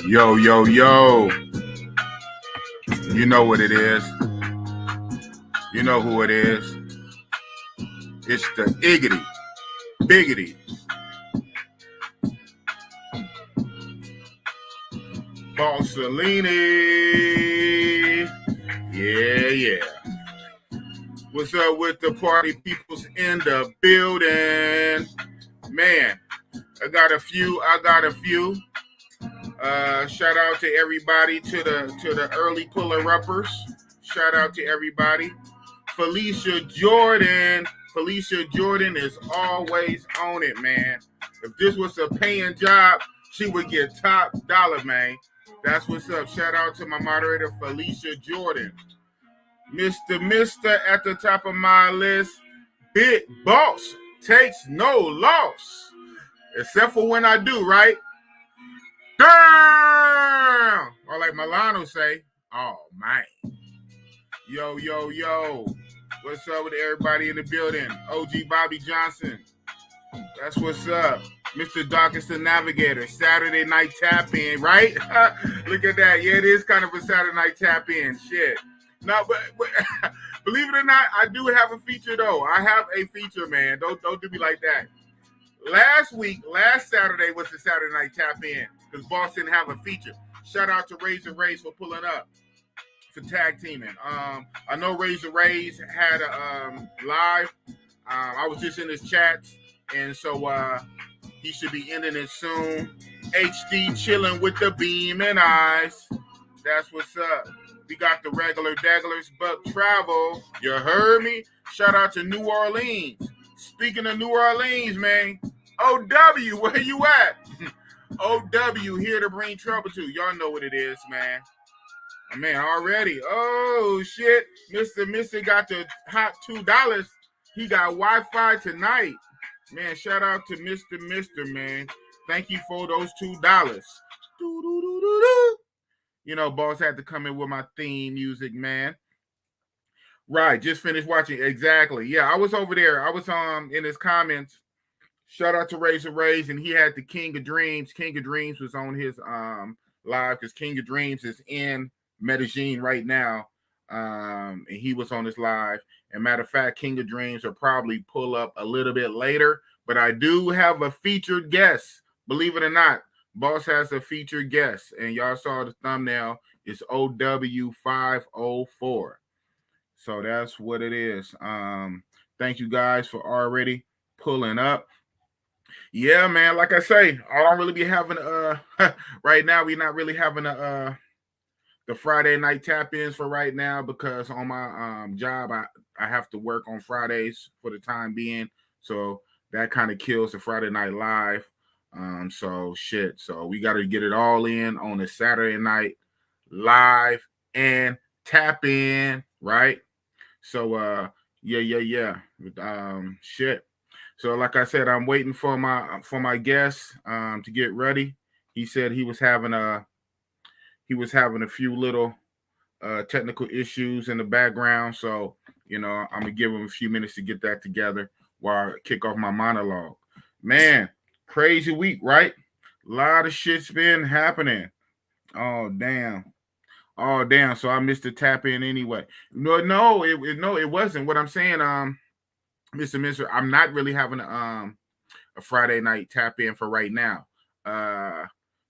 Yo, yo, yo. You know what it is. You know who it is. It's the Iggity, Biggity, Bossalini. Yeah. What's up with the party peoples in the building? Man, I got a few. Shout out to everybody, to the early puller uppers. Shout out to everybody. Felicia Jordan is always on it, man. If this was a paying job, she would get top dollar, man. That's what's up. Shout out to my moderator, Felicia Jordan. Mr. at the top of my list, Big Boss takes no loss. Except for when I do, right? Damn! Or like Milano say, oh, man. Yo. What's up with everybody in the building? OG Bobby Johnson. That's what's up. Mr. Darkest the Navigator. Saturday night tap in, right? Look at that. Yeah, it is kind of a Saturday night tap in. Shit. No, but believe it or not, I do have a feature though. I have a feature, man. Don't do me like that. Last Saturday was the Saturday night tap in because Boss didn't have a feature. Shout out to Razor Rays for pulling up. For tag teaming. I know Razor Rays had a live. I was just in his chats, and so he should be ending it soon. HD chilling with the beam and eyes. That's what's up. We got the regular dagglers, but travel. You heard me? Shout out to New Orleans. Speaking of New Orleans, man, OW, where you at? OW here to bring trouble to. Y'all know what it is, man. Man, already. Oh, shit. Mr. got the hot $2. He got Wi-Fi tonight. Man, shout out to Mr. Man. Thank you for those $2. You know, boss had to come in with my theme music, man. Right, just finished watching. Exactly. Yeah, I was over there. I was in his comments. Shout out to Razor Rays, and he had the King of Dreams. King of Dreams was on his live because King of Dreams is in Medellin right now, and he was on his live. And matter of fact, King of Dreams will probably pull up a little bit later, but I do have a featured guest. Believe it or not, Boss has a featured guest, and y'all saw the thumbnail. It's OW504. So that's what it is. Thank you guys for already pulling up. Yeah, man. Like I say, I don't really be having right now. We're not really having the Friday night tap-ins for right now because on my job I have to work on Fridays for the time being. So that kind of kills the Friday night live. So we got to get it all in on a Saturday night live and tap in, right? So yeah. Shit. So like I said, I'm waiting for my guest to get ready. He said he was having a few little technical issues in the background. So, you know, I'm going to give him a few minutes to get that together while I kick off my monologue. Man, crazy week, right? A lot of shit's been happening. Oh, damn. So I missed the tap in anyway. No, it wasn't. What I'm saying, Mr. I'm not really having a Friday night tap in for right now.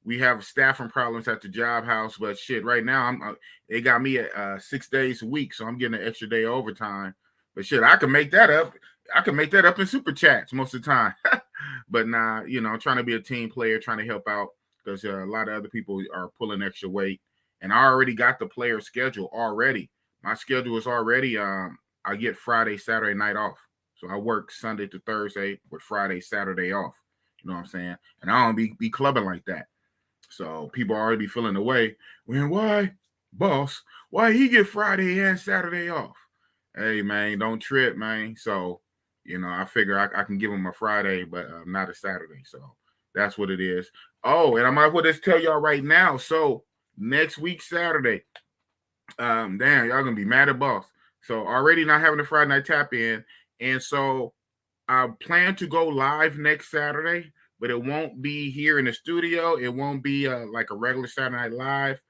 We have staffing problems at the job house, but shit, right now they got me at 6 days a week, so I'm getting an extra day of overtime. But shit, I can make that up. In super chats most of the time. But nah, you know, I'm trying to be a team player, trying to help out because a lot of other people are pulling extra weight, and I already got the player schedule already. My schedule is already. I get Friday, Saturday night off, so I work Sunday to Thursday with Friday, Saturday off. You know what I'm saying? And I don't be clubbing like that. So people already be feeling the way. When why, boss? Why he get Friday and Saturday off? Hey man, don't trip, man. So you know, I figure I can give him a Friday, but not a Saturday. So that's what it is. Oh, and I might as well just tell y'all right now. So next week Saturday, damn, y'all gonna be mad at boss. So already not having a Friday night tap in, and so I plan to go live next Saturday, but it won't be here in the studio. It won't be like a regular Saturday Night Live.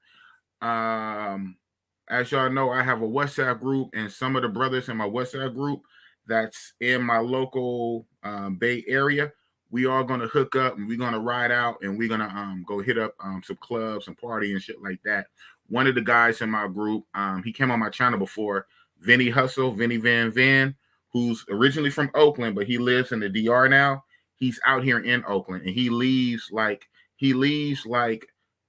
As y'all know, I have a WhatsApp group, and some of the brothers in my WhatsApp group that's in my local Bay Area, we are gonna hook up and we're gonna ride out and we're gonna go hit up some clubs and party and shit like that. One of the guys in my group, he came on my channel before, Vinny Hustle, Vinny Van Van, who's originally from Oakland, but he lives in the DR now. He's out here in Oakland, and he leaves like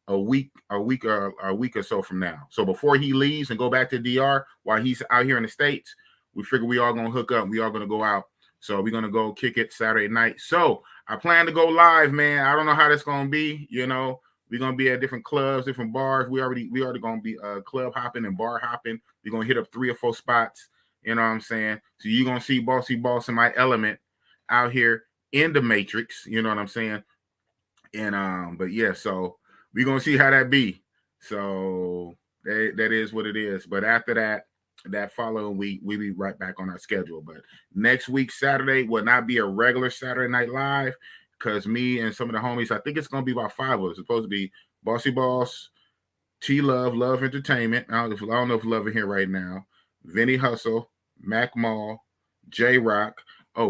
a week or so from now. So before he leaves and go back to DR while he's out here in the States, we figure we all gonna hook up. We all gonna go out. So we're gonna go kick it Saturday night. So I plan to go live, man. I don't know how that's gonna be. You know, we're gonna be at different clubs, different bars. We already gonna be club hopping and bar hopping. We're gonna hit up 3 or 4 spots. You know what I'm saying? So you're gonna see Bossy Boss in my element out here in the Matrix. You know what I'm saying? And but yeah, so we're gonna see how that be. So that is what it is. But after that following week, we be right back on our schedule. But next week, Saturday, will not be a regular Saturday Night Live because me and some of the homies, I think it's gonna be about 5 of us. It's supposed to be Bossy Boss, T Love, Love Entertainment. I don't know if Love in here right now. Vinny Hustle, Mac Mall, J Rock,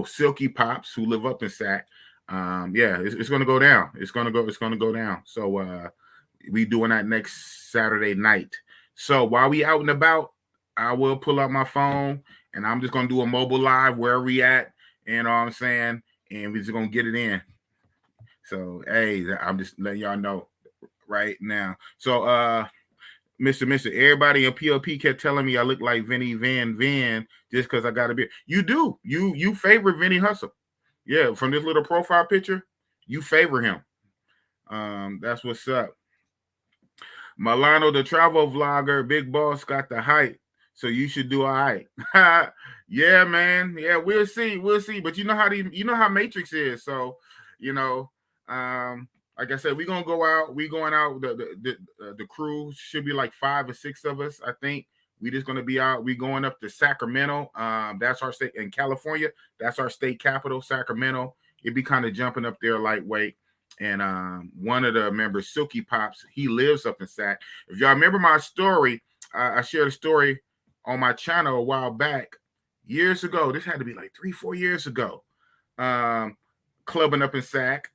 Silky Pops, who live up in Sac. Yeah, it's gonna go down. It's gonna go down. So we doing that next Saturday night. So while we out and about, I will pull out my phone and I'm just gonna do a mobile live where we at. You know what I'm saying? And we're just gonna get it in. So hey, I'm just letting y'all know right now. So Mr. Everybody in PLP kept telling me I look like Vinny Van Van just because I got a beard. You do. You favor Vinny Hustle. Yeah, from this little profile picture, you favor him. That's what's up. Milano, the travel vlogger, Big Boss got the height, so you should do all right. Yeah, man. Yeah, we'll see. But you know how Matrix is. So, you know, like I said, we're gonna go out. We going out. The crew should be like 5 or 6 of us, I think. We just gonna be out. We going up to Sacramento. That's our state in California. That's our state capital, Sacramento. It'd be kind of jumping up there lightweight. And one of the members, Silky Pops, he lives up in Sac. If y'all remember my story, I shared a story on my channel a while back, years ago. This had to be like 3-4 years ago. Clubbing up in Sac.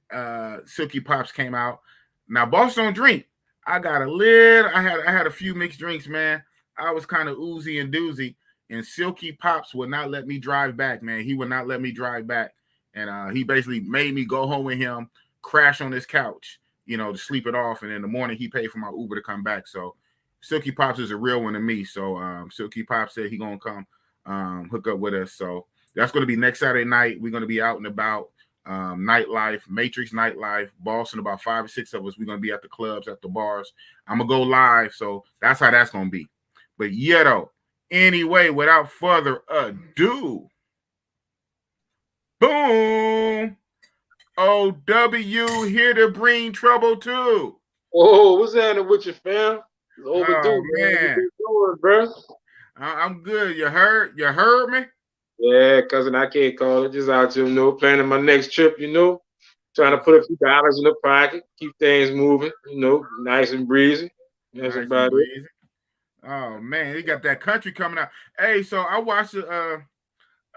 Silky Pops came out. Now, boss don't drink. I got a lid. I had a few mixed drinks, man. I was kind of oozy and doozy, and Silky Pops would not let me drive back, man. He would not let me drive back, and he basically made me go home with him, crash on his couch, you know, to sleep it off, and in the morning he paid for my Uber to come back. So Silky Pops is a real one to me. So Silky Pops said he gonna come hook up with us. So that's gonna be next Saturday night. We're gonna be out and about. Nightlife, Matrix Nightlife, Boston, about 5 or 6 of us. We're gonna be at the clubs, at the bars. I'm gonna go live, so that's how that's gonna be. But yeah, though, anyway, without further ado, boom, OW here to bring trouble too. Oh, what's happening with you, fam? It's overdue, Oh, man. Doing, bro? I'm good. You heard me? Yeah, cousin, I can't call it. Just out here, planning my next trip, trying to put a few dollars in the pocket, keep things moving, nice and breezy. That's Nice about and breezy. Oh man, you got that country coming out. Hey, so I watched a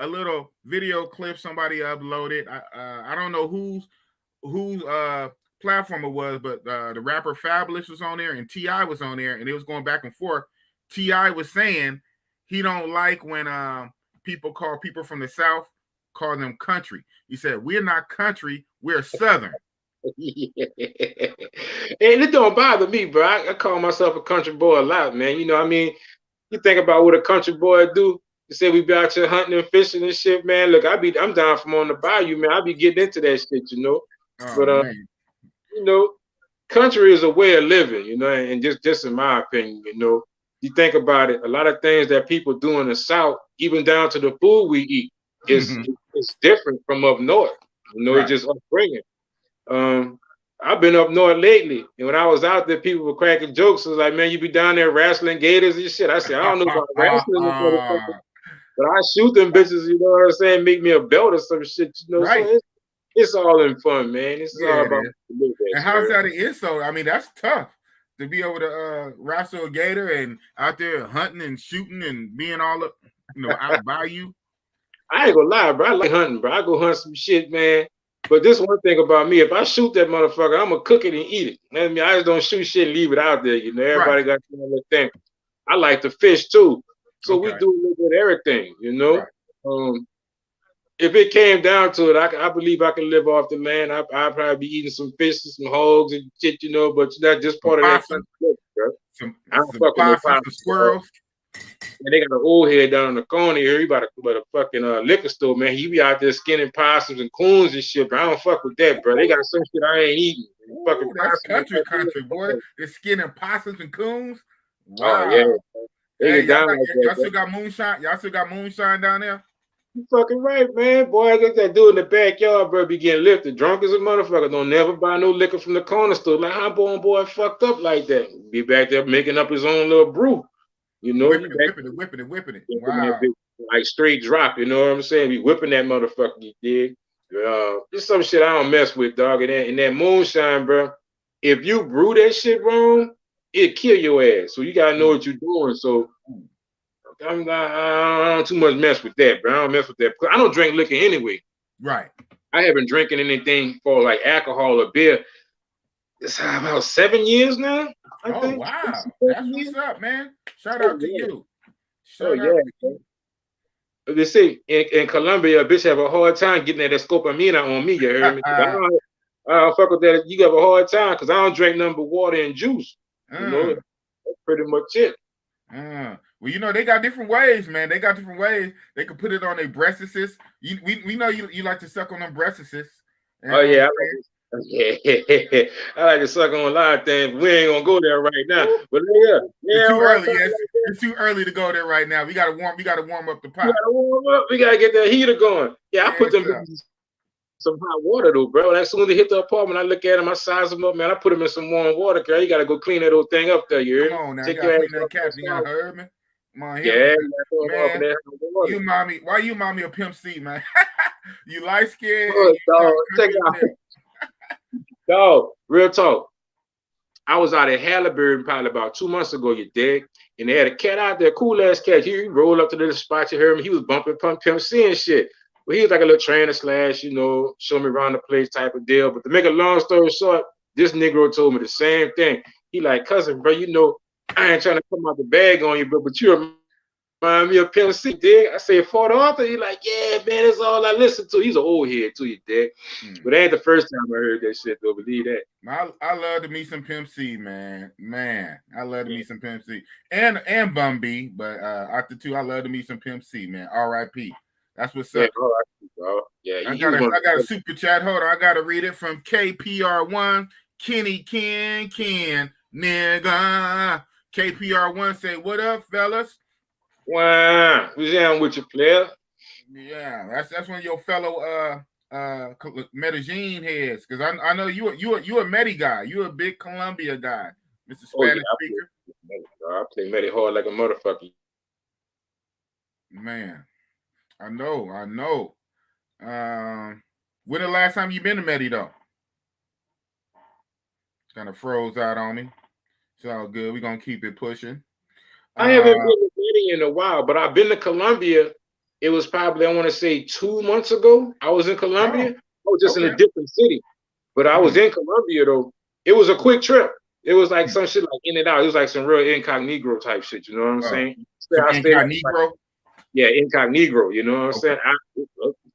little video clip somebody uploaded. I don't know whose platform it was, but the rapper Fabulous was on there and T.I. was on there, and it was going back and forth. T.I. was saying he don't like when people call people from the South, call them country. He said, we're not country, we're Southern. Yeah. And it don't bother me, bro. I call myself a country boy a lot, man. You think about what a country boy do. You say we be out here hunting and fishing and shit, man. Look, I'm down from on the bayou, man. I be getting into that shit, Oh, but man. Country is a way of living, and just in my opinion, you think about it, a lot of things that people do in the South, even down to the food we eat, is different from up north. Right. It's just upbringing. I've been up north lately, and when I was out there, people were cracking jokes. It was like, man, you be down there wrestling gators and shit. I said, I don't know about wrestling, but I shoot them bitches. You know what I'm saying? Make me a belt or some shit. Right. So It's all in fun, man. This is Yeah, all it about is. that And how's shit. that? It is so. I mean, that's tough to be able to wrestle a gator and out there hunting and shooting and being all up, out by you. I ain't gonna lie, bro. I like hunting, bro. I go hunt some shit, man. But this one thing about me, if I shoot that motherfucker, I'm gonna cook it and eat it. I mean, I just don't shoot shit and leave it out there. You know, Right. everybody got their little thing. I like to fish too, so we Okay. do a little bit of everything. You know, Right. if it came down to it, I believe I can live off the land. I'd probably be eating some fish and some hogs and shit, you know. But that's just Some part of that possum, country, bro. I don't some fuck with no possums, some possums, bro. squirrels. And they got an old head down in the corner here. He about a fucking liquor store, man. He be out there skinning possums and coons and shit, but I don't fuck with that, bro. They got some shit I ain't eating. Fucking Ooh, that's possum. country, boy. They're skinning possums and coons. Oh yeah, Wow. they Hey, get down like that. y'all still got moonshine? Y'all still got moonshine down there? You fucking right, man. Boy, I get that dude in the backyard, bro, be getting lifted. Drunk as a motherfucker. Don't never buy no liquor from the corner store. Like, how boy fucked up like that? Be back there making up his own little brew. You know, Whipping you it, back whipping it, whipping it, whipping it. whipping that Wow. bitch like straight drop. You know what I'm saying? Be whipping that motherfucker, you dig? Just some shit I don't mess with, dog. And that moonshine, bro. If you brew that shit wrong, it kill your ass. So you gotta know what you're doing. So I don't too much mess with that, bro. I don't mess with that. I don't drink liquor anyway. Right. I haven't drinking anything for like alcohol or beer. It's about 7 years now. I Oh think. wow. That's what's up, man. Shout out to you. Oh Shout yeah. out to you. They say in Colombia, a bitch have a hard time getting that scopamina on me. You heard me? I don't fuck with that. You have a hard time because I don't drink nothing but water and juice. You know, that's pretty much it. Well, you know, they got different ways, man. They got different ways. They can put it on their breastises. We know you like to suck on them breastises. Oh yeah, I like to suck on a lot of things. We ain't gonna go there right now. But yeah, it's too early. Yes, it's too early to go there right now. We gotta warm up the pot. We gotta warm up. We gotta get that heater going. Yeah, I put them some hot water though, bro. And as soon as they hit the apartment, I look at them, I size them up, man. I put them in some warm water, girl. You gotta go clean that old thing up there. You heard? Come on now, Take you gotta your clean that cap. You gotta heard me. Come on here. Yeah, man. You mommy, why you mommy a Pimp C, man? You light skinned. Dog, check out. Dog, real talk. I was out at Halliburton probably about 2 months ago, you dig? And they had a cat out there, cool ass cat. He rolled up to the spot, you heard me. He was bumping Pimp C and shit. But he was like a little trainer slash, you know, show me around the place type of deal. But to make a long story short, this Negro told me the same thing. He like, cousin, bro, you know, I ain't trying to come out the bag on you, but you remind me of Pimp C, dig? I said, for the author, he like, yeah, man, that's all I listen to. He's an old head too, you dig? But that ain't the first time I heard that shit, though. Believe that. I love to meet some Pimp C, man. I love to meet some Pimp C. And Bum B, but after two, I love to meet some Pimp C, man. R.I.P. That's what's up. Yeah, I got a super chat. Hold on, I gotta read it from KPR1. Kenny Ken nigga. KPR1 say, what up, fellas? Wow, who's down with you, player? Yeah, that's one of your fellow Medellin heads, because I know you a Medi guy. You a big Colombia guy, Mr. Spanish speaker. I play Medi hard like a motherfucker. Man, I know. When the last time you been to Medi though? Kind of froze out on me. It's all good. We're gonna keep it pushing. I haven't been to Medi in a while, but I've been to Colombia. It was probably, I want to say 2 months ago. I was in Colombia. I was just in a different city, but I was in Colombia though. It was a quick trip. It was like some shit like in and out. It was like some real incognito type shit. You know what I'm saying? Incognito. Yeah, incognito. You know what I'm saying?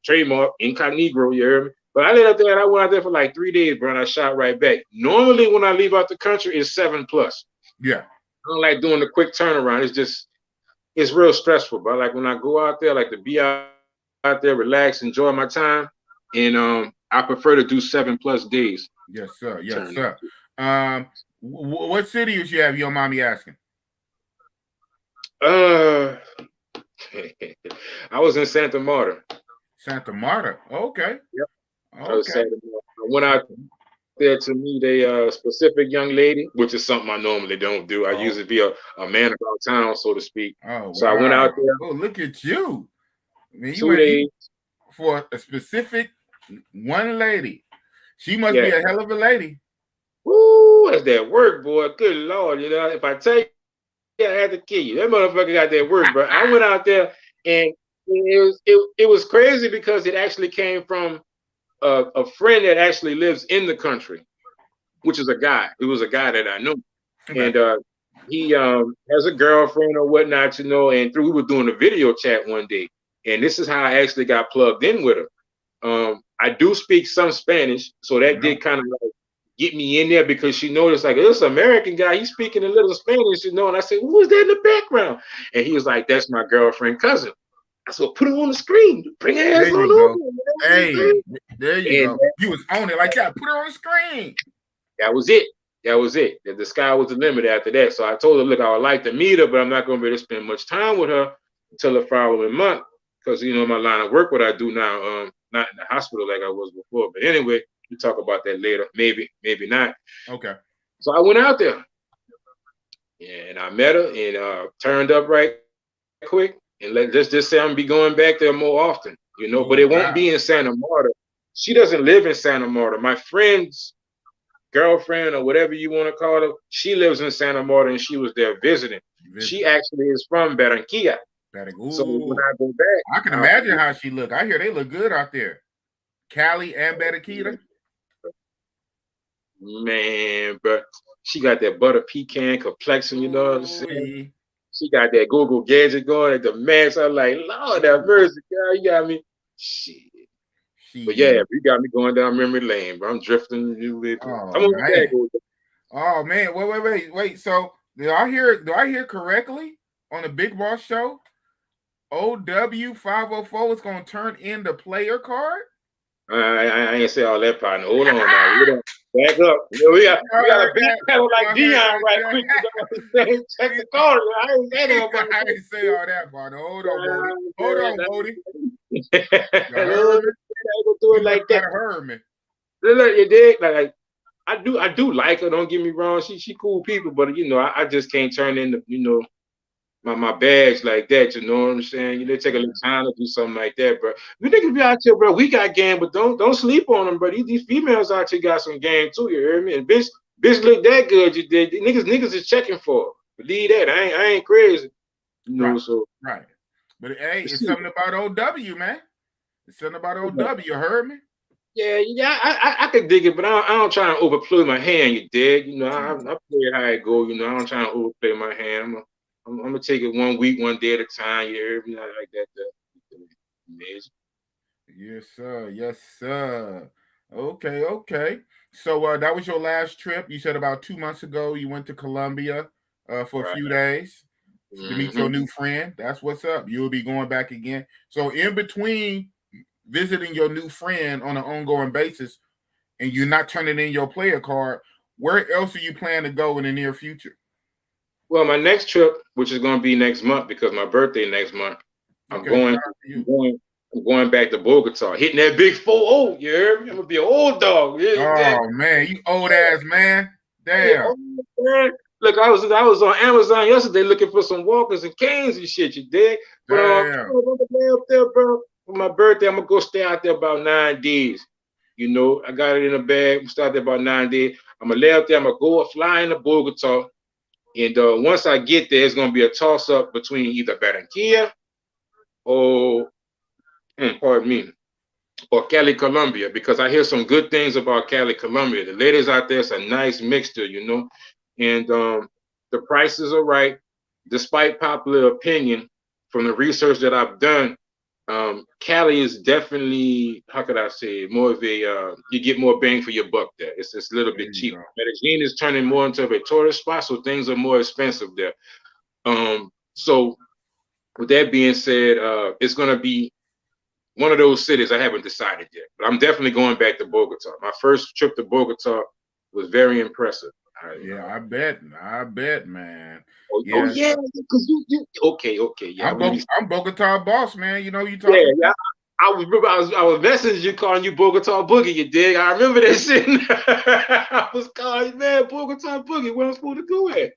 Trademark incognito. You heard me? But I lived up there and I went out there for like 3 days, bro. And I shot right back. Normally, when I leave out the country, it's 7+. Yeah. I don't like doing the quick turnaround. It's real stressful. But like when I go out there, I like to be out there, relax, enjoy my time, and I prefer to do 7+ days. Yes, sir. Yes, sir. What city did you have? Your mommy asking. I was in Santa Marta. Santa Marta. Okay. Yep. Okay. I went out there to meet a specific young lady, which is something I normally don't do. I usually be a man about town, so to speak. Oh, so I went out there. Oh, look at you. I mean, you 2 days for a specific One lady. She must Yeah. be a hell of a lady. Woo, that's that work, boy. Good Lord. You know, if I tell you, I had to kill you. That motherfucker got that work, bro. I went out there and it was crazy because it actually came from a friend that actually lives in the country, which is a guy. He was a guy that I knew. Okay. And he has a girlfriend or whatnot, you know, and we were doing a video chat one day. And this is how I actually got plugged in with her. I do speak some Spanish, so that Yeah. did kind of like get me in there because she noticed like this American guy, he's speaking a little Spanish, you know. And I said, "Who is that in the background?" And he was like, "That's my girlfriend cousin." I said, well, "Put her on the screen, bring her There ass on you go. Hey, over." there you And go. You was on it like that. Put her on the screen. that was it. That was it. The sky was the limit after that. So I told her, look, I would like to meet her, but I'm not going to be able to spend much time with her until the following month because, you know, my line of work, what I do now, not in the hospital like I was before. But anyway, we talk about that later. Maybe, maybe not. Okay. So I went out there and I met her and turned up right quick. And let's just say I'm be going back there more often, you know, but it No won't be doubt. in Santa Marta. She doesn't live in Santa Marta. My friend's girlfriend or whatever you want to call her, she lives in Santa Marta and she was there visiting. She Visit. actually is from Barranquilla. Better. So when Ooh. I go back, I can imagine how she look. I hear they look good out there. Cali and Betakita. man, bro, she got that butter pecan complexion, you know what I'm saying? Ooh. She got that Google gadget going at the max. I'm like, Lord have mercy, girl, you got me. Shit. But yeah, She. you got me going down memory lane, bro. I'm drifting. Oh I'm on the man. Oh man. Wait. So do I hear correctly on the Big Boss show? OW 504 is gonna turn in the player card. I ain't say all that, partner. Hold on now. Back up. You know, I we got a heard back that. pedal I like heard Dion right quick. You know what I'm saying? Check the car. I ain't saying that about I didn't say all that, partner. Hold on, Bodie. Hold on, Bodie. You I heard me? ain't gonna do it You must like that. not have heard me. Look, you dig? Like I do like her. Don't get me wrong. She cool people, but you know, I just can't turn into my bags like that. You know what I'm saying? You know, take a little time to do something like that, bro. We niggas be out here, bro. We got game, but don't sleep on them, bro. These females out here got some game too. You hear me? And bitch look that good. You did. Niggas is checking for her. Believe that. I ain't crazy. You know, Right, so right. But hey, it's see. something about OW, man. It's something about OW. You heard me? Yeah, I could dig it, but I don't try to overplay my hand. You dig? You know, I play it how it go. You know, I don't try to overplay my hand. I'm gonna take it 1 week, 1 day at a time. You hear me? I like that. Amazing. Yes, sir. Yes, sir. Okay. So that was your last trip. You said about 2 months ago you went to Colombia for a Right. few days to meet your Mm-hmm. new friend. That's what's up. You'll be going back again. So in between visiting your new friend on an ongoing basis and you're not turning in your player card, where else are you planning to go in the near future? Well, my next trip, which is gonna be next month because my birthday next month, I'm Okay, going. shout out to I'm you. going. I'm going back to Bogota, hitting that big 4-0. You heard me? I'm gonna be an old dog. Yeah, Oh man, you old ass man. yeah, Damn. oh, man. Look, I was on Amazon yesterday looking for some walkers and canes and shit. You dig? But Damn. I'm gonna lay up there, bro. For my birthday, I'm gonna go stay out there about 9 days. You know, I got it in a bag. Stay out there about 9 days. I'm gonna lay up there. I'm gonna go fly into Bogota, and once I get there, it's gonna be a toss up between either Barranquilla or, pardon me, or Cali, Colombia, because I hear some good things about Cali, Colombia. The ladies out there is a nice mixture, you know, and the prices are right, despite popular opinion. From the research that I've done, Cali is definitely, how could I say, more of a you get more bang for your buck there. It's a little There bit you cheaper. go. Medellin is turning more into a tourist spot, so things are more expensive there. So with that being said, it's gonna be one of those cities I haven't decided yet, but I'm definitely going back to Bogota. My first trip to Bogota was very impressive. Yeah, I bet, man. Oh Yeah, yeah, because you okay, yeah. I'm I'm Bogota boss, man. You know who you Yeah, talking yeah. to? I was messaging you calling you Bogota Boogie, you dig? I remember that shit. I was calling you, man, Bogota Boogie, where I'm supposed to go at?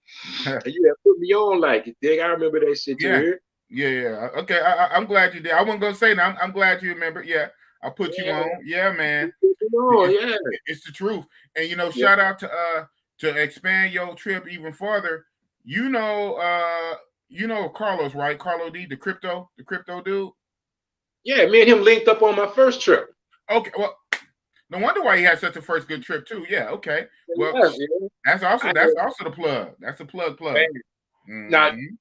And you had put me on like you dig. I remember that shit, you Yeah, heard? yeah. Okay, I'm glad you did. I wasn't gonna say that. I'm glad you remember. Yeah, I'll put you Yeah. on. Yeah, man. Oh, yeah. It's the truth. And Yeah. shout out to expand your trip even further. Carlos, right? Carlo D, the crypto dude. Yeah, me and him linked up on my first trip. Okay, well, no wonder why he had such a first good trip too. Yeah, okay. Well, Yeah. that's also the plug. That's the plug. Now, Mm-hmm.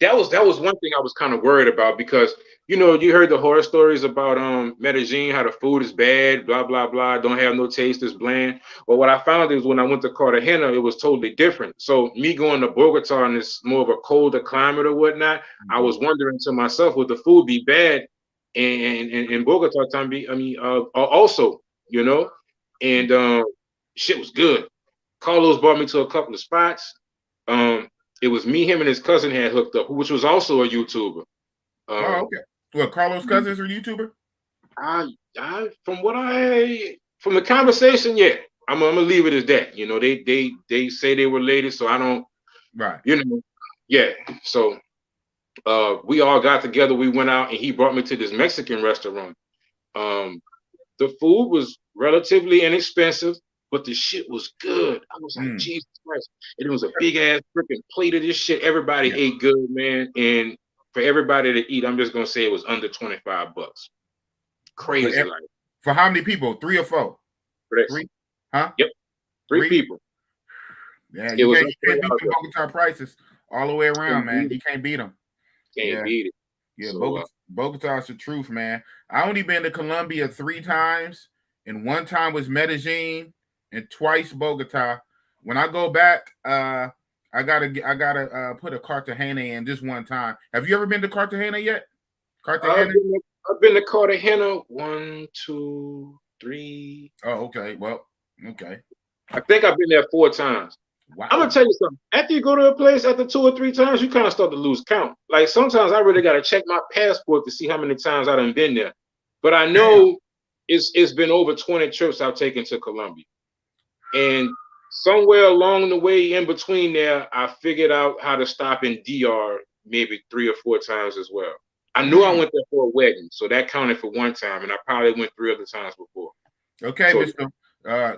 that was one thing I was kind of worried about because you heard the horror stories about Medellin, how the food is bad, blah blah blah, don't have no taste, it's bland. Well, what I found is when I went to Cartagena, it was totally different. So me going to Bogota and it's more of a colder climate or whatnot, I was wondering to myself, would the food be bad in Bogota time be also, and shit was good. Carlos brought me to a couple of spots. It was me, him, and his cousin had hooked up, which was also a YouTuber. Oh, okay. Well, Carlos Cousins or YouTuber? From the conversation, yeah, I'm gonna leave it as that. They say they were related, so I don't. Right. Yeah. So we all got together. We went out, and he brought me to this Mexican restaurant. The food was relatively inexpensive, but the shit was good. I was like, Jesus Christ. And it was a big ass freaking plate of this shit. Everybody ate good, man. And for everybody to eat, I'm just gonna say it was under $25. Crazy life. For how many people? 3 or 4? 3? Huh? Yep. 3 people. Yeah, you can't beat the Bogota prices all the way around, man. You can't beat them. Can't beat it. Yeah, so, Bogota's the truth, man. I only been to Colombia 3 times, and 1 time was Medellin, and twice Bogota. When I go back, I gotta put a Cartagena in just 1 time. Have you ever been to Cartagena yet? Cartagena? I've been to Cartagena 1, 2, 3. Oh, okay. Well, okay. I think I've been there 4 times. Wow. I'm gonna tell you something. After you go to a place after 2 or 3 times, you kind of start to lose count. Like sometimes I really gotta check my passport to see how many times I done been there. But I know it's been over 20 trips I've taken to Colombia. And somewhere along the way in between there, I figured out how to stop in DR maybe 3 or 4 times as well. I knew I went there for a wedding, so that counted for 1 time, and I probably went 3 other times before. Okay, so, Mr.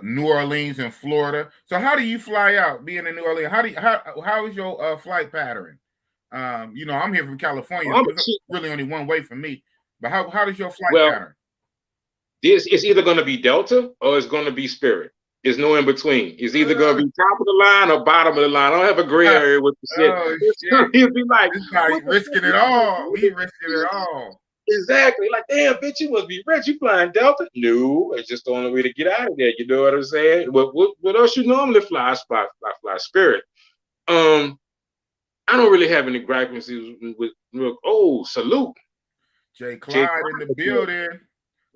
New Orleans and Florida. So how do you fly out being in New Orleans? How is your flight pattern? I'm here from California. It's really only one way for me. But how does your flight pattern? It's either going to be Delta or it's going to be Spirit. There's no in between. It's either going to be top of the line or bottom of the line. I don't have a gray area with the shit. Oh, shit. He'll be like, this guy risking it all. We risking it all. Exactly. Like, damn, bitch, you must be rich. You flying Delta? No, it's just the only way to get out of there. You know what I'm saying? What else you normally fly? I fly Spirit. I don't really have any gripes with salute. Jay Clyde in the building.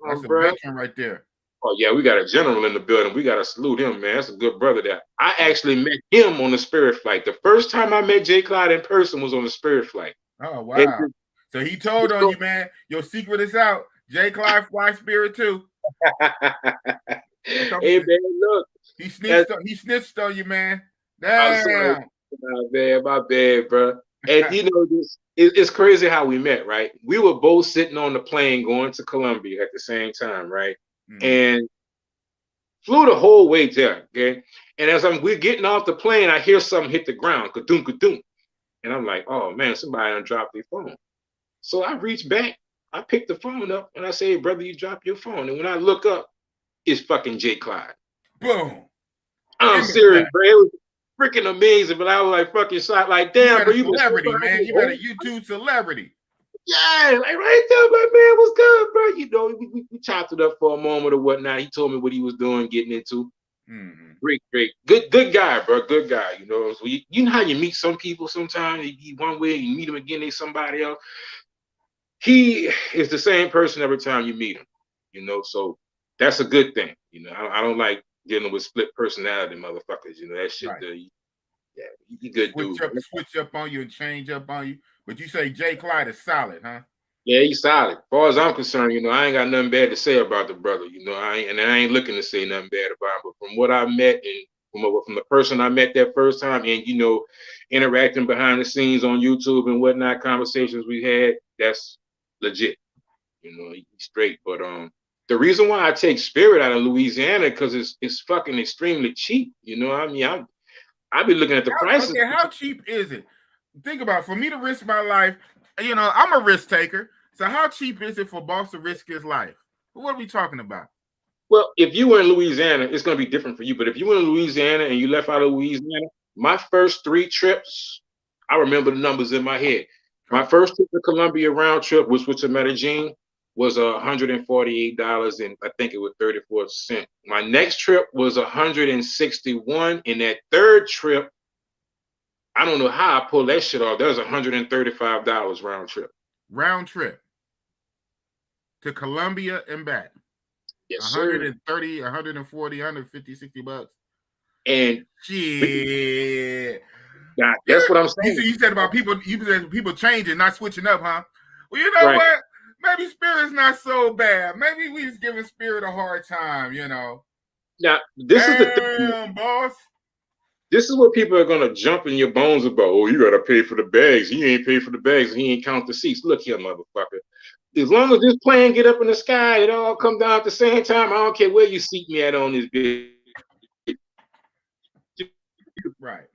That's a veteran right there. Oh, yeah, we got a general in the building. We got to salute him, man. That's a good brother there. I actually met him on the Spirit flight. The first time I met Jay Clyde in person was on the Spirit flight. Oh, wow. So he told on you, man, your secret is out. Jay Clyde fly Spirit too. Hey, man, look. He snitched on you, man. Damn. My bad, bro. And it's crazy how we met, right? We were both sitting on the plane going to Colombia at the same time, right? And flew the whole way there, okay? And as we're getting off the plane, I hear something hit the ground, ka-doom, ka-doom. And I'm like, oh, man, somebody done dropped their phone. So I reached back, I picked the phone up, and I say, hey, brother, you dropped your phone. And when I look up, it's fucking Jay Clyde. Boom. I'm serious, bro. It was freaking amazing, but I was like fucking shot, like, damn, bro. You celebrity, man. You got a YouTube celebrity. Yeah, like right there, my man, what's good, bro? We chopped it up for a moment or whatnot. He told me what he was doing, getting into. Great, good guy, bro. Good guy. So you know how you meet some people sometimes. You one way, you meet them again, they somebody else. He is the same person every time you meet him. So that's a good thing. I don't like dealing with split personality motherfuckers. That shit. Right. You good dude. Switch up on you and change up on you. But you say Jay Clyde is solid, huh? Yeah, he's solid. As far as I'm concerned, I ain't got nothing bad to say about the brother. I ain't looking to say nothing bad about him. But from what I met and from the person I met that first time, and interacting behind the scenes on YouTube and whatnot, conversations we had, that's legit. You know, he's straight. But the reason why I take Spirit out of Louisiana because it's fucking extremely cheap. You know, I mean, I be looking at the prices. Okay, how cheap is it? Think about it. For me to risk my life. You know, I'm a risk taker. So how cheap is it for boss to risk his life? What are we talking about? Well, if you were in Louisiana, it's going to be different for you. But if you were in Louisiana and you left out of Louisiana, my first 3 trips, I remember the numbers in my head. My first trip to Columbia round trip, which was to Medellin, was $148, and I think it was 34 cents. My next trip was 161, and that third trip, I don't know how I pulled that shit off. That was $135 round trip. Round trip to Columbia and back. Yes, 130, sir. 140, 150, 60 bucks. And shit. That's what I'm saying. You said about people, you said people changing, not switching up, huh? Well, you know what? Maybe Spirit's not so bad. Maybe we just giving Spirit a hard time, you know. Now, this is the thing, boss. This is what people are gonna jump in your bones about. Oh, you gotta pay for the bags. He ain't paid for the bags. He ain't count the seats. Look here, motherfucker. As long as this plane get up in the sky, it all come down at the same time. I don't care where you seat me at on this bitch. Right.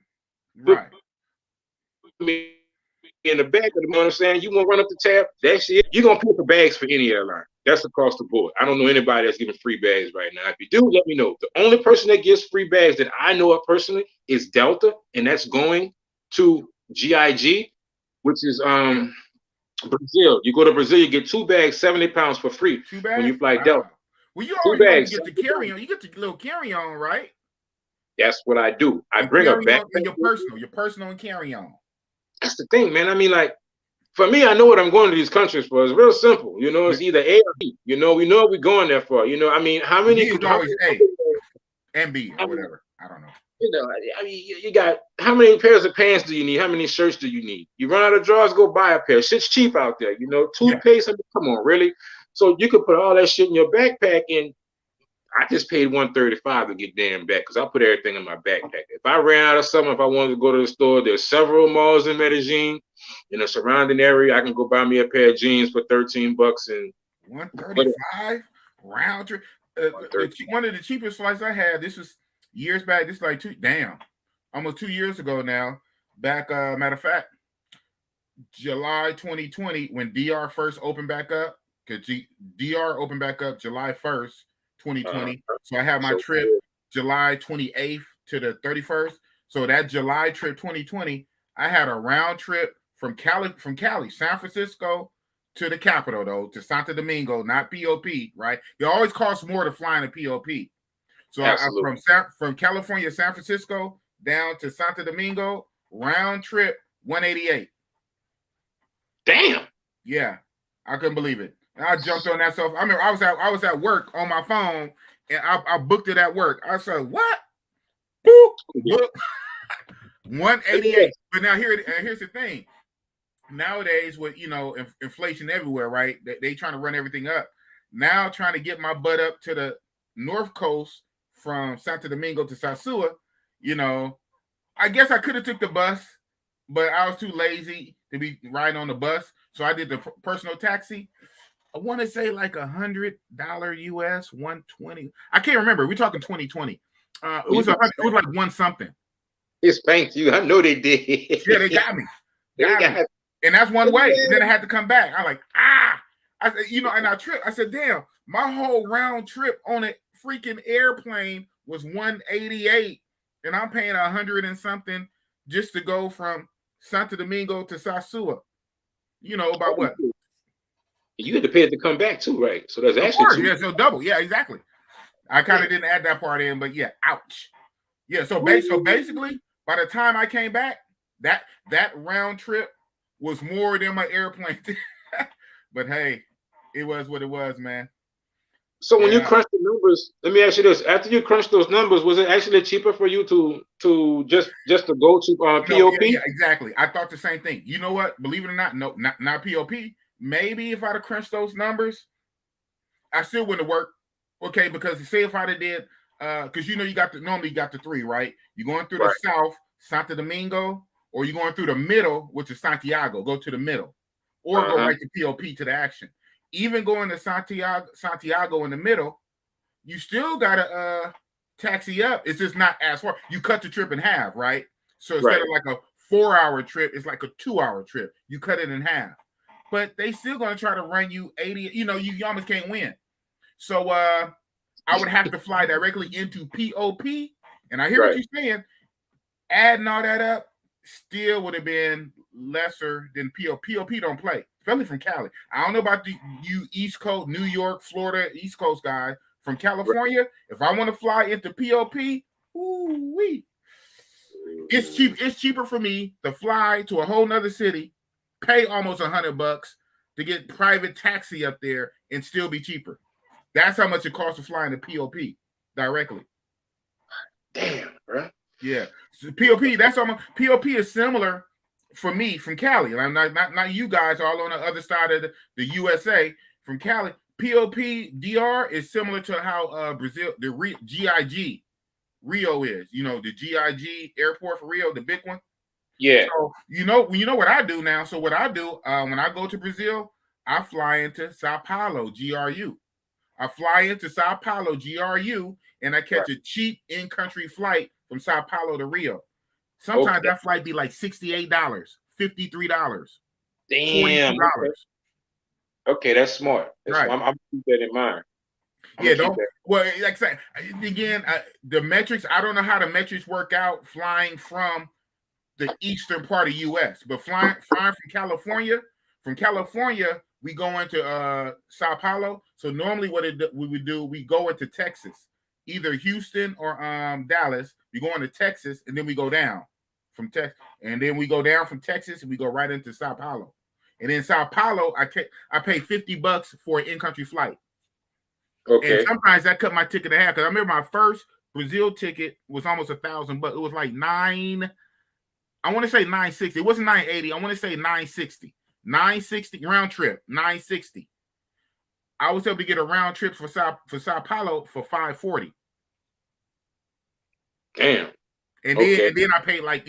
In the back of the money, saying you want to run up the tab, that shit, you're gonna pay for bags for any airline. That's across the board. I don't know anybody that's giving free bags right now. If you do, let me know. The only person that gives free bags that I know of personally is Delta, and that's going to GIG, which is Brazil. You go to Brazil, you get 2 bags, 70 pounds for free when you fly Delta. Well, you already get the carry-on. You get the little carry-on, right? That's what I do. I bring a backpack. Your personal and carry-on. That's the thing, man. I mean, like, for me, I know what I'm going to these countries for. It's real simple. You know, it's either A or B. You know, we know what we're going there for. You know, I mean, how many? It's always A and B or whatever. I don't know. You know, I mean, you got how many pairs of pants do you need? How many shirts do you need? You run out of drawers, go buy a pair. Shit's cheap out there. You know, toothpaste. I mean, come on, really? So you could put all that shit in your backpack, and I just paid $135 to get damn back because I put everything in my backpack. If I ran out of something, if I wanted to go to the store, there's several malls in Medellin. In the surrounding area, I can go buy me a pair of jeans for $13 and $135 round trip. One of the cheapest flights I had. This was years back. This is like almost 2 years ago now. Back, matter of fact, July 2020 when DR first opened back up. Because DR opened back up July 1st, 2020. So I had my trip July 28th to the 31st. So that July trip 2020, I had a round trip from Cali, San Francisco to the capital, though, to Santo Domingo, not POP, right? It always costs more to fly in a POP. So from California, San Francisco, down to Santo Domingo, round trip, $188. Damn. Yeah, I couldn't believe it. And I jumped on that stuff. I mean, I was at work on my phone, and I booked it at work. I said, "What? Boop. 188." But now here's the thing. Nowadays, with inflation everywhere, right? They trying to run everything up. Now trying to get my butt up to the North Coast from Santo Domingo to Sosua. I guess I could have took the bus, but I was too lazy to be riding on the bus, so I did the personal taxi. I want to say like $100 US, 120. I can't remember. We're talking 2020. It was like one something. They spanked you. I know they did. Yeah, they got me. And that's one way. And then I had to come back. I'm like, I said, and I said, damn, my whole round trip on a freaking airplane was $188, and I'm paying $100 and something just to go from Santo Domingo to Sosua. About what? You had to pay it to come back too, right? So that's actually so double. Yeah, exactly. I kind of didn't add that part in, but yeah, ouch. Yeah, so basically, by the time I came back, that round trip was more than my airplane. But hey, it was what it was, man. So when you crunch the numbers, let me ask you this: after you crunch those numbers, was it actually cheaper for you to just to go to POP? Yeah, exactly. I thought the same thing. You know what? Believe it or not, no, not POP. Maybe if I'd have crunched those numbers, I still wouldn't have worked. Okay, because say if I'd have did, because you got the 3, right? You're going through the south, Santo Domingo, or you're going through the middle, which is Santiago. Go to the middle, or go right to POP to the action. even going to Santiago in the middle, you still gotta taxi up. It's just not as far. You cut the trip in half, right? So instead of like a 4-hour trip, it's like a 2-hour trip. You cut it in half. But they still gonna try to run you 80. You know, you almost can't win. So I would have to fly directly into POP. And I hear what you're saying. Adding all that up still would have been lesser than POP. POP don't play, especially from Cali. I don't know about you East Coast, New York, Florida, East Coast guys from California. Right. If I want to fly into POP, ooh-wee. It's cheap. It's cheaper for me to fly to a whole nother city, pay almost $100 to get private taxi up there and still be cheaper. That's how much it costs to fly into POP directly. Damn, bro. Yeah. So POP, that's almost POP is similar for me from Cali. I'm not you guys all on the other side of the USA from Cali. POP DR is similar to how Brazil, the GIG Rio is. You know, the GIG airport for Rio, the big one. Yeah. So you know what I do now. So what I do when I go to Brazil, I fly into Sao Paulo, GRU. I fly into Sao Paulo, GRU, and I catch a cheap in-country flight from Sao Paulo to Rio. Sometimes that flight be like $68, $53. Damn. $42. Okay, that's smart. That's right. I'm gonna keep that in mind. Well, like I said, again, the metrics, I don't know how the metrics work out flying from the eastern part of US, but flying from California, we go into Sao Paulo. So normally we would do, we go into Texas, either Houston or Dallas. We go into Texas and then we go down from Texas, and then we go down from Texas and we go right into Sao Paulo. And in Sao Paulo, I pay $50 for an in-country flight. Okay. And sometimes that cut my ticket in half. Because I remember my first Brazil ticket was almost $1,000, but it was like I want to say 960. It wasn't 980. I want to say 960. 960 round trip, 960. I was able to get a round trip for Sao Paulo for $540. Damn. And then I paid like,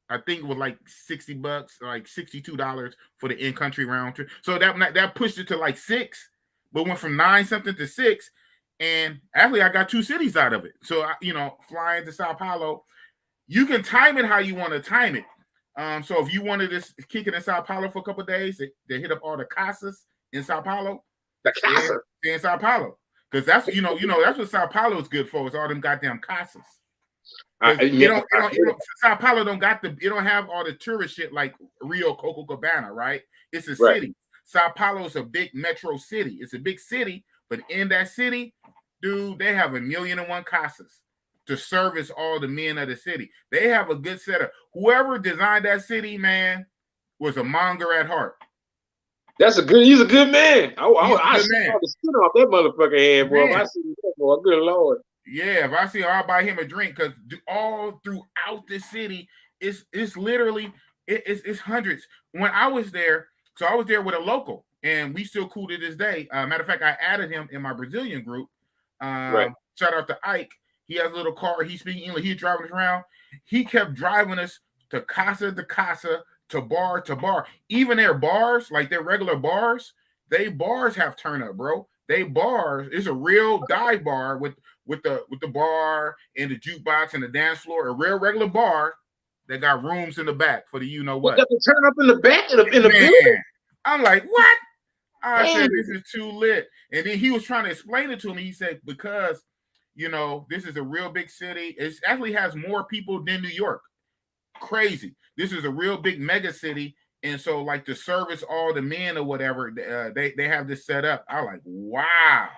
I think it was like $60, like $62 for the in-country round trip. So that pushed it to like $6, but went from 9 something to $6. And actually I got 2 cities out of it. So flying to Sao Paulo, you can time it how you want to time it. So if you wanted to kick it in Sao Paulo for a couple of days, they hit up all the casas in Sao Paulo. The casa in Sao Paulo, because that's that's what Sao Paulo is good for. Is all them goddamn casas. Sao Paulo don't have all the tourist shit like Rio Copacabana, right? It's a city. Sao Paulo is a big metro city. It's a big city, but in that city, dude, they have 1,000,001 casas to service all the men of the city. They have a good setup. Whoever designed that city, man, was a monger at heart. He's a good man. I see all the skin off that motherfucker head, boy. If I see that, boy, good Lord. Yeah, if I see her, I'll buy him a drink, because all throughout the city, it's literally it's hundreds. When I was there, so I was there with a local, and we still cool to this day. Matter of fact, I added him in my Brazilian group. Shout out to Ike. He has a little car. He's speaking English. He's driving us around. He kept driving us to casa, to bar. Even their bars, like their regular bars, bars have turn up, bro. It's a real dive bar with the bar and the jukebox and the dance floor. A real regular bar that got rooms in the back for the what. Got to turn up in the back in the building. I'm like, what? I said, this is too lit. And then he was trying to explain it to me. He said, because this is a real big city. It actually has more people than New York. Crazy. This is a real big mega city. And so, like, to service all the men or whatever, they have this set up. I'm like, wow.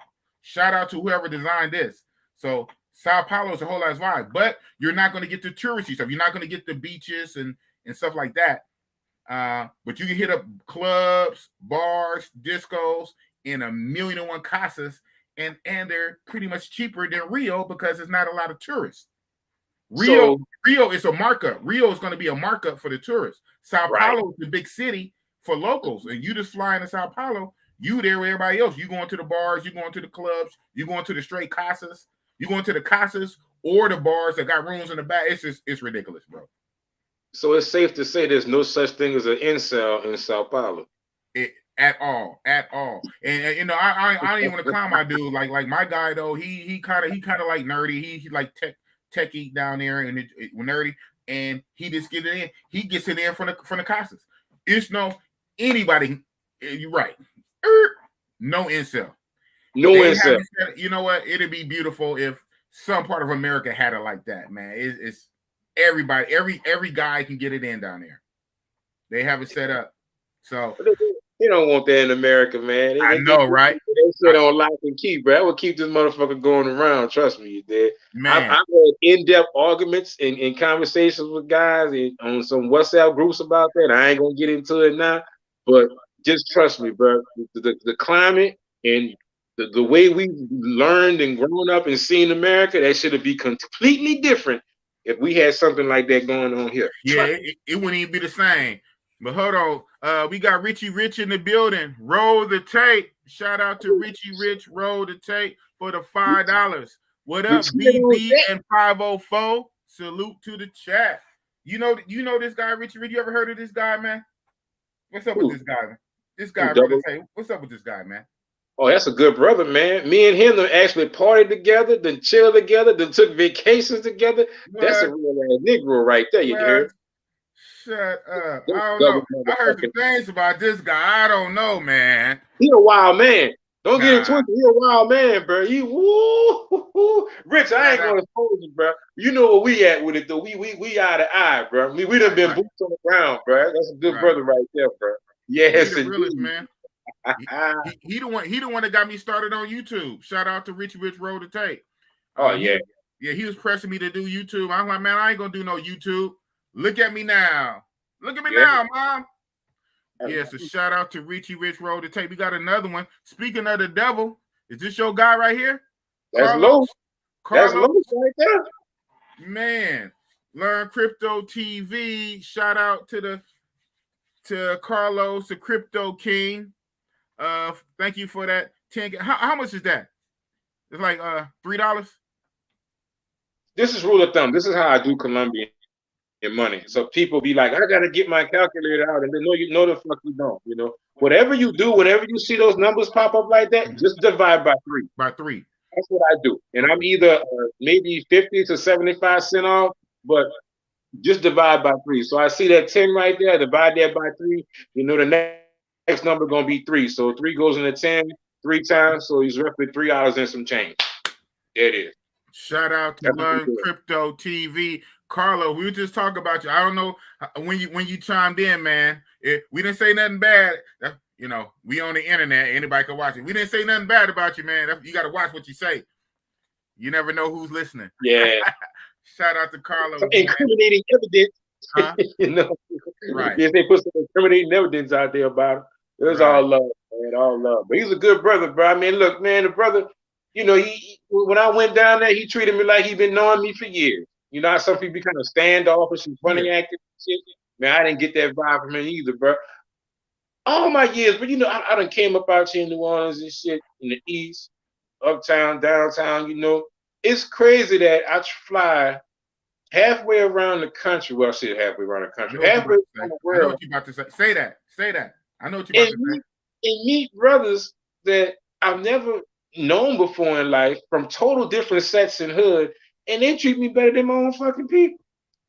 Shout out to whoever designed this. So Sao Paulo is a whole ass vibe. But you're not going to get the touristy stuff. You're not going to get the beaches and stuff like that. But you can hit up clubs, bars, discos, and 1,000,001 casas. And they're pretty much cheaper than Rio because there's not a lot of tourists. Rio is a markup. Rio is going to be a markup for the tourists. Sao Paulo is the big city for locals. And you just fly into Sao Paulo, you there with everybody else. You going to the bars, you going to the clubs, you going to the straight casas, you going to the casas or the bars that got rooms in the back. It's ridiculous, bro. So it's safe to say there's no such thing as an incel in Sao Paulo. at all. And you know, I don't even want to clown my dude. Like my guy though, he kind of like nerdy. He like techie down there and nerdy, and he just get it in. He gets it in from the Casas. It's no anybody. You're right. No incel. No incel. You know what? It'd be beautiful if some part of America had it like that, man. It's everybody, every guy can get it in down there. They have it set up. So they don't want that in America, man. I know, right? They sit on lock and key, bro. That will keep this motherfucker going around. Trust me, you did. Man, I've had in-depth arguments and conversations with guys on some WhatsApp groups about that. I ain't gonna get into it now, but just trust me, bro. The climate and the way we learned and grown up and seen America, that should be completely different if we had something like that going on here. Yeah, it wouldn't even be the same. But hold on, we got Richie Rich in the building. Roll the tape. Shout out to Richie Rich. Roll the tape for the $5. What up, BB and 504? Salute to the chat. You know this guy, Richie Rich. You ever heard of this guy, man? What's up with this guy, man? This guy, what's up with this guy, man? Oh, that's a good brother, man. Me and him actually partied together, then chilled together, then took vacations together. What? That's a real ass Negro right there, you hear? Shut up. I don't know. I heard some things about this guy. I don't know, man. He a wild man. Don't get it twisted. He a wild man, bro. Rich, I ain't gonna expose you, bro. You know where we at with it, though. We eye to eye, bro. We done been boots on the ground, bro. That's a good brother right there, bro. Yes, he the realest, man. He the one that got me started on YouTube. Shout out to Richie Rich Roll the Tape. Oh yeah. He was pressing me to do YouTube. I'm like, man, I ain't gonna do no YouTube. Look at me now. Look at me now, Mom. Yeah, so shout out to Richie Rich Roll the Tape. We got another one. Speaking of the devil, is this your guy right here? That's Carlos. That's Los right there. Man, Learn Crypto TV. Shout out to Carlos, the Crypto King. Thank you for that. 10. How much is that? It's like $3. This is rule of thumb. This is how I do Colombian money. So people be like, I gotta get my calculator out, and they know the fuck you don't. You know, whatever you do, whenever you see those numbers pop up like that, just divide by 3. By 3. That's what I do, and I'm either maybe 50 to 75 cents off, but just divide by 3. So I see that 10 right there. Divide that by 3. You know, the next number gonna be 3. So 3 goes into 10 3 times. So he's roughly $3 and some change. There it is. Shout out to Learn Crypto TV. Carlo, we were just talking about you. I don't know when you chimed in, man. We didn't say nothing bad. You know, we on the internet. Anybody can watch it. We didn't say nothing bad about you, man. You got to watch what you say. You never know who's listening. Yeah. Shout out to Carlo. Some incriminating evidence. Huh? You know, right? If they put some incriminating evidence out there about him, it was all love, man, all love. But he's a good brother, bro. I mean, look, man, the brother. You know, he when I went down there, he treated me like he'd been knowing me for years. You know how some people be kind of standoffish and funny acting and shit? Man, I didn't get that vibe from him either, bro. All my years, but you know, I done came up out here in New Orleans and shit, in the East, uptown, downtown, you know. It's crazy that I fly halfway around the country. Well, shit, halfway around the country. Halfway around the world. I know what you about to say. Say that. I know what you about to say. And meet brothers that I've never known before in life from total different sets and hood, and they treat me better than my own fucking people.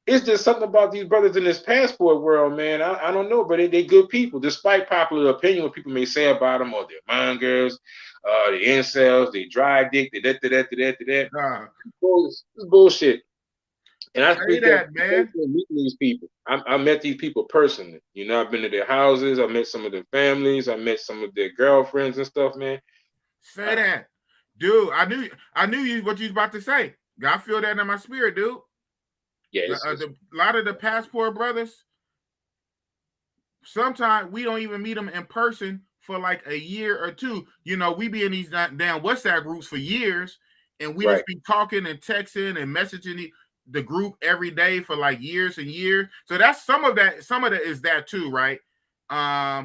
It's just something about these brothers in this passport world, man. I don't know, but they good people, despite popular opinion, what people may say about them, or they're mongers, the incels, they dry dick, that. It's bullshit. And I think that, man. Meeting these people, I met these people personally. You know, I've been to their houses, I met some of their families, I met some of their girlfriends and stuff, man. Say that, dude. I knew you what you was about to say. I feel that in my spirit, dude. Yeah, a lot of the passport brothers. Sometimes we don't even meet them in person for like a year or two. You know, we be in these damn WhatsApp groups for years, and we just be talking and texting and messaging the group every day for like years and years. So that's some of that. Some of that is that too, right? I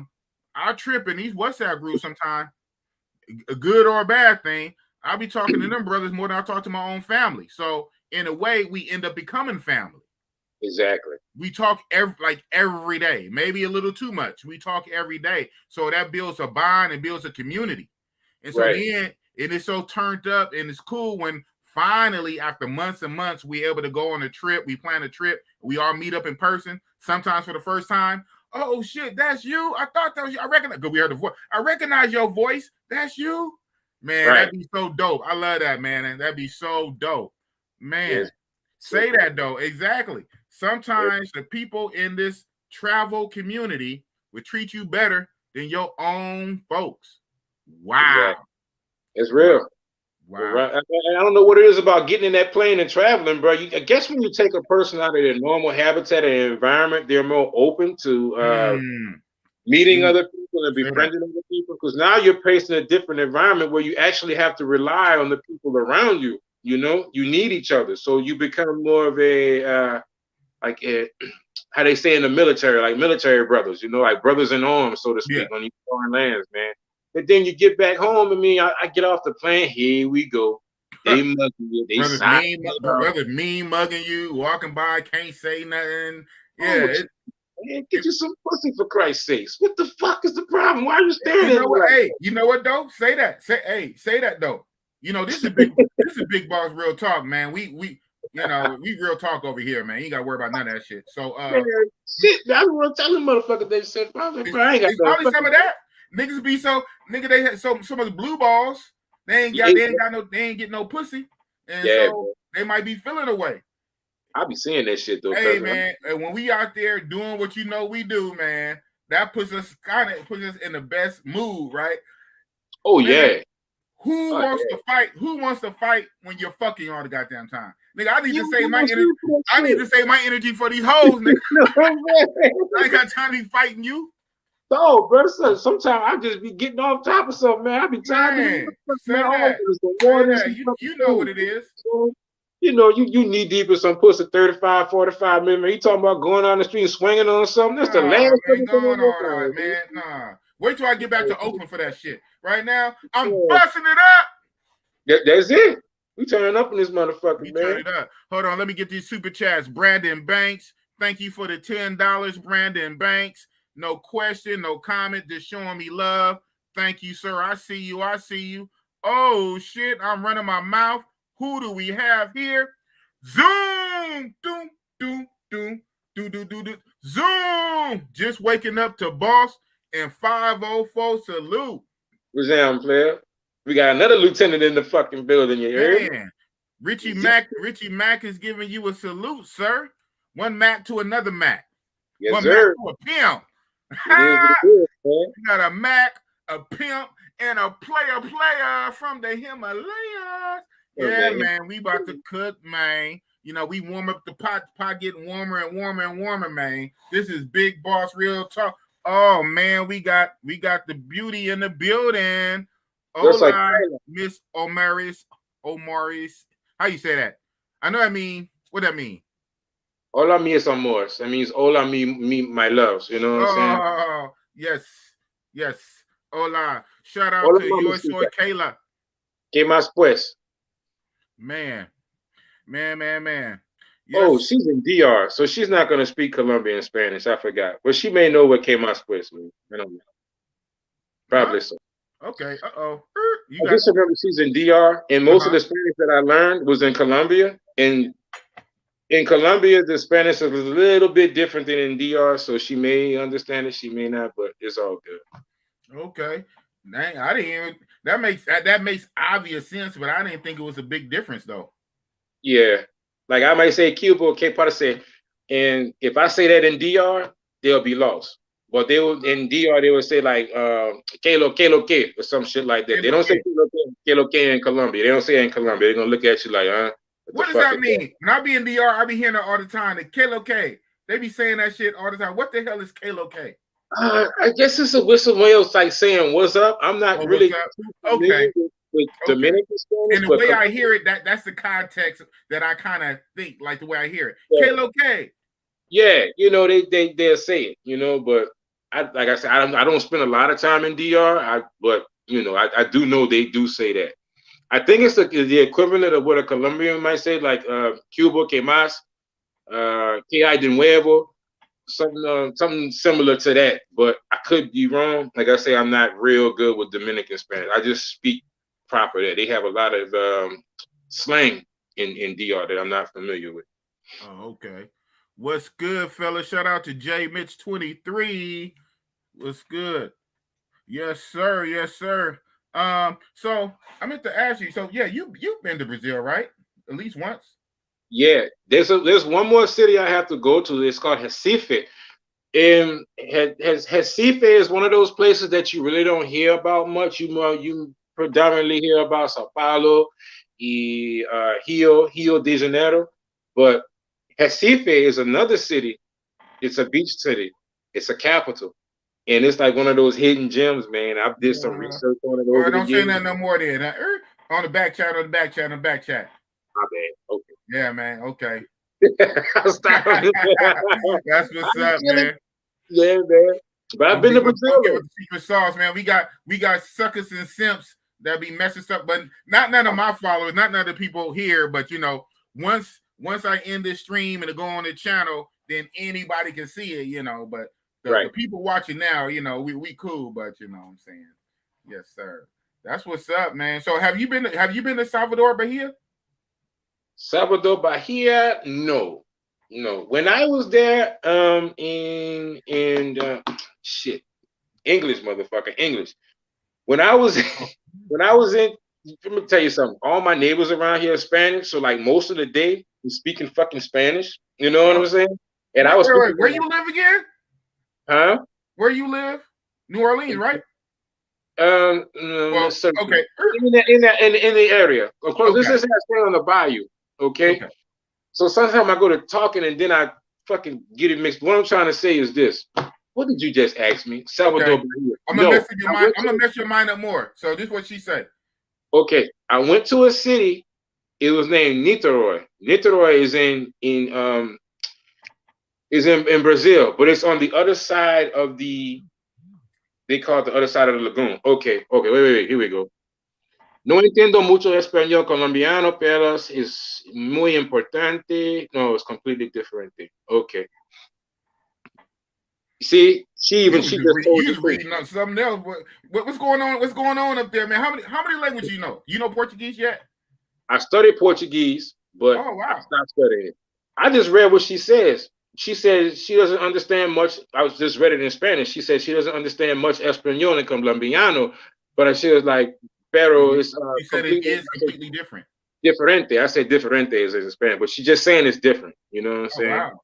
trip in these WhatsApp groups sometimes. A good or a bad thing, I'll be talking to them brothers more than I talk to my own family. So in a way, we end up becoming family. Exactly. We talk every day, maybe a little too much. We talk every day. So that builds a bond and builds a community. And so Right. then it is so turned up, and it's cool when finally, after months and months, we able to go on a trip. We plan a trip. We all meet up in person, sometimes for the first time. Oh shit, that's you. I thought that was you. I recognize, because we heard the voice. I recognize your voice. That's you. Man, Right. that'd be so dope. I love that, man. And that'd be so dope. Man, Yes. say that though. Exactly. Sometimes the people in this travel community will treat you better than your own folks. Wow. Exactly. It's real. Wow. Right. I don't know what it is about getting in that plane and traveling, bro. I guess when you take a person out of their normal habitat and environment, they're more open to meeting other people and befriending other people. Because now you're placed in a different environment where you actually have to rely on the people around you. You know, you need each other, so you become more of a how they say in the military, like military brothers. You know, like brothers in arms, so to speak, on these foreign lands, man. But then you get back home, I get off the plane. Here we go. They mugging you. They brothers mean mugging you, walking by, can't say nothing. Yeah. Man, get you some pussy for Christ's sakes. What the fuck is the problem? Why are you staring at me? Hey, you know what though? Say that. Say that though. You know, this is big boss real talk, man. We we real talk over here, man. You ain't gotta worry about none of that shit. So shit, I don't want to tell them motherfuckers they said probably I ain't got probably some of that. Niggas be they had some of the blue balls. They ain't get no pussy. And so they might be feeling away. I be seeing that shit though. Hey man, when we out there doing what we do, man, that puts us in the best mood, right? Oh man, yeah. Who wants to fight? Who wants to fight when you're fucking all the goddamn time? Nigga, I need to save my energy. I need to save my energy for these hoes, nigga. I ain't got time to be fighting you. No, bro. Sometimes I just be getting off top of something, man. I be tired. You know what it is. You know, you knee deep in some pussy 35, 45 minutes. You talking about going on the street and swinging on something? That's the last thing going on, man. Nah. Wait till I get back to Oakland for that shit. Right now, I'm busting it up. That's it. We turning up in this motherfucker, man. Turn it up. Hold on, let me get these super chats. Brandon Banks, thank you for the $10, Brandon Banks. No question, no comment, just showing me love. Thank you, sir. I see you. Oh, shit, I'm running my mouth. Who do we have here? Zoom! Doom, doom, doom, do, do, do, do. Zoom! Just waking up to boss and 504 salute. What's down, player? We got another lieutenant in the fucking building, you heard? Man, Richie Mack is giving you a salute, sir. One Mac to another Mac. Yes, one sir. Mac to a pimp. You got a Mac, a pimp, and a player from the Himalayas. Yeah, man, we about to cook, man. You know, we warm up the pot getting warmer and warmer and warmer, man. This is Big Boss Real Talk. Oh man, we got the beauty in the building. Hola, Miss Omaris. How you say that? I know. What that mean? Hola, mis amores. That means hola, me, my loves. You know what I'm saying? Oh, yes. Hola. Shout out to yours, soy Kayla. ¿Qué más pues? Man. Yes. Oh, she's in DR, so she's not going to speak Colombian Spanish. I forgot. But she may know what que más pues means. I don't know. Probably so. Okay. Uh-oh. I just remember she's in DR, and most of the Spanish that I learned was in Colombia. And in Colombia, the Spanish is a little bit different than in DR, so she may understand it, she may not, but it's all good. Okay. Dang, I didn't even that makes obvious sense, but I didn't think it was a big difference though. Yeah. Like I might say Cuba, que parece, and if I say that in DR, they'll be lost. But they will in DR, they would say like que lo que or some shit like that. They don't say que lo que in Colombia. They don't say it in Colombia. They're gonna look at you like, what does that mean? When I be in DR, I be hearing it all the time. The que lo que. They be saying that shit all the time. What the hell is que lo que? I guess it's a whistle way of like saying what's up. I'm not really okay. With Dominican Spanish. And the way I hear it, that's the context that I kind of think, like the way I hear it. Yeah. Que lo que. Yeah, you know, they'll say it, you know, but like I said, I don't spend a lot of time in DR, but you know, I do know they do say that. I think it's the equivalent of what a Colombian might say, like Cuba que más. Que de nuevo, something similar to that. But I could be wrong. Like I say, I'm not real good with Dominican Spanish. I just speak proper there. They have a lot of slang in DR that I'm not familiar with. Oh, okay. What's good, fella? Shout out to J Mitch 23. What's good? Yes, sir. Yes, sir. So I meant to ask you. So yeah, you've been to Brazil, right? At least once. Yeah, there's one more city I have to go to. It's called Recife. And Recife is one of those places that you really don't hear about much. You predominantly hear about Sao Paulo, Rio de Janeiro, but Recife is another city. It's a beach city. It's a capital, and it's like one of those hidden gems, man. I've did some research on it Well, over the don't say years. nothing no more then. On the back chat, on the back chat, on the back chat. My bad. Okay. Yeah, man. Okay. Stop. That's what's up, man. Yeah, man. But I've been to Brazil. With the secret sauce, man. We got suckers and simps that be messing stuff, but not none of my followers, not none of the people here. But you know, once I end this stream and go on the channel, then anybody can see it, you know. But the people watching now, you know, we cool, but you know what I'm saying. Yes, sir. That's what's up, man. So have you been to Salvador Bahia? Salvador Bahia? No. When I was there, in shit, English, motherfucker, English. When I was in, let me tell you something. All my neighbors around here are Spanish, so like most of the day we're speaking fucking Spanish. You know what I'm saying? And I was where you live again? Huh? Where you live? New Orleans, right? Well, okay. In the area. Of course, this is how I stay on the bayou. Okay? So sometimes I go to talking and then I fucking get it mixed. What I'm trying to say is this. What did you just ask me? Salvador Bahia. I'm gonna mess your mind up more. So this is what she said. Okay. I went to a city. It was named Niterói. Niterói is in Brazil, but it's on the other side of they call it the other side of the lagoon. Okay, wait, here we go. No entiendo mucho español colombiano, pero es muy importante. No, it's completely different. Okay. See, she just reading on something else. What's going on? What's going on up there, man? How many languages you know? You know Portuguese yet? I studied Portuguese, but I stopped studying it. I just read what she says. She says she doesn't understand much. I was just read it in Spanish. She said she doesn't understand much Español and Colombiano, but she was like, pero it's she said it is completely different. Diferente. I said diferente is in Spanish, but she's just saying it's different. You know what I'm saying? Wow.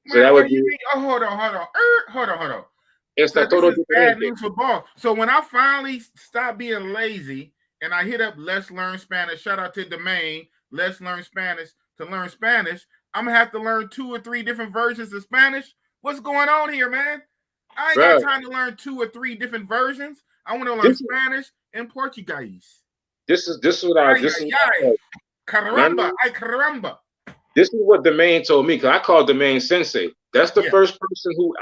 So that would be. Hold on. It's bad news for ball. So when I finally stop being lazy and I hit up Let's Learn Spanish, shout out to Domain, Let's Learn Spanish to learn Spanish, I'm gonna have to learn 2 or 3 different versions of Spanish. What's going on here, man? I ain't got time to learn 2 or 3 different versions. I want to learn Spanish and Portuguese. This is caramba. This is what Domain told me, because I called Domain Sensei. That's the first person who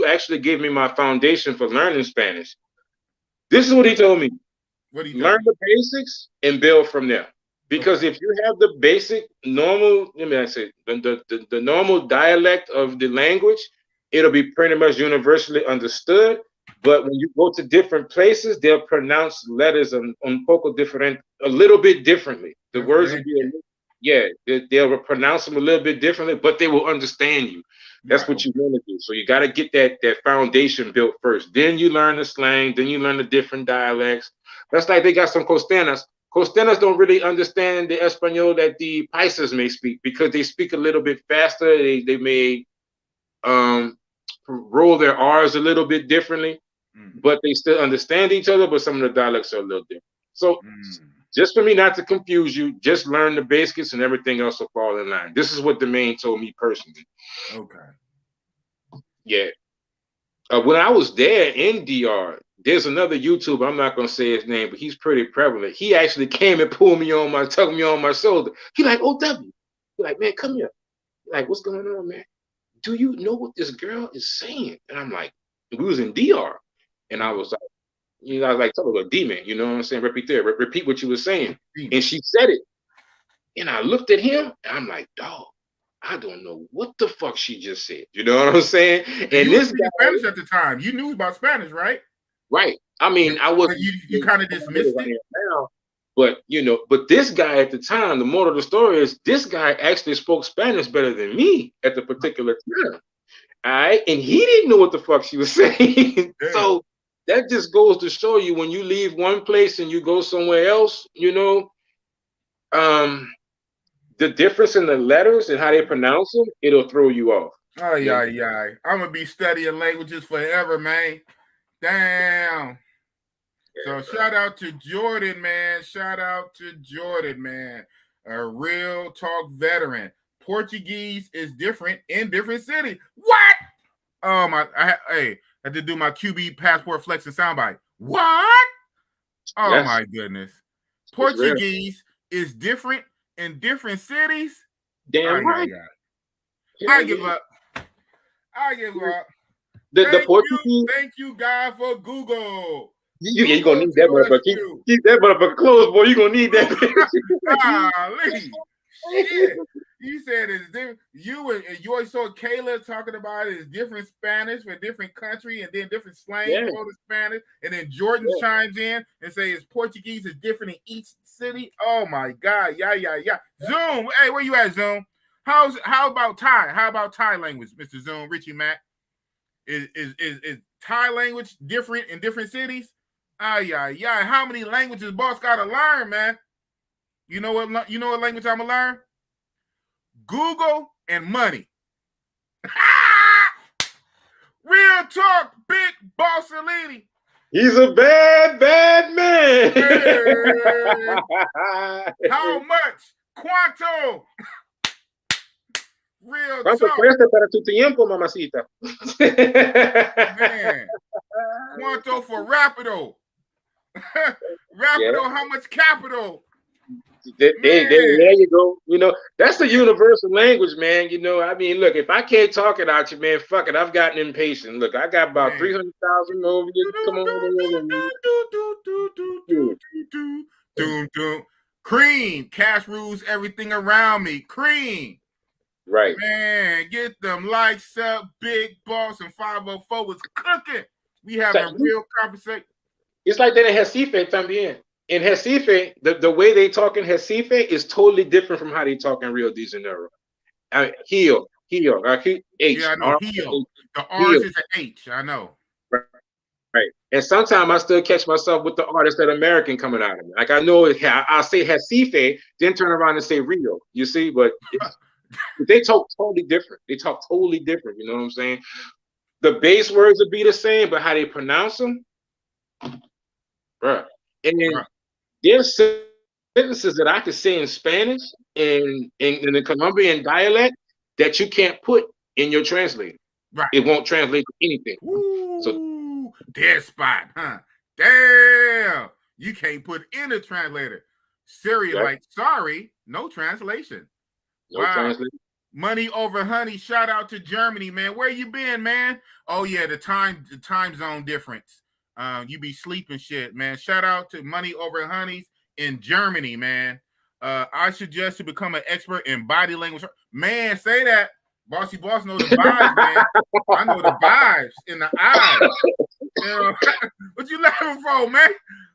actually gave me my foundation for learning Spanish. This is what he told me. Learn the basics and build from there. Because if you have the basic normal, the normal dialect of the language, it'll be pretty much universally understood. But when you go to different places, they'll pronounce letters un poco different, a little bit differently. The words will be, they'll pronounce them a little bit differently, but they will understand you. That's what you want to do. So you got to get that foundation built first. Then you learn the slang. Then you learn the different dialects. That's like they got some costeñas. Costeñas don't really understand the Espanol that the Paisas may speak, because they speak a little bit faster. They may roll their R's a little bit differently, but they still understand each other, but some of the dialects are a little different. So just for me not to confuse you, just learn the basics and everything else will fall in line. This is what Domain told me personally. Okay. Yeah. When I was there in DR, there's another YouTuber, I'm not going to say his name, but he's pretty prevalent. He actually came and tugged me on my shoulder. He like, OW. He like, man, come here. Like, what's going on, man? Do you know what this girl is saying? And I'm like, we was in DR. And I was like, tell her a demon, you know what I'm saying? Repeat what you were saying. And she said it. And I looked at him and I'm like, dog, I don't know what the fuck she just said. You know what I'm saying? And And you were this speaking guy, Spanish at the time. You knew about Spanish, right? right? I mean, I wasn't But you kind of dismissed it. now, but but this guy at the time, the moral of the story is this guy actually spoke Spanish better than me at the particular time. All right, and he didn't know what the fuck she was saying. Yeah. So that just goes to show you when you leave one place and you go somewhere else, the difference in the letters and how they pronounce them, it'll throw you off. Oh yeah. I'm gonna be studying languages forever, man. Damn. So shout out to Jordan, man. Shout out to Jordan, man. A real talk veteran. Portuguese is different in different cities. What? Oh my! I had to do my QB passport flex and soundbite. What? Oh Yes. my goodness! Portuguese is different in different cities. Damn right. I give up. I give up. The Portuguese. Thank you, God, for Google. You're gonna need that motherfucker. Keep that motherfucker closed, boy. You're gonna need that. Golly. Shit. You said it's different. You always saw Kayla talking about it is different Spanish for different country and then different slang for the Spanish. And then Jordan chimes in and says Portuguese is different in each city. Oh my God. Yeah. Zoom. Hey, where you at, Zoom? How about Thai? How about Thai language, Mr. Zoom, Richie Mack? Is Thai language different in different cities? Yeah. How many languages boss gotta learn, man? You know what language I'm gonna learn? Google and money. Real talk, big boss Elite. He's a bad man. Hey. How much? Quanto. Real ¿Cuánto talk. cuesta para tu tiempo, mamacita? Man. Quanto for Rapido. Rapido, how much capital? There you go. That's the universal language, man. I mean, look, if I can't talk it out you, man, fuck it. I've gotten impatient. Look, I got about 300,000 over here. Come on. Cream. Cash rules everything around me. Cream. Right. Man, get them likes up. Big Boss and 504 was cooking. We having a real conversation. It's like that in Recife también. In Recife, the way they talk in Recife is totally different from how they talk in Rio de Janeiro. Heel, H. Yeah, I know. Heel. The R is an H. I know. Right. And sometimes I still catch myself with the artist that American coming out of me. Like I know I'll say Recife, then turn around and say Rio. You see, but they talk totally different. They talk totally different. You know what I'm saying? The base words would be the same, but how they pronounce them, bruh. And then there's sentences that I could say in Spanish and in the Colombian dialect that you can't put in your translator. Right. It won't translate to anything. Ooh, so dead spot, huh? Damn. You can't put in a translator. Siri, like, sorry, no translation. No translation. Money over honey. Shout out to Germany, man. Where you been, man? Oh yeah, the time zone difference. You be sleeping shit, man. Shout out to Money Over Honeys in Germany, man. I suggest to become an expert in body language. Man, say that. Bossy Boss know the vibes, man. I know the vibes in the eyes. What you laughing for, man?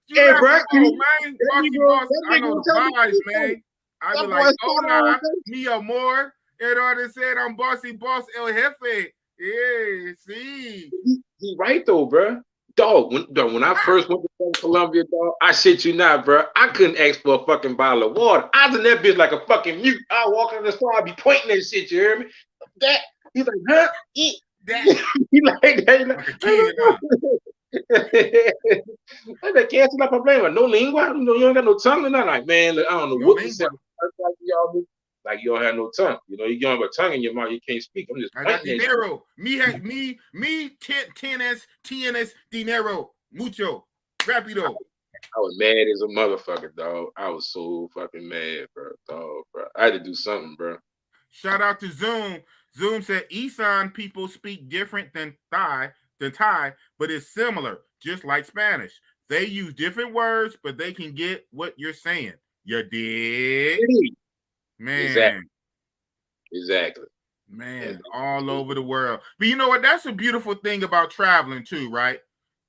Hey, bro, man. Bossy Boss, I know the vibes, man. I be like, hola, mi amor. You know what I said? I'm Bossy Boss El Jefe. Yeah, see. He right though, bro. Dog, when I first went to Colombia, dog, I shit you not, bro. I couldn't ask for a fucking bottle of water. I was in that bitch like a fucking mute. I walk in the store, I be pointing that shit. You hear me? That he's like, huh? Eat that. He like that. I can't see no problem. No lingua. You don't got no tongue or nothing. Like, man, look, I don't know what to say. Like you don't have no tongue. You don't have a tongue in your mouth. You can't speak. I'm just. I got dinero. Me. Tienes dinero. Mucho. Rapido. I was mad as a motherfucker, dog. I was so fucking mad, bro. Dog, bro. I had to do something, bro. Shout out to Zoom. Zoom said Isan people speak different than Thai, but it's similar, just like Spanish. They use different words, but they can get what you're saying. You dig? Man. Exactly. Exactly. Man, all over the world. But you know what? That's a beautiful thing about traveling too, right?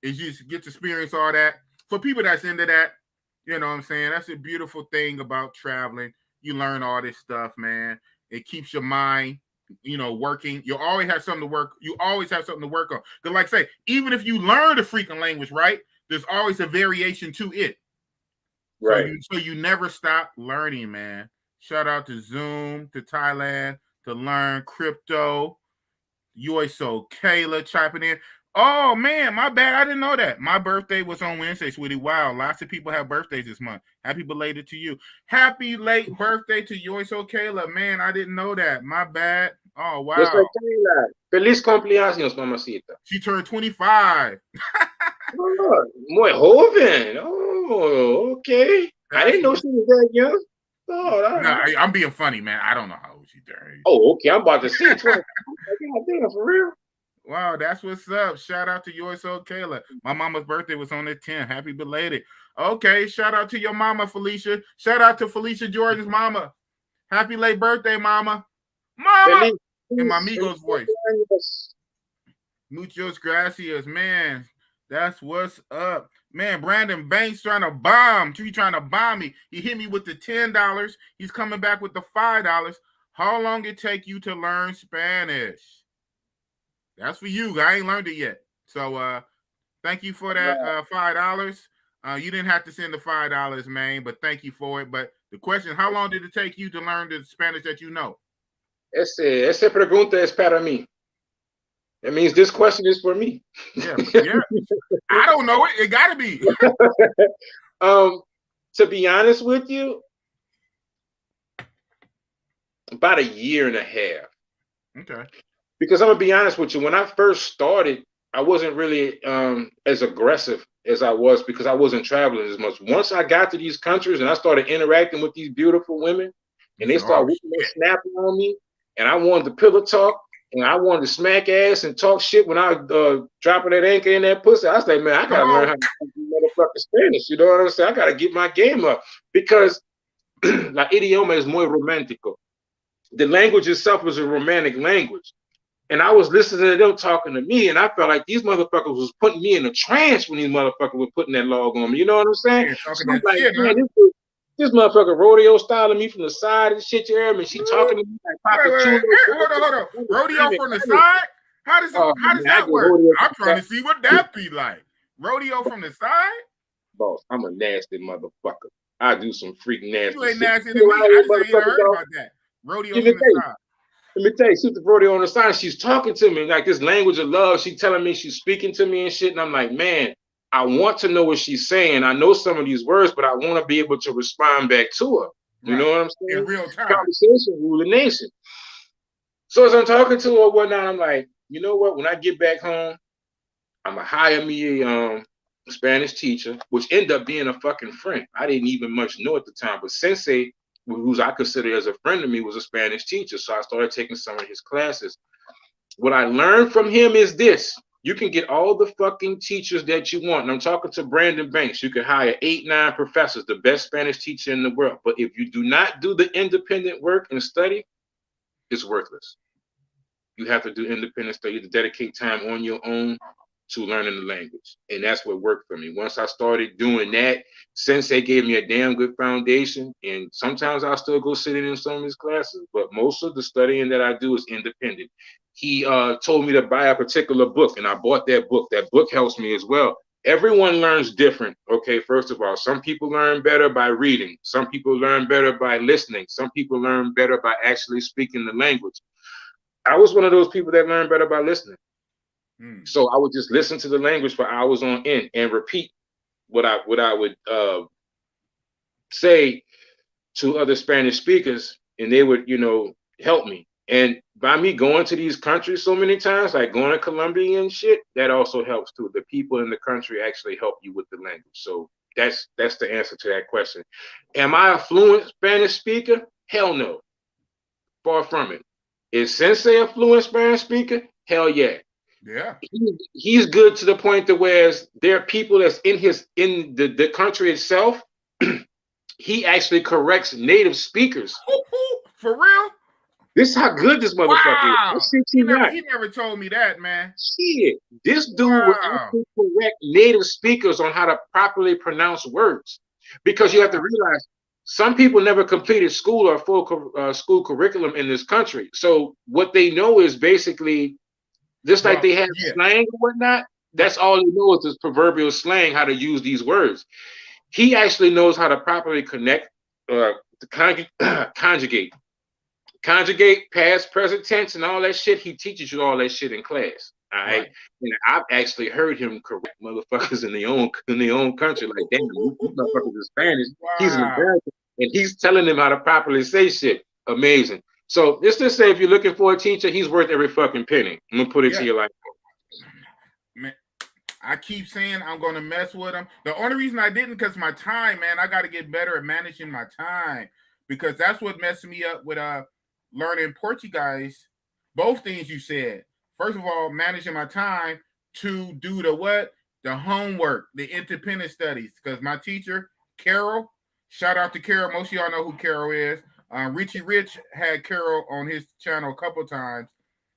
Is you just get to experience all that. For people that's into that, you know what I'm saying? That's a beautiful thing about traveling. You learn all this stuff, man. It keeps your mind, working. You always have something to work. You always have something to work on. Because, like I say, even if you learn the freaking language, right? There's always a variation to it. Right. So you never stop learning, man. Shout out to Zoom, to Thailand, to learn crypto. USO Kayla chiming in. Oh man, my bad. I didn't know that. My birthday was on Wednesday, sweetie. Wow, lots of people have birthdays this month. Happy belated to you. Happy late birthday to USO Kayla. Man, I didn't know that. My bad. Oh wow. Yo soy Kayla. Feliz cumpleaños, mamacita. She turned 25. Oh, muy joven. Oh, okay. I didn't know she was that young. Oh, I'm being funny, man. I don't know how old she turned. Oh, okay. I'm about to say 20. Damn, for real. Wow, that's what's up. Shout out to yours, so Kayla. My mama's birthday was on the 10th. Happy belated. Okay, shout out to your mama, Felicia. Shout out to Felicia George's mama. Happy late birthday, mama. Mama! In my Migos voice. Muchos gracias, man. That's what's up. Man, Brandon Banks trying to bomb. He trying to bomb me. He hit me with the $10. He's coming back with the $5. How long it take you to learn Spanish? That's for you. I ain't learned it yet. So thank you for that $5. You didn't have to send the $5, man, but thank you for it. But the question, how long did it take you to learn the Spanish that you know? Esa pregunta es para mí. That means this question is for me. Yeah. I don't know it. It gotta be. To be honest with you, about a year and a half. Okay. Because I'm gonna be honest with you, when I first started, I wasn't really as aggressive as I was because I wasn't traveling as much. Once I got to these countries and I started interacting with these beautiful women, and they started snapping on me, and I wanted to pillow talk, and I wanted to smack ass and talk shit when I dropping that anchor in that pussy. I was like, man, I gotta learn how to speak motherfucking Spanish. You know what I'm saying? I gotta get my game up because la idioma es muy romántico. The language itself is a romantic language. And I was listening to them talking to me, and I felt like these motherfuckers was putting me in a trance when these motherfuckers were putting that log on me. You know what I'm saying? Yeah, so I'm like, man, this motherfucker rodeo styling me from the side and shit. You hear me? She talking to me like Papa Chulo. Hold on. Rodeo from the side? How does that work? I'm trying to see what that be like. Rodeo from the side? Boss, I'm a nasty motherfucker. I do some freak nasty. You ain't nasty to me. I just ain't heard about that. Rodeo from the side. Let me tell you, she's the rodeo on the side. She's talking to me like this language of love. She's telling me, she's speaking to me and shit. And I'm like, man, I want to know what she's saying. I know some of these words, but I want to be able to respond back to her. You know what I'm saying? In real time. Conversation rule the nation. So as I'm talking to her whatnot, I'm like, you know what? When I get back home, I'm gonna hire me a Spanish teacher, which ended up being a fucking friend. I didn't even much know at the time, but Sensei, who I consider as a friend to me, was a Spanish teacher. So I started taking some of his classes. What I learned from him is this. You can get all the fucking teachers that you want. And I'm talking to Brandon Banks. You can hire 8, 9 professors, the best Spanish teacher in the world. But if you do not do the independent work and study, it's worthless. You have to do independent study, to dedicate time on your own to learning the language. And that's what worked for me. Once I started doing that, Sensei gave me a damn good foundation. And sometimes I'll still go sit in some of his classes, but most of the studying that I do is independent. He told me to buy a particular book, and I bought that book. That book helps me as well. Everyone learns different. Okay, first of all, some people learn better by reading. Some people learn better by listening. Some people learn better by actually speaking the language. I was one of those people that learned better by listening. So I would just listen to the language for hours on end and repeat what I would say to other Spanish speakers, and they would, help me. And by me going to these countries so many times, like going to Colombia and shit, that also helps too. The people in the country actually help you with the language. So that's the answer to that question. Am I a fluent Spanish speaker? Hell no. Far from it. Is Sensei a fluent Spanish speaker? Hell yeah. Yeah, he's good to the point that whereas there are people that's in the country itself, he actually corrects native speakers. For real? This is how good this motherfucker is. I Wow. shit you not. He never told me that, man. Shit. This dude will Wow. actually correct native speakers on how to properly pronounce words. Because you have to realize some people never completed school or full school curriculum in this country. So what they know is basically just like they have slang or whatnot. That's all they know is this proverbial slang, how to use these words. He actually knows how to properly connect, conjugate, past, present tense, and all that shit. He teaches you all that shit in class. All right. And I've actually heard him correct motherfuckers in their own country. Like, damn, these motherfuckers are Spanish. Wow. He's an American, and he's telling them how to properly say shit. Amazing. So let's just say if you're looking for a teacher, he's worth every fucking penny. I'm gonna put it to you like that. Man, I keep saying I'm gonna mess with him. The only reason I didn't, because my time, man, I got to get better at managing my time, because that's what messed me up with learning Portuguese. Both things you said. First of all, managing my time to do the homework, the independent studies. Because my teacher, Carol, shout out to Carol. Most of y'all know who Carol is. Richie Rich had Carol on his channel a couple times.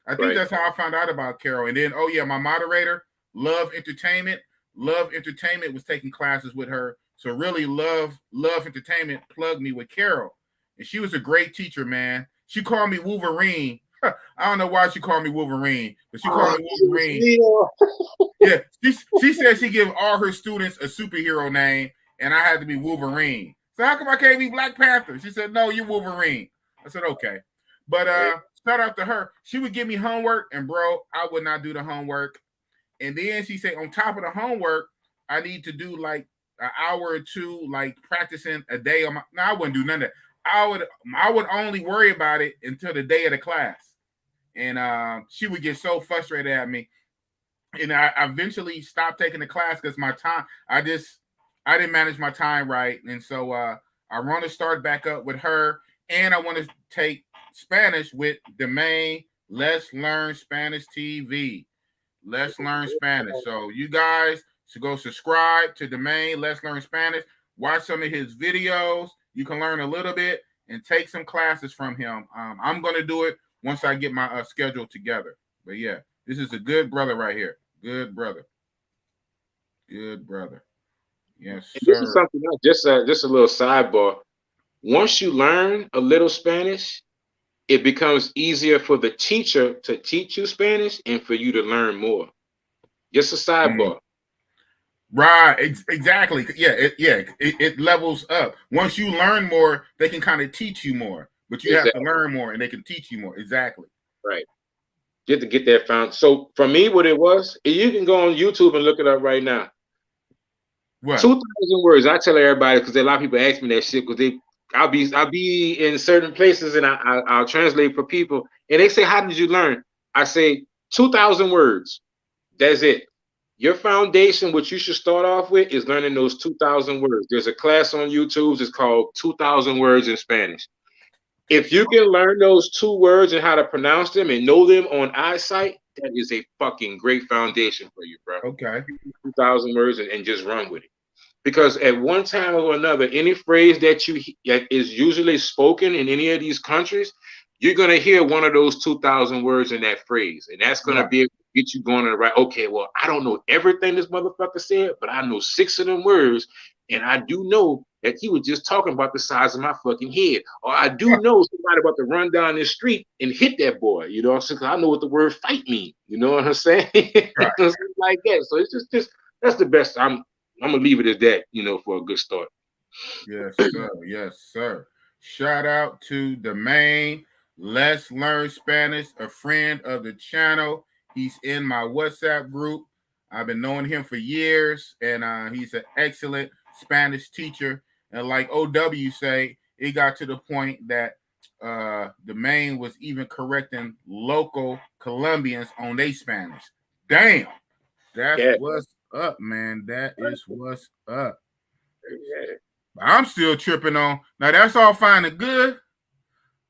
I think that's how I found out about Carol. And then, my moderator, Love Entertainment. Love Entertainment was taking classes with her. So really, Love Entertainment plugged me with Carol. And she was a great teacher, man. She called me Wolverine. I don't know why she called me Wolverine, but she called me Wolverine. Yeah, she said she give all her students a superhero name, and I had to be Wolverine. So how come I can't be Black Panther? She said, no, you're Wolverine. I said, okay. But shout out to her. She would give me homework, and bro, I would not do the homework. And then she said, on top of the homework, I need to do like an hour or two, like practicing a day on my. No, I wouldn't do none of that. I would only worry about it until the day of the class. And she would get so frustrated at me. And I eventually stopped taking the class because my time, I didn't manage my time right. And so I want to start back up with her. And I want to take Spanish with Domain Let's Learn Spanish TV. Let's Learn Spanish. So you guys should go subscribe to Domain Let's Learn Spanish. Watch some of his videos. You can learn a little bit and take some classes from him. I'm going to do it once I get my schedule together. But yeah, this is a good brother right here. Good brother. Good brother. Yes, sir. This is something else, just a little sidebar. Once you learn a little Spanish, it becomes easier for the teacher to teach you Spanish and for you to learn more. Just a sidebar. Right, exactly. Yeah, it levels up. Once you learn more, they can kind of teach you more. But you have to learn more, and they can teach you more. Exactly. Right. You have to get that found. So for me, what it was, you can go on YouTube and look it up right now. What? 2,000 words. I tell everybody because a lot of people ask me that shit because I'll be in certain places and I'll translate for people and they say, how did you learn? I say 2,000 words. That's it. Your foundation, what you should start off with is learning those 2,000 words. There's a class on YouTube. It's called 2,000 Words in Spanish. If you can learn those 2 words and how to pronounce them and know them on eyesight, that is a fucking great foundation for you, bro. Okay. 2,000 words and just run with it. Because at one time or another, any phrase that is usually spoken in any of these countries, you're going to hear one of those 2,000 words in that phrase. And that's going to be able to get you going to the right. Okay, well, I don't know everything this motherfucker said, but I know 6 of them words. And I do know that he was just talking about the size of my fucking head. Or I do know somebody about to run down this street and hit that boy. You know, because I know what the word fight means. You know what I'm saying? Right. Like that. So it's just that's the best. I'm gonna leave it as that, you know, for a good start. Yes, sir. Yes, sir. Shout out to Domain Let's Learn Spanish, a friend of the channel. He's in my WhatsApp group. I've been knowing him for years, and he's an excellent Spanish teacher. And like OW say, it got to the point that Domain was even correcting local Colombians on their Spanish. Damn, that's what's up, man. That is what's up. I'm still tripping on. Now that's all fine and good,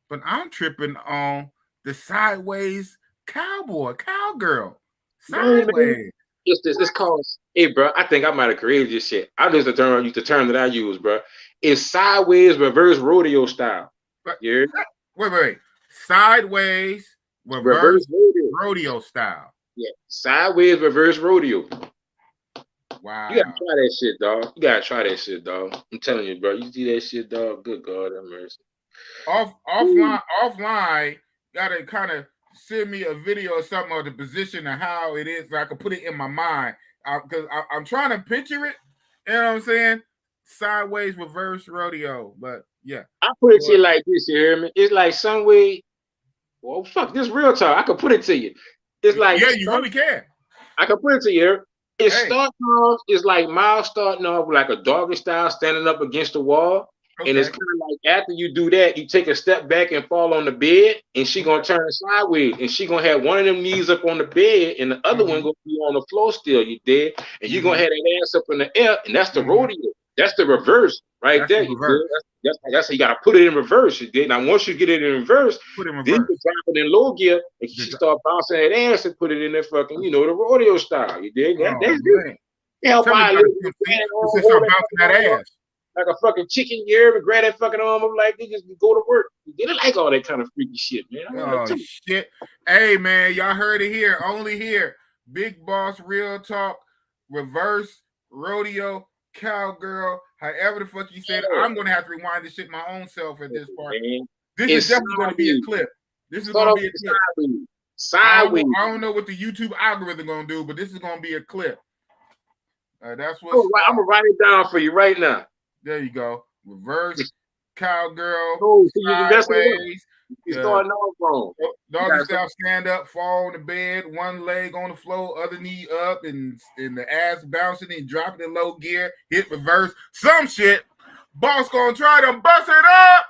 but I'm tripping on the sideways cowgirl. Sideways. It's called. Hey, bro. I think I might have created this shit. I just the term that I use, bro. It's sideways reverse rodeo style. Wait. Sideways reverse rodeo style. Yeah, sideways reverse rodeo. Wow. You gotta try that shit, dog. You gotta try that shit, dog. I'm telling you, bro. You see that shit, dog? Good God, have mercy. Offline, gotta kind of send me a video or something of the position and how it is so I can put it in my mind. Because I'm trying to picture it. You know what I'm saying? Sideways reverse rodeo. But yeah. I put it to you like this, you hear me? It's like some way. Well, fuck, this real talk. I can put it to you. It's like you really can. I can put it to you. It's starting off. It's like Miles starting off like a doggy style, standing up against the wall. Okay. And it's kind of like after you do that, you take a step back and fall on the bed, and she gonna turn sideways, and she gonna have one of them knees up on the bed, and the other one gonna be on the floor still. You did, and you gonna have that ass up in the air, and that's the rodeo. That's the reverse right there. You did. That's how you gotta put it in reverse. You did. Now once you get it in reverse, then you drop it in low gear, and she start bouncing that ass and put it in there fucking, the rodeo style. You did. That's it. Help out a little bit. Start bouncing that ass. Like a fucking chicken, you ever grab that fucking arm up like they just go to work. They don't like all that kind of freaky shit, man. Oh shit! Hey man, y'all heard it here, only here. Big Boss Real Talk, reverse rodeo, cowgirl, however the fuck you said. I'm gonna have to rewind this shit my own self at this part. Man. This is definitely gonna be a clip. This is gonna be a clip. Sideways. I don't know what the YouTube algorithm gonna do, but this is gonna be a clip. That's what. I'm gonna write it down for you right now. There you go. Reverse cowgirl. Oh, so sideways. You starting off wrong. Doggy style, stand up, fall on the bed, one leg on the floor, other knee up, and the ass bouncing and dropping in low gear, hit reverse, some shit. Boss gonna try to bust it up.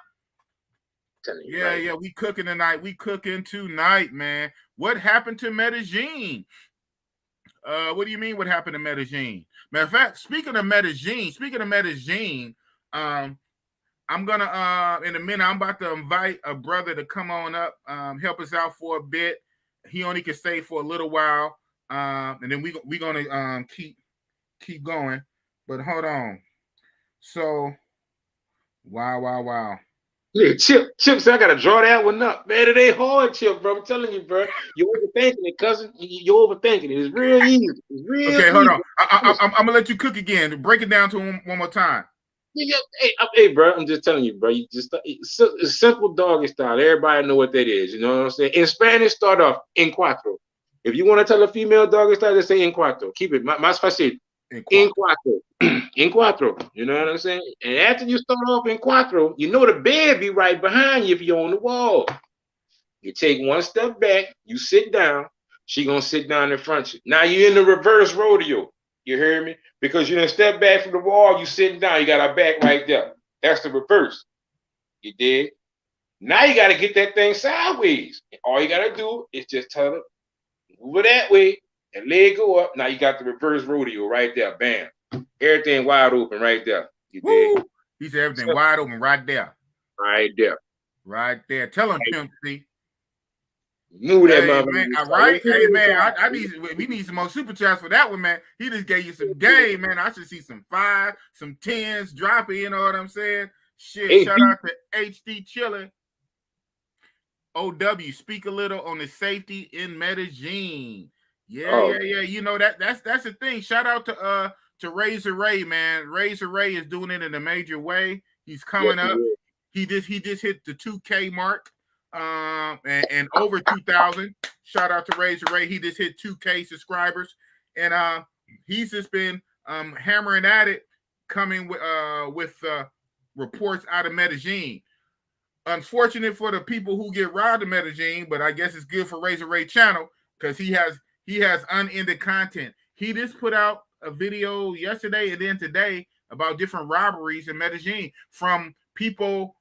Yeah, we cooking tonight. We cooking tonight, man. What happened to Medellin? What do you mean? What happened to Medellin? Matter of fact, speaking of Medellin, I'm gonna in a minute. I'm about to invite a brother to come on up, help us out for a bit. He only can stay for a little while, and then we gonna keep going. But hold on. So, wow. Yeah, Chip said I gotta draw that one up, man. It ain't hard, Chip, bro. I'm telling you, bro. You're overthinking it, cousin. You're overthinking it. It's real easy. It's real easy. Hold on. I'm gonna let you cook again. Break it down to him one more time. Yeah, hey, bro. I'm just telling you, bro. It's simple doggy style. Everybody know what that is. You know what I'm saying? In Spanish, start off en cuatro. If you want to tell a female doggy style, just say en cuatro. Keep it. Más fácil. En cuatro. En cuatro. You know what I'm saying? And after you start off in cuatro, you know the bed be right behind you if you're on the wall. You take one step back, you sit down, she gonna sit down in front of you. Now you're in the reverse rodeo. You hear me? Because you didn't step back from the wall, you sitting down, you got our back right there. That's the reverse. You did. Now you gotta get that thing sideways. All you gotta do is just tell it, move it that way. And leg go up. Now you got the reverse rodeo right there. Bam. Everything wide open right there. You did. He said everything wide open right there. Right there. Right there. Tell him, Pimp C. Move that mother. Right? Hey, man, we need some more super chats for that one, man. He just gave you some game, man. I should see some 5, some 10s dropping, you know what I'm saying? Shit, shout out to HD Chillin'. OW, speak a little on the safety in Medellin. Yeah. You know that's the thing. Shout out to Razor Ray, man. Razor Ray is doing it in a major way. He's coming up. He just hit the 2K mark, and over 2,000. Shout out to Razor Ray. He just hit 2K subscribers, and he's just been hammering at it, coming with reports out of Medellin. Unfortunate for the people who get robbed in Medellin, but I guess it's good for Razor Ray channel because he has unending content. He just put out a video yesterday and then today about different robberies in Medellin, from people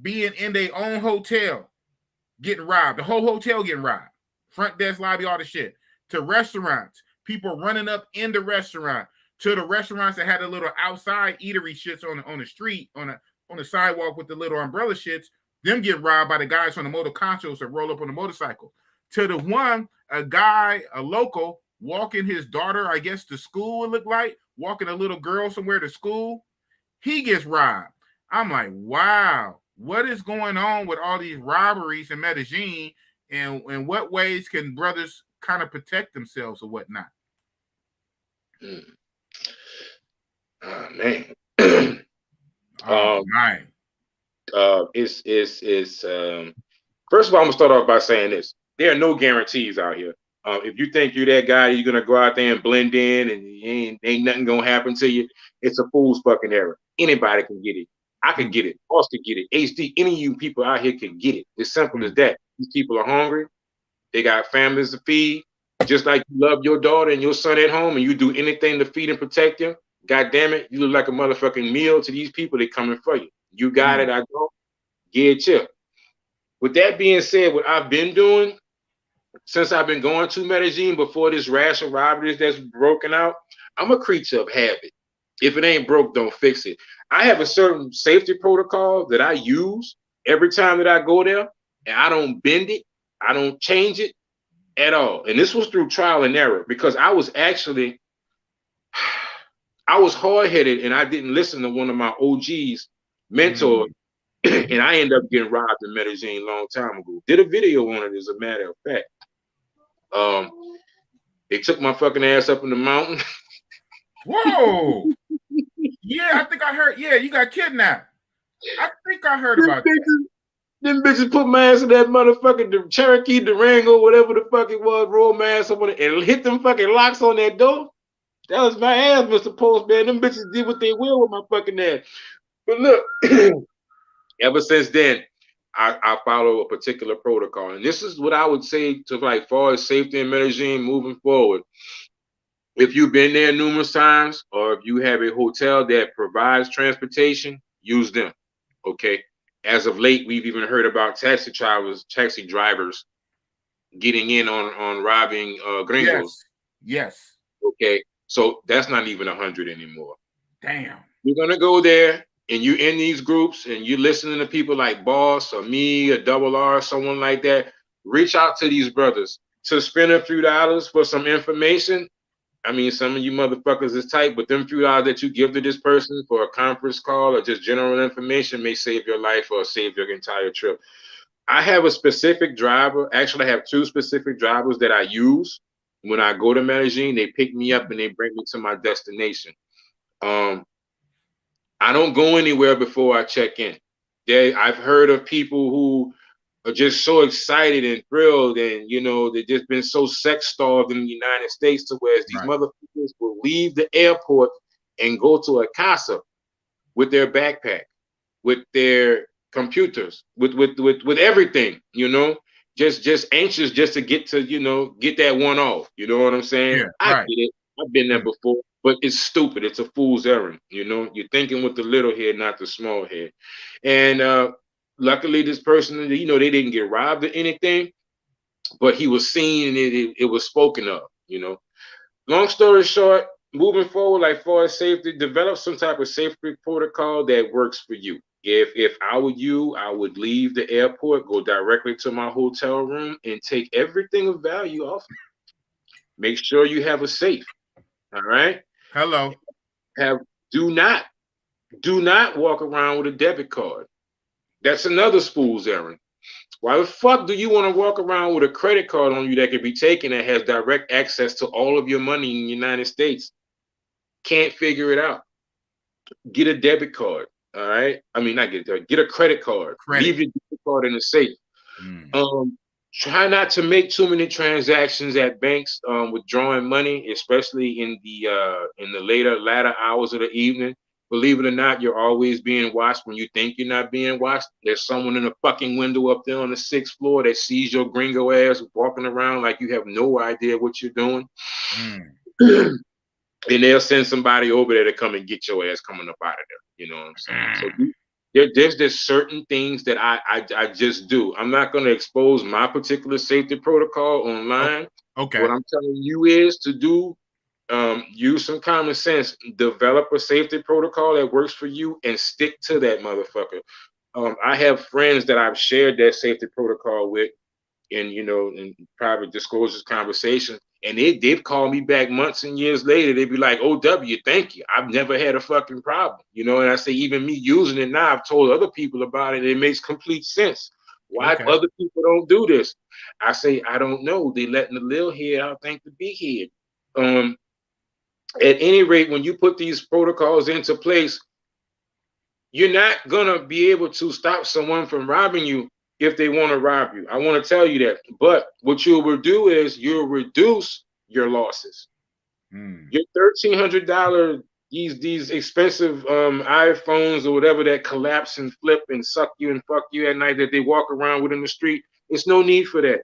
being in their own hotel getting robbed, the whole hotel getting robbed, front desk, lobby, all the shit, to restaurants, people running up in the restaurant, to the restaurants that had a little outside eatery shits on the street, on the sidewalk with the little umbrella shits, them get robbed by the guys from the motor conchos that roll up on the motorcycle. To the one, a local, walking his daughter, I guess, to school, it looked like, walking a little girl somewhere to school, he gets robbed. I'm like, wow. what is going on with all these robberies in Medellin, and in what ways can brothers kind of protect themselves or whatnot? Oh, man. Oh my. It's first of all, I'm gonna start off by saying this: there are no guarantees out here. If you think you're that guy, you're gonna go out there and blend in, and ain't nothing gonna happen to you. It's a fool's fucking error. Anybody can get it. I could get it. Boss could get it. HD. Any of you people out here can get it. It's simple as that. These people are hungry. They got families to feed. Just like you love your daughter and your son at home, and you do anything to feed and protect them. God damn it, you look like a motherfucking meal to these people. They coming for you. You got it. I go. Get you. With that being said, what I've been doing since I've been going to Medellin before this rash of robberies that's broken out, I'm a creature of habit. If it ain't broke, don't fix it. I have a certain safety protocol that I use every time that I go there, and I don't bend it, I don't change it at all. And this was through trial and error because I was hard-headed and I didn't listen to one of my OG's mentors. And I ended up getting robbed in Medellin a long time ago. Did a video on it, as a matter of fact. They took my fucking ass up in the mountain. Whoa! Yeah, I think I heard. Yeah, you got kidnapped. I think I heard about that. Them bitches put my ass in that motherfucking the Cherokee, Durango, whatever the fuck it was, roll my ass up on it and hit them fucking locks on that door. That was my ass, Mr. Postman. Them bitches did what they will with my fucking ass. But look, ever since then, I follow a particular protocol. And this is what I would say to like far as safety in Medellin moving forward. If you've been there numerous times, or if you have a hotel that provides transportation, use them. Okay. As of late, we've even heard about taxi drivers getting in on robbing gringos. Yes. Okay. So that's not even 100 anymore. Damn. You're gonna go there and you're in these groups and you're listening to people like Boss or me or Double R, someone like that. Reach out to these brothers to spend a few dollars for some information. I mean, some of you motherfuckers is tight, but them few dollars that you give to this person for a conference call or just general information may save your life or save your entire trip. I have a specific driver. Actually, I have two specific drivers that I use when I go to Medellin. They pick me up and they bring me to my destination. I don't go anywhere before I check in. I've heard of people who are just so excited and thrilled, and they've just been so sex starved in the United States to where these motherfuckers will leave the airport and go to a casa with their backpack, with their computers, with everything, just anxious just to get to, get that one off. You know what I'm saying? Yeah, I get it. I've been there before, but it's stupid. It's a fool's errand. You're thinking with the little head, not the small head. And luckily, this person, they didn't get robbed or anything, but he was seen and it was spoken of. Long story short, moving forward, like far as safety, develop some type of safety protocol that works for you. If I were you, I would leave the airport, go directly to my hotel room, and take everything of value off. Make sure you have a safe. All right. Hello. Do not walk around with a debit card. That's another fool's errand. Why the fuck do you want to walk around with a credit card on you that can be taken that has direct access to all of your money in the United States? Can't figure it out. Get a debit card. All right. I mean, not get a credit card. Leave your debit card in the safe. Try not to make too many transactions at banks withdrawing money, especially in the latter hours of the evening. Believe it or not, you're always being watched when you think you're not being watched. There's someone in a fucking window up there on the 6th floor that sees your gringo ass walking around like you have no idea what you're doing. And they'll send somebody over there to come and get your ass coming up out of there. You know what I'm saying? So there's just certain things that I just do. I'm not going to expose my particular safety protocol online. Okay. What I'm telling you is to do, use some common sense, develop a safety protocol that works for you and stick to that motherfucker. I have friends that I've shared that safety protocol with in private disclosures conversations, And they've called me back months and years later. They'd be like, OW, thank you. I've never had a fucking problem. You know, and I say, even me using it now, I've told other people about it. It makes complete sense. Why other people don't do this? I say, I don't know. They letting the little head out think the big head. At any rate, when you put these protocols into place, you're not gonna be able to stop someone from robbing you if they want to rob you. I want to tell you that. But what you will do is you'll reduce your losses. Your $1,300 these expensive iPhones or whatever that collapse and flip and suck you and fuck you at night that they walk around with in the street. It's no need for that.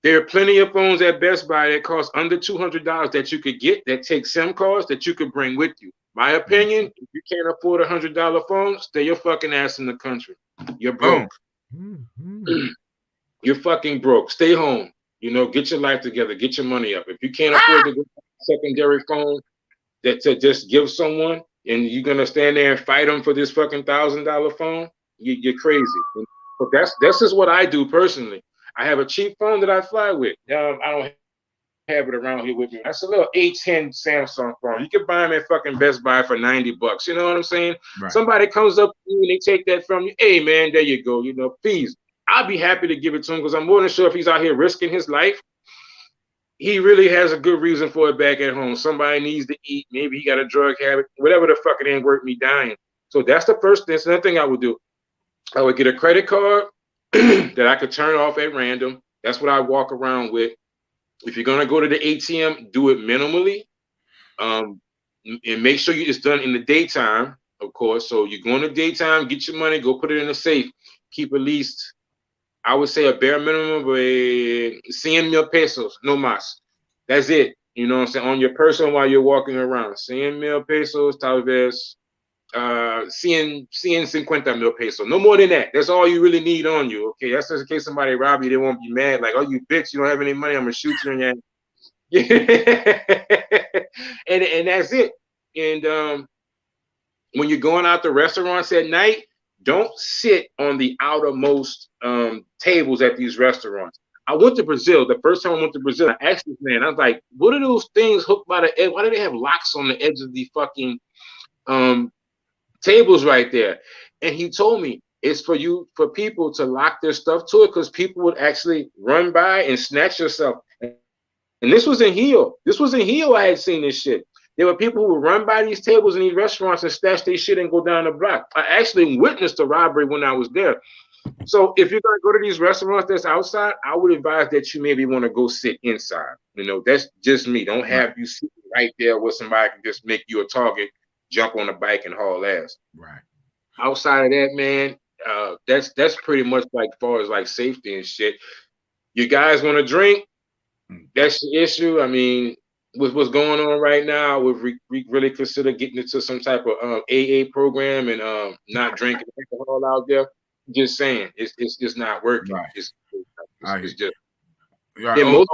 There are plenty of phones at Best Buy that cost under $200 that you could get that take SIM cards that you could bring with you. My opinion, if you can't afford a $100 phone, stay your fucking ass in the country. You're broke. You're fucking broke. Stay home. You know, get your life together. Get your money up. If you can't afford to get a secondary phone that to just give someone, and you're gonna stand there and fight them for this fucking $1,000 phone, you're crazy. But that's just what I do personally. I have a cheap phone that I fly with. I don't have it around here with me. That's a little A10 Samsung phone. You can buy them at fucking Best Buy for $90. You know what I'm saying? Right. Somebody comes up to you and they take that from you. Hey man, there you go. You know, please. I'll be happy to give it to him because I'm more than sure if he's out here risking his life, he really has a good reason for it back at home. Somebody needs to eat. Maybe he got a drug habit. Whatever the fuck, it ain't worth me dying. So that's the first thing. That's another thing I would do. I would get a credit card that I could turn off at random. That's what I walk around with. If you're gonna go to the ATM, do it minimally, and make sure it's done in the daytime, of course. So you go in the daytime, get your money, go put it in a safe. Keep at least, I would say, a bare minimum of 100,000 pesos, no más. That's it. You know what I'm saying? On your person while you're walking around. 100,000 pesos, tal vez 150,000 pesos. No more than that. That's all you really need on you. Okay, that's just in case somebody rob you, they won't be mad. Like, oh, you bitch, you don't have any money, I'm gonna shoot you in your and that's it. And when you're going out to restaurants at night, don't sit on the outermost tables at these restaurants. I went to Brazil. The first time I went to Brazil, I asked this man, I was like, what are those things hooked by the edge? Why do they have locks on the edge of the fucking tables right there? And he told me it's for people to lock their stuff to it because people would actually run by and snatch your stuff. And this was in Rio. I had seen this shit. There were people who would run by these tables in these restaurants and stash their shit and go down the block. I actually witnessed a robbery when I was there. So if you're going to go to these restaurants that's outside, I would advise that you maybe want to go sit inside. You know, that's just me. Don't have you sitting right there where somebody can just make you a target, jump on a bike and haul ass. Right. Outside of that, man, that's pretty much like far as like safety and shit. You guys want to drink? That's the issue. I mean, with what's going on right now, we really consider getting into some type of AA program and not drinking alcohol out there. Just saying, it's just not working. Right. It's just. Yeah, most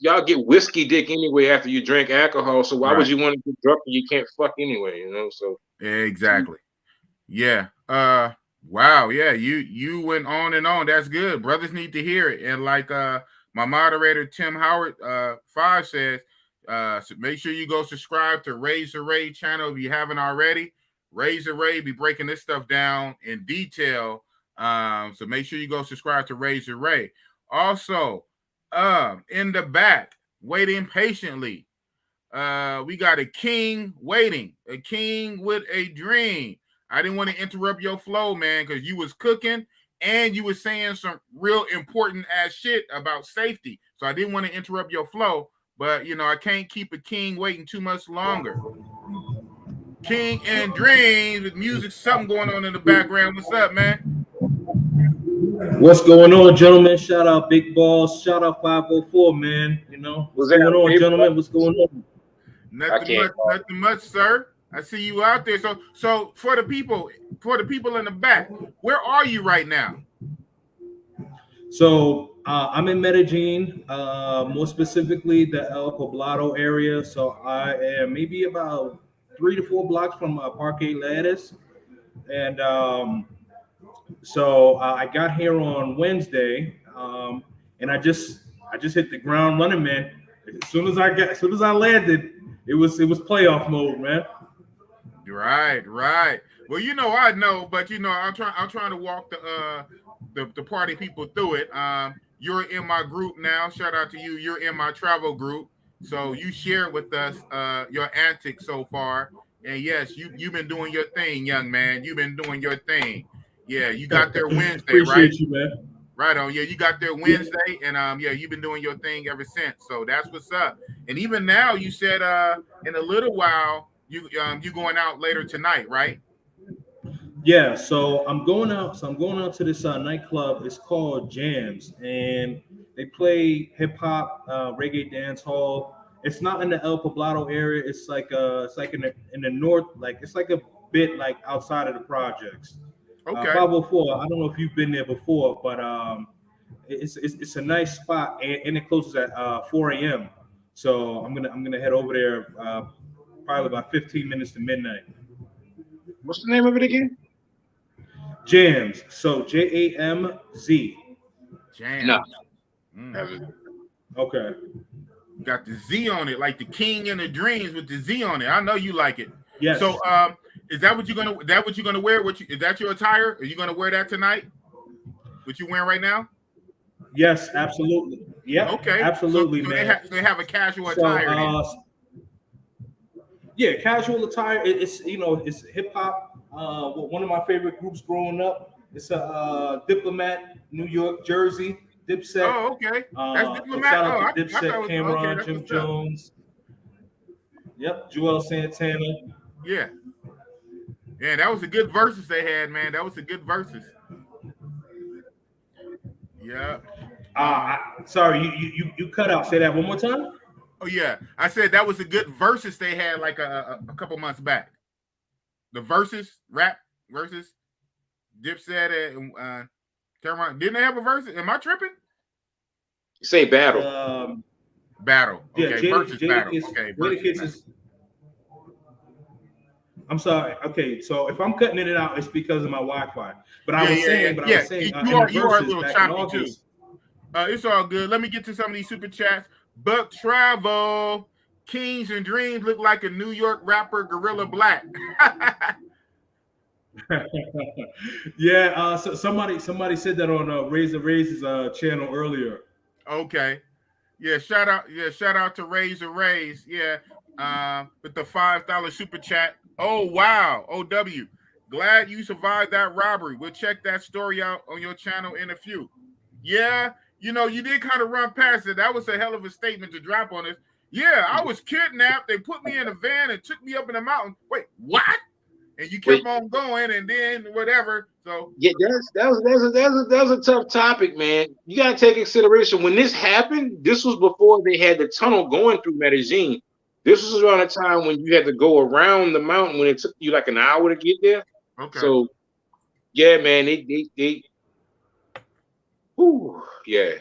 y'all get whiskey dick anyway after you drink alcohol. So why would you want to get drunk and you can't fuck anyway? You know. So exactly. Yeah. Wow. Yeah. You went on and on. That's good. Brothers need to hear it. And like my moderator Tim Howard 5 says, so make sure you go subscribe to Razor Ray channel if you haven't already. Razor Ray be breaking this stuff down in detail. So make sure you go subscribe to Razor Ray. Also, in the back, waiting patiently. We got a king waiting, a king with a dream. I didn't want to interrupt your flow, man, because you was cooking and you was saying some real important ass shit about safety. So I didn't want to interrupt your flow, but you know, I can't keep a king waiting too much longer. King and Dreams with music, something going on in the background. What's up, man? What's going on, gentlemen? Shout out Big Balls. Shout out 504, man. You know, what's going on, gentlemen? What's going on? Nothing much, sir. I see you out there. So for the people in the back, where are you right now? So I'm in Medellin, more specifically the El Poblado area. So I am maybe about 3 to 4 blocks from Parque Lattice, and so I got here on Wednesday, and I just hit the ground running, man. As soon as I landed, it was playoff mode, man. Right. Well, I know, but I'm trying to walk the party people through it. You're in my group now. Shout out to you. You're in my travel group. So you share with us your antics so far. And yes, you've been doing your thing, young man. You've been doing your thing. Yeah, you got there Wednesday, right? Appreciate you, man. Right on. Yeah, you got there Wednesday, and yeah, you've been doing your thing ever since. So that's what's up. And even now, you said in a little while you going out later tonight, right? Yeah, so I'm going out. So I'm going out to this nightclub. It's called Jams, and they play hip hop, reggae, dance hall. It's not in the El Poblado area. It's like in the north, like it's like a bit like outside of the projects. Okay. 504. I don't know if you've been there before, but it's a nice spot, and it closes at 4 a.m. So I'm gonna head over there probably about 15 minutes to midnight. What's the name of it again? Jams. So JAMZ. Jams. No. Okay. Got the Z on it, like the King and the Dreams with the Z on it. I know you like it. Yes. So is that what you're gonna wear? Is that your attire? Are you gonna wear that tonight? What you wearing right now? Yes, absolutely. Yeah. Okay. Absolutely, so man. they have a casual attire. Yeah, casual attire. It's it's hip hop. One of my favorite groups growing up. It's a Diplomat, New York, Jersey, Dipset. Oh, okay. That's Diplomat. So shout out to I Dipset, Cameron, Jim Jones. Yep, Joel Santana. Yeah. Yeah, that was a good verses they had, man. That was a good verses. Yeah. Sorry, you cut out. Say that one more time. Oh yeah, I said that was a good verses they had like a couple months back. The verses, rap verses, Dipset and Cameron. Didn't they have a verse? Am I tripping? You say battle. Battle. Okay, Yeah, versus battle. Okay, versus. I'm sorry. Okay, so if I'm cutting it out, it's because of my Wi-Fi. But I was saying, you are a little choppy too. It's all good. Let me get to some of these super chats. Buck Travel, Kings and Dreams look like a New York rapper, Gorilla Black. Yeah, so somebody said that on Razor Ray's channel earlier. Okay. Yeah, shout out to Razor Rays. Yeah. With the $5 super chat. Oh wow, OW. Glad you survived that robbery. We'll check that story out on your channel in a few. Yeah, you did kind of run past it. That was a hell of a statement to drop on us. Yeah, I was kidnapped. They put me in a van and took me up in the mountain. Wait, what? And you kept on going, and then whatever. So yeah, that was a tough topic, man. You gotta take consideration when this happened. This was before they had the tunnel going through Medellin. This was around the time when you had to go around the mountain when it took you like an hour to get there. Okay. So yeah, man, they whew, yeah.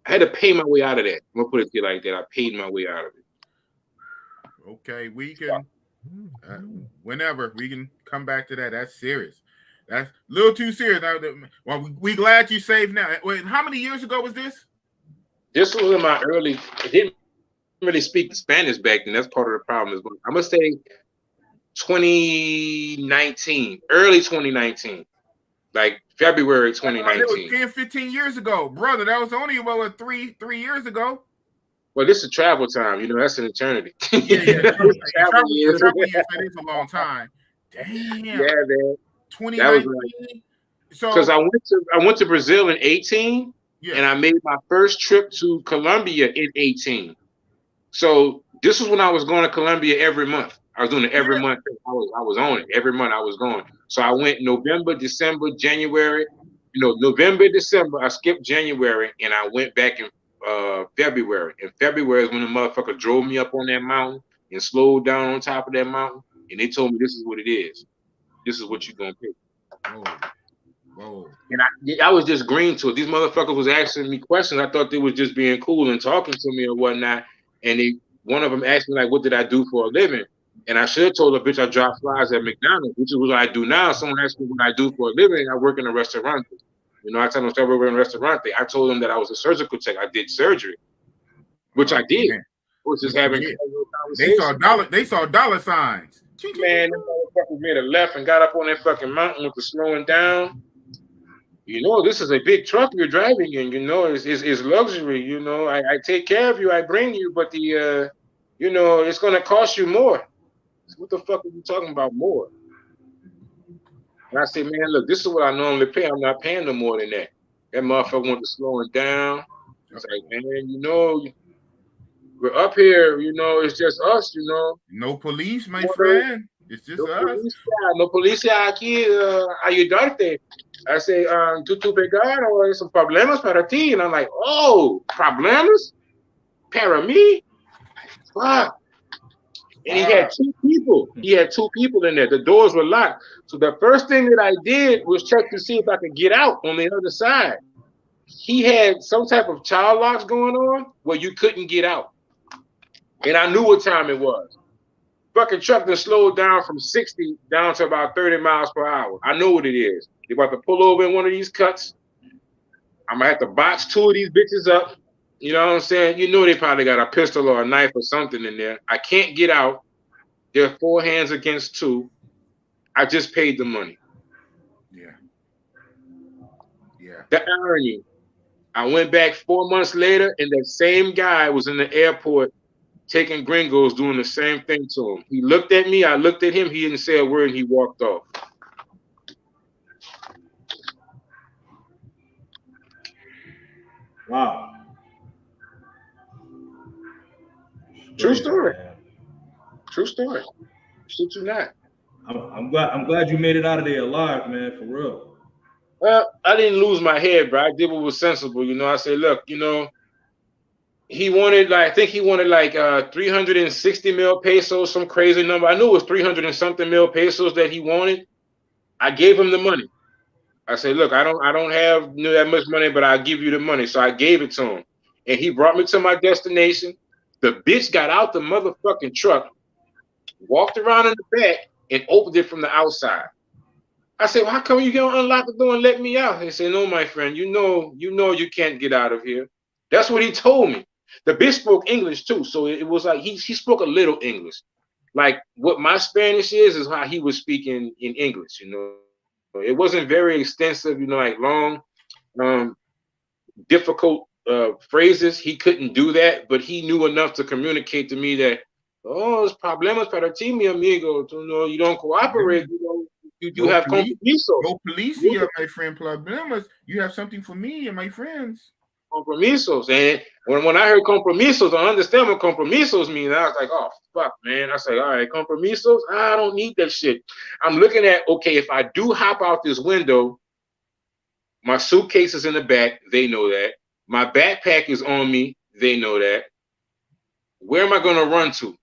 I had to pay my way out of that. I'm gonna put it to you like that. I paid my way out of it. Okay, we can whenever we can come back to that. That's serious. That's a little too serious. Well, we glad you saved now. Wait, how many years ago was this? This was in my early. I didn't really speak Spanish back then. That's part of the problem. I'm gonna say 2019, early 2019, like February 2019. It was 10, 15 years ago, brother. That was only about three years ago. Well, this is travel time. That's an eternity. Yeah. Travel years, that is a long time. Damn. Yeah, man. 2019. So because I went to Brazil in 18, and I made my first trip to Colombia in 18. So this was when I was going to Colombia every month. I was doing it every month. I was on it every month. I was going. So I went November, December, January. November, December. I skipped January, and I went back in February. And February is when the motherfucker drove me up on that mountain and slowed down on top of that mountain. And they told me this is what it is. This is what you're gonna pay. Whoa. And I was just green to it. These motherfuckers was asking me questions. I thought they was just being cool and talking to me or whatnot. And one of them asked me like, what did I do for a living? And I should have told her, bitch, I drop flies at McDonald's, which is what I do now. Someone asked me what I do for a living. I work in a restaurant. I told them I work in a restaurant. I told them that I was a surgical tech. I did surgery, which I did. Man. was just What you having did? casual They conversation. saw dollar signs. Ching, ching, ching, Man, the ching. motherfucker made a left and got up on that fucking mountain with the slowing down. You know, this is a big truck you're driving in. You know, it's luxury. You know, I take care of you, I bring you, but the you know, it's gonna cost you more. What the fuck are you talking about more? And I say, man, look, this is what I normally pay. I'm not paying no more than that. That motherfucker went to slowing down. It's like, man, you know, we're up here. You know, it's just us. You know, No police, my no friend. It's just us. no policía aquí ayudarte. I say, tú pegar o esos problemas para ti. And I'm like, oh, problemas para mí? Fuck. And he had two people. He had two people in there. The doors were locked. So the first thing that I did was check to see if I could get out on the other side. He had some type of child locks going on where you couldn't get out. And I knew what time it was. Fucking truck that slowed down from 60 down to about 30 miles per hour. I know what it is. They're about to pull over in one of these cuts. I'm gonna have to box two of these bitches up. You know what I'm saying? You know they probably got a pistol or a knife or something in there. I can't get out. There are 4 hands against 2. I just paid the money. Yeah. Yeah. The irony. I went back 4 months later, and that same guy was in the airport taking gringos doing the same thing to him. He looked at me, I looked at him, he didn't say a word, and he walked off. Wow. True story. True story. Shit you not. I'm glad you made it out of there alive, man, for real. Well, I didn't lose my head, bro. I did what was sensible. You know, I said, look, you know, he wanted like, I think he wanted like 360 mil pesos, some crazy number. I knew it was 300 and something mil pesos that he wanted. I gave him the money. I said, look, I don't have that much money, but I'll give you the money. So I gave it to him. And he brought me to my destination. The bitch got out the motherfucking truck, walked around in the back, and opened it from the outside. I said, well, how come you don't unlock the door and let me out? He said, no, my friend, you know you can't get out of here. That's what he told me. The bitch spoke English too. So it was like he spoke a little English. Like what my Spanish is how he was speaking in English, you know. It wasn't very extensive, you know, like long, difficult phrases. He couldn't do that, but he knew enough to communicate to me that, oh, it's problemas para ti, mi amigo. You know, you don't cooperate, you know, you have compromisos. No policia, my friend, problemas. You have something for me and my friends. Compromisos. And when I heard compromisos, I understand what compromisos mean. I was like, oh, fuck, man. I said, all right, compromisos? I don't need that shit. I'm looking at, okay, if I do hop out this window, my suitcase is in the back. They know that. My backpack is on me. They know that. Where am I going to run to?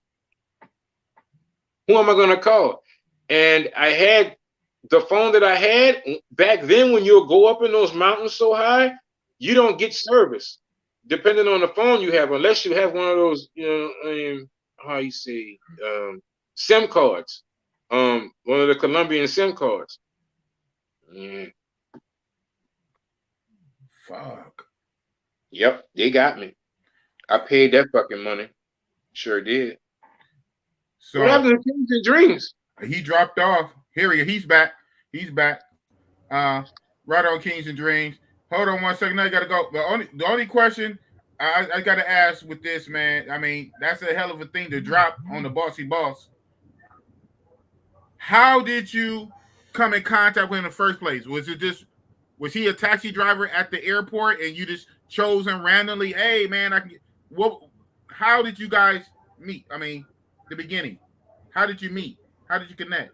Who am I going to call? And I had the phone that I had back then when you'll go up in those mountains so high, you don't get service depending on the phone you have, unless you have one of those, you know, how you say, SIM cards, one of the Colombian SIM cards. Yeah. Fuck. Yep, they got me. I paid that fucking money. Sure did. So what happened to Kings and Dreams? He dropped off. He's back. He's back. Right on Kings and Dreams. Hold on 1 second. I gotta go. The only question I gotta ask with this, man. I mean, that's a hell of a thing to drop on the Bossy Boss. How did you come in contact with him in the first place? Was he a taxi driver at the airport and you just chose him randomly? Hey, man, how did you guys meet? I mean, the beginning. How did you meet? How did you connect?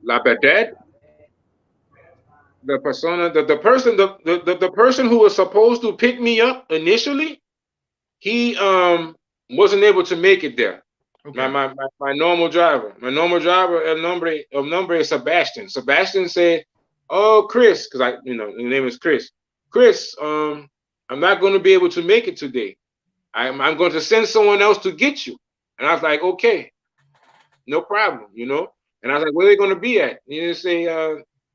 La verdad. The person who was supposed to pick me up initially, he wasn't able to make it there. Okay. My normal driver. My normal driver, el nombre is Sebastian. Sebastian said, oh, Chris, because his name is Chris. Chris, I'm not going to be able to make it today. I'm going to send someone else to get you. And I was like, okay, no problem, you know. And I was like, where are they going to be at? And he say,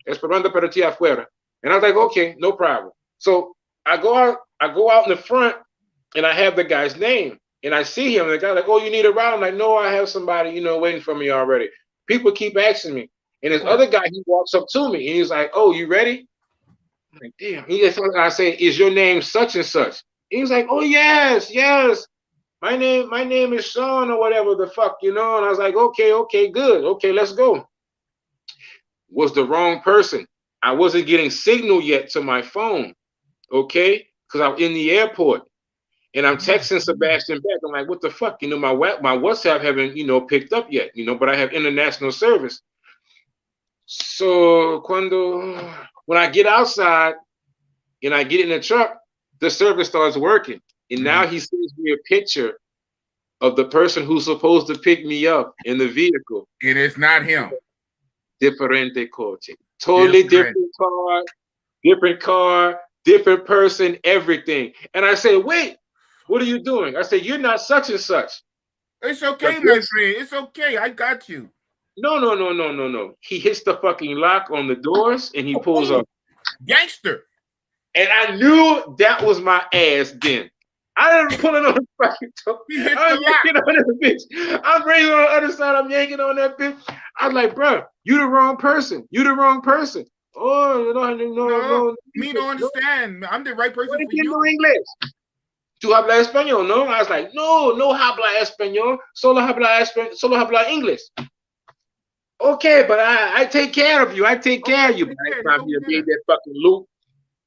Esperando para ti afuera. And I was like, okay, no problem. So I go out in the front and I have the guy's name. And I see him, and the guy's like, "Oh, you need a ride?" I'm like, "No, I have somebody, waiting for me already." People keep asking me. And this other guy, he walks up to me, and he's like, "Oh, you ready?" I'm like, "Damn." I say, "Is your name such and such?" He's like, "Oh, yes, yes. My name is Sean or whatever the fuck, And I was like, okay, good. Okay, let's go. Was the wrong person. I wasn't getting signal yet to my phone, okay? Because I'm in the airport. And I'm texting Sebastian back. I'm like, what the fuck? My WhatsApp haven't, picked up yet, but I have international service. So when I get outside and I get in the truck, the service starts working. And now he sends me a picture of the person who's supposed to pick me up in the vehicle. And it's not him. Differente coche. Totally different car, different person, everything. And I say, wait, what are you doing? I say, you're not such and such. It's okay, my friend. It's okay. I got you. No. He hits the fucking lock on the doors and he pulls up. Gangster. And I knew that was my ass then. I didn't pull it on the fucking door. I'm yanking on that bitch. I'm raising on the other side. I'm yanking on that bitch. I was like, bro, you the wrong person. You the wrong person. Oh, no. Me don't understand. I'm the right person for you. No English. ¿Tú hablas español? No. I was like, no habla español. Solo habla English. Okay, but I take care of you. I take care of you. By the time you made that fucking loop,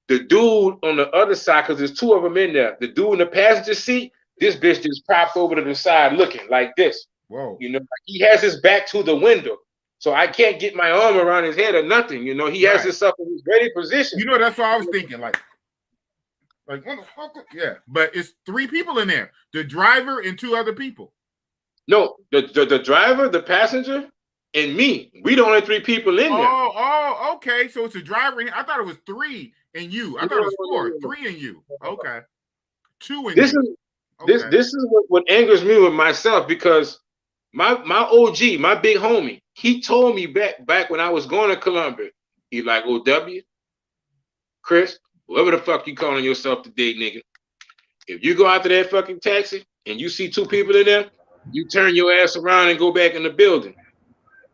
the dude on the other side, because there's two of them in there. The dude in the passenger seat, this bitch just propped over to the side looking like this. Whoa. Like he has his back to the window. So I can't get my arm around his head or nothing. He has himself in his ready position. That's what I was thinking. Like what the fuck? Yeah. But it's 3 people in there. The driver and 2 other people. No, the driver, the passenger, and me. We the only 3 people in there. Oh, okay. So it's a driver. I thought it was 3 and you. I thought it was 4. 3 and you. Okay. 2 and you. This is what angers me with myself, because my OG, my big homie, he told me back when I was going to Columbia, he like, OW, Chris, whoever the fuck you calling yourself today, nigga, if you go out to that fucking taxi and you see 2 people in there, you turn your ass around and go back in the building.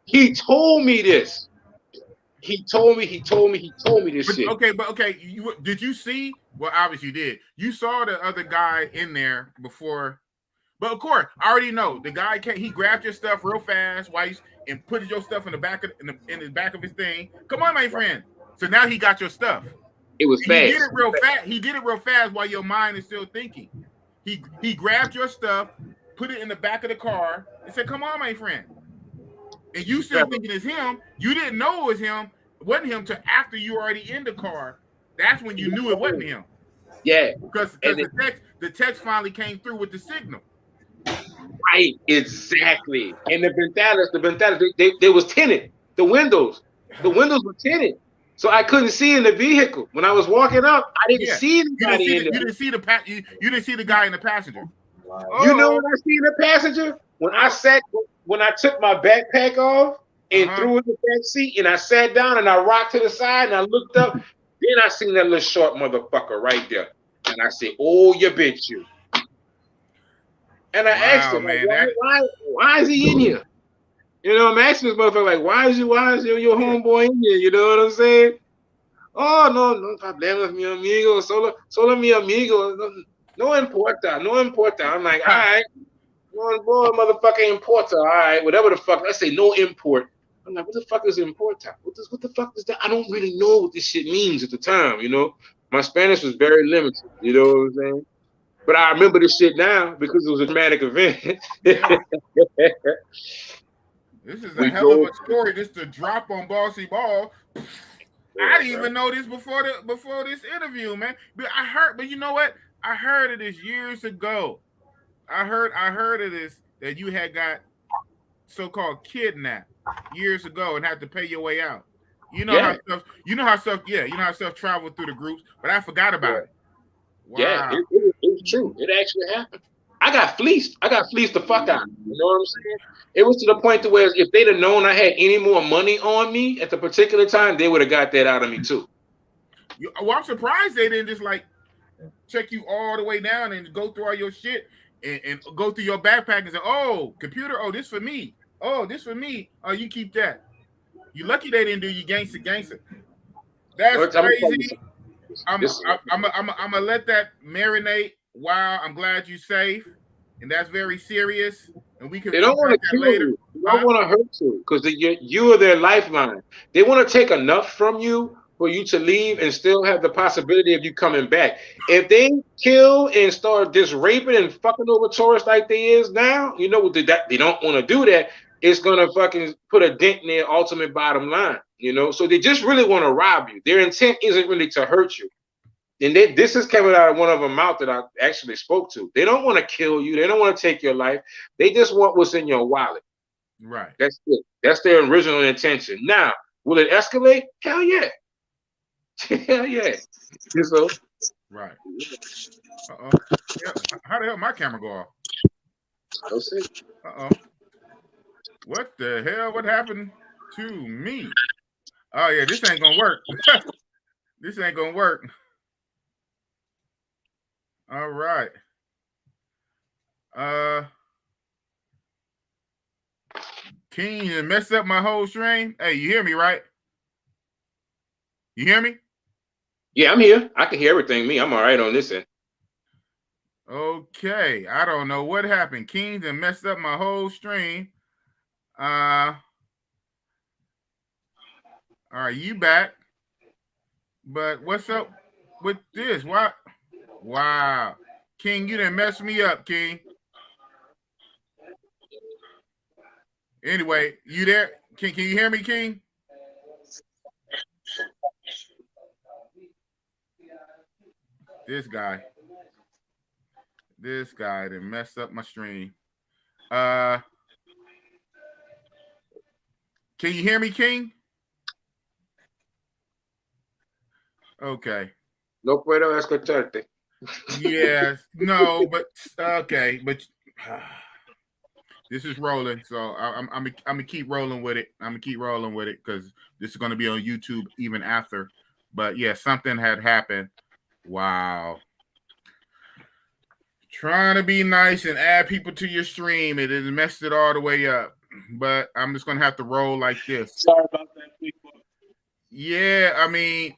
He told me this. He told me this shit. Okay. Did you see? Well, obviously you did. You saw the other guy in there before. But of course, I already know the guy he grabbed your stuff real fast and put your stuff in the back of in the back of his thing. Come on, my friend. So now he got your stuff. It was fast. He did it real fast. He did it real fast while your mind is still thinking. He grabbed your stuff, put it in the back of the car, and said, "Come on, my friend." And you still thinking it's him. You didn't know it was him. It wasn't him till after you were already in the car. That's when you knew it wasn't him. Yeah. Because the text finally came through with the signal. Right, exactly. And the ventanas, they was tinted. The windows were tinted. So I couldn't see in the vehicle. When I was walking up, I didn't see anybody in there. You didn't see the guy in the passenger. You know what I see in the passenger? When I took my backpack off and threw it in the back seat, and I sat down and I rocked to the side and I looked up, then I seen that little short motherfucker right there. And I said, "Oh, you bitch, you." And I asked him, man, why is he in here? I'm asking this motherfucker, like, why is your homeboy in here? You know what I'm saying? Oh, no problema, mi amigo, solo mi amigo. No importa. I'm like, all right. Boy, motherfucker, importa. All right, whatever the fuck. I say no import. I'm like, what the fuck is importa? What the fuck is that? I don't really know what this shit means at the time, My Spanish was very limited, you know what I'm saying? But I remember this shit now because it was a dramatic event. Yeah. This is a hell of a story. This to drop on Bossy Ball. I didn't even know this before this interview, man. But you know what? I heard of this years ago. I heard of this, that you had got so-called kidnapped years ago and had to pay your way out. How stuff traveled through the groups, but I forgot about it. Wow. Yeah, it was true. It actually happened. I got fleeced. The fuck out. You know what I'm saying? It was to the point to where if they'd have known I had any more money on me at the particular time, they would have got that out of me too. I'm surprised they didn't just like check you all the way down and go through all your shit and go through your backpack and say, "Oh, computer, oh, this for me. Oh, this for me. Oh, you keep that." You lucky they didn't do you gangster. That's I'm gonna tell you crazy. something. This is what I'm gonna let that marinate. Wow, I'm glad you're safe, and that's very serious. And we can they don't want address to that kill later, you. They don't huh? want to hurt you because you are their lifeline. They want to take enough from you for you to leave and still have the possibility of you coming back. If they kill and start just raping and fucking over tourists like they is now, you know what they don't want to do that. It's gonna fucking put a dent in their ultimate bottom line. You know, so they just really want to rob you. Their intent isn't really to hurt you. And this is coming out of one of them mouth that I actually spoke to. They don't want to kill you. They don't want to take your life. They just want what's in your wallet. Right. That's it. That's their original intention. Now, will it escalate? Hell yeah. Hell yeah. So, Right. Uh-oh. Yeah. How the hell my camera go off? I'll see. Uh-oh. What the hell? What happened to me? Oh yeah, this ain't gonna work. This ain't gonna work. All right. King, you messed up my whole stream. Hey, you hear me, right? You hear me? Yeah, I'm here. I can hear everything. I'm all right on this end. Okay. I don't know what happened. King and messed up my whole stream. All right, you back. But what's up with this? What? Wow. King, you done messed me up, King. Anyway, you there? Can you hear me, King? This guy done messed up my stream. Can you hear me, King? Okay. No puedo escucharte. Yes. No, but okay, but this is rolling, so I'm gonna keep rolling with it. I'm gonna keep rolling with it because this is gonna be on YouTube even after. But yeah, something had happened. Wow. Trying to be nice and add people to your stream, it has messed it all the way up. But I'm just gonna have to roll like this. Sorry about that, people. Yeah, I mean,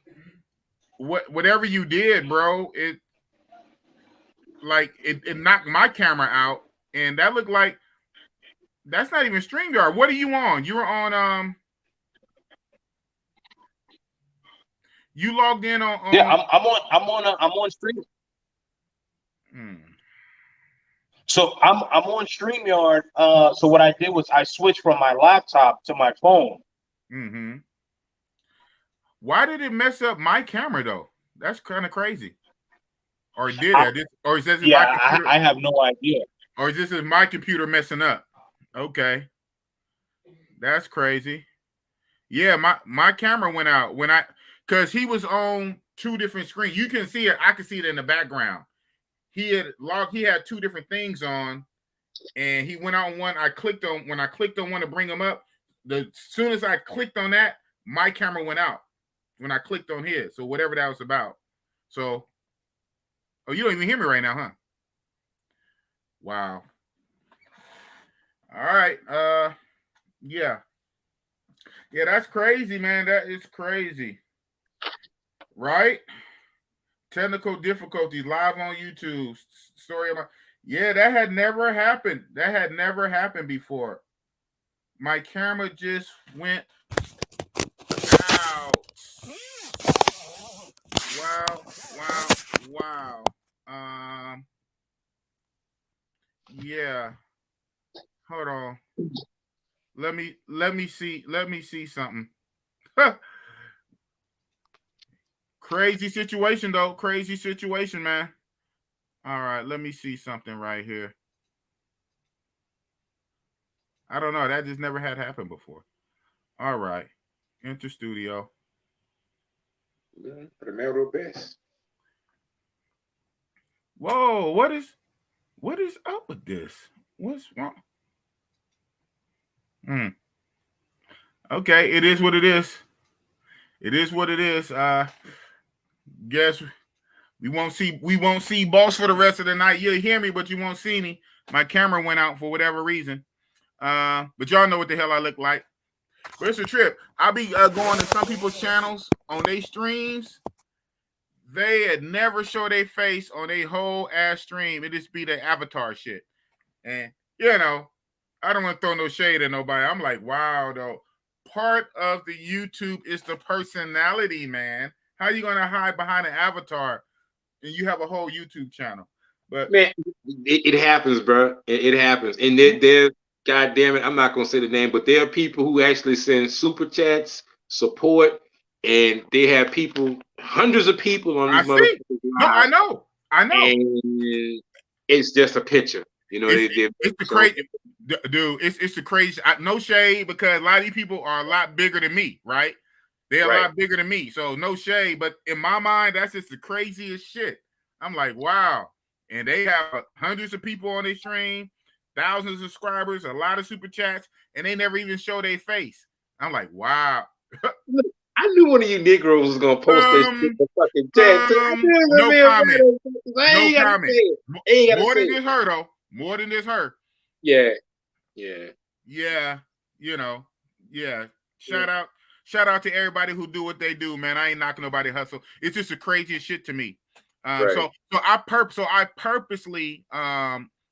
whatever you did, bro, it knocked my camera out, and that looked like that's not even StreamYard. What are you on? You were on you logged in on Yeah, I'm on stream. So I'm on StreamYard. So what I did was I switched from my laptop to my phone. Mm-hmm. Why did it mess up my camera though? That's kind of crazy. Or did it? Or is this Yeah, my computer? I have no idea. Or is this my computer messing up? Okay. That's crazy. Yeah, my camera went out when because he was on two different screens. You can see it. I can see it in the background. He had two different things on, and he went on one. When I clicked on one to bring him up, as soon as I clicked on that, my camera went out when I clicked on his. So whatever that was about. So, oh, you don't even hear me right now, huh? Wow. All right. Yeah. Yeah, that's crazy, man. That is crazy. Right? Technical difficulties live on YouTube. Story about yeah, that had never happened. That had never happened before. My camera just went out. Wow. Yeah. Hold on. Let me see something. Crazy situation though. Crazy situation, man. All right, let me see something right here. I don't know. That just never had happened before. All right. Enter studio. Primero best. Whoa, what is up with this? What's wrong? Okay, it is what it is. It is what it is. Guess We won't see Boss for the rest of the night. You'll hear me, but you won't see me. My camera went out for whatever reason. But y'all know what the hell I look like. But it's a trip. I'll be going to some people's channels on their streams. They had never show their face on their whole ass stream. It just be the avatar shit. And you know, I don't want to throw no shade at nobody. I'm like, wow, though. Part of the YouTube is the personality, man. How you gonna hide behind an avatar and you have a whole YouTube channel? But man, it happens, bro. It happens. And there, God damn it, I'm not gonna say the name, but there are people who actually send super chats, support, and they have people, hundreds of people on these motherfuckers. No, I know. And it's just a picture. You know, it's the crazy, dude. It's the crazy. No shade, because a lot of these people are a lot bigger than me, right? They're a lot bigger than me, so no shade. But in my mind, that's just the craziest shit. I'm like, wow. And they have hundreds of people on their stream, thousands of subscribers, a lot of super chats, and they never even show their face. I'm like, wow. I knew one of you Negroes was gonna post this shit in the fucking chat. No comment. No comment. More than this her though. More than this her. Yeah. You know. Yeah. Shout out to everybody who do what they do, man. I ain't knocking nobody hustle. It's just the craziest shit to me. So I purposely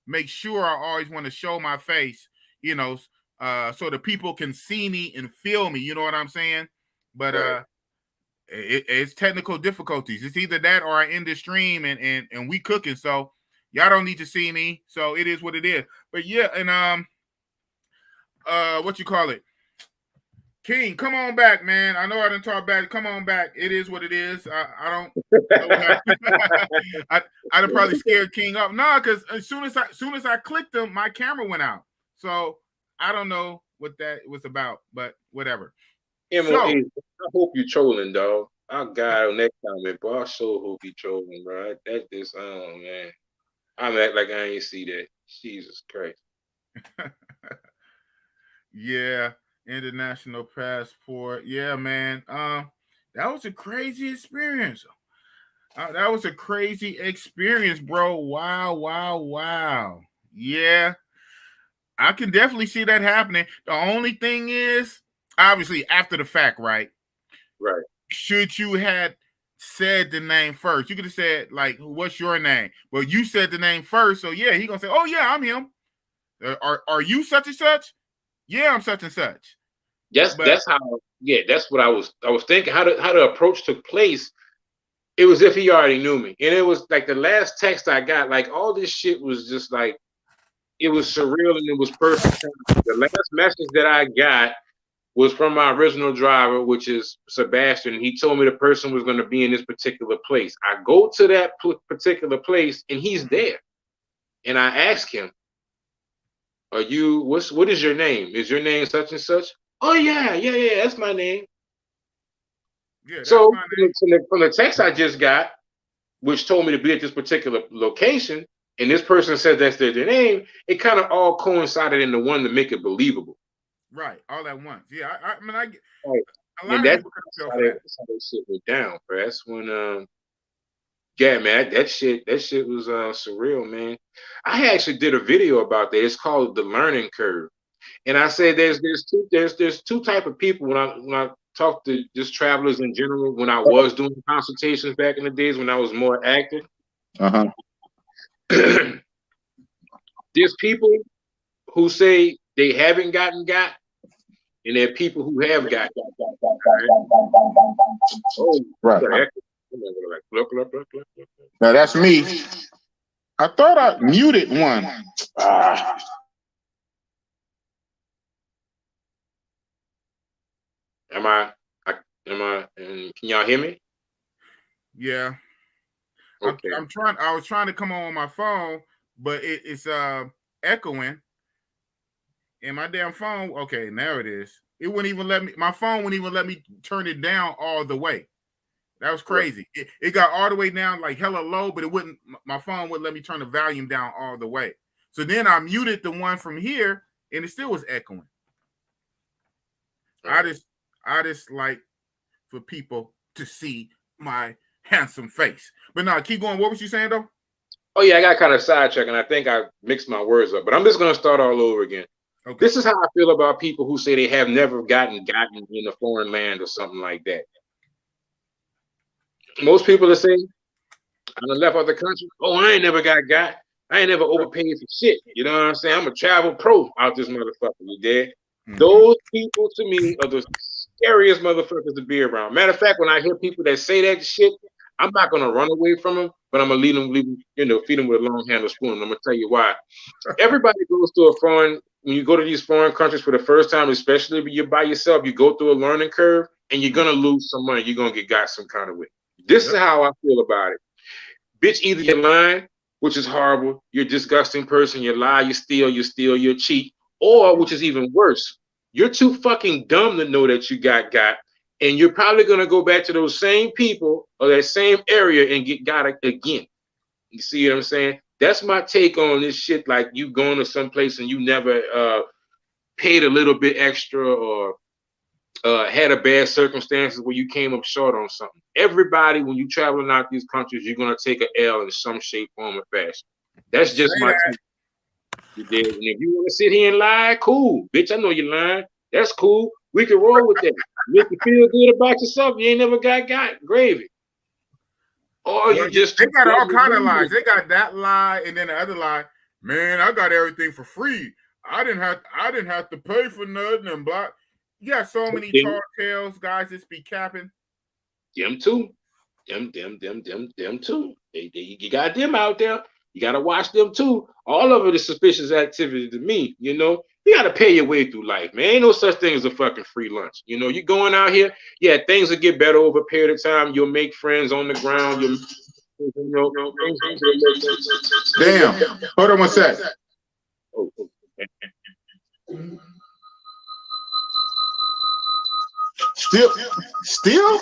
make sure I always want to show my face, you know, so the people can see me and feel me. You know what I'm saying? But it's technical difficulties. It's either that or I end the stream and we cooking. So y'all don't need to see me. So it is what it is. But yeah, and what you call it? King, come on back, man. I know I didn't talk about it. Come on back. It is what it is. I don't. I'd have probably scared King up. No, because as soon as I clicked him, my camera went out. So I don't know what that was about, but whatever. I hope you trolling, dog. I got on that comment, but I sure hope you trolling, bro. That this, oh man, I'm act like I ain't see that. Jesus Christ. Yeah. International passport. Yeah, man. That was a crazy experience. That was a crazy experience, bro. Wow. Yeah. I can definitely see that happening. The only thing is, obviously, after the fact, right? Right. Should you had said the name first, you could have said, like, what's your name? Well, you said the name first, so yeah, he gonna say, oh yeah, I'm him. Are you such and such? Yeah, I'm such and such. That's how. Yeah, that's what I was thinking. How the approach took place. It was if he already knew me, and it was like the last text I got. Like all this shit was just like, it was surreal and it was perfect. The last message that I got was from my original driver, which is Sebastian. He told me the person was going to be in this particular place. I go to that particular place, and he's there. And I ask him, "Are you? What is your name? Is your name such and such?" Oh yeah, that's my name. Yeah, so from the text I just got, which told me to be at this particular location, and this person said that's their name, it kind of all coincided into one to make it believable. Right, all at once. Yeah, I mean, I get. Right. A lot of people how that shit went down, bro. That's when, yeah, man, that shit was surreal, man. I actually did a video about that. It's called The Learning Curve. And I said there's two type of people when I talk to just travelers in general, when I was doing consultations back in the days when I was more active. There's people who say they haven't got, and there are people who have got. Oh, right. Now that's me. I thought I muted one. Can y'all hear me? Yeah. Okay. I was trying to come on my phone, but it's echoing. And my damn phone, okay, now it is. It wouldn't even let me, my phone wouldn't even let me turn it down all the way. That was crazy. It got all the way down, like hella low, but it wouldn't, my phone wouldn't let me turn the volume down all the way. So then I muted the one from here, and it still was echoing. I just like for people to see my handsome face. But now keep going. What was you saying though? Oh yeah, I got kind of sidetracked, and I think I mixed my words up. But I'm just gonna start all over again. Okay. This is how I feel about people who say they have never gotten in a foreign land or something like that. Most people are saying, I done left out the country. Oh, I ain't never got. I ain't never overpaid for shit. You know what I'm saying? I'm a travel pro out this motherfucker. You dead? Mm-hmm. Those people to me are the scariest motherfuckers to be around. Matter of fact, when I hear people that say that shit, I'm not gonna run away from them, but I'm gonna feed them with a long handled spoon. I'm gonna tell you why. Everybody goes to when you go to these foreign countries for the first time, especially if you're by yourself, you go through a learning curve and you're gonna lose some money. You're gonna got some kind of way. This is how I feel about it. Bitch, either you're lying, which is horrible, you're a disgusting person, you lie, you steal, you cheat, or which is even worse, you're too fucking dumb to know that you got, and you're probably gonna go back to those same people or that same area and get got again. You see what I'm saying? That's my take on this shit. Like you going to some place and you never paid a little bit extra or had a bad circumstances where you came up short on something. Everybody, when you traveling out these countries, you're gonna take an L in some shape, form, or fashion. That's just my take. You did. And if you want to sit here and lie, cool, bitch. I know you're lying. That's cool. We can roll with that. Make you feel good about yourself. You ain't never got gravy. Or you just they got all kind of lies. They got that lie and then the other lie. Man, I got everything for free. I didn't have to pay for nothing and blah. You got so many tall tales, guys. Just be capping. Them too. Them too. You got them out there. You got to watch them too. All of it is suspicious activity to me. You know, you got to pay your way through life, man. Ain't no such thing as a fucking free lunch. You know, you going out here, yeah, things will get better over a period of time. You'll make friends on the ground. Damn. Hold on one sec. Oh. Still?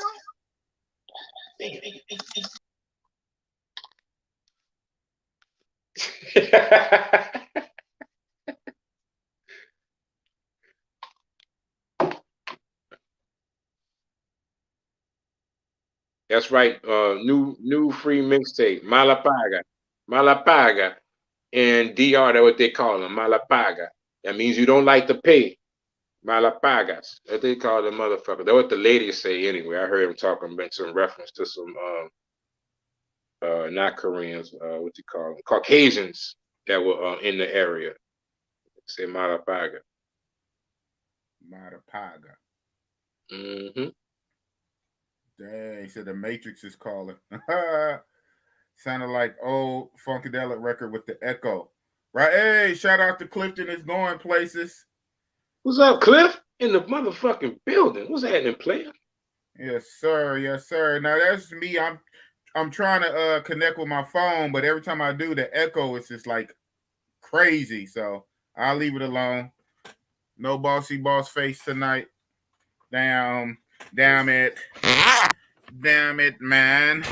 That's right. New free mixtape, Malapaga, and DR. That's what they call them, Malapaga. That means you don't like to pay. Malapagas. That they call the motherfucker. That's what the ladies say anyway. I heard them talking about some reference to some not Koreans, what you call them, Caucasians that were in the area. Say Malapaga. Malapaga. Mm-hmm. Dang, he said the Matrix is calling. Sounded like old Funkadelic record with the echo. Right? Hey, shout out to Clifton. It's going places. What's up, Cliff? In the motherfucking building. What's happening, player? Yes, sir. Yes, sir. Now that's me. I'm trying to connect with my phone, but every time I do, the echo is just like crazy. So I'll leave it alone. No bossy boss face tonight. Damn it, man.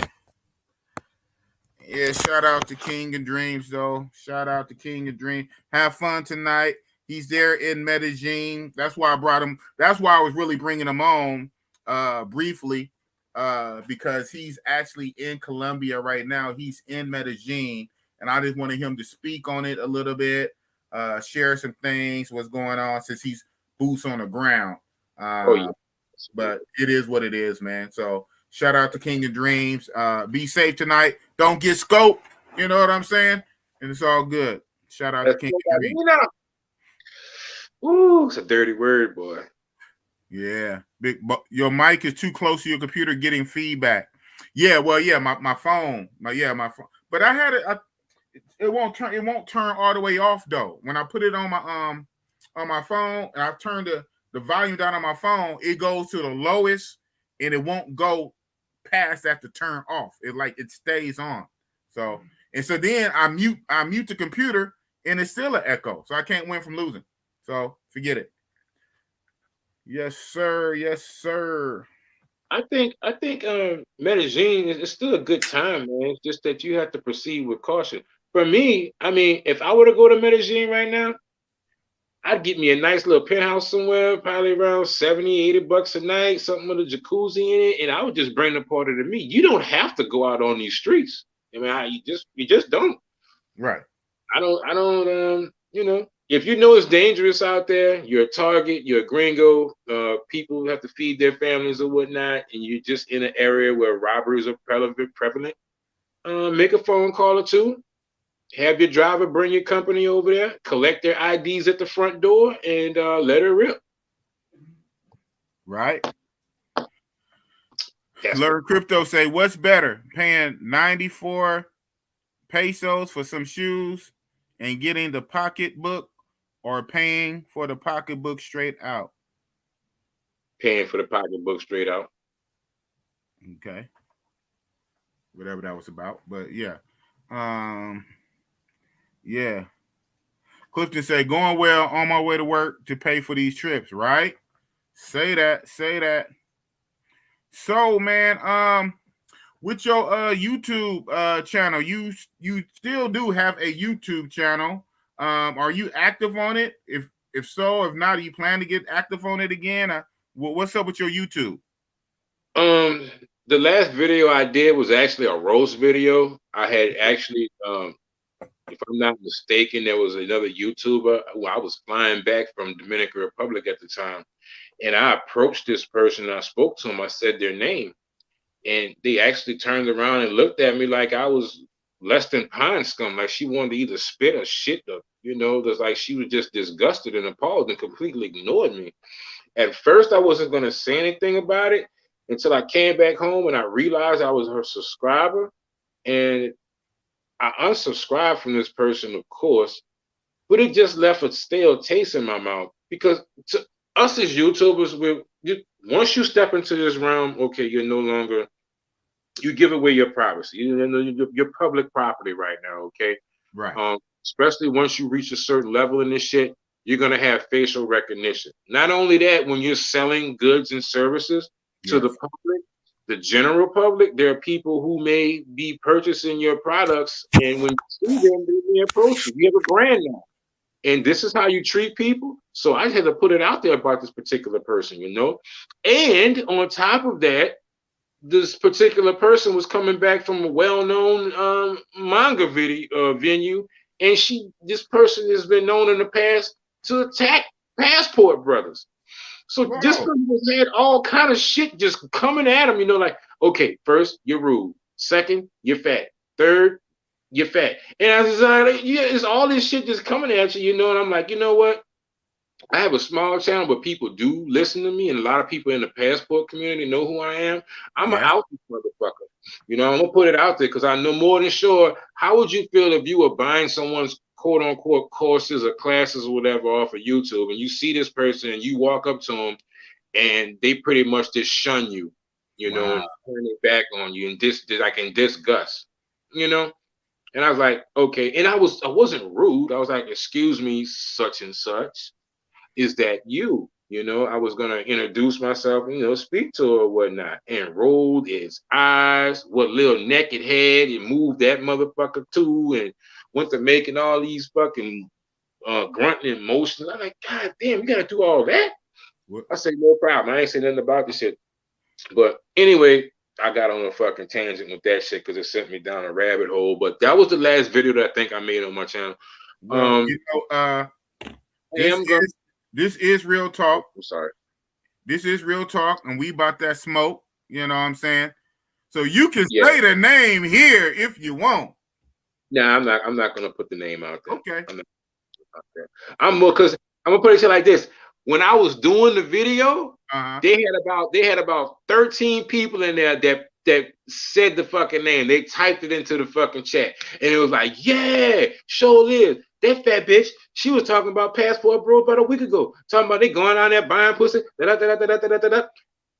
Yeah, shout out to King of Dreams, though. Shout out to King of Dreams. Have fun tonight. He's there in Medellin. That's why I brought him. That's why I was really bringing him on briefly because he's actually in Colombia right now. He's in Medellin, and I just wanted him to speak on it a little bit, share some things, what's going on since he's boots on the ground. But it is what it is, man. So shout out to King of Dreams. Be safe tonight. Don't get scoped. You know what I'm saying? And it's all good. Shout out to King of Dreams. Ooh, it's a dirty word, boy. Yeah. Your mic is too close to your computer getting feedback. Yeah, well, yeah, my phone. My phone. But I had it won't turn all the way off though. When I put it on my phone and I turn the volume down on my phone, it goes to the lowest and it won't go past that to turn off. It stays on. So then I mute the computer and it's still an echo. So I can't win from losing. So forget it. Yes, sir. Yes, sir. I think Medellin is still a good time, man. It's just that you have to proceed with caution. For me, I mean, if I were to go to Medellin right now, I'd get me a nice little penthouse somewhere, probably around 70, $80 a night, something with a jacuzzi in it, and I would just bring the party to me. You don't have to go out on these streets. I mean, you just don't. Right. I don't, if you know it's dangerous out there, you're a target, you're a gringo, people have to feed their families or whatnot, and you're just in an area where robberies are prevalent, make a phone call or two. Have your driver bring your company over there, collect their IDs at the front door, and let her rip. Right. That's Learn Crypto say, what's better, paying 94 pesos for some shoes and getting the pocketbook, or paying for the pocketbook straight out? Paying for the pocketbook straight out. Okay. Whatever that was about. But yeah. Yeah. Clifton say, going well on my way to work to pay for these trips, right? Say that. So, man, with your YouTube channel, you still do have a YouTube channel. Are you active on it? If so, if not, do you plan to get active on it again? What's up with your YouTube? The last video I did was actually a roast video. I had actually, if I'm not mistaken, there was another YouTuber who I was flying back from Dominican Republic at the time, and I approached this person. And I spoke to him. I said their name, and they actually turned around and looked at me like I was less than pine scum, like she wanted to either spit or shit. There's like she was just disgusted and appalled and completely ignored me. At first, I wasn't going to say anything about it until I came back home and I realized I was her subscriber. And I unsubscribed from this person, of course, but it just left a stale taste in my mouth, because to us as YouTubers, once you step into this realm, okay, you're no longer, you give away your privacy. You're public property right now, okay? Right. Especially once you reach a certain level in this shit, you're going to have facial recognition. Not only that, when you're selling goods and services to the public, the general public, there are people who may be purchasing your products, and when you see them, they may approach you. You have a brand now, and this is how you treat people. So I had to put it out there about this particular person, And on top of that, this particular person was coming back from a well-known manga venue, and this person has been known in the past to attack Passport Brothers. So this person had all kind of shit just coming at him, like, okay, first, you're rude. Second, you're fat. Third, you're fat. And I was like, yeah, it's all this shit just coming at you, and I'm like, you know what? I have a small channel, but people do listen to me, and a lot of people in the Passport community know who I am. I'm an out motherfucker. I'm gonna put it out there because I know more than sure. How would you feel if you were buying someone's quote unquote courses or classes or whatever off of YouTube, and you see this person and you walk up to them and they pretty much just shun you, and turn it back on you and like in disgust, And I was like, okay, and I wasn't rude. I was like, excuse me, such and such. Is that you? I was gonna introduce myself, speak to her or whatnot, and rolled his eyes, what little neck it had, and moved that motherfucker too, and went to making all these fucking grunting motions. I'm like, God damn, you gotta do all that? What? I said, no problem. I ain't saying nothing about this shit. But anyway, I got on a fucking tangent with that shit because it sent me down a rabbit hole. But that was the last video that I think I made on my channel. Well, this is Real Talk. I'm sorry. This is Real Talk, and we about that smoke. You know what I'm saying? So you can say the name here if you want. Nah, I'm not gonna put the name out there. Okay. I'm more because I'm gonna put it like this. When I was doing the video, they had about 13 people in there that said the fucking name. They typed it into the fucking chat, and it was like, yeah, show live. That fat bitch, she was talking about Passport Bro about a week ago. Talking about they going on there buying pussy. The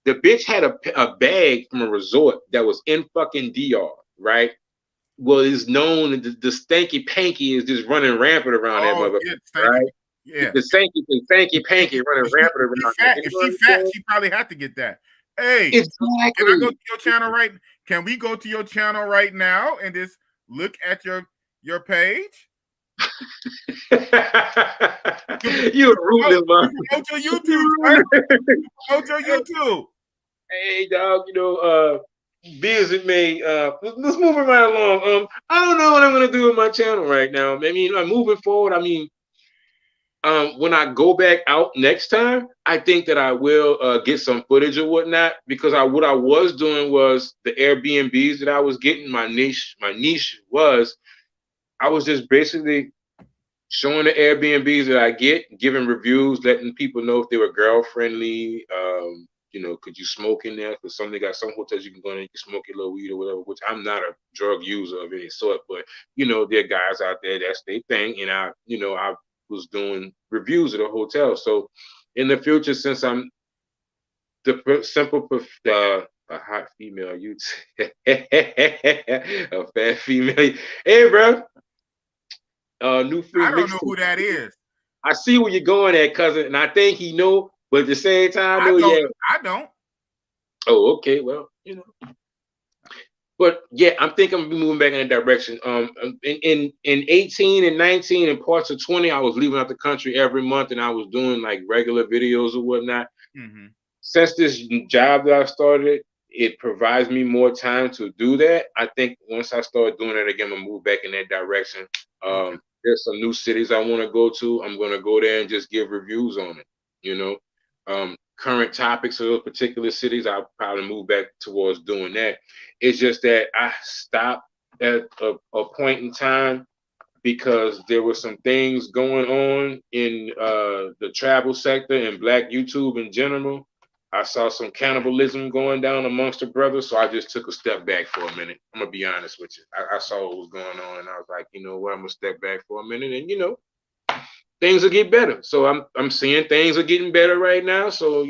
bitch had a bag from a resort that was in fucking DR, right? Well, it's known the stanky panky is just running rampant around that motherfucker, right? Yeah. The stanky panky running rampant around. If she's fat, she probably had to get that. Hey, exactly. Can I go to your channel right? Can we go to your channel right now and just look at your page? You're ruthless, man. Promote your YouTube, sir. Promote your YouTube. Hey, dog, visit me. Let's move it right along. I don't know what I'm gonna do with my channel right now. I mean, moving forward, I mean, when I go back out next time, I think that I will get some footage or whatnot, because what I was doing was the Airbnbs that I was getting. My niche was I was just basically showing the Airbnbs that I get, giving reviews, letting people know if they were girl friendly. Could you smoke in there? Because they got some hotels you can go in and you can smoke your little weed or whatever, which I'm not a drug user of any sort, but there are guys out there, that's their thing. And I was doing reviews at a hotel. So in the future, since I'm the a hot female, you a fat female. Hey, bro. New free. I don't know who that is. I see where you're going at, cousin, and I think he know, but at the same time, I don't. Oh, okay. Well, But yeah, I'm thinking I'm moving back in that direction. In 18 and 19 and parts of 20, I was leaving out the country every month, and I was doing like regular videos or whatnot. Mm-hmm. Since this job that I started, it provides me more time to do that. I think once I start doing it again, I'm gonna move back in that direction. Okay. There's some new cities I want to go to. I'm gonna go there and just give reviews on it. Current topics of those particular cities, I'll probably move back towards doing that. It's just that I stopped at a point in time because there were some things going on in the travel sector and Black YouTube in general. I saw some cannibalism going down amongst the brothers, so I just took a step back for a minute. I'm gonna be honest with you. I saw what was going on, and I was like, you know what, I'm gonna step back for a minute, and things will get better. So I'm seeing things are getting better right now. So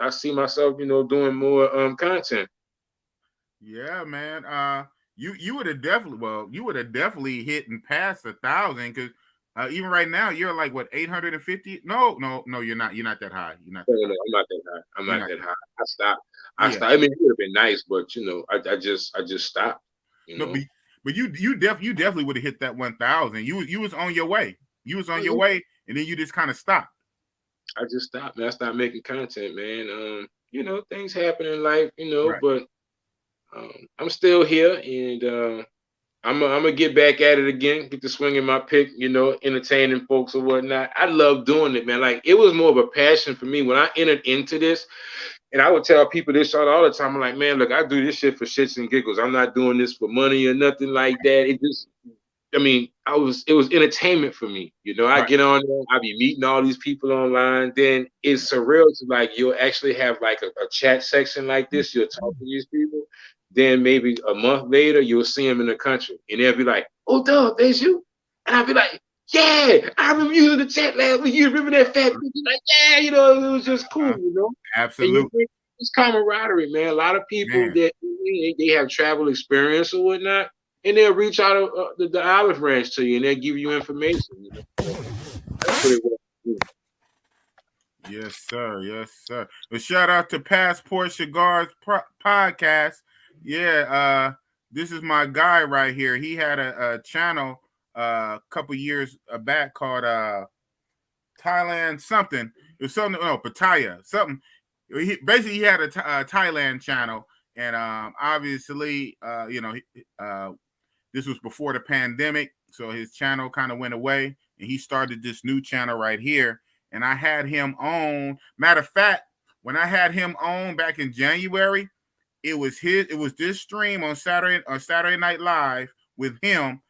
I see myself doing more content. Yeah, man. You would have definitely hit and passed 1,000, because even right now you're like what, 850? No, you're not. You're not that high. You're not. No, I'm not that high. I'm not that high. I stopped. I mean, it would have been nice, but I just stopped. No, but you definitely would have hit that 1,000. You was on your way. You was on your way, and then you just kind of stopped. I just stopped, man. I stopped making content, man. Things happen in life, Right. but I'm still here, and I'm gonna get back at it again, get to swinging my pick, entertaining folks or whatnot. I love doing it, man. Like, it was more of a passion for me when I entered into this. And I would tell people this all the time. I'm like, man, look, I do this shit for shits and giggles. I'm not doing this for money or nothing like that. It was entertainment for me. I get on there, I be meeting all these people online. Then it's surreal to, like, you'll actually have like a chat section like this. You'll talk to these people. Then maybe a month later, you'll see them in the country, and they'll be like, "Oh, dog, there's you," and I'll be like, "Yeah, I remember you in the chat last week. You remember that fat bitch?" Like, yeah, it was just cool, Absolutely. And it's camaraderie, man. A lot of people that they have travel experience or whatnot, and they'll reach out of the Olive Ranch to you, and they'll give you information. That's what it was. Yes, sir. Yes, sir. But shout out to Passport Cigars podcast. Yeah, this is my guy right here. He had a channel a couple years back called Thailand something. It was something. No, Pattaya something. He had a Thailand channel, and obviously, this was before the pandemic, so his channel kind of went away, and he started this new channel right here. And I had him on. Matter of fact, when I had him on back in January, it was this stream on Saturday Night Live with him.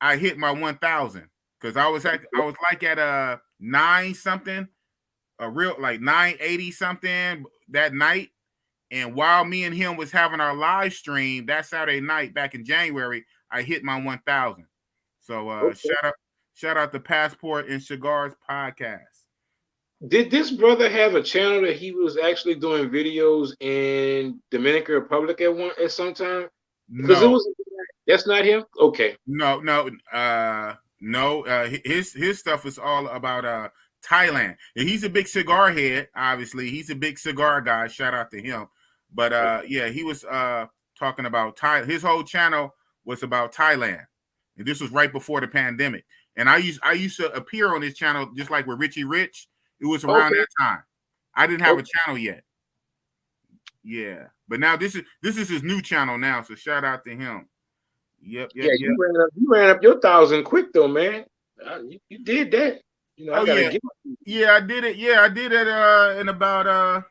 I hit my 1,000 because I was like at 9 something, a real like 980 something that night. And while me and him was having our live stream that Saturday night back in January, I hit my 1,000. So okay. Shout out to Passport and Cigars podcast. Did this brother have a channel that he was actually doing videos in Dominican Republic at some time? No, that's not him. Okay. No. His stuff is all about Thailand. And he's a big cigar head. Obviously, he's a big cigar guy. Shout out to him. But he was talking about Thai. His whole channel was about Thailand, and this was right before the pandemic. And I used to appear on this channel just like with Richie Rich. It was around that time. I didn't have a channel yet. Yeah, but now this is his new channel now. So shout out to him. Yep. You ran up your 1,000 quick though, man. You did that. You know, I gotta give it. Yeah, I did it. Yeah, I did it in about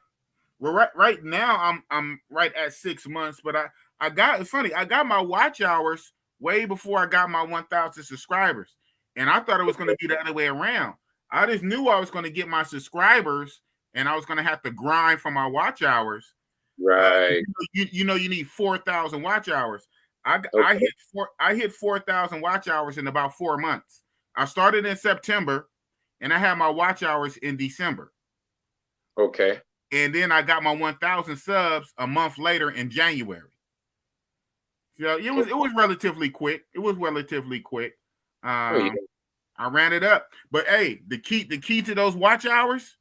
well, right now I'm right at 6 months, but I got, it's funny, I got my watch hours way before I got my 1,000 subscribers. And I thought it was going to be the other way around. I just knew I was going to get my subscribers and I was going to have to grind for my watch hours. Right. You need 4,000 watch hours. I hit 4,000 watch hours in about 4 months. I started in September and I had my watch hours in December. Okay. And then I got my 1,000 subs a month later in January. So it was relatively quick. It was relatively quick. I ran it up. But hey, the key to those watch hours,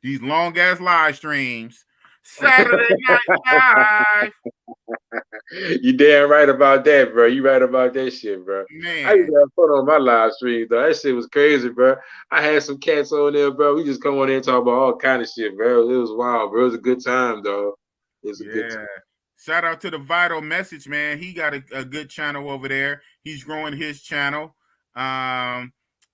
these long ass live streams. Saturday Night Live. You damn right about that, bro. You right about that shit, bro. Man. I used to have fun on my live stream, though. That shit was crazy, bro. I had some cats on there, bro. We just come on there and talk about all kind of shit, bro. It was wild, bro. It was a good time, though. It was a good time. Shout out to the Vital Message, man. He got a good channel over there. He's growing his channel.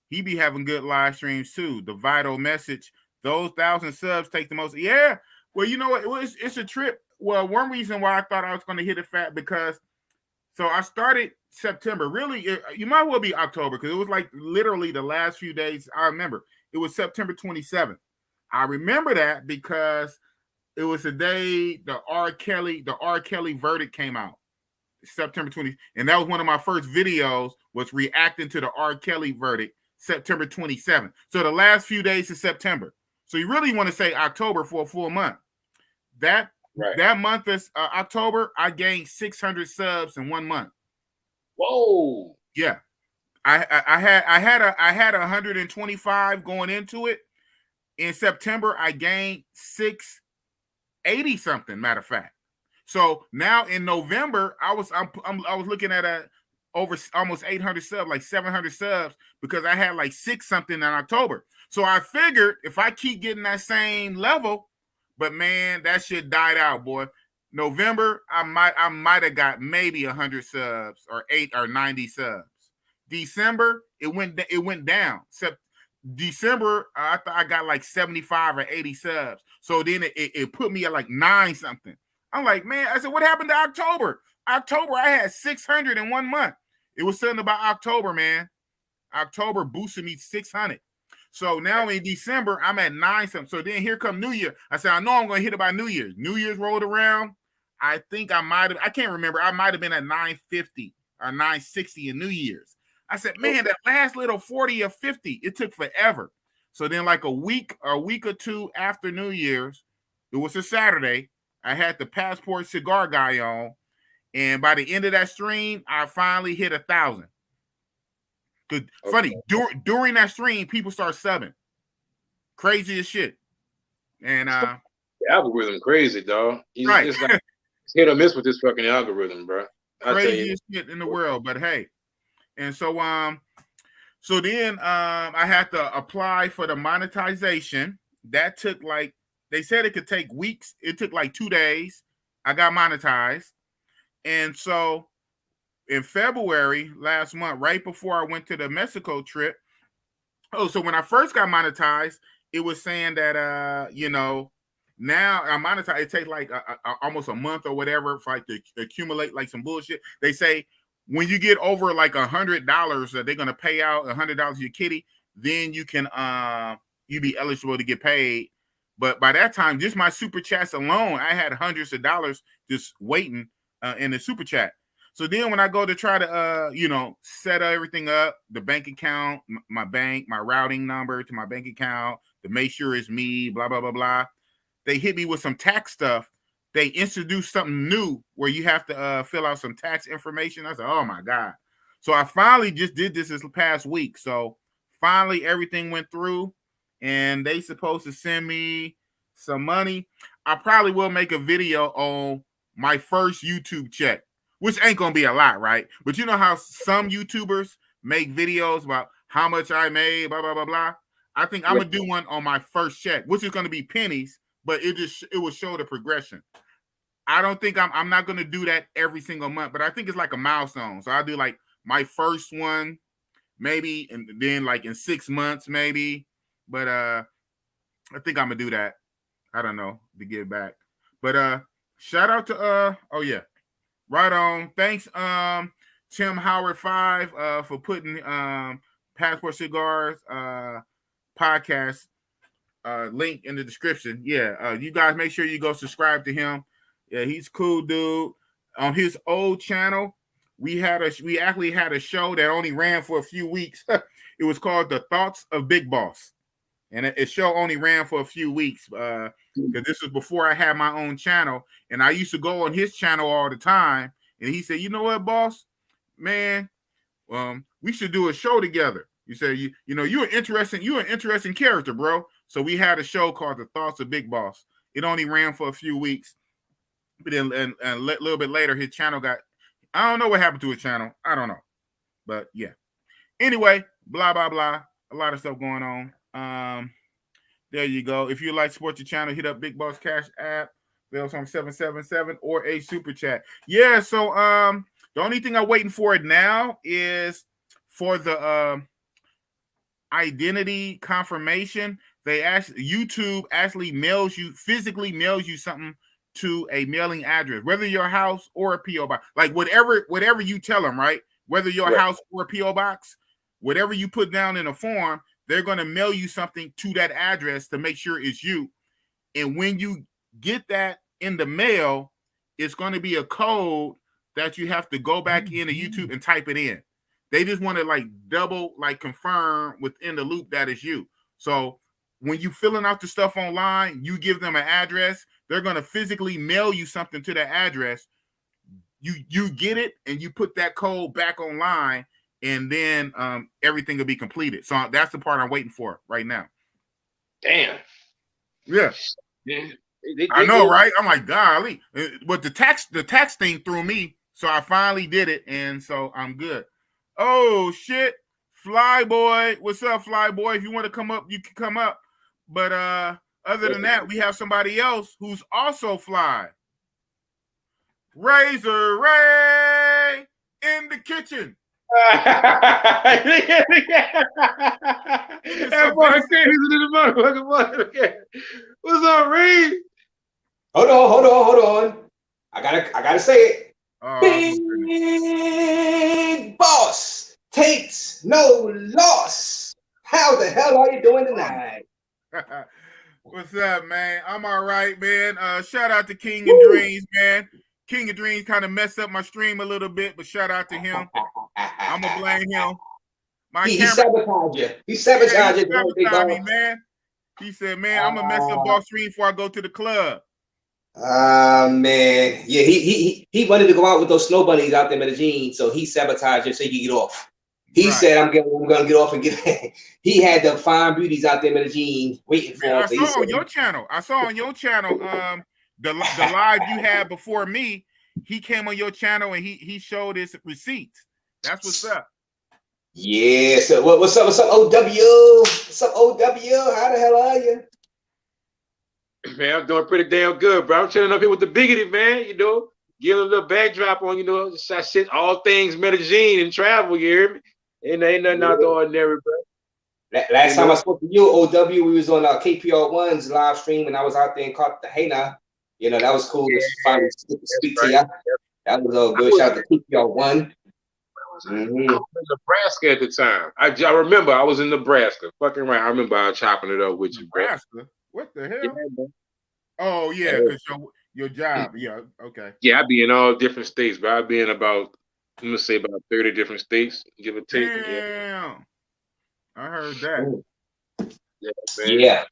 He be having good live streams too. The Vital Message. Those 1,000 subs take the most. Yeah. Well, you know what? It's a trip. Well, one reason why I thought I was going to hit it fat because so I started September. Really, you might well be October because it was like literally the last few days. I remember it was September 27th. I remember that because it was the day the R. Kelly verdict came out, September 20th, and that was one of my first videos was reacting to the R. Kelly verdict, September 27th. So the last few days of September. So you really want to say October for a full month. That month is October. I gained 600 subs in 1 month. Whoa! Yeah, I had 125 going into it. In September, I gained 680 something. Matter of fact, so now in November, I was looking at over almost 800 subs, like 700 subs, because I had like 6 something in October. So I figured if I keep getting that same level, but man, that shit died out, boy. November, I might have got maybe 100 subs or 8 or 90 subs. December, it went down. December, I thought I got like 75 or 80 subs. So then it put me at like 9 something. I'm like, man, I said, what happened to October? October, I had 600 in 1 month. It was something about October, man. October boosted me 600. So now in December, I'm at 9 something. So then here come New Year. I said, I know I'm going to hit it by New Year's. New Year's rolled around. I think I can't remember. I might have been at 950 or 960 in New Year's. I said, man, that last little 40 or 50, it took forever. So then like a week or two after New Year's, it was a Saturday, I had the Passport Cigar Guy on. And by the end of that stream, I finally hit 1,000. Good, funny. During that stream, people start subbing, crazy as shit. And the algorithm crazy, dog. It's like hit or miss with this fucking algorithm, bro. Craziest shit in the world. But hey, and so then I had to apply for the monetization. That took like, they said it could take weeks. It took like 2 days. I got monetized, and so. In February last month, right before I went to the Mexico trip. So when I first got monetized, it was saying that now I'm monetized. It takes like almost a month or whatever for like to accumulate like some bullshit. They say when you get over like $100, they're gonna pay out $100 to your kitty. Then you can you be eligible to get paid. But by that time, just my super chats alone, I had hundreds of dollars just waiting in the super chat. So then when I go to try to, set everything up, the bank account, my bank, my routing number to my bank account to make sure it's me, blah, blah, blah, blah. They hit me with some tax stuff. They introduced something new where you have to fill out some tax information. I said, oh, my God. So I finally just did this past week. So finally everything went through and they supposed to send me some money. I probably will make a video on my first YouTube check. Which ain't gonna be a lot, right? But you know how some YouTubers make videos about how much I made, blah blah blah blah. I think I'm gonna do one on my first check, which is gonna be pennies, but it will show the progression. I don't think I'm not gonna do that every single month, but I think it's like a milestone. So I'll do like my first one, maybe, and then like in 6 months, maybe. But I think I'm gonna do that. I don't know, to give back. But shout out to oh yeah, right on. Thanks, Tim Howard 5 for putting Passport Cigars podcast link in the description. Yeah, you guys make sure you go subscribe to him. Yeah, he's a cool dude. On his old channel, we actually had a show that only ran for a few weeks. It was called The Thoughts of Big Boss. And it show only ran for a few weeks because this was before I had my own channel. And I used to go on his channel all the time. And he said, you know what, boss? Man, we should do a show together. You said, you're an interesting character, bro. So we had a show called The Thoughts of Big Boss. It only ran for a few weeks. But then and a little bit later, his channel I don't know what happened to his channel. I don't know. But yeah. Anyway, blah, blah, blah. A lot of stuff going on. There you go. If you like support your channel, hit up Big Boss Cash app. Bills on 777 or a super chat. Yeah, so the only thing I'm waiting for now is for the identity confirmation. YouTube actually physically mails you something to a mailing address, whether your house or a PO box, like whatever you tell them, right? Whether your house or a PO box, whatever you put down in a form, they're going to mail you something to that address to make sure it's you. And when you get that in the mail, it's going to be a code that you have to go back into YouTube and type it in. They just want to like double, like confirm within the loop that is you. So when you filling out the stuff online, you give them an address. They're going to physically mail you something to that address. You get it and you put that code back online, and then everything will be completed. So that's the part I'm waiting for right now. Damn. Yeah. I know, right? I'm like, golly. But the tax thing threw me, so I finally did it, and so I'm good. Oh shit, Flyboy, what's up, Flyboy? If you want to come up, you can come up. But other than that, we have somebody else who's also fly. Razor Ray in the kitchen. That boy crazy to the motherfucking boy. What's up, Reed? Hold on. I gotta say it. Big Boss takes no loss. How the hell are you doing tonight? What's up, man? I'm all right, man. Shout out to King of Dreams, man. King of Dreams kind of messed up my stream a little bit, but shout out to him. I'm gonna blame him. He sabotaged you. He sabotaged me, man. He said, man, I'm gonna mess up boss stream before I go to the club. Man. Yeah, he wanted to go out with those snow bunnies out there in Medellin, so he sabotaged you so he could get off. He said, I'm gonna get off and get he had the fine beauties out there in Medellin waiting for him. I saw on your channel, the live you had before me, he came on your channel and he showed his receipts. That's what's up. Yeah, so what's up, OW? What's up, OW? How the hell are you? Man, I'm doing pretty damn good, bro. I'm chilling up here with the Biggity, man, giving a little backdrop on, shit, all things Medellin and travel, you hear me? Ain't nothing out the ordinary, bro. Last time I spoke to you, OW, we was on KPR1's live stream, and I was out there in Cartagena. That was cool to finally speak to you. That was a good shout out to KPR1. I was in Nebraska at the time. I remember I was in Nebraska. Fucking right. I remember I was chopping it up with you, bro. Nebraska? What the hell? Yeah, oh, yeah, because your job. Yeah, okay. Yeah, I be in all different states, bro. I be in about 30 different states, give or take. Damn. Yeah. I heard that. Yeah.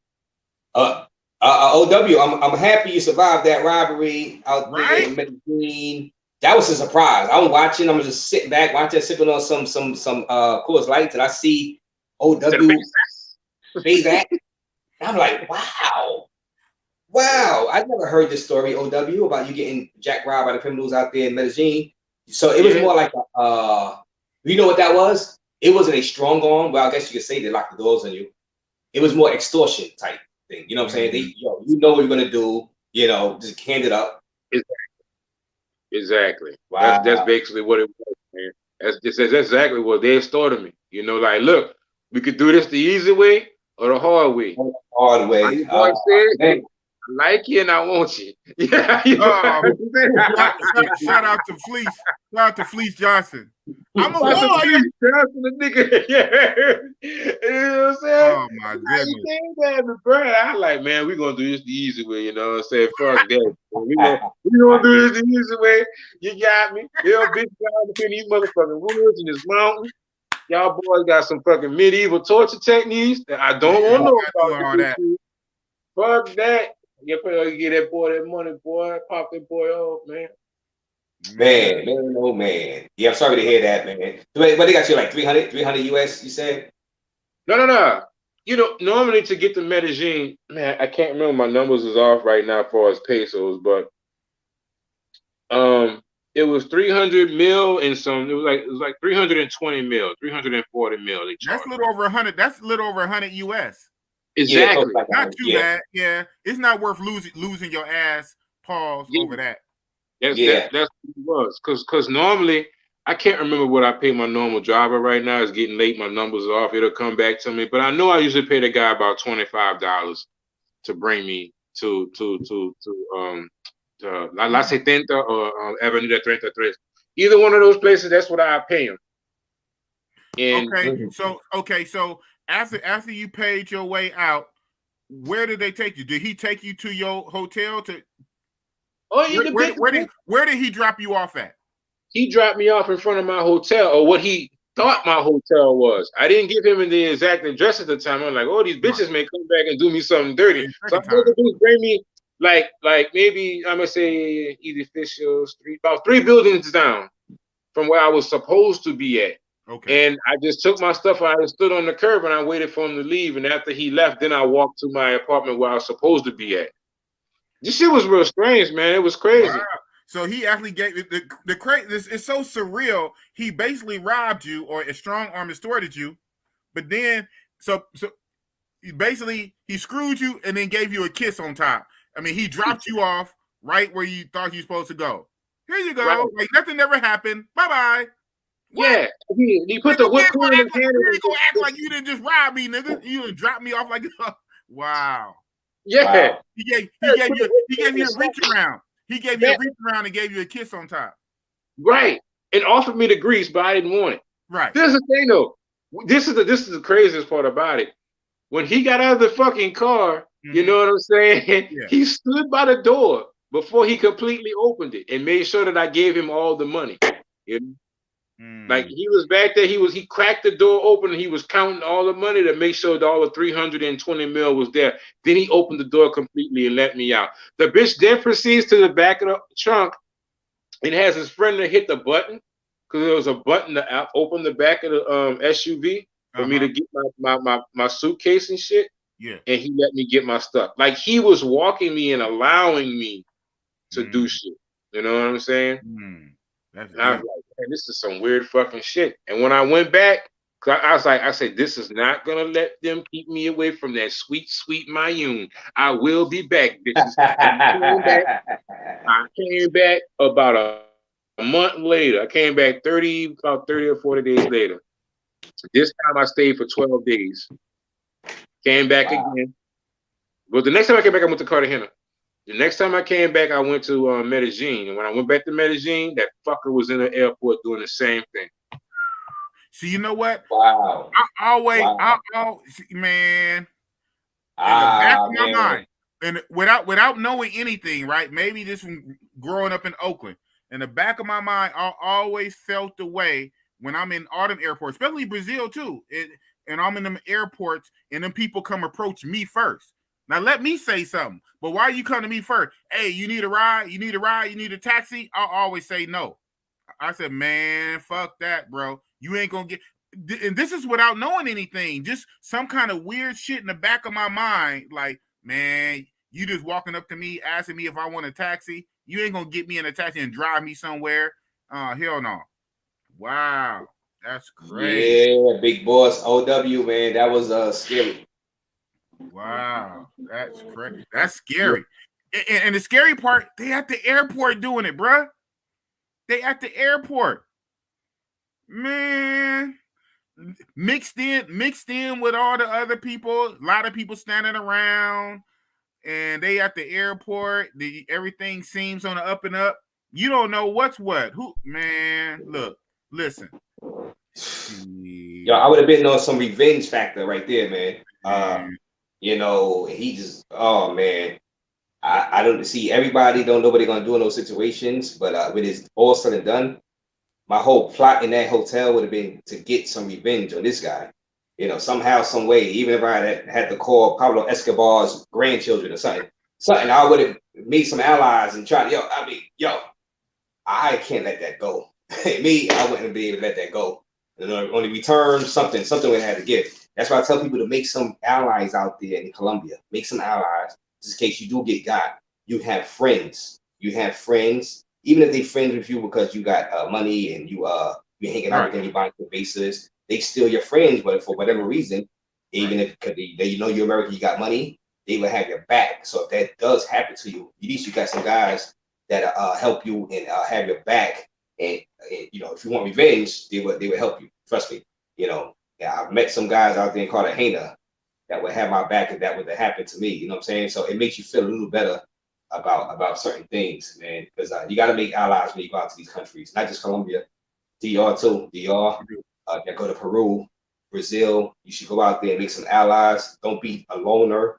OW, I'm happy you survived that robbery out there in Medellin. That was a surprise. I was watching. I'm just sitting back, sipping on some Coors Lights, and I see OW say that. I'm like, wow. I never heard this story, OW, about you getting jack robbed by the criminals out there in Medellin. So it was more like you know what that was? it wasn't a strong arm. Well, I guess you could say they locked the doors on you. It was more extortion type thing. You know what I'm saying? They, you know what you're gonna do. You know, just hand it up. Exactly. Wow. That's basically what it was, man. That's exactly what they extorted me. You know, like, look, we could do this the easy way or the hard way. Hard way. How your boy said, I like you and I want you. Yeah. Shout out to Fleece. Shout out to Fleece Johnson. I'm a Johnson, the nigga. Yeah. You know what I'm saying? Oh my goodness. I like, man, we're gonna do this the easy way, you know what I'm saying? Fuck that. We gonna do this the easy way. You got me. Hell, big guy between these motherfucking woods and this mountain. Y'all boys got some fucking medieval torture techniques that I don't want to know about. All that. Fuck that. You get that boy that money, boy. Pop that boy off, man. Man, oh man. Yeah, I'm sorry to hear that, man. But they got you like 300 US, you said? No. You know, normally to get the Medellin, man, I can't remember, my numbers is off right now as far as pesos, but it was 300 mil and some. It was like 320 mil, 340 mil. That's a little over 100. That's a little over 100 US. Exactly. Yeah, not too bad. Yeah, it's not worth losing your ass. Pause over that. That's what it was. Cause normally I can't remember what I pay my normal driver right now. It's getting late. My numbers are off. It'll come back to me. But I know I usually pay the guy about $25 to bring me to La 70 or Avenida 33. Either one of those places, that's what I pay him. And so after you paid your way out, where did they take you? Did he take you to your hotel? Where did he drop you off at? He dropped me off in front of my hotel, or what he thought my hotel was. I didn't give him the exact address at the time. I'm like, oh, these bitches may come back and do me something dirty. So I'm going to do is bring me like maybe I'm gonna say about 3 buildings down from where I was supposed to be at. Okay. And I just took my stuff and I stood on the curb and I waited for him to leave. And after he left, then I walked to my apartment where I was supposed to be at. This shit was real strange, man. It was crazy. Wow. So he actually gave the crazy. It's so surreal. He basically robbed you, or a strong arm extorted you, but then so basically he screwed you and then gave you a kiss on top. I mean, he dropped you off right where you thought you were supposed to go. Here you go. Right. Like nothing ever happened. Bye bye. Yeah, he put the whipped cream in his hand. You gonna act like you didn't just rob me, nigga. You didn't drop me off like wow. Yeah. Wow. He gave you a reach around. He gave you a reach around and gave you a kiss on top. Right. And offered me the grease, but I didn't want it. Right. This is the thing though. This is the craziest part about it. When he got out of the fucking car, you know what I'm saying? Yeah. He stood by the door before he completely opened it and made sure that I gave him all the money. You know? Like he was back there, he cracked the door open and he was counting all the money to make sure that all the 320 mil was there. Then he opened the door completely and let me out. The bitch then proceeds to the back of the trunk and has his friend to hit the button, because there was a button to open the back of the SUV for me to get my suitcase and shit. Yeah. And he let me get my stuff. Like he was walking me and allowing me to do shit. You know what I'm saying? And I was like, man, this is some weird fucking shit. And when I went back, I said, this is not gonna let them keep me away from that sweet, sweet Mayun. I will be back, bitches. I came back about a month later. I came back about 30 or 40 days later. This time I stayed for 12 days. Came back again. But the next time I came back, I went to Cartagena. The next time I came back, I went to Medellin. And when I went back to Medellin, that fucker was in the airport doing the same thing. See, you know what? Wow. Man, in the back of my mind, and without knowing anything, right? Maybe just from growing up in Oakland, in the back of my mind, I always felt the way when I'm in all them airports, especially Brazil too. And I'm in them airports, and then people come approach me first. Now let me say something. But why you come to me first? Hey, you need a ride? You need a ride? You need a taxi? I'll always say no. I said, man, fuck that, bro. You ain't gonna get. And this is without knowing anything. Just some kind of weird shit in the back of my mind. Like, man, you just walking up to me asking me if I want a taxi. You ain't gonna get me in a taxi and drive me somewhere. Hell no. Wow. That's crazy. Yeah, big boss OW, man. That was scary. Wow, that's crazy. That's scary. And the scary part, they at the airport doing it, bruh. They at the airport, man. Mixed in with all the other people. A lot of people standing around, and they at the airport. Everything seems on the up and up. You don't know what's what. Who, man? Look, listen. Yo, I would have been on some revenge factor right there, man. You know, he just, oh man, I don't see everybody don't know what they're gonna do in those situations, but when it's all said and done, my whole plot in that hotel would have been to get some revenge on this guy. You know, somehow, some way, even if I had to call Pablo Escobar's grandchildren or something, I would have made some allies and tried. I can't let that go. Me, I wouldn't be able to let that go. On the return, something would have to give. That's why I tell people to make some allies out there in Colombia. Make some allies, just in case you do get got. You have friends. Even if they friends with you because you got money and you're hanging out with them, you buying the bases. They still your friends, but for whatever reason, even if they know you're American, you got money, they will have your back. So if that does happen to you, at least you got some guys that help you and have your back. And you know, if you want revenge, they would help you. Trust me. You know, I've met some guys out there in Cartagena that would have my back if that would have happened to me. You know what I'm saying? So it makes you feel a little better about certain things, man. Because you got to make allies when you go out to these countries, not just Colombia, DR too. DR, that go to Peru, Brazil. You should go out there and make some allies. Don't be a loner.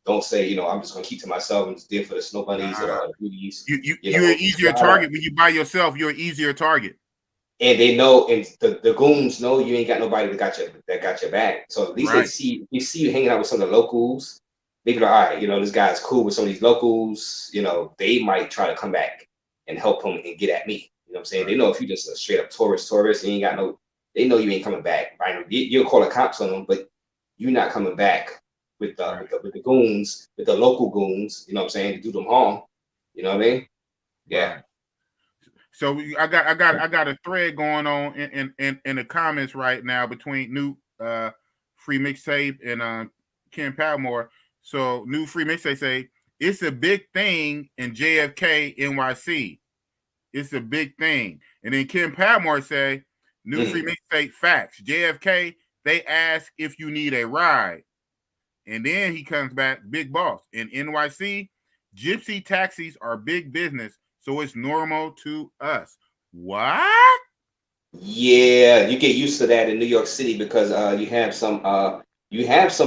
Don't say, you know, I'm just gonna keep to myself and just deal for the snow bunnies or the beauties. You're an easier target when you by yourself. You're an easier target. And they know, and the goons know you ain't got nobody that got your back. So at least they see you hanging out with some of the locals. They be like, all right, you know, this guy's cool with some of these locals. You know, they might try to come back and help him and get at me. You know what I'm saying? They know if you just a straight up tourist, you ain't got no. They know you ain't coming back. Right? You'll call the cops on them, but you're not coming back with the goons, with the local goons. You know what I'm saying? To do them harm. You know what I mean? Yeah. Right. So I got a thread going on in the comments right now between New Free Mixtape and Ken Padmore. So New Free Mixtape say it's a big thing in JFK NYC. It's a big thing. And then Ken Padmore say New Free Mixtape facts. JFK, they ask if you need a ride. And then he comes back, big boss. In NYC, gypsy taxis are big business. So it's normal to us. What? Yeah, you get used to that in New York City because you have some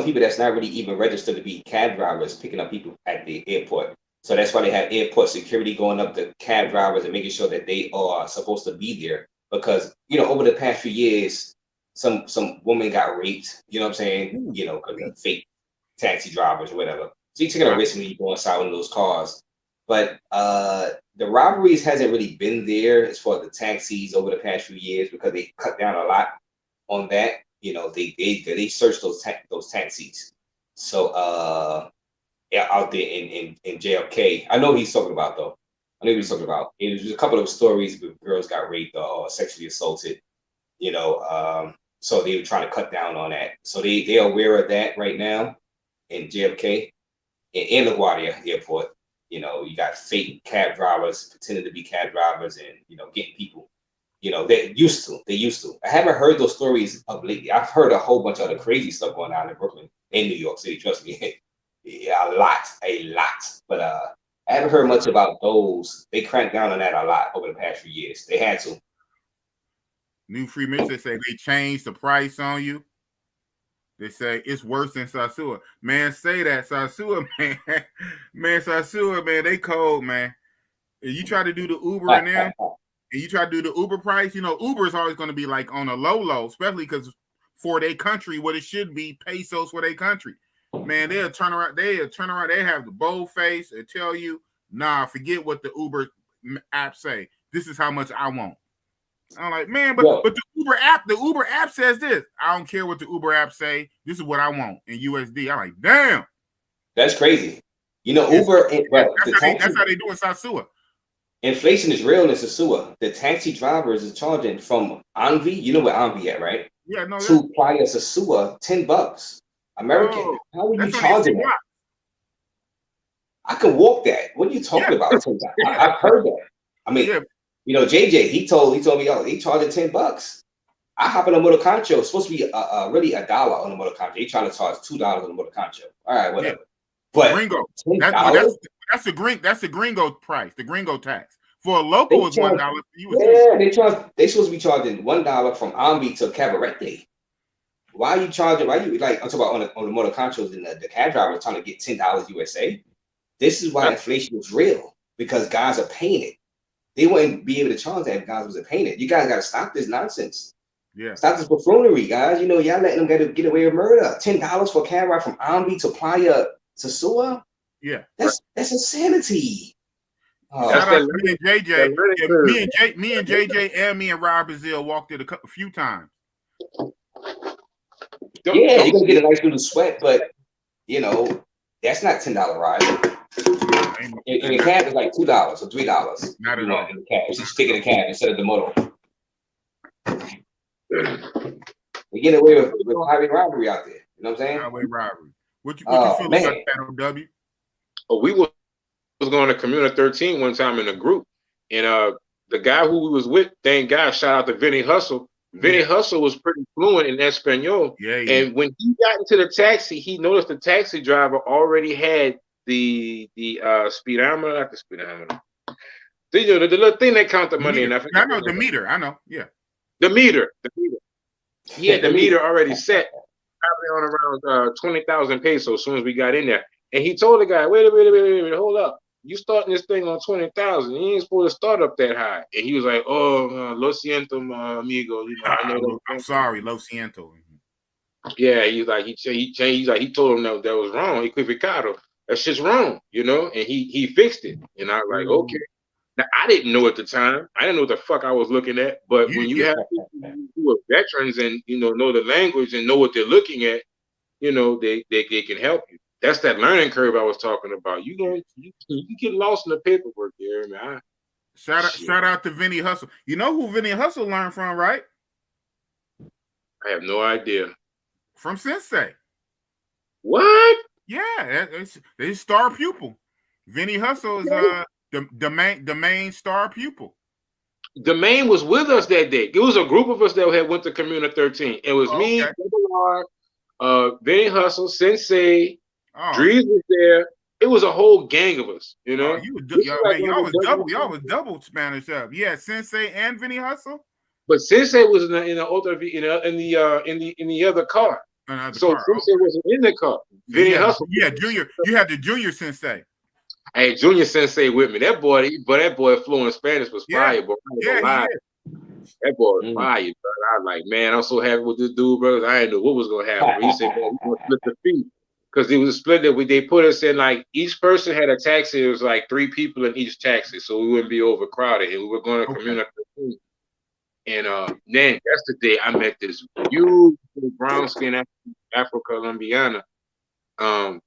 people that's not really even registered to be cab drivers picking up people at the airport. So that's why they have airport security going up to cab drivers and making sure that they are supposed to be there. Because, you know, over the past few years, some woman got raped, you know what I'm saying? You know, because of fake taxi drivers or whatever. So you're taking a risk when you go inside one of those cars. But the robberies hasn't really been there as far as the taxis over the past few years because they cut down a lot on that. You know, they search those taxis. So out there in JFK, I know he's talking about though. I know he's talking about. It was just a couple of stories where girls got raped or sexually assaulted. You know, so they were trying to cut down on that. So they are aware of that right now in JFK and LaGuardia Airport. You know, you got fake cab drivers pretending to be cab drivers and, you know, getting people, you know, they used to. I haven't heard those stories of lately. I've heard a whole bunch of other crazy stuff going on in Brooklyn and New York City. Trust me, yeah, a lot. But I haven't heard much about those. They cracked down on that a lot over the past few years. They had to. New Free Mix, they say they changed the price on you. They say it's worse than Sasua. Man, say that. Sasua, man. Man, Sasua, man, they cold, man. If you try to do the Uber and them, and you try to do the Uber price, you know, Uber is always going to be like on a low, especially because for their country, what it should be, pesos for their country. Man, they'll turn around. They have the bold face and tell you, nah, forget what the Uber app say. This is how much I want. I'm like, man, but the Uber app says this. I don't care what the Uber app say. This is what I want in USD. I'm like, damn. That's crazy. You know, Uber. That's how they do in Sasua. Inflation is real in Sasua. The taxi drivers is charging from Anvi, you know where Anvi at, right? Yeah, no, To Playa Sasua, $10. American. Oh, How are you that's on the charging that? I can walk that. What are you talking about? $10? I've heard that. I mean, you know, JJ, he told me, oh, he charging $10. I hop in a motor concho. It's supposed to be really $1 on the motor concho. He trying to charge $2 on the motor concho. All right, whatever. But Gringo. $10? That's the gringo price, the gringo tax. For a local is $1. Yeah, they supposed to be charging $1 from Ambi to Cabarete. Why are you charging? Why you like? I'm talking about on the motor conchos and the cab driver trying to get $10 USA. This is why inflation is real, because guys are paying it. They wouldn't be able to charge that if guys wasn't paying it. You guys got to stop this nonsense. Yeah. Stop this buffoonery, guys. You know, y'all letting them get away with murder. $10 for a cab ride from Ambi to Playa Sasua. Yeah. That's insanity. Shout out to me and JJ. Me and JJ and me and Rob Brazil walked it a few times. Yeah, you're gonna get a nice little sweat, but you know, that's not $10 ride. In the cab is like $2 or $3. Not at all. In the cab. She's sticking the cab instead of the motor. We get away with highway robbery out there. You know what I'm saying? Highway robbery. What you feel about that, W? Oh, we was going to Comuna 13 one time in a group, and the guy who we was with, thank God, shout out to Vinny Hustle. Vinny Hustle was pretty fluent in Espanol. Yeah. And when he got into the taxi, he noticed the taxi driver already had the speedometer, not the speedometer. The little thing that count the money in. I know the meter. I know. Yeah. The meter. He had the meter already set, probably on around 20,000 pesos as soon as we got in there. And he told the guy, wait a minute, hold up. You starting this thing on 20,000. You ain't supposed to start up that high. And he was like, oh, lo siento, amigo. You know, I'm sorry, lo siento. Yeah, he told him that was wrong. Equivocado. That shit's wrong, you know? And he fixed it. And I was like, okay. Now, I didn't know at the time. I didn't know what the fuck I was looking at. But when you have people who are veterans and, you know the language and know what they're looking at, you know, they can help you. That's that learning curve I was talking about. You get lost in the paperwork there, man. Shout out to Vinny Hustle. You know who Vinny Hustle learned from, right? I have no idea. From Sensei. What? Yeah, it's his star pupil. Vinny Hustle is the main star pupil. The main was with us that day. It was a group of us that had went to Comuna 13. It was me, Vinny Hustle, Sensei. Drees was there. It was a whole gang of us, you know. Y'all was double Spanish up. Yeah, Sensei and Vinny Hustle. But Sensei was in the other car. So Sensei wasn't in the car. Vinny Hustle. Yeah, Junior. You had the Junior Sensei. I had Junior Sensei with me. That boy fluent Spanish was fire, bro. That boy was fire, bro. I was like, man, I'm so happy with this dude, bro. I didn't know what was gonna happen. He said, man, we're gonna split the fee. Because it was split that they put us in, like, each person had a taxi. It was like 3 people in each taxi, so we wouldn't be overcrowded. And we were going to Comuna 13. And then that's the day I met this beautiful brown skin Afro-Colombiana. I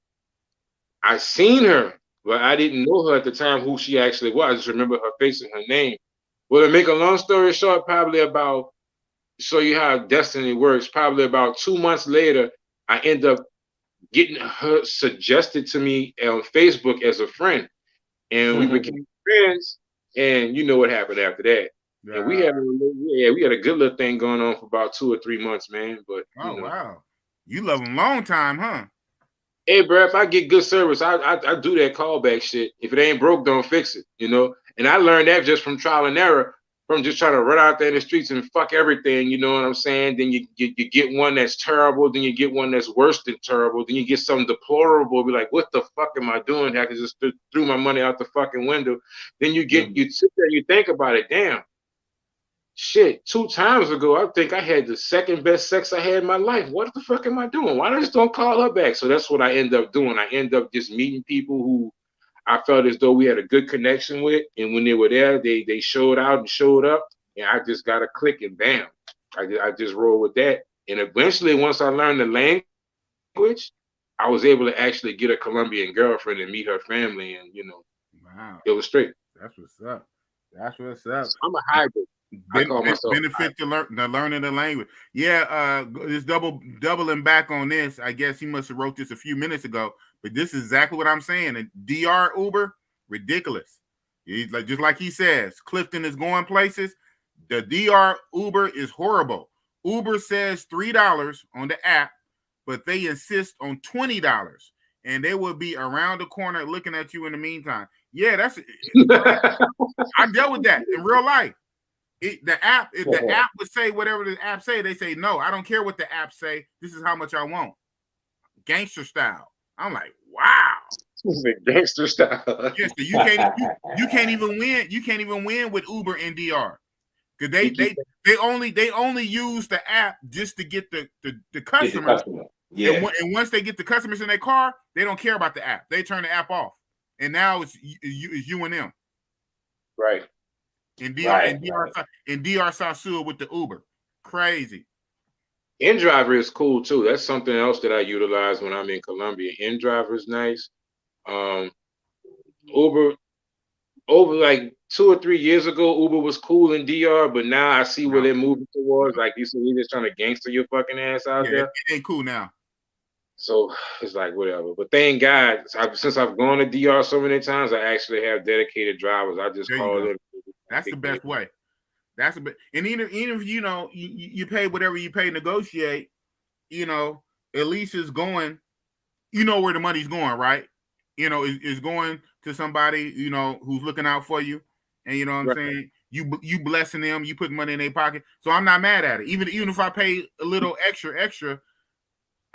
seen her, but I didn't know her at the time who she actually was. I just remember her face and her name. Well, to make a long story short, probably about, show you how destiny works, probably about 2 months later, I end up getting her suggested to me on Facebook as a friend, and we became friends. And you know what happened after that? Yeah. And we had a good little thing going on for about 2 or 3 months, man. But wow, you love him long time, huh? Hey, bro, if I get good service, I do that callback shit. If it ain't broke, don't fix it, you know. And I learned that just from trial and error, from just trying to run out there in the streets and fuck everything, you know what I'm saying? Then you get one that's terrible, then you get one that's worse than terrible, then you get something deplorable, be like, what the fuck am I doing? I just threw my money out the fucking window. Then you sit there and you think about it, damn. Shit, 2 times ago, I think I had the second best sex I had in my life. What the fuck am I doing? Why just don't call her back? So that's what I end up doing. I end up just meeting people who I felt as though we had a good connection with, and when they were there, they showed out and showed up, and I just got a click and bam, I just rolled with that. And eventually, once I learned the language, I was able to actually get a Colombian girlfriend and meet her family, and you know, wow, it was straight. That's what's up. That's what's up. I'm a hybrid. I call myself benefit to learning the language. Yeah, it's doubling back on this. I guess he must have wrote this a few minutes ago, but this is exactly what I'm saying. And DR Uber, ridiculous. He's like, just like he says, Clifton is going places. The DR Uber is horrible. Uber says $3 on the app, but they insist on $20, and they will be around the corner looking at you in the meantime. Yeah, that's I dealt with that in real life. If the app would say whatever the app say, they say no. I don't care what the app say. This is how much I want, gangster style. I'm like, wow, gangster style. Yes, so you can't even win. You can't even win with Uber and DR because they only use the app just to get the customer. Yeah. And once they get the customers in their car, they don't care about the app. They turn the app off, and now it's you and them. Right. And DR Sasua with the Uber. Crazy. InDriver is cool too. That's something else that I utilize when I'm in Colombia. InDriver is nice. Uber, over like 2 or 3 years ago, Uber was cool in DR, but now I see where they're moving towards. Like you said, they're just trying to gangster your fucking ass out there. It ain't cool now. So it's like whatever. But thank God, since I've gone to DR so many times, I actually have dedicated drivers. I just call it. That's the best way. That's a bit. And even if you pay whatever you pay, negotiate. At least it's going. You know where the money's going, right? It's going to somebody who's looking out for you, and you know what I'm saying. You blessing them. You put money in their pocket. So I'm not mad at it. Even if I pay a little extra.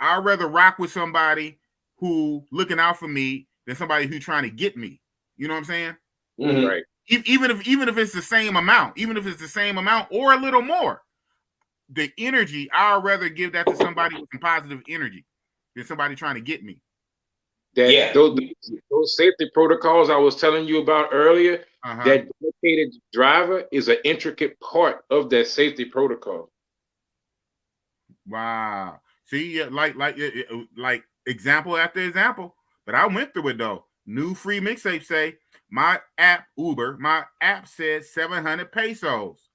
I'd rather rock with somebody who looking out for me than somebody who's trying to get me. You know what I'm saying? Mm-hmm. Right. Even if it's the same amount, or a little more, the energy, I'd rather give that to somebody with some positive energy than somebody trying to get me. Those safety protocols I was telling you about earlier, that dedicated driver is an intricate part of that safety protocol. Wow. See, like example after example, but I went through it though. New free mixtape say my app said 700 pesos.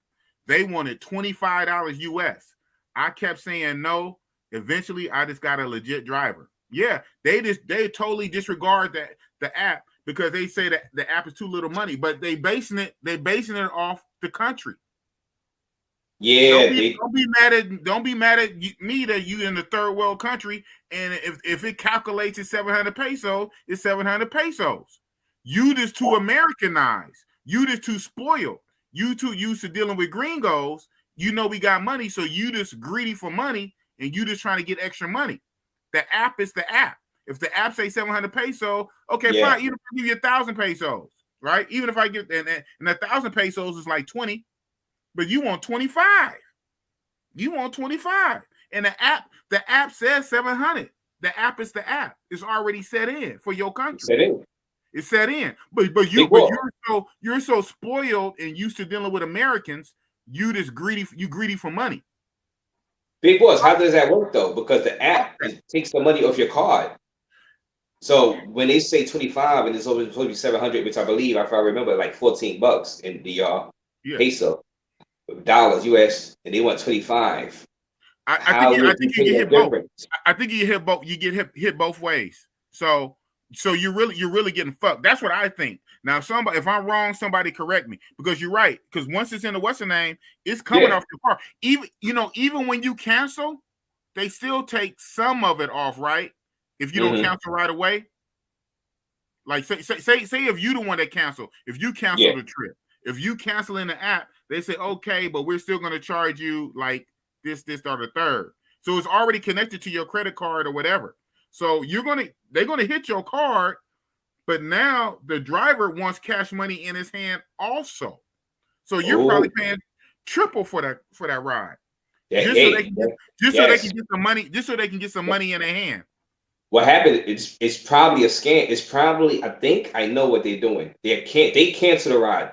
They wanted $25 US. I kept saying no. Eventually, I just got a legit driver. Yeah, they totally disregard the app because they say that the app is too little money, but they basing it off the country. Yeah, don't be mad at me that you in the third world country, and if it calculates at 700 pesos, it's 700 pesos. You just too Americanized. You just too spoiled. You too used to dealing with gringos. We got money, so you just greedy for money, and you just trying to get extra money. The app is the app. If the app say 700 pesos, okay, fine. Even if I give you 1,000 pesos, right? Even if I give and 1,000 pesos is like 20. But you want 25. And the app says 700. The app is the app. It's already set in for your country. It's set in. But you're so spoiled and used to dealing with Americans, you just greedy for money. Big Boss, how does that work though? Because the app takes the money off your card. So when they say 25 and it's supposed to be 700, which I believe, if I remember, like $14 in the peso. Dollars US, and they want 25. I think you get hit both. I think you hit both. You get hit both ways. So you're really getting fucked. That's what I think. Now, if I'm wrong, somebody correct me because you're right. Because once it's in the what's the name, it's coming off your car. Even when you cancel, they still take some of it off, right? If you don't cancel right away. Like say if you the one that cancel, if you cancel the trip, if you cancel in the app. They say, okay, but we're still going to charge you like this, or the third. So it's already connected to your credit card or whatever. So they're going to hit your card, but now the driver wants cash money in his hand also. So you're probably paying triple for that ride. So they can get some money in their hand. What happened? It's probably a scam. It's probably, I think I know what they're doing. They cancel the ride.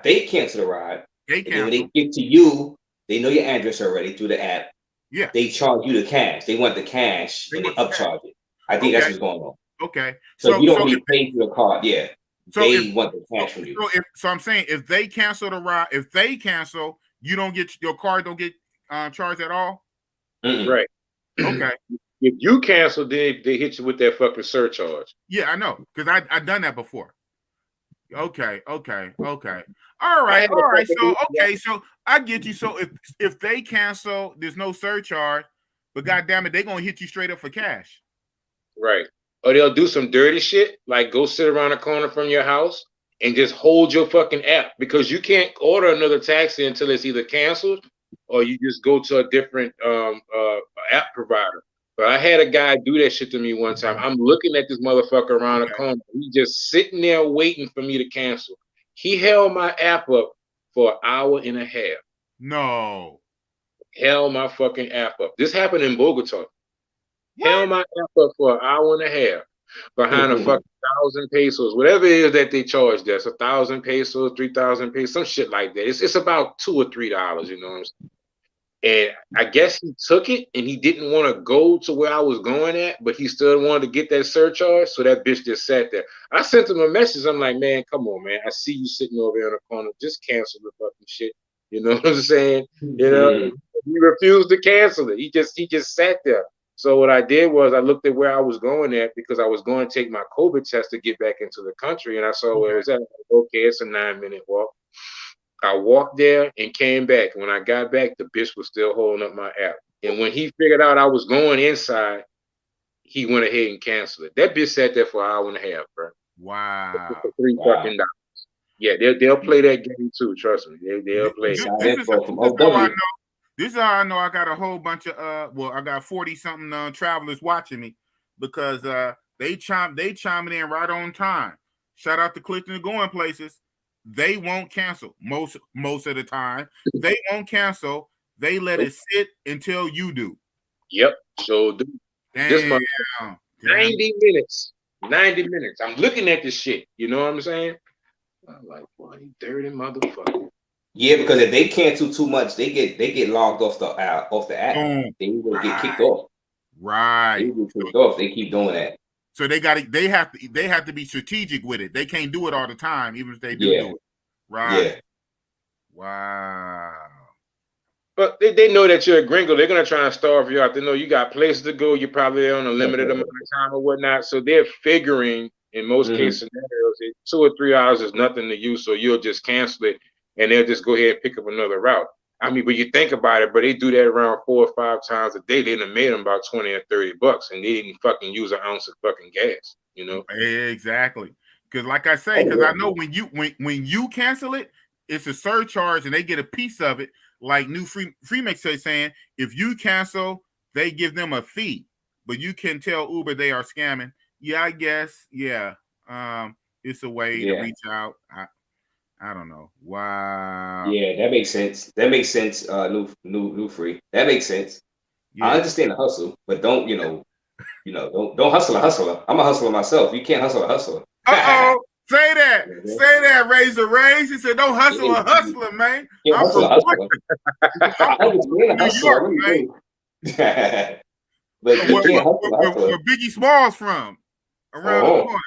And then when they get to you, they know your address already through the app. Yeah. They charge you the cash. They want the cash and they upcharge it. I think that's what's going on. Okay. So you don't really pay for your card. Yeah. they want the cash from you. So I'm saying if they cancel the ride, if they cancel, you don't get your card don't get charged at all. Right. Okay. If you cancel, they hit you with that fucking surcharge. Yeah, I know, because I done that before. Okay. All right. So so I get you. So if they cancel, there's no surcharge, but goddamn it, they're gonna hit you straight up for cash. Right. Or they'll do some dirty shit, like go sit around the corner from your house and just hold your fucking app, because you can't order another taxi until it's either canceled or you just go to a different app provider. But I had a guy do that shit to me one time. I'm looking at this motherfucker around the corner. He's just sitting there waiting for me to cancel. He held my app up for an hour and a half. No. Held my fucking app up. This happened in Bogota. Held my app up for an hour and a half behind a fucking 1,000 pesos, whatever it is that they charge. That's 1,000 pesos, 3,000 pesos, some shit like that. It's about $2 or $3. You know what I'm saying? And I guess he took it and he didn't want to go to where I was going at, but he still wanted to get that surcharge. So that bitch just sat there. I sent him a message. I'm like, man, come on, man. I see you sitting over there in the corner. Just cancel the fucking shit. You know what I'm saying? You know, he refused to cancel it. He just sat there. So what I did was I looked at where I was going at, because I was going to take my COVID test to get back into the country. And I saw where it was at. Okay, it's a 9-minute walk. I walked there and came back. When I got back, the bitch was still holding up my app. And when he figured out I was going inside, he went ahead and canceled it. That bitch sat there for an hour and a half, bro. Wow. For $3 fucking. Yeah, they'll play that game too. Trust me, they'll play. This is how I know I got a whole bunch of I got 40-something travelers watching me, because they chiming in right on time. Shout out to Clifton Going Places. They won't cancel most of the time. They won't cancel. They let it sit until you do. Yep. So this month, 90 minutes. 90 minutes. I'm looking at this shit. You know what I'm saying? I'm like, boy, you dirty motherfucker. Yeah, because if they cancel too much, they get logged off the app. They will get kicked off. Right. They get kicked off. They keep doing that. So they have to be strategic with it. They can't do it all the time, even if they do it. Right. Yeah. Wow. But they know that you're a gringo. They're gonna try and starve you out. They know you got places to go. You're probably on a limited amount of time or whatnot. So they're figuring, in most case scenarios, $2 or $3 is nothing to you. So you'll just cancel it, and they'll just go ahead and pick up another route. I mean, but you think about it, but they do that around 4 or 5 times a day. They done made them about $20 or $30, and they didn't fucking use an ounce of fucking gas. You know? Exactly. Because like I say, because I know when you cancel it, it's a surcharge, and they get a piece of it. Like New Freemix is saying, if you cancel, they give them a fee, but you can tell Uber they are scamming. Yeah, I guess. Yeah. It's a way to reach out. I don't know. Wow. Yeah, that makes sense. New free. That makes sense. Yeah. I understand the hustle, but don't don't hustle a hustler. I'm a hustler myself. You can't hustle a hustler. Say that. Say that, Razor Rays. He said, don't hustle a hustler, man. Yeah, hustle a hustler. I understand a hustler. Man. But you can't hustle a hustler. Where Biggie Smalls from? Around the corner.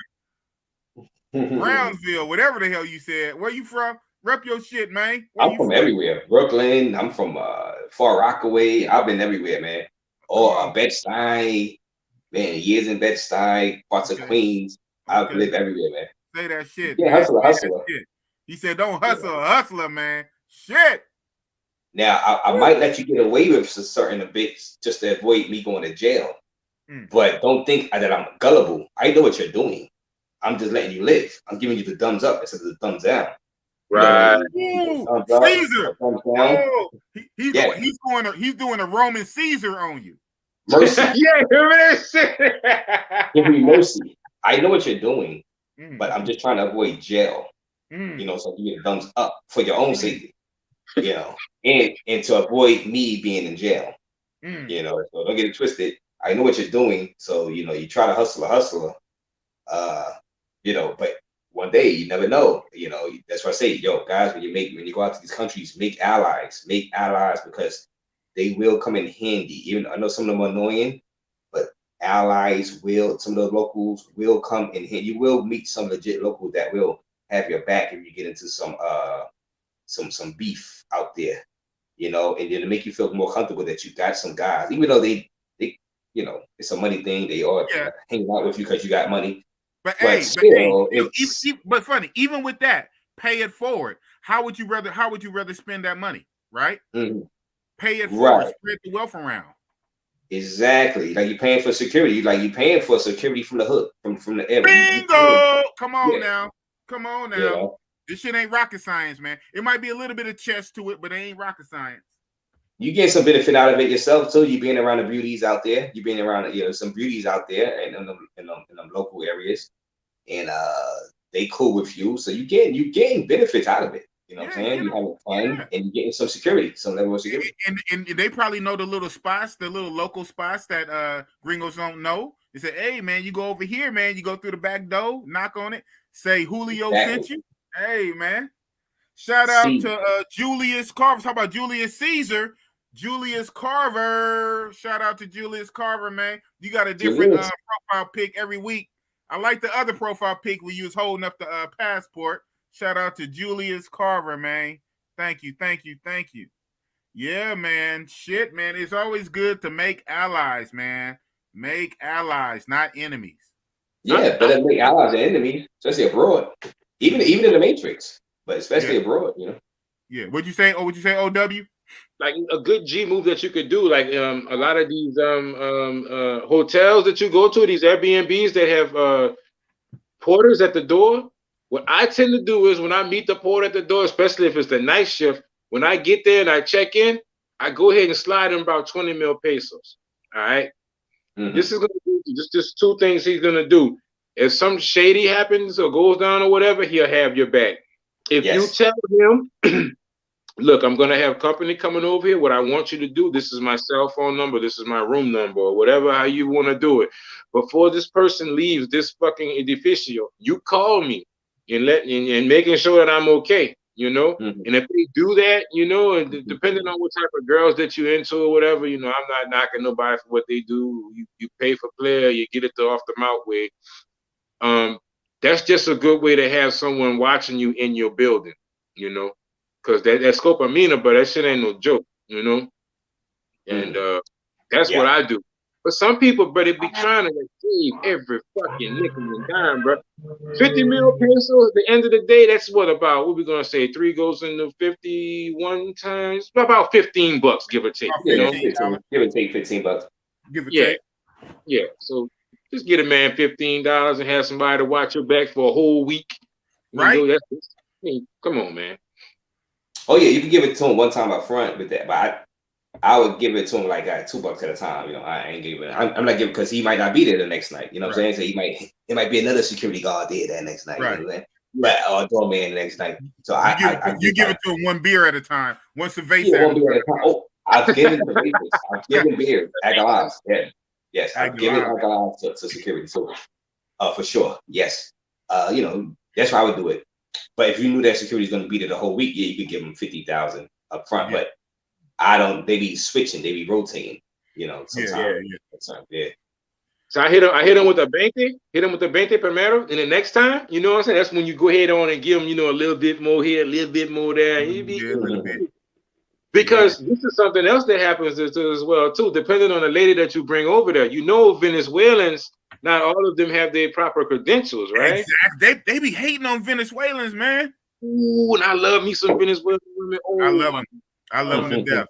Brownsville, whatever the hell you said. Where you from? Rep your shit, man. I'm from everywhere. Brooklyn. I'm from Far Rockaway. I've been everywhere, man. Or Bed-Stuy. Man, years in Bed-Stuy, parts of Queens. I've lived everywhere, man. Say that shit. Yeah, hustle a hustler. He said, don't hustle a hustler, man. Shit. Now, I might let you get away with certain bits just to avoid me going to jail. But don't think that I'm gullible. I know what you're doing. I'm just letting you live. I'm giving you the thumbs up instead of the thumbs down. Right. Caesar. He's doing a Roman Caesar on you. Mercy. Yeah, remember that shit? Give me mercy. I know what you're doing, but I'm just trying to avoid jail. So you get a thumbs up for your own safety. And to avoid me being in jail. So don't get it twisted. I know what you're doing. So you try to hustle a hustler. But one day you never know. That's why I say, guys, when you go out to these countries, make allies because they will come in handy. Even I know some of them are annoying, but allies will, some of the locals will come in here. You will meet some legit locals that will have your back if you get into some beef out there, you know, and then to make you feel more comfortable that you got some guys, even though they you know, it's a money thing. They are hanging out with you because you got money. But still, but funny, even with that, pay it forward. How would you rather spend that money, right? Mm-hmm. Pay it forward, spread the wealth around. Exactly. Like you're paying for security. Like you're paying for security from the hood, from the area. Bingo! Come on now. Come on now. Yeah. This shit ain't rocket science, man. It might be a little bit of chess to it, but it ain't rocket science. You get some benefit out of it yourself too. You being around the beauties out there. You being around, you know, some beauties out there and in them local areas, and they cool with you. So you getting benefits out of it. You know what I'm saying? You having fun and you getting some security, some level of security. And they probably know the little spots, the little local spots that gringos don't know. They say, hey man, you go over here, man. You go through the back door, knock on it, say Julio sent you. Hey man. Shout out to Julius Carver. How about Julius Caesar? Julius Carver. Shout out to Julius Carver, man. You got a different profile pic every week. I like the other profile pic where you was holding up the passport. Shout out to Julius Carver, man. Thank you. Yeah, man. Shit, man. It's always good to make allies, man. Make allies, not enemies. Yeah, better make allies than enemies, especially abroad. Even in the Matrix, but especially abroad, you know. Yeah. What'd you say, OW? Like a good G move that you could do, like a lot of these hotels that you go to, these Airbnbs that have porters at the door. What I tend to do is when I meet the porter at the door, especially if it's the night shift, when I get there and I check in, I go ahead and slide him about 20 mil pesos. All right. Mm-hmm. This is gonna do just two things he's gonna do. If some shady happens or goes down or whatever, he'll have your back. If you tell him, look, I'm going to have company coming over here. What I want you to do, this is my cell phone number. This is my room number or whatever, how you want to do it. Before this person leaves this fucking edificio, you call me and making sure that I'm okay, you know? Mm-hmm. And if they do that, you know, and depending on what type of girls that you're into or whatever, you know, I'm not knocking nobody for what they do. You pay for play, you get it off the mouth way. That's just a good way to have someone watching you in your building, you know? Because that scopamina, but that shit ain't no joke, you know? And that's what I do. But some people, bro, they be trying to save every fucking nickel and dime, bro. 50 mil pesos at the end of the day, that's what we going to say? 3 goes into 51 times? About $15, give or take. You know? Give or take $15. Give or take. Yeah, so just get a man $15 and have somebody to watch your back for a whole week. Right? Come on, man. Oh yeah, you can give it to him one time up front with that, but I would give it to him like $2 at a time. You know, I ain't giving. I'm not giving because he might not be there the next night. You know what I'm saying? So it might be another security guard there that next night. Right. You know what I'm saying? Doorman the next night. So you give it to him one beer at a time, one cerveza. Yeah, one beer at a time. Oh, I've given cervezas. I've given beer, agalas. Yeah. Yes, I've given agalas to security. So, for sure. Yes. You know, that's how I would do it. But if you knew that security is going to be there the whole week, yeah, you could give them 50,000 up front. Yeah. But they be switching, they be rotating, you know. Sometimes. Yeah. So I hit him with a 20 primero, and the next time, you know what I'm saying? That's when you go ahead on and give him, you know, a little bit more here, a little bit more there. Because this is something else that happens as well too. Depending on the lady that you bring over there, you know, Venezuelans. Not all of them have their proper credentials, right? Exactly. They be hating on Venezuelans, man. Ooh, and I love me some Venezuelan women. Oh, I love them. I love them to death.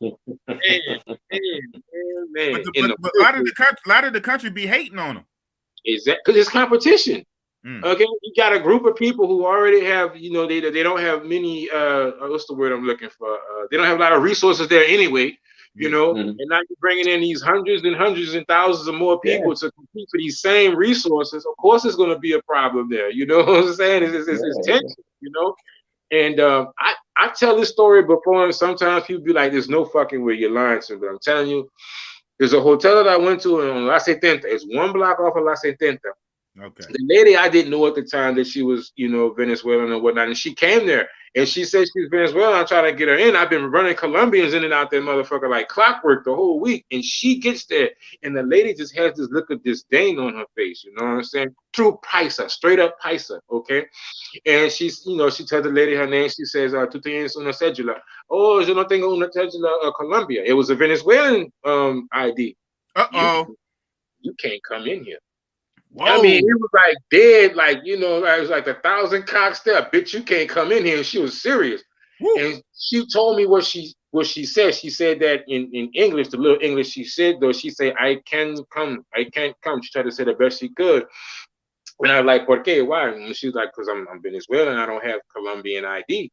Man. But a lot of the country be hating on them. Exactly, because it's competition. Okay, you got a group of people who already have, you know, they don't have many. What's the word I'm looking for? They don't have a lot of resources there anyway. You know, and now you're bringing in these hundreds and thousands of more people to compete for these same resources. Of course, there's going to be a problem there. You know what I'm saying? It's tension, you know? And I tell this story before, and sometimes people be like, there's no fucking way you're lying to me. But I'm telling you, there's a hotel that I went to in La Setenta. It's 1 block off of La Setenta. Okay. The lady I didn't know at the time that she was, you know, Venezuelan and whatnot, and she came there, And she said she's Venezuelan. I'm trying to get her in. I've been running Colombians in and out that motherfucker like clockwork the whole week. And she gets there, and the lady just has this look of disdain on her face. You know what I'm saying? True paisa, straight up paisa, okay? And she's, you know, she tells the lady her name. She says, "Tú tienes una cédula." Oh, yo no tengo una cédula, Colombia. It was a Venezuelan ID. You can't come in here. Whoa. I mean, it was like dead, like, you know, it was like 1,000 cocks there. Bitch, you can't come in here. And she was serious. Woo. And she told me what she said. She said that in English, the little English she said, though, she said, I can't come. She tried to say the best she could. And I was like, ¿por qué? Why? And she was like, because I'm Venezuelan, I don't have Colombian ID.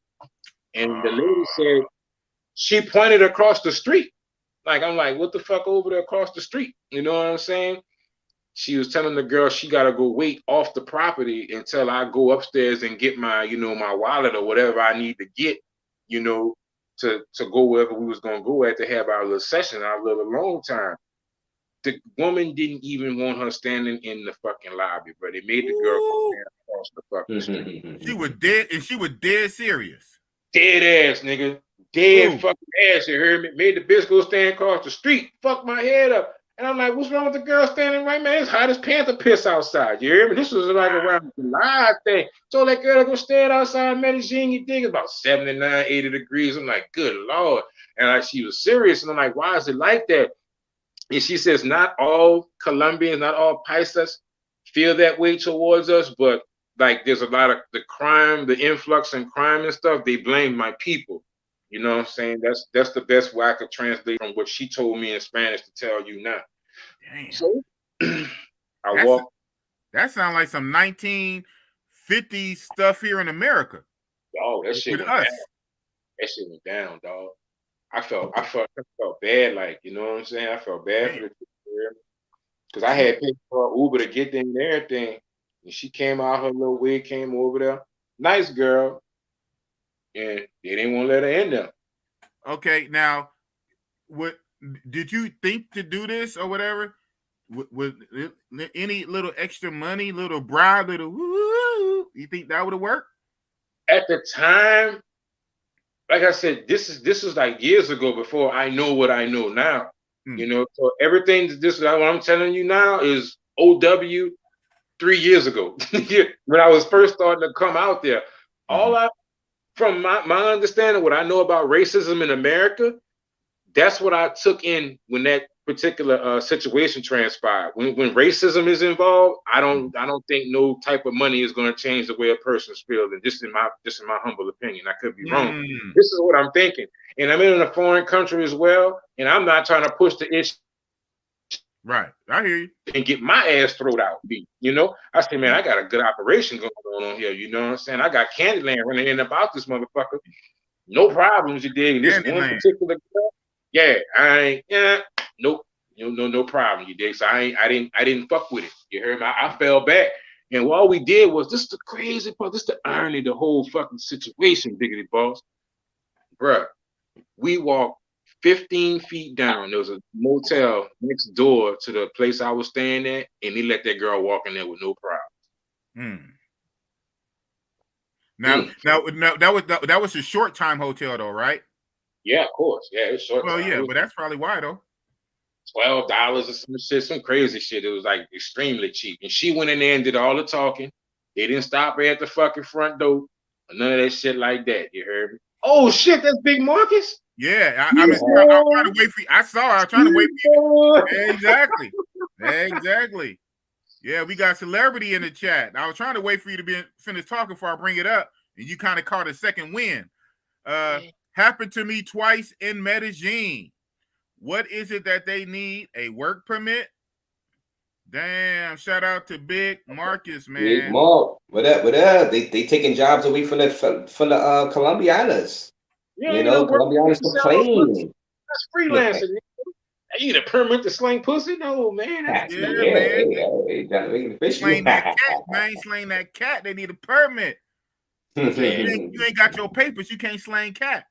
And the lady said, she pointed across the street. Like, I'm like, what the fuck over there across the street? You know what I'm saying? She was telling the girl she got to go wait off the property until I go upstairs and get my, you know, my wallet or whatever I need to get, you know, to go wherever we was going to go at to have our little session, our little alone time. The woman didn't even want her standing in the fucking lobby, bro. They made the girl go stand across the fucking street. She was dead, and she was dead serious. Dead ass, nigga. Dead fucking ass, you heard me? Made the bitch go stand across the street. Fuck my head up. And I'm like, what's wrong with the girl standing right, man? It's hot as panther piss outside. You hear me? This was like around July thing. So that girl go stand outside Medellin, you think it's about 79, 80 degrees. I'm like, good Lord. And like, she was serious. And I'm like, why is it like that? And she says, not all Colombians, not all paisas feel that way towards us, but like there's a lot of the crime, the influx in crime and stuff, they blame my people. You know what I'm saying? That's the best way I could translate from what she told me in Spanish to tell you now. Damn. So that sounds like some 1950s stuff here in America. Oh, that shit went down. That shit went down, dog. I felt bad, like, you know what I'm saying? I felt bad for the people because I had paid for Uber to get them and everything. And she came out, her little wig came over there. Nice girl. And they didn't want to let her in there. Okay, now, what did you think to do this or whatever? Was any little extra money, little bribe, little woo? You think that would have worked? At the time, like I said, this is like years ago before I know what I know now. You know, so everything what I'm telling you now is OW 3 years ago when I was first starting to come out there. From my understanding, what I know about racism in America, that's what I took in when that particular situation transpired. When racism is involved, I don't think no type of money is going to change the way a person's feeling. Just in my humble opinion, I could be wrong. This is what I'm thinking, and I'm in a foreign country as well, and I'm not trying to push the issue. Right, I hear you. And get my ass thrown out, you know. I say, man, I got a good operation going on here. You know what I'm saying? I got Candyland running in about this motherfucker. No problems, you dig? This one particular girl, nope, no problem, you dig? So I didn't fuck with it. You heard me? I fell back, and all we did was this. The crazy part, this the irony, the whole fucking situation, Biggity boss, bruh. We walked 15 feet down. There was a motel next door to the place I was staying at, and he let that girl walk in there with no problem. Now, that was a short time hotel though, right? Yeah, of course. Yeah, it's short. Well, yeah, but that's probably why though. $12 or some shit, some crazy shit. It was like extremely cheap. And she went in there and did all the talking. They didn't stop her at the fucking front door. None of that shit like that. You heard me? Oh shit, that's Big Marcus. Yeah, I'm trying to wait for you. I saw her. I was trying to wait for you. Exactly. Exactly. Yeah, we got celebrity in the chat. I was trying to wait for you to be finished talking before I bring it up, and you kind of caught a second win. Happened to me twice in Medellin. What is it that they need? A work permit? Damn, shout out to Big Marcus, man. Big Mark. What up? They taking jobs away from the Colombianas. Yeah, you know, Colombianas complaining. That's freelancing. You need a permit to slang pussy? No, man. Man. Slang that cat, man. Slang that cat. They need a permit. You ain't got your papers. You can't slang cat.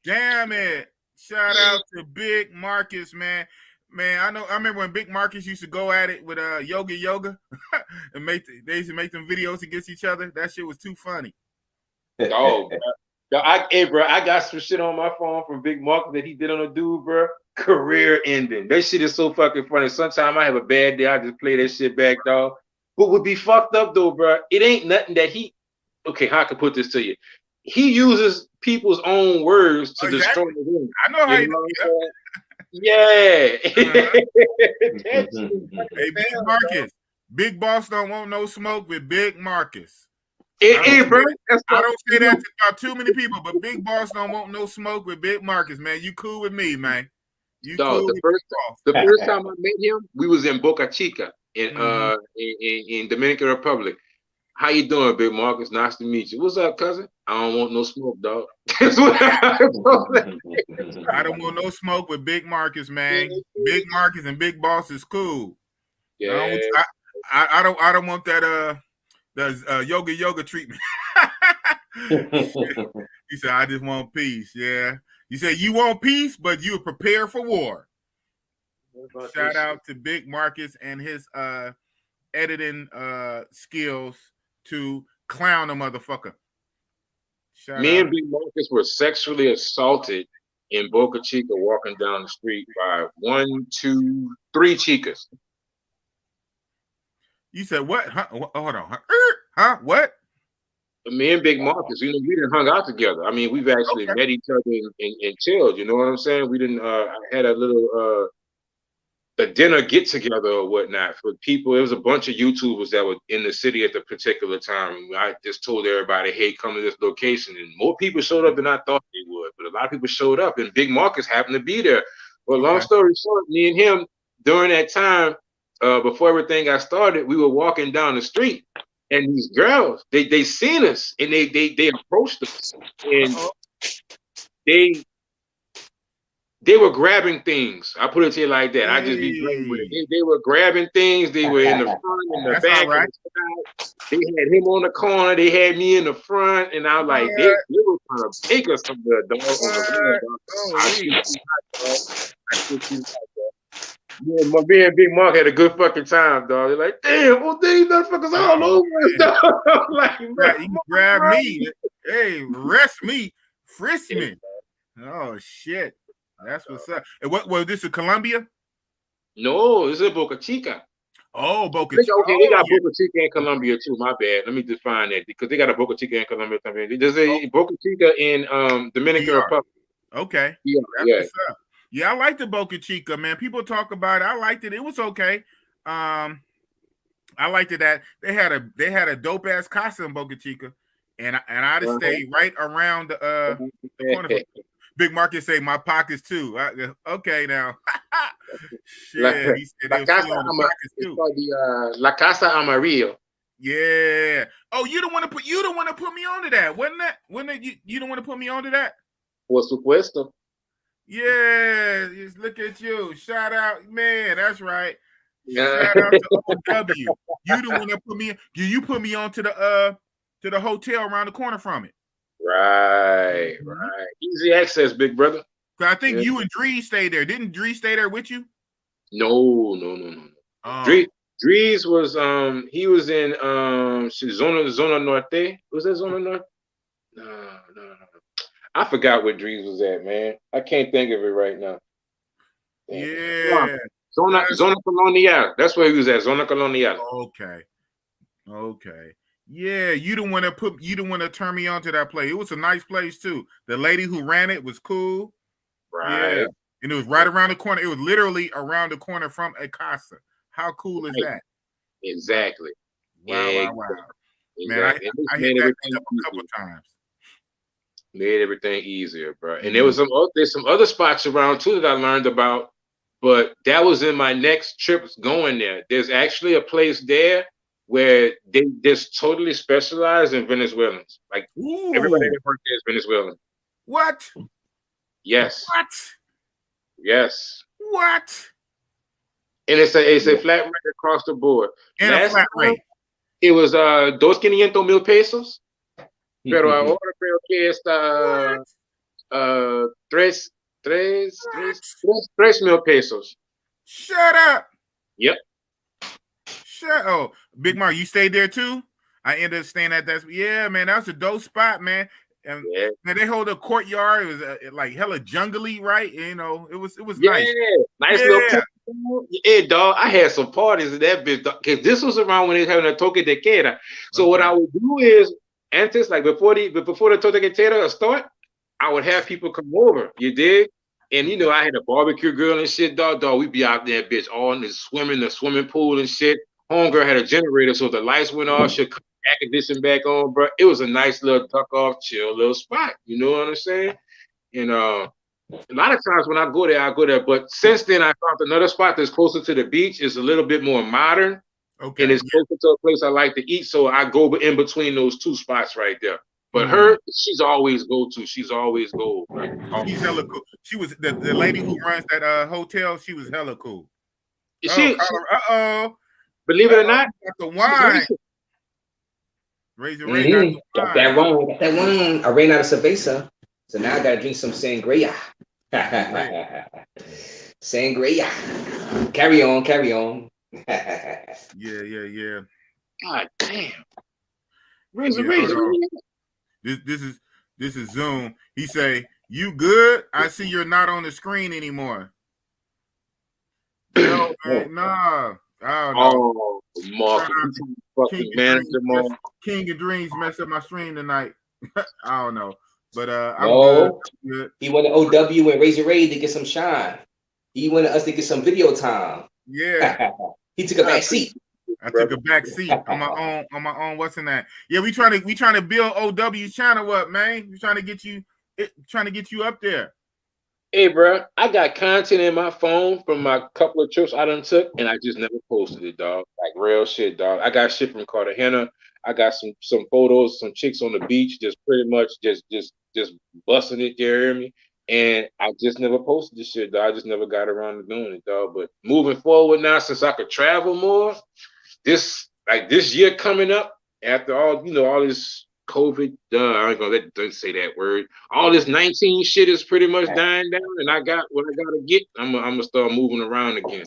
Damn it. Shout out to Big Marcus, man. Man, I know. I remember when Big Marcus used to go at it with yoga, and they used to make them videos against each other. That shit was too funny. Oh, bro. Hey, bro, I got some shit on my phone from Big Mark that he did on a dude, bro. Career ending. That shit is so fucking funny. Sometimes I have a bad day, I just play that shit back, dog. What would be fucked up though, bro? It ain't nothing that he. Okay, how I can put this to you? He uses people's own words to destroy him. I know how you know. Yeah. Hey, Big Marcus. Big Boss don't want no smoke with Big Marcus. Hey, bro. I don't say that to about too many people, but Big Boss don't want no smoke with Big Marcus, man. You cool with me, man. You Dog, cool the first time I met him, we was in Boca Chica in Dominican Republic. How you doing, Big Marcus? Nice to meet you. What's up, cousin? I don't want no smoke, dog. That's what I don't want no smoke with Big Marcus, man. Big Marcus and Big Boss is cool. Yeah. I don't want that yoga treatment. He said, I just want peace. Yeah. You say you want peace, but you're prepared for war. Shout out to Big Marcus and his editing skills to clown a motherfucker. Me and Big Marcus were sexually assaulted in Boca Chica walking down the street by 1, 2, 3 chicas. You said what? Huh? Hold on. Huh? What? Me and Big Marcus, we didn't hung out together. I mean, we've actually met each other and chilled. You know what I'm saying? We didn't. I had a little a dinner get together or whatnot for people. It was a bunch of YouTubers that were in the city at the particular time. I just told everybody, "Hey, come to this location," and more people showed up than I thought they would. But a lot of people showed up, and Big Marcus happened to be there. Well, long story short, me and him during that time, before everything got started, we were walking down the street. And these girls, they seen us and they approached us and they were grabbing things. I put it to you like that. I just be playing with it. They were grabbing things. They were in the front, in the back, right. They had him on the corner. They had me in the front, and I was like, they were trying to take us somewhere, dog. Yeah, me and Big Mark had a good fucking time, dog. They're like, damn, well, these motherfuckers all over us, dog. Like, you grab me. Hey, arrest me. Frisk me. Oh, shit. That's what's up. And what was this in Colombia? No, this is Boca Chica. Oh, Boca Chica. Okay, they got Boca Chica in Colombia too. My bad. Let me define that because they got a Boca Chica in Colombia. There's a Boca Chica in Dominican Republic. Okay. Yeah. What's up. Yeah, I like the Boca Chica, man. People talk about it. I liked it. It was okay. I liked it that they had a dope ass casa in Boca Chica, and I just stayed right around the corner. Big Marcus say my pockets too. Okay now. Shit, he said La Casa La Casa Amarillo. Yeah. Oh, you don't want to put me onto that, wasn't that? You don't want to put me onto that? Por supuesto. Yeah, just look at you. Shout out, man. That's right. Shout out to OW. You the one that put me. You put me on to the hotel around the corner from it. Right. Easy access, big brother. So I think you and Dree stayed there. Didn't Dree stay there with you? No. Drees was he was in Zona Norte. Was that Zona Norte? No. I forgot where Drees was at, man. I can't think of it right now. Yeah. Zona Colonial. That's where he was at. Zona Colonial. Okay. Yeah, you don't want to turn me on to that place. It was a nice place too. The lady who ran it was cool. Right. Yeah. And it was right around the corner. It was literally around the corner from a casa. How cool is that? Exactly. Wow. Man, I hit that up a couple of times. Made everything easier, bro. And there's some other spots around too that I learned about, but that was in my next trip going there. There's actually a place there where they just totally specialize in Venezuelans. Like everybody that works there is Venezuelan. What? Yes. What? Yes. What? And it's a flat rate across the board. And a flat rate. It was 2,500,000 pesos. Pero ahora creo que está 3,000 pesos. Shut up. Yep. Oh, Big Mark, you stayed there too? I ended up staying at that. Yeah, man, that was a dope spot, man. And man, they hold a courtyard. It was like hella jungly, right? You know, it was nice. Nice little. Yeah, dog. I had some parties in that bitch because this was around when they was having a toque de queda. So what I would do is, antes like before the toque de queda start, I would have people come over. You dig? And you know, I had a barbecue girl and shit, dog. We'd be out there, bitch, all in the swimming pool and shit. Homegirl had a generator, so if the lights went off, she'd cut the air conditioning back on, bro. It was a nice little duck off, chill little spot. You know what I'm saying? And a lot of times when I go there. But since then, I found another spot that's closer to the beach. It's a little bit more modern. Okay. And it's closer to a place I like to eat. So I go in between those two spots right there. But her, she's always go-to. She's always gold. Right? She's hella cool. She was the lady who runs that hotel. She was hella cool. Believe it or not, the wine. Razor Ray got that wrong. I ran out of cerveza, so now I gotta drink some sangria. Sangria. Carry on. Yeah. God damn. Razor Ray. This is Zoom. He say, "You good? I see you're not on the screen anymore." No, man, nah. I don't know. Oh, Mark, fucking manager, Mark. King of Dreams messed up my stream tonight. I don't know, but I'm good. He wanted OW and Razor Ray to get some shine. He wanted us to get some video time. Yeah. He took a back seat. I took a back seat on my own. What's in that? Yeah, we trying to build OW's channel up, man. We trying to get you up there. Hey, bro, I got content in my phone from my couple of trips I done took, and I just never posted it, dog. Like real shit, dog. I got shit from Cartagena. I got some photos, some chicks on the beach, just pretty much just busting it. You hear me? And I just never posted this shit, dog. I just never got around to doing it, dog. But moving forward now, since I could travel more, this year coming up, after all this COVID, I ain't gonna don't say that word. All this 19 shit is pretty much dying down, and I got what I gotta get. I'm gonna start moving around again.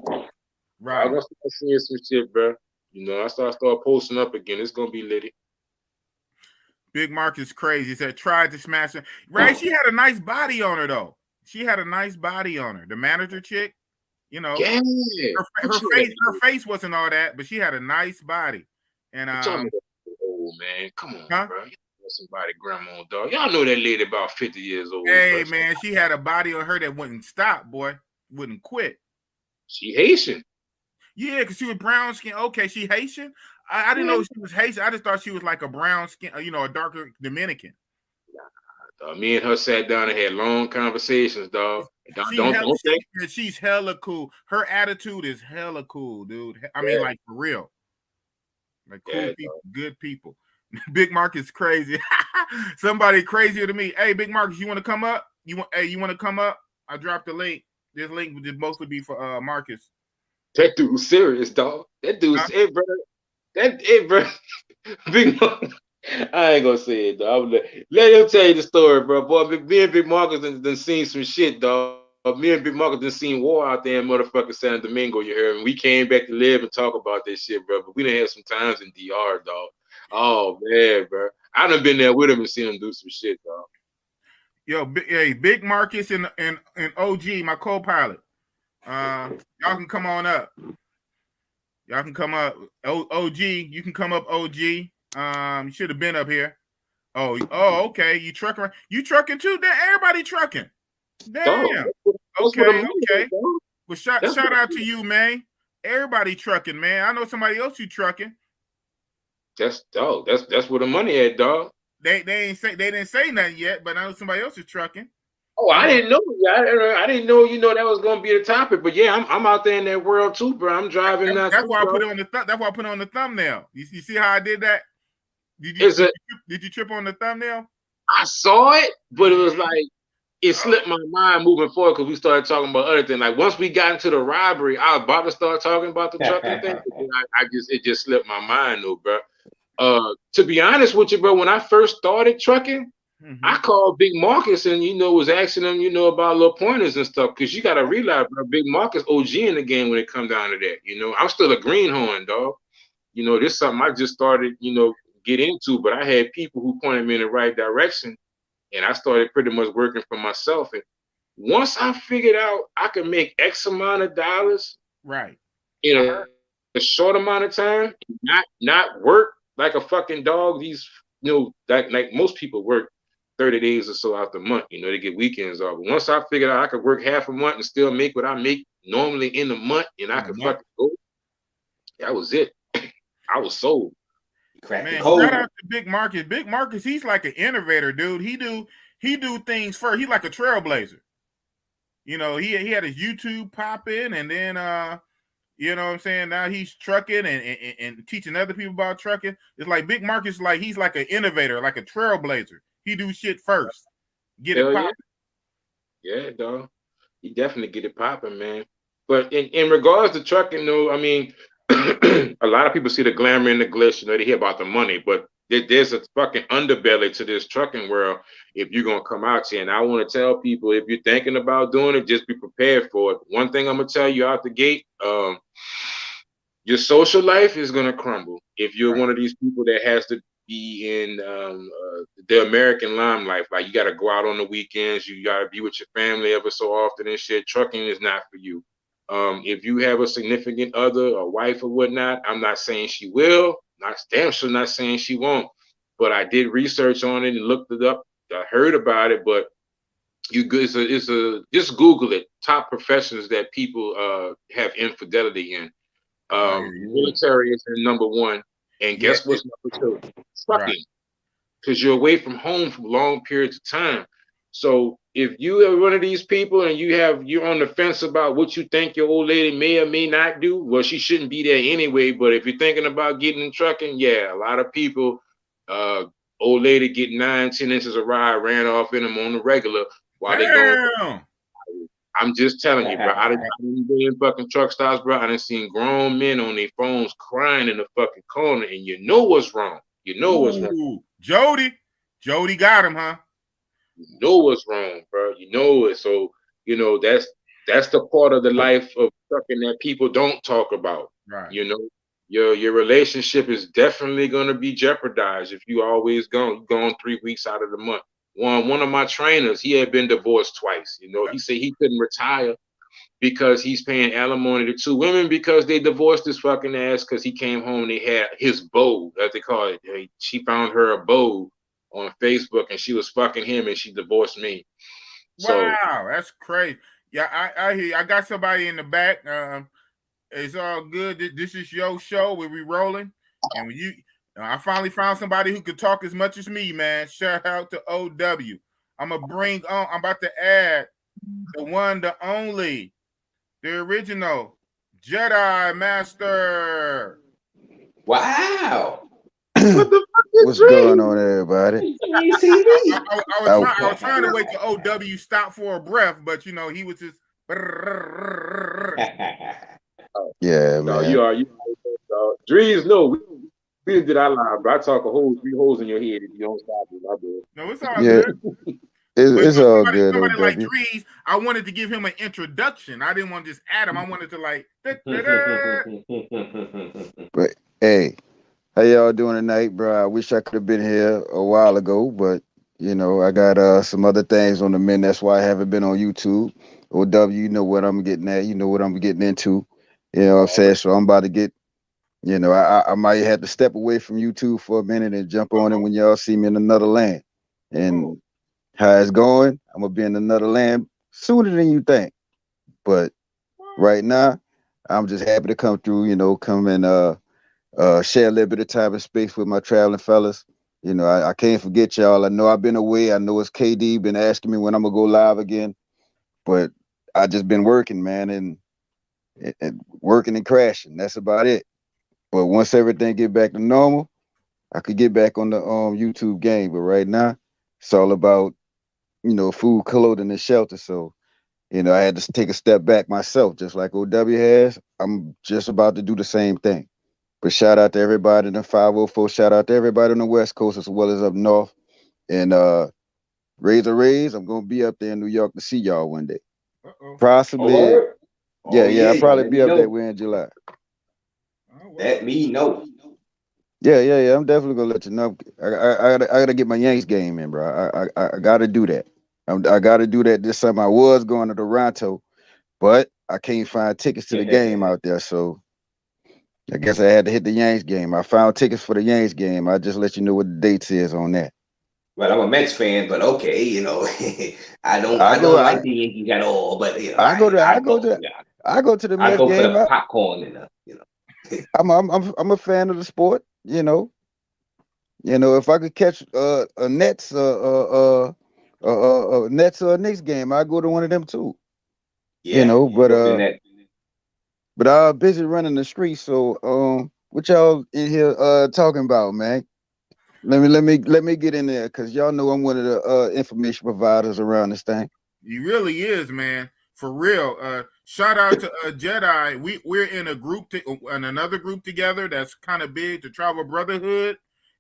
Right. I'm gonna start seeing some shit, bro. You know, I start posting up again. It's gonna be litty. Big Mark is crazy. He said tried to smash her. Right? She had a nice body on her though. She had a nice body on her. The manager chick, you know, her face wasn't all that, but she had a nice body. And man, come on, bro. Somebody grandma, dog. Y'all know that lady about 50 years old. Hey, man, she had a body on her that wouldn't stop, boy. Wouldn't quit. She Haitian. Yeah, because she was brown skin. Okay, she Haitian. I didn't know she was Haitian. I just thought she was like a brown skin, a darker Dominican. Nah, me and her sat down and had long conversations, dog. Don't think she's hella cool. Her attitude is hella cool, dude. I mean, like for real. Like cool people, good people. Big Mark is crazy. Somebody crazier than me. Hey, Big Marcus, you want to come up? You want to come up? I dropped the link. This link would just mostly be for Marcus. That dude's serious, dog. That dude's bro. Big Mark. I ain't gonna say it, dog. Let him tell you the story, bro. Boy, me and Big Marcus done seen some shit, dog. Me and Big Marcus done seen war out there in motherfucking San Domingo, you hear me? We came back to live and talk about this shit, bro. But we done had some times in DR, dog. Oh, man, bro. I done been there with him and seen him do some shit, dog. Yo, Big Marcus and OG, my co-pilot. Y'all can come on up. Y'all can come up. OG, you can come up, OG. You should have been up here. Oh, okay. You trucking? You trucking too? Everybody trucking. Damn. Okay. Well, shout out to you, man. Everybody trucking, man. I know somebody else who trucking. That's where the money at, dog. They didn't say nothing yet, but I know somebody else is trucking. Oh, I didn't know. I didn't know. That was gonna be the topic. But yeah, I'm out there in that world too, bro. I'm driving. That's why I put it on the. That's why I put it on the thumbnail. You see how I did that? Did you trip on the thumbnail? I saw it, but it was like it slipped my mind moving forward because we started talking about other things. Like once we got into the robbery, I was about to start talking about the trucking thing. It just slipped my mind though, bro. To be honest with you, bro, when I first started trucking, I called Big Marcus and was asking him, about little pointers and stuff, because you gotta realize, bro, Big Marcus OG in the game when it comes down to that. I'm still a greenhorn, dog. This is something I just started, get into, but I had people who pointed me in the right direction, and I started pretty much working for myself. And once I figured out I could make X amount of dollars, right, in a short amount of time, not work like a fucking dog. These, like most people work 30 days or so out the month. They get weekends off. But once I figured out I could work half a month and still make what I make normally in a month, and I could fucking go, that was it. I was sold. Man, shout out to Big Marcus. Big Marcus, he's like an innovator, dude. He do things first. He's like a trailblazer. He had his YouTube popping, and then you know what I'm saying? Now he's trucking and teaching other people about trucking. It's like Big Marcus, like he's like an innovator, like a trailblazer. He do shit first. Get it popping. Yeah, dog. He definitely get it popping, man. But in regards to trucking, though, I mean, a lot of people see the glamour and the glitz, they hear about the money, but there's a fucking underbelly to this trucking world if you're going to come out here. And I want to tell people, if you're thinking about doing it, just be prepared for it. One thing I'm going to tell you out the gate, your social life is going to crumble if you're one of these people that has to be in the American limelight. Like, you got to go out on the weekends, you got to be with your family ever so often and shit. Trucking is not for you. If you have a significant other, a wife or whatnot, I'm not saying she will, damn sure not saying she won't, but I did research on it and looked it up. I heard about it, but just Google it. Top professions that people have infidelity in. Military is number one, and guess what's number two? Trucking, because you're away from home for long periods of time. So if you are one of these people and you're on the fence about what you think your old lady may or may not do, well, she shouldn't be there anyway. But if you're thinking about getting in trucking, a lot of people, old lady get 9-10 inches of ride ran off in them on the regular while they going. I'm just telling you, bro. I didn't be in fucking truck stops, bro. I done seen grown men on their phones crying in the fucking corner, and you know what's wrong. You know what's wrong. Jody got him, huh? You know what's wrong, bro. You know it. So, that's the part of the life of trucking that people don't talk about. Right. Your relationship is definitely going to be jeopardized if you always gone 3 weeks out of the month. One of my trainers, he had been divorced twice. He said he couldn't retire because he's paying alimony to 2 women because they divorced his fucking ass because he came home and they had his beau, as they call it. She found her a beau on Facebook and she was fucking him and she divorced me. Wow, that's crazy. Yeah, I hear you. I got somebody in the back. It's all good. This is your show where we rolling. And when I finally found somebody who could talk as much as me, man. Shout out to OW. I'm about to add the one, the only, the original Jedi Master. Wow. What the fuck is What's going on, everybody? I was trying to wait till OW stopped for a breath, but he was just. Yeah, no, man. you are. Drees, no, we did our line, bro. I talk a whole 3 holes in your head if you don't stop me, my boy. No, it's all good. It's all good. Somebody like Drees, I wanted to give him an introduction. I didn't want to just add him. I wanted to like. But hey, how y'all doing tonight, bro? I wish I could have been here a while ago, but I got some other things on the mend. That's why I haven't been on YouTube. OW, you know what I'm getting at. You know what I'm getting into. You know what I'm saying? So I'm about to get. I might have to step away from YouTube for a minute and jump on it when y'all see me in another land. And how it's going, I'm gonna be in another land sooner than you think. But right now, I'm just happy to come through, come and share a little bit of time and space with my traveling fellas. I can't forget y'all. I know I've been away. I know it's KD been asking me when I'm gonna go live again, but I just been working, man, and working and crashing. That's about it. But once everything get back to normal, I could get back on the YouTube game. But right now, it's all about food, clothing, and shelter. So I had to take a step back myself, just like OW has. I'm just about to do the same thing. But shout out to everybody in the 504. Shout out to everybody on the West Coast as well as up north. And Raise. I'm gonna be up there in New York to see y'all one day. Oh, Possibly. word? Yeah, Oh, I'll you probably let be me up that know. way in July. Let me know. Yeah. I'm definitely gonna let you know. I gotta get my Yanks game in, bro. I gotta do that. I gotta do that this summer. I was going to Toronto, but I can't find tickets to the game out there, so I guess I had to hit the Yanks game. I found tickets for the Yanks game. I'll just let you know what the dates is on that. Well, I'm a Mets fan, but okay, you know, I don't like the Yankees at all. But you know, I go to the I Mets go for game. the popcorn and you know. I'm a fan of the sport. If I could catch a Nets Nets or a Knicks game, I go to one of them too. Yeah, But I'm busy running the streets. So what y'all in here talking about, man? Let me get in there because y'all know I'm one of the information providers around this thing. He really is, man. For real. Shout out to Jedi. We're in a group in another group together that's kind of big, the Travel Brotherhood.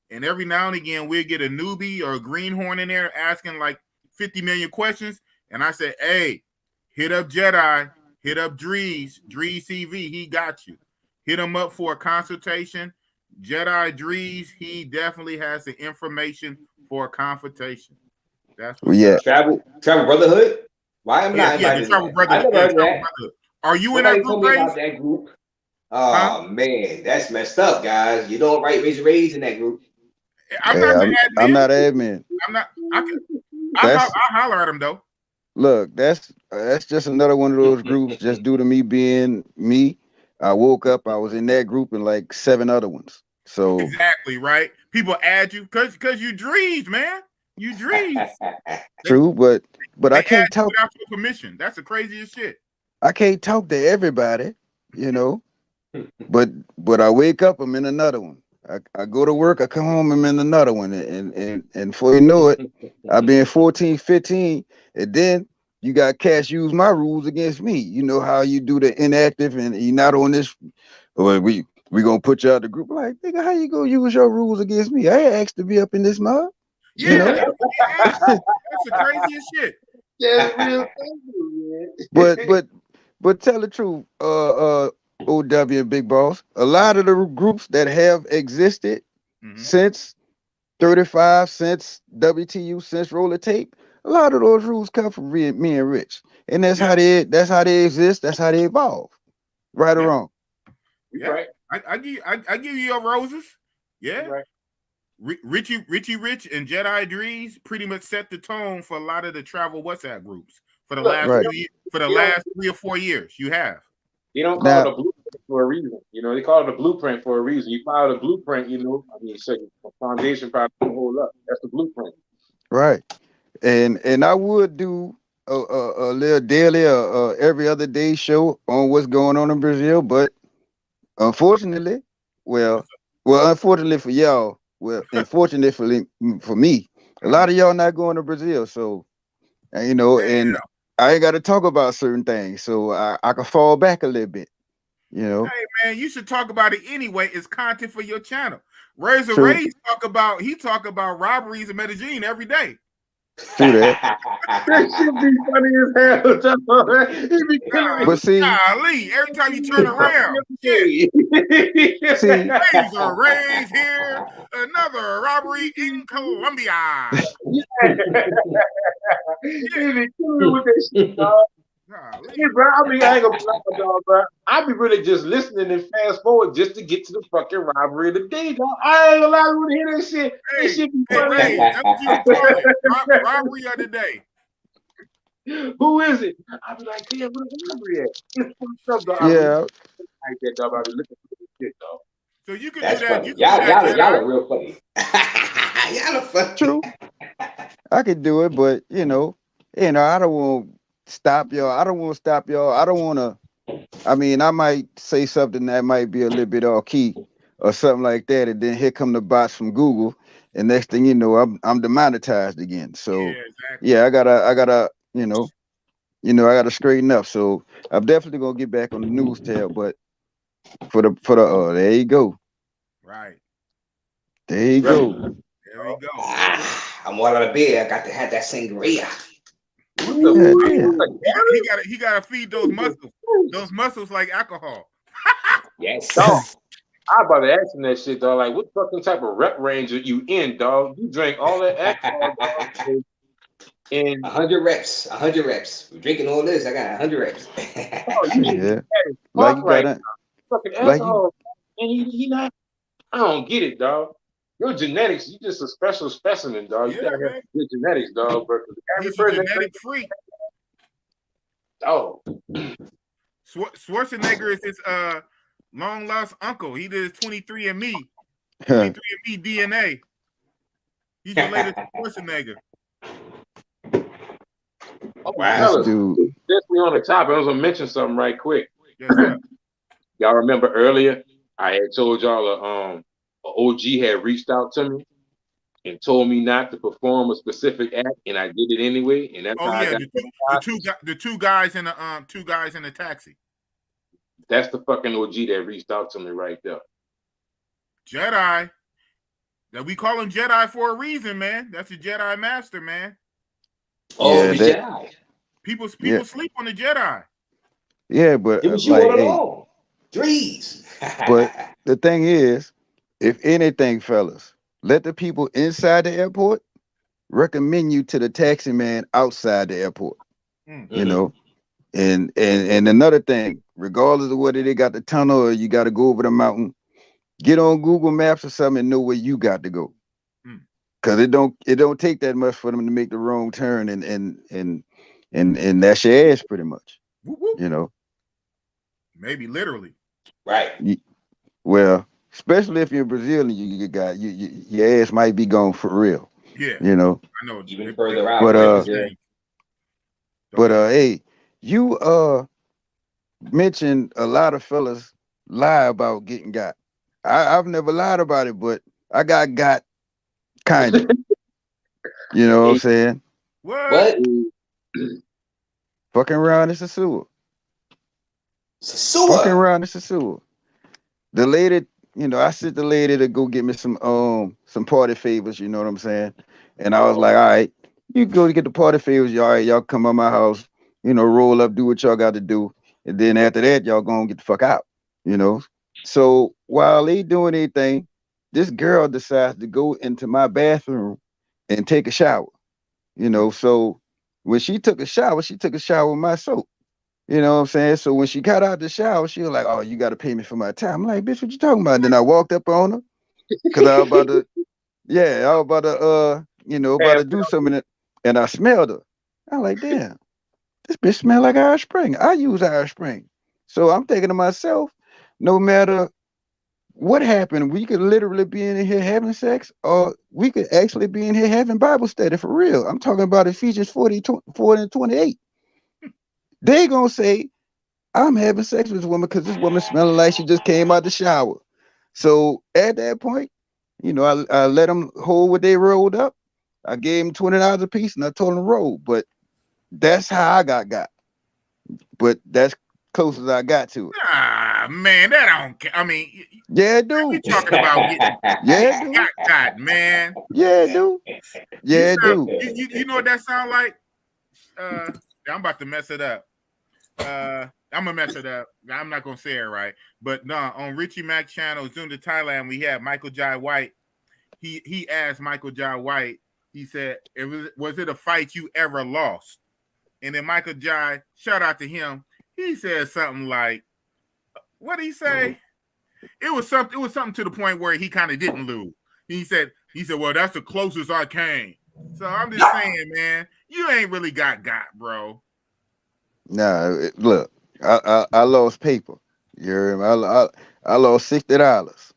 And every now and again we'll get a newbie or a greenhorn in there asking like 50 million questions. And I said, hey, hit up Jedi, hit up Drees CV, he got you. Hit him up for a consultation. Jedi Drees, he definitely has the information for a consultation. That's what's up. Travel Brotherhood. Why am I not invited? The Travel I never heard of that. Are you Nobody in that group? told me about that group. Oh man, that's messed up, guys. You don't write raise in that group. I'm not an admin. I'm not admin. I'm not. I holler at him though. Look, that's just another one of those groups. Just due to me being me, I woke up. I was in that group and like 7 other ones. So exactly right. People add you because you dreams, man. You dreams. True, but I can't talk without your permission. That's the craziest shit. I can't talk to everybody, But I wake up, I'm in another one. I go to work, I come home, I'm in another one. And before you know it, I've been 14, 15, and then you got Cash use my rules against me. You know how you do the inactive and you're not on this, or we gonna put you out the group. Like, nigga, how you gonna use your rules against me? I ain't asked to be up in this mob. Yeah, that's the craziest shit. Yeah, but tell the truth, OW and Big Boss, a lot of the groups that have existed since 35, since WTU, since Roller Tape, a lot of those rules come from me and Rich, and that's how they exist. That's how they evolve, right or wrong. Yeah, right. I give you your roses. Yeah, right. Richie Rich and Jedi Drees pretty much set the tone for a lot of the travel WhatsApp groups for the last last 3 or 4 years. You have. They don't call it a blueprint for a reason. They call it a blueprint for a reason. You follow the blueprint, so the foundation probably won't hold up. That's the blueprint. Right. And I would do a little daily every other day show on what's going on in Brazil, but unfortunately, unfortunately for y'all, unfortunately for me, a lot of y'all not going to Brazil, so and I ain't got to talk about certain things, so I can fall back a little bit. Hey man, you should talk about it anyway. It's content for your channel. Razor Ray talk about robberies in Medellin every day. True that. That should be funny as hell. He be killing me. But see, golly, every time you turn around, Razor Ray's here. Another robbery in Colombia. He be killing me with that shit, dog. Hey, bro, I ain't gonna lie, dog, bro. I be really just listening and fast forward just to get to the fucking robbery of the day, dog. I ain't gonna lie, I want to hear that shit. That shit be funny. Ray, that's what you call it. Robbery of the day. Who is it? I be like, damn, what is robbery at? Yeah. Like that, dog. I be looking for this shit, dog. So you can That's do that. Funny. Y'all are real funny. Y'all are funny. True. I could do it, but I don't want to stop y'all. I don't want to. I mean, I might say something that might be a little bit off key or something like that, and then here come the bots from Google, and next thing you know, I'm demonetized again. So I gotta I gotta straighten up. So I'm definitely gonna get back on the news tab, but for the there you go. Right. There you go. There we go. I'm all out of beer. I got to have that sangria. What the Yeah. He gotta feed those muscles. Those muscles like alcohol. Yes. dog? I about to ask him that shit, dog. Like, what fucking type of rep range are you in, dog? You drink all that alcohol, dog, and 100 reps. 100 reps. We're drinking all this. I got 100 reps. oh, you should be Yeah. mad as Like fuck you right gotta now. Fucking like you alcohol, and he not. I don't get it, dog. Your genetics, you just a special specimen, dog. You Yeah, gotta have man. good genetics, dog. But the average He's a person, genetic freak. oh, Schwarzenegger is his long lost uncle. He did his 23andMe. 23andMe DNA. He's related to Schwarzenegger. oh, Wow. fellas, this dude. since we on the topic, I was gonna mention something right quick. Yes, sir. Y'all remember earlier I had told y'all a OG had reached out to me and told me not to perform a specific act, and I did it anyway, and that's Oh how I yeah, got the two guys in the taxi. That's the fucking OG that reached out to me right there. Jedi. That we call him Jedi for a reason, man. That's a Jedi master, man. Oh, Yeah, the that- Jedi. People Yeah. sleep on the Jedi. Yeah, but It was you like, all hey, along. Threes. but the thing is, if anything, fellas, let the people inside the airport recommend you to the taxi man outside the airport. You know, and another thing, regardless of whether they got the tunnel or you got to go over the mountain, get on Google Maps or something and know where you got to go. Cause it don't take that much for them to make the wrong turn and that's your ass pretty much. Whoop, whoop. You know. Maybe literally. Right. Well, especially if you're Brazilian, your ass might be gone for real. Yeah. You know. I know. Even further out. But hey, you mentioned a lot of fellas lie about getting got. I've never lied about it, but I got kind of. You know what I'm saying? What? Fucking around, it's a sewer. It's a sewer. Fucking around, it's a sewer. The lady, you know, I sent the lady to go get me some party favors, you know what I'm saying? And I was like, all right, you go get the party favors, y'all come by my house, you know, roll up, do what y'all got to do. And then after that, y'all gonna get the fuck out, you know? So while they doing anything, this girl decides to go into my bathroom and take a shower, you know? So when she took a shower with my soap. You know what I'm saying? So when she got out the shower, she was like, oh, you got to pay me for my time. I'm like, bitch, what you talking about? And then I walked up on her because I was about to, about to do something. And I smelled her. I'm like, damn, this bitch smell like Irish Spring. I use Irish Spring. So I'm thinking to myself, no matter what happened, we could literally be in here having sex, or we could actually be in here having Bible study for real. I'm talking about Ephesians 40 and 28. They gonna say, I'm having sex with this woman because this woman smelling like she just came out the shower. So at that point, you know, I let them hold what they rolled up. I gave them $20 a piece and I told them to roll. But that's how I got. But that's close as I got to it. Ah, man, that don't. I mean, yeah, dude. We talking about getting got, man. Yeah, dude. Yeah, dude. You know what that sound like? I'm about to mess it up. I'm gonna mess it up. I'm not gonna say it right, but no. On Richie Mac channel, Zoom to Thailand, we have Michael Jai White. He asked Michael Jai White. He said, "Was it a fight you ever lost?" And then Michael Jai, shout out to him. He said something like, "What did he say?" It was something to the point where he kind of didn't lose. He said, "Well, that's the closest I came." So I'm just saying, man, you ain't really got, bro. Nah, look, I lost paper. You heard me? I lost $60.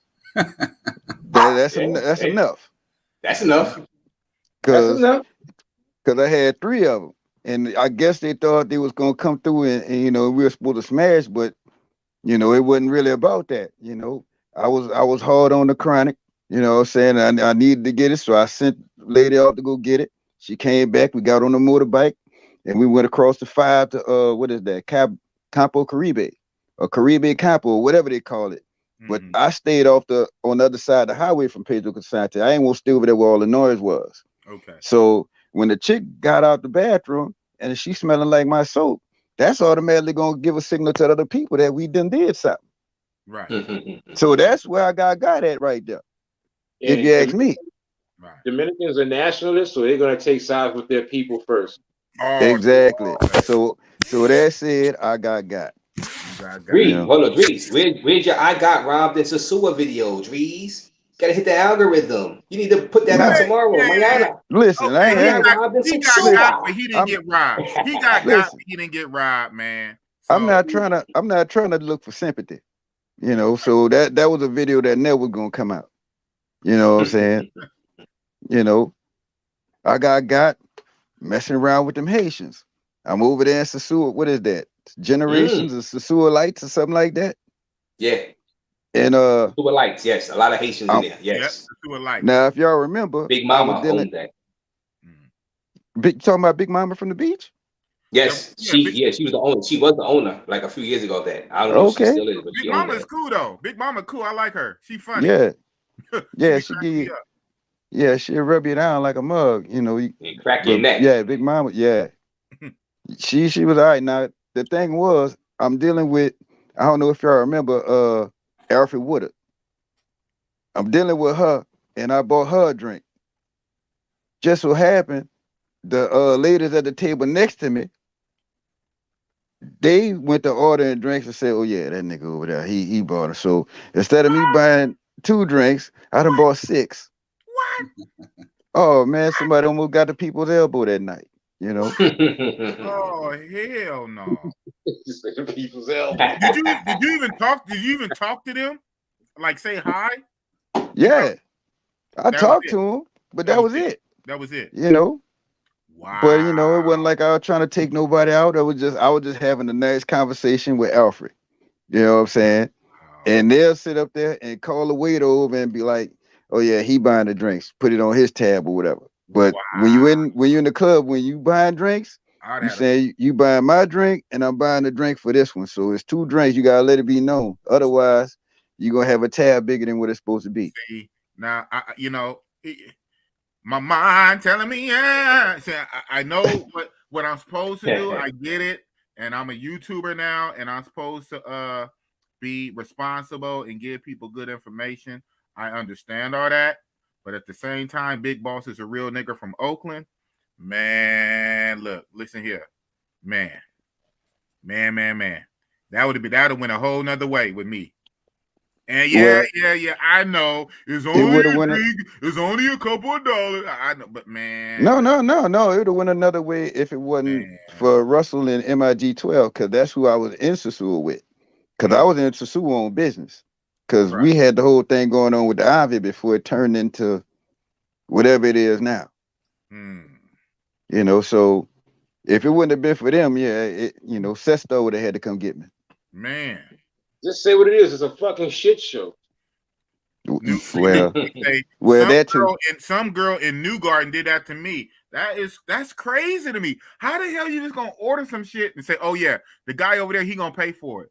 That's enough. That's enough. Because I had 3 of them, and I guess they thought they was gonna come through and you know we were supposed to smash, but you know it wasn't really about that. You know, I was hard on the chronic. You know what I'm saying? I needed to get it, so I sent lady out to go get it. She came back. We got on the motorbike. And we went across the 5 to what is that? Campo Caribe or Caribe Campo or whatever they call it. But I stayed on the other side of the highway from Pedro Casante. I ain't want to stay over there where all the noise was. Okay. So when the chick got out the bathroom and she smelling like my soap, that's automatically gonna give a signal to other people that we done did something. Right. So that's where I got at right there. If you ask me. Right. Dominicans are nationalists, so they're gonna take sides with their people first. Oh, Exactly. okay. So that said, I got. Drees, hold on, Drees. Where's your I got robbed in Sasua video, Drees? Gotta hit the algorithm. You need to put that out tomorrow. Mañana. Listen, Okay, I got robbed in he got got, but he didn't I'm- get robbed. He got got, but he didn't get robbed, man. So, I'm not trying to look for sympathy. You know, so that was a video that never was gonna come out. You know what I'm saying? You know, I got messing around with them Haitians. I'm over there in Sasua. What is that? Generations of Sasua Lights or something like that? Yeah. And Sasua Lights, yes. A lot of Haitians in there. Yes. Sasua Lights. Now, if y'all remember, Big Mama owned that. Talking about Big Mama from the beach? Yes, she was the owner. She was the owner like a few years ago of that. I don't know if she still is, but Big she owned Mama is that. cool though. Big Mama cool. I like her. She funny. Yeah. Yeah, she give you, yeah, she'll rub you down like a mug, you know. Crack your neck. Yeah, Big Mama, yeah. she was all right. Now the thing was, I'm dealing with, I don't know if y'all remember Alfred Woodard. I'm dealing with her and I bought her a drink. Just so happened, the ladies at the table next to me, they went to ordering drinks and said, "Oh yeah, that nigga over there, he bought it." So instead of me buying 2 drinks, I done bought 6. What? Oh man, somebody almost got the people's elbow that night. You know. Oh hell no! People's elbow. Did you even talk? Did you even talk to them? Like say hi? Yeah, I talked to him, but that was it. That was it. You know. Wow. But you know, it wasn't like I was trying to take nobody out. I was just having a nice conversation with Alfred. You know what I'm saying? And they'll sit up there and call the waiter over and be like, "Oh yeah, he buying the drinks. Put it on his tab or whatever." But when you in the club, when you buying drinks, you saying you buying my drink and I'm buying the drink for this one. So it's 2 drinks. You gotta let it be known. Otherwise, you're gonna have a tab bigger than what it's supposed to be. See, now you know. My mind telling me, yeah. See, I know what I'm supposed to do. I get it, and I'm a YouTuber now, and I'm supposed to be responsible and give people good information. I understand all that, but at the same time, Big Boss is a real nigga from Oakland. Man, look, listen here, man. That would have went a whole nother way with me. And yeah, I know it's only a couple of dollars. I know, but man, no, it would have went another way if it wasn't for Russell and MIG12, because that's who I was in Sasua with. Because I was in Sasua on business. Because we had the whole thing going on with the Ivy before it turned into whatever it is now. You know, so if it wouldn't have been for them, Sesto would have had to come get me. Man. Just say what it is. It's a fucking shit show. Well, some girl in New Garden did that to me. That's crazy to me. How the hell you just gonna order some shit and say, "Oh yeah, the guy over there, he gonna pay for it"?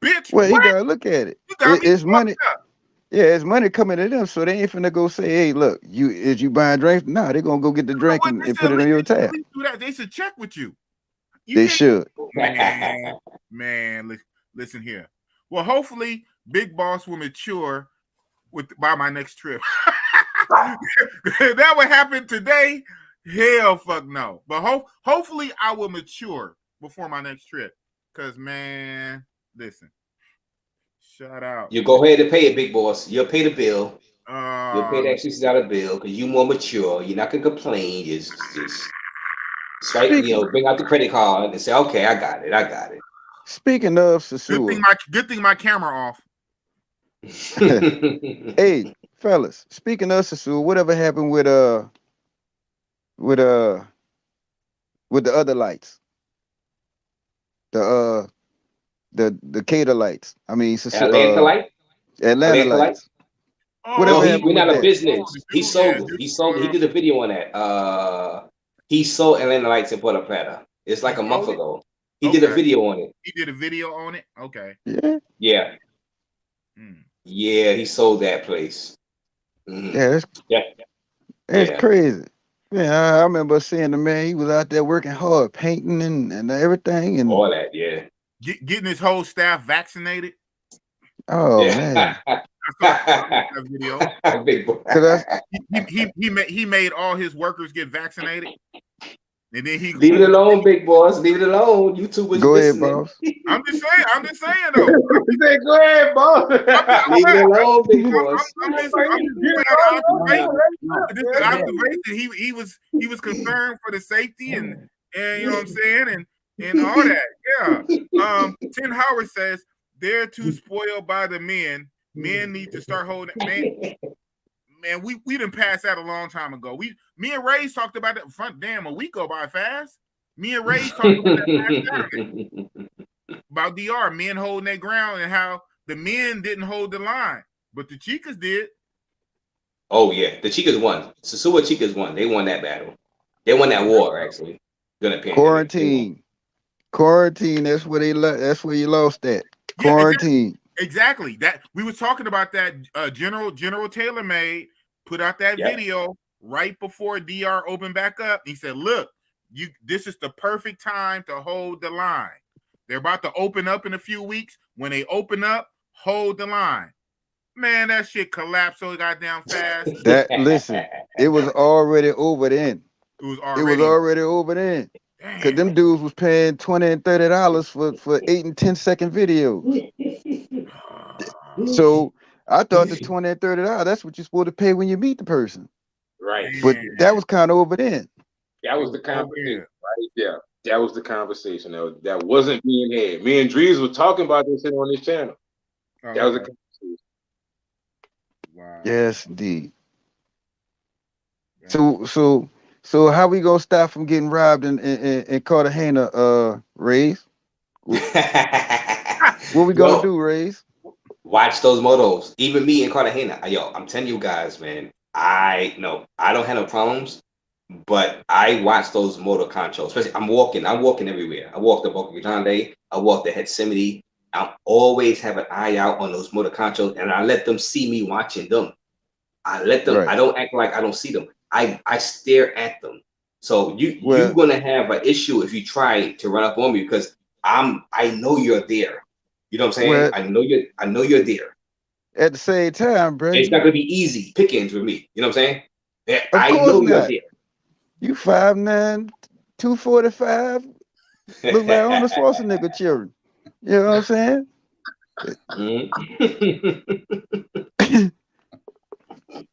Bitch, well, you gotta look at it. It's money. Yeah, it's money coming to them, so they ain't finna go say, "Hey, look, is you buying drinks?" No, they're gonna go get the drink and put it on your tab. Do that. They should check with you. They should. Man, listen here. Well, hopefully, Big Boss will mature by my next trip. That would happen today. Hell, fuck no. But hopefully, I will mature before my next trip. Cause man, listen. Shout out. You go ahead and pay it, Big Boss. You'll pay the bill. You'll pay that $60 bill because you're more mature. You're not gonna complain. Just swipe, bring out the credit card and say, "Okay, I got it." Speaking of Sasua, good thing my camera off. Hey, fellas. Speaking of Sasua, whatever happened with the other lights, the Cater lights. I mean, Atlanta lights. Whatever No, we're not a that? business. He sold it. He did a video on that. He sold Atlanta Lights in Puerto Plata. It's like a month ago. He did a video on it. He did a video on it? Okay. Yeah. Yeah, he sold that place. Yeah, it's crazy. Yeah, I remember seeing the man. He was out there working hard, painting and everything. And All that, yeah. Getting his whole staff vaccinated. oh man, I saw that video. Big boy. He made all his workers get vaccinated. And then he leave it alone, big boss. Leave it alone. YouTube was go ahead, listening. boss. I'm just saying though. Go ahead, boss. Leave it alone, big boss. This is observation. He was concerned for the safety and you know what I'm saying and all that. Yeah. Tim Howard says they're too spoiled by the men. Men need to start holding man, we done passed that a long time ago. Me and Ray talked about that a week go by fast. Me and Ray talked about that about DR, men holding their ground and how the men didn't hold the line, but the Chicas did. Oh yeah, the Chicas won. Sasua Chicas won. They won that battle. They won that war actually. Good opinion. Quarantine. That's where that's where you lost that. Quarantine. Exactly. That we were talking about that. General TaylorMade put out that video right before DR opened back up. He said, "Look, this is the perfect time to hold the line. They're about to open up in a few weeks. When they open up, hold the line." Man, that shit collapsed so goddamn fast. Listen, it was already over then. It was already over then. Cause them dudes was paying $20 and $30 for 8 and 10-second videos. So I thought the $20 and $30, that's what you're supposed to pay when you meet the person. Right. But that was kind of over then. That was the conversation right there. That was the conversation that wasn't being had. Me and Drees were talking about this on this channel. That was the conversation. Wow. Yes, indeed. So how we gonna stop from getting robbed and Cartagena, Rays? What we gonna do, Rays? Watch those motos. Even me and Cartagena. Yo, I'm telling you guys, man. I don't have no problems, but I watch those moto conchos. Especially, I'm walking everywhere. I walk the Boca Grande. I walk the Gethsemane. I always have an eye out on those motor conchos, and I let them see me watching them. I let them. Right. I don't act like I don't see them. I stare at them. So you're gonna have an issue if you try to run up on me because I know you're there. You know what I'm saying? Well, I know you're there. At the same time, bro, it's not gonna be easy pickings with me. You know what I'm saying? I know you're there. You 5'9", 245. Look like Arnold Schwarzenegger children. You know what I'm saying?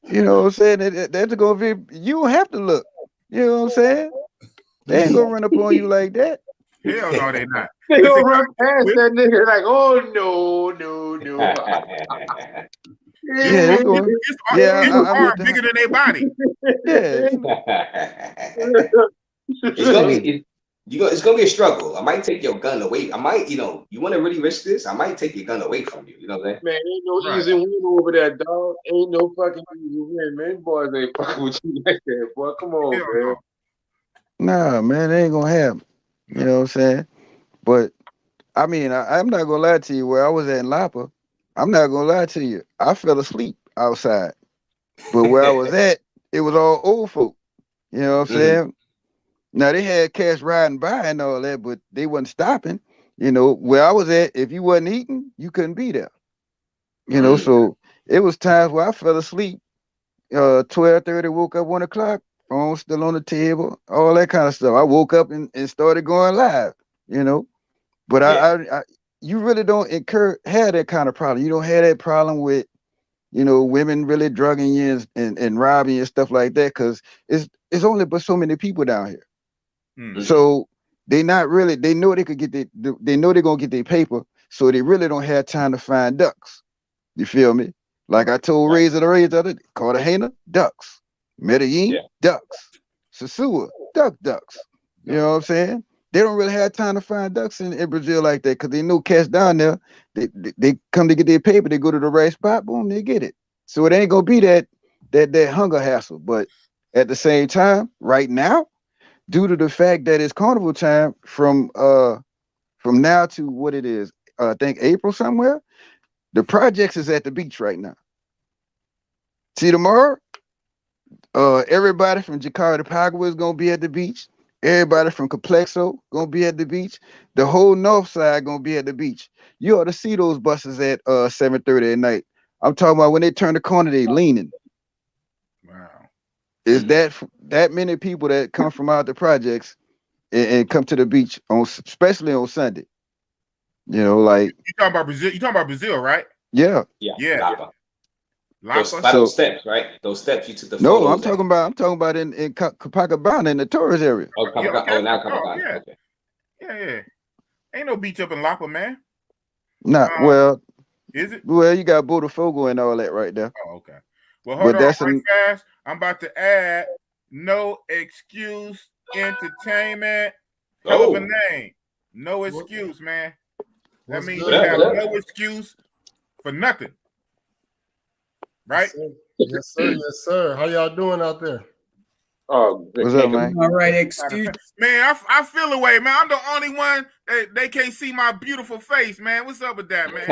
You know what I'm saying? That's gonna be. You don't have to look. You know what I'm saying? They ain't gonna run up on you like that. Hell no, they not. They gonna run past that nigga like, oh no. His arm bigger than their body. Yeah. It's gonna be a struggle. I might take your gun away. I might, you want to really risk this? I might take your gun away from you. You know what I'm saying? Man, ain't no easy win over that, dog. Ain't no fucking easy win, man. Boys ain't fucking with you like that, boy. Come on, man. Nah, man, they ain't gonna happen. You know what I'm saying? But I mean, I'm not gonna lie to you. Where I was at in Lapa, I'm not gonna lie to you. I fell asleep outside. But where I was at, it was all old folk. You know what I'm saying? Now they had cats riding by and all that, but they wasn't stopping. You know, where I was at, if you wasn't eating, you couldn't be there. You know, so it was times where I fell asleep. 12:30, woke up 1 o'clock, phone still on the table, all that kind of stuff. I woke up and started going live, you know. But I you really don't have that kind of problem. You don't have that problem with, women really drugging you and robbing you and stuff like that, because it's only but so many people down here. So they not really, they know they could get they know they're gonna get their paper, so they really don't have time to find ducks. You feel me? Like I told Razor the other day, Cartagena, ducks. Medellin, ducks. Sasua, ducks. You know what I'm saying? They don't really have time to find ducks in Brazil like that, because they know cats down there, they come to get their paper, they go to the right spot, boom, they get it. So it ain't gonna be that hunger hassle. But at the same time, right now, due to the fact that it's carnival time from now to what it is, I think April somewhere, the projects is at the beach right now. See tomorrow, Everybody from Jakarta Pagua is gonna be at the beach. Everybody from Complexo gonna be at the beach. The whole north side gonna be at the beach. You ought to see those buses at 7:30 at night. I'm talking about when they turn the corner, they leaning. Wow. Is that many people that come from out the projects and come to the beach on, especially on Sunday? You know, like You talking about Brazil? You talking about Brazil, right? yeah. Yeah. Lapa. Lapa. Those steps, right? Those steps you took the No, photos I'm talking about in Copacabana in the tourist area. Oh, Yeah, okay. now Oh, Copacabana. yeah. Okay. Yeah. Ain't no beach up in Lapa, man. Not well. Is it? Well, you got Botafogo and all that right there. Oh, okay. Well, hold But on that's right fast. I'm about to add No Excuse Entertainment. Hell of a name. No excuse, man. That means you have no excuse for nothing. Right? Yes, sir. Yes, sir. How y'all doing out there? Oh, what's up, man? All right, excuse. Man, I feel away, man. I'm the only one that they can't see my beautiful face, man. What's up with that, man?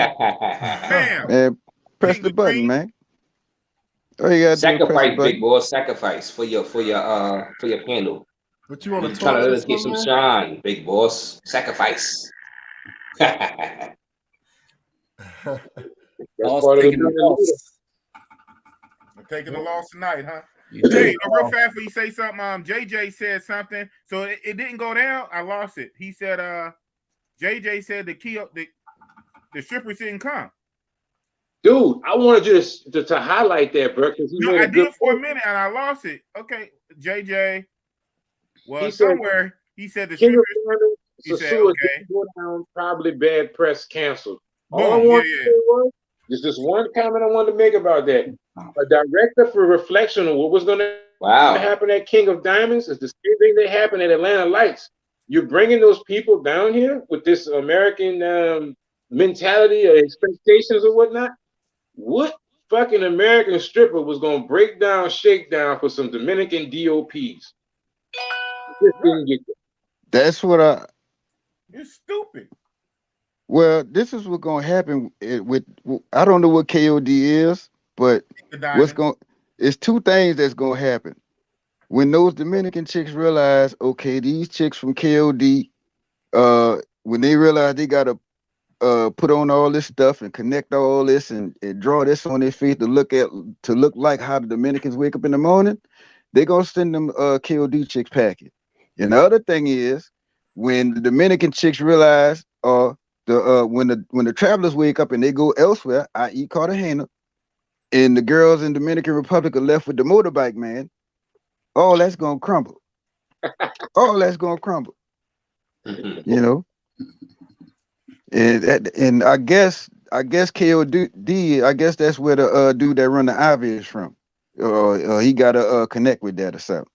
Damn. Man, press the button, man. Oh, you gotta sacrifice, big boy. Sacrifice for your candle. But you want to trying to let us get some shine, big boss. Sacrifice. I'm taking the loss tonight, huh? Jay, real fast before you say something, JJ said something, so it didn't go down. I lost it. He said, JJ said the strippers didn't come. Dude, I wanted you to highlight that, bro, because no, I did for a minute and I lost it. Okay, JJ. Well, somewhere he said the strippers. He said, okay. Go down, probably bad press canceled. Boom, all I wanted to say was, there's just one comment I wanted to make about that. A director for reflection of what was going to happen at King of Diamonds is the same thing that happened at Atlanta Lights. You're bringing those people down here with this American mentality or expectations or whatnot. What fucking American stripper was going to break down, shake down for some Dominican DOPs? Just didn't get that. That's what You're stupid. Well, this is what's gonna happen with. I don't know what KOD is, but it's two things that's gonna happen. When those Dominican chicks realize, okay, these chicks from KOD, when they realize they gotta put on all this stuff and connect all this and draw this on their feet to look like how the Dominicans wake up in the morning, they're gonna send them KOD chicks packing. And the other thing is when the Dominican chicks realize when the travelers wake up and they go elsewhere, i.e. Cartagena, and the girls in Dominican Republic are left with the motorbike man, all that's gonna crumble. All that's gonna crumble. You know? And I guess KOD, I guess that's where the dude that run the Ivy is from. He gotta connect with that or something.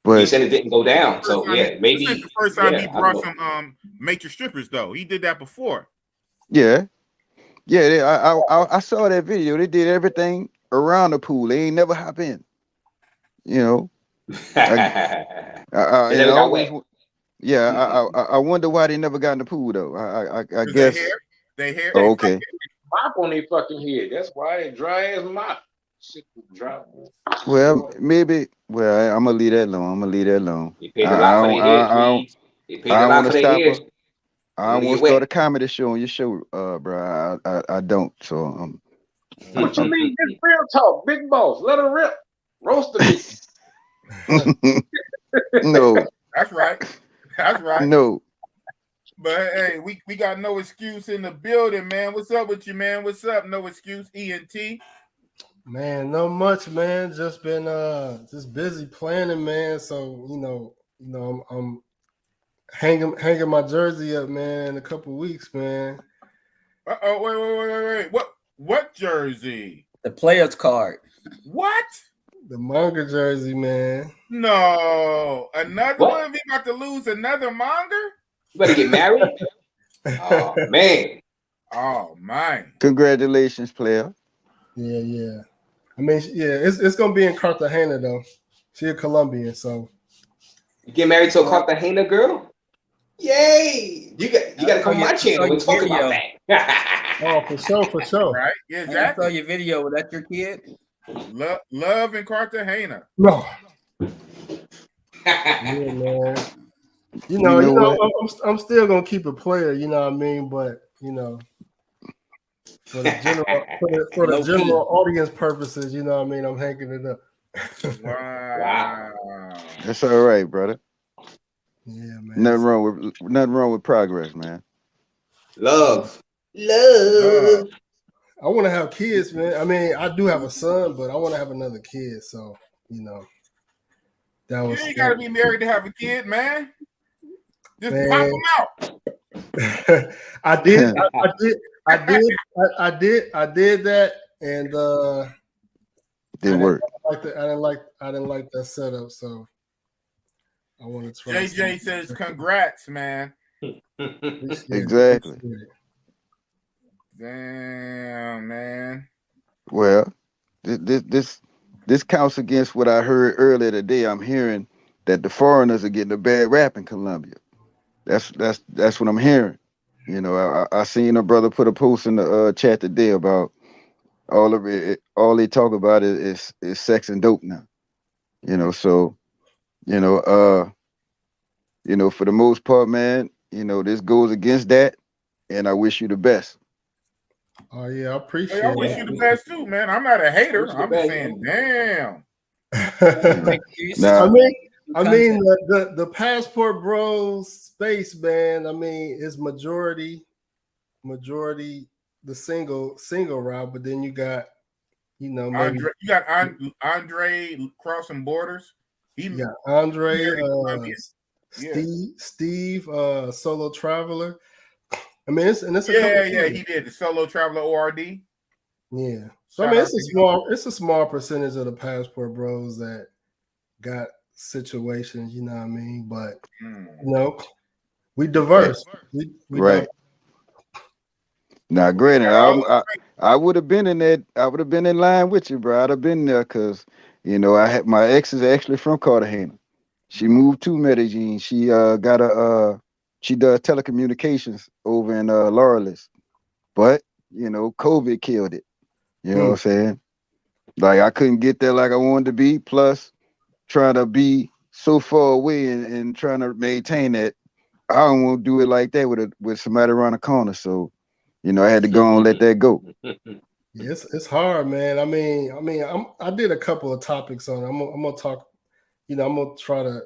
But he said it didn't go down, so maybe this is the first time he brought some major strippers though. He did that before. Yeah. I saw that video. They did everything around the pool. They ain't never hop in. You know. I wonder why they never got in the pool though. I guess they hair. Oh, okay. Mop on their fucking head. That's why they dry as mop. Shit dry. Well, maybe. Well, I'm gonna leave that alone. They paid a lot for their hair. They paid a lot for their hair. I don't want to start a comedy show on your show, bro. I don't. So what you mean? This real talk, big boss. Let her rip. Roast the No. That's right. That's right. No. But hey, we got No Excuse in the building, man. What's up with you, man? What's up? No Excuse, ENT. Man, not much, man. Just been just busy planning, man. So I'm hanging my jersey up, man, in a couple weeks, man. Wait. What jersey? The player's card. What? The manga jersey, man. No, another one. We about to lose another manga. You better get married. Oh man. Oh man. Congratulations, player. Yeah. I mean, it's gonna be in Cartagena though. She's a Colombian, so. You get married to a Cartagena girl? Yay! You got to come on my channel and talk about that. Oh, for sure. Right? Yeah, I saw exactly. your video. Was that your kid? Love in Cartagena. No. Yeah, man. You know, I'm still gonna keep a player. You know what I mean? But you know, for the general audience purposes, you know what I mean? I'm hanging it up. Wow. That's all right, brother. Yeah, man. Nothing wrong with progress, man. Love. I want to have kids, man. I mean, I do have a son, but I want to have another kid. So, you know, that was. You ain't got to be married to have a kid, man. Just Man. pop them out. I did that, and didn't work. I didn't like that setup, so I want to try. JJ says, "Congrats, man." Exactly. Damn, man. Well, this counts against what I heard earlier today. I'm hearing that the foreigners are getting a bad rap in Colombia. That's what I'm hearing. You know, I seen a brother put a post in the chat today about all of it. All they talk about is sex and dope now. You know, so you know, for the most part, man, you know, this goes against that, and I wish you the best. Oh yeah, I appreciate it. I wish you the best too, man. I'm not a hater. I'm just saying, damn. I mean, the Passport Bros space, man. I mean, it's majority the single route, but then you got, you know, maybe Andre crossing borders. Andre, Steve, Solo Traveler. I mean, it's he did the Solo Traveler ORD. Yeah, so I mean, it's a small percentage of the Passport Bros that got situations, you know what I mean? But you know, we diverse. We right. Now, granted, I would have been in that. I would have been in line with you, bro. I'd have been there because you know my ex is actually from Cartagena. She moved to Medellin. She she does telecommunications over in Laurel's, but you know, COVID killed it. You know what I'm saying? Like I couldn't get there like I wanted to be. Plus, trying to be so far away and trying to maintain that, I don't want to do it like that with somebody around the corner. So, you know, I had to go and let that go. Yeah, it's hard, man. I mean, I did a couple of topics on it. I'm gonna talk. You know, I'm gonna try to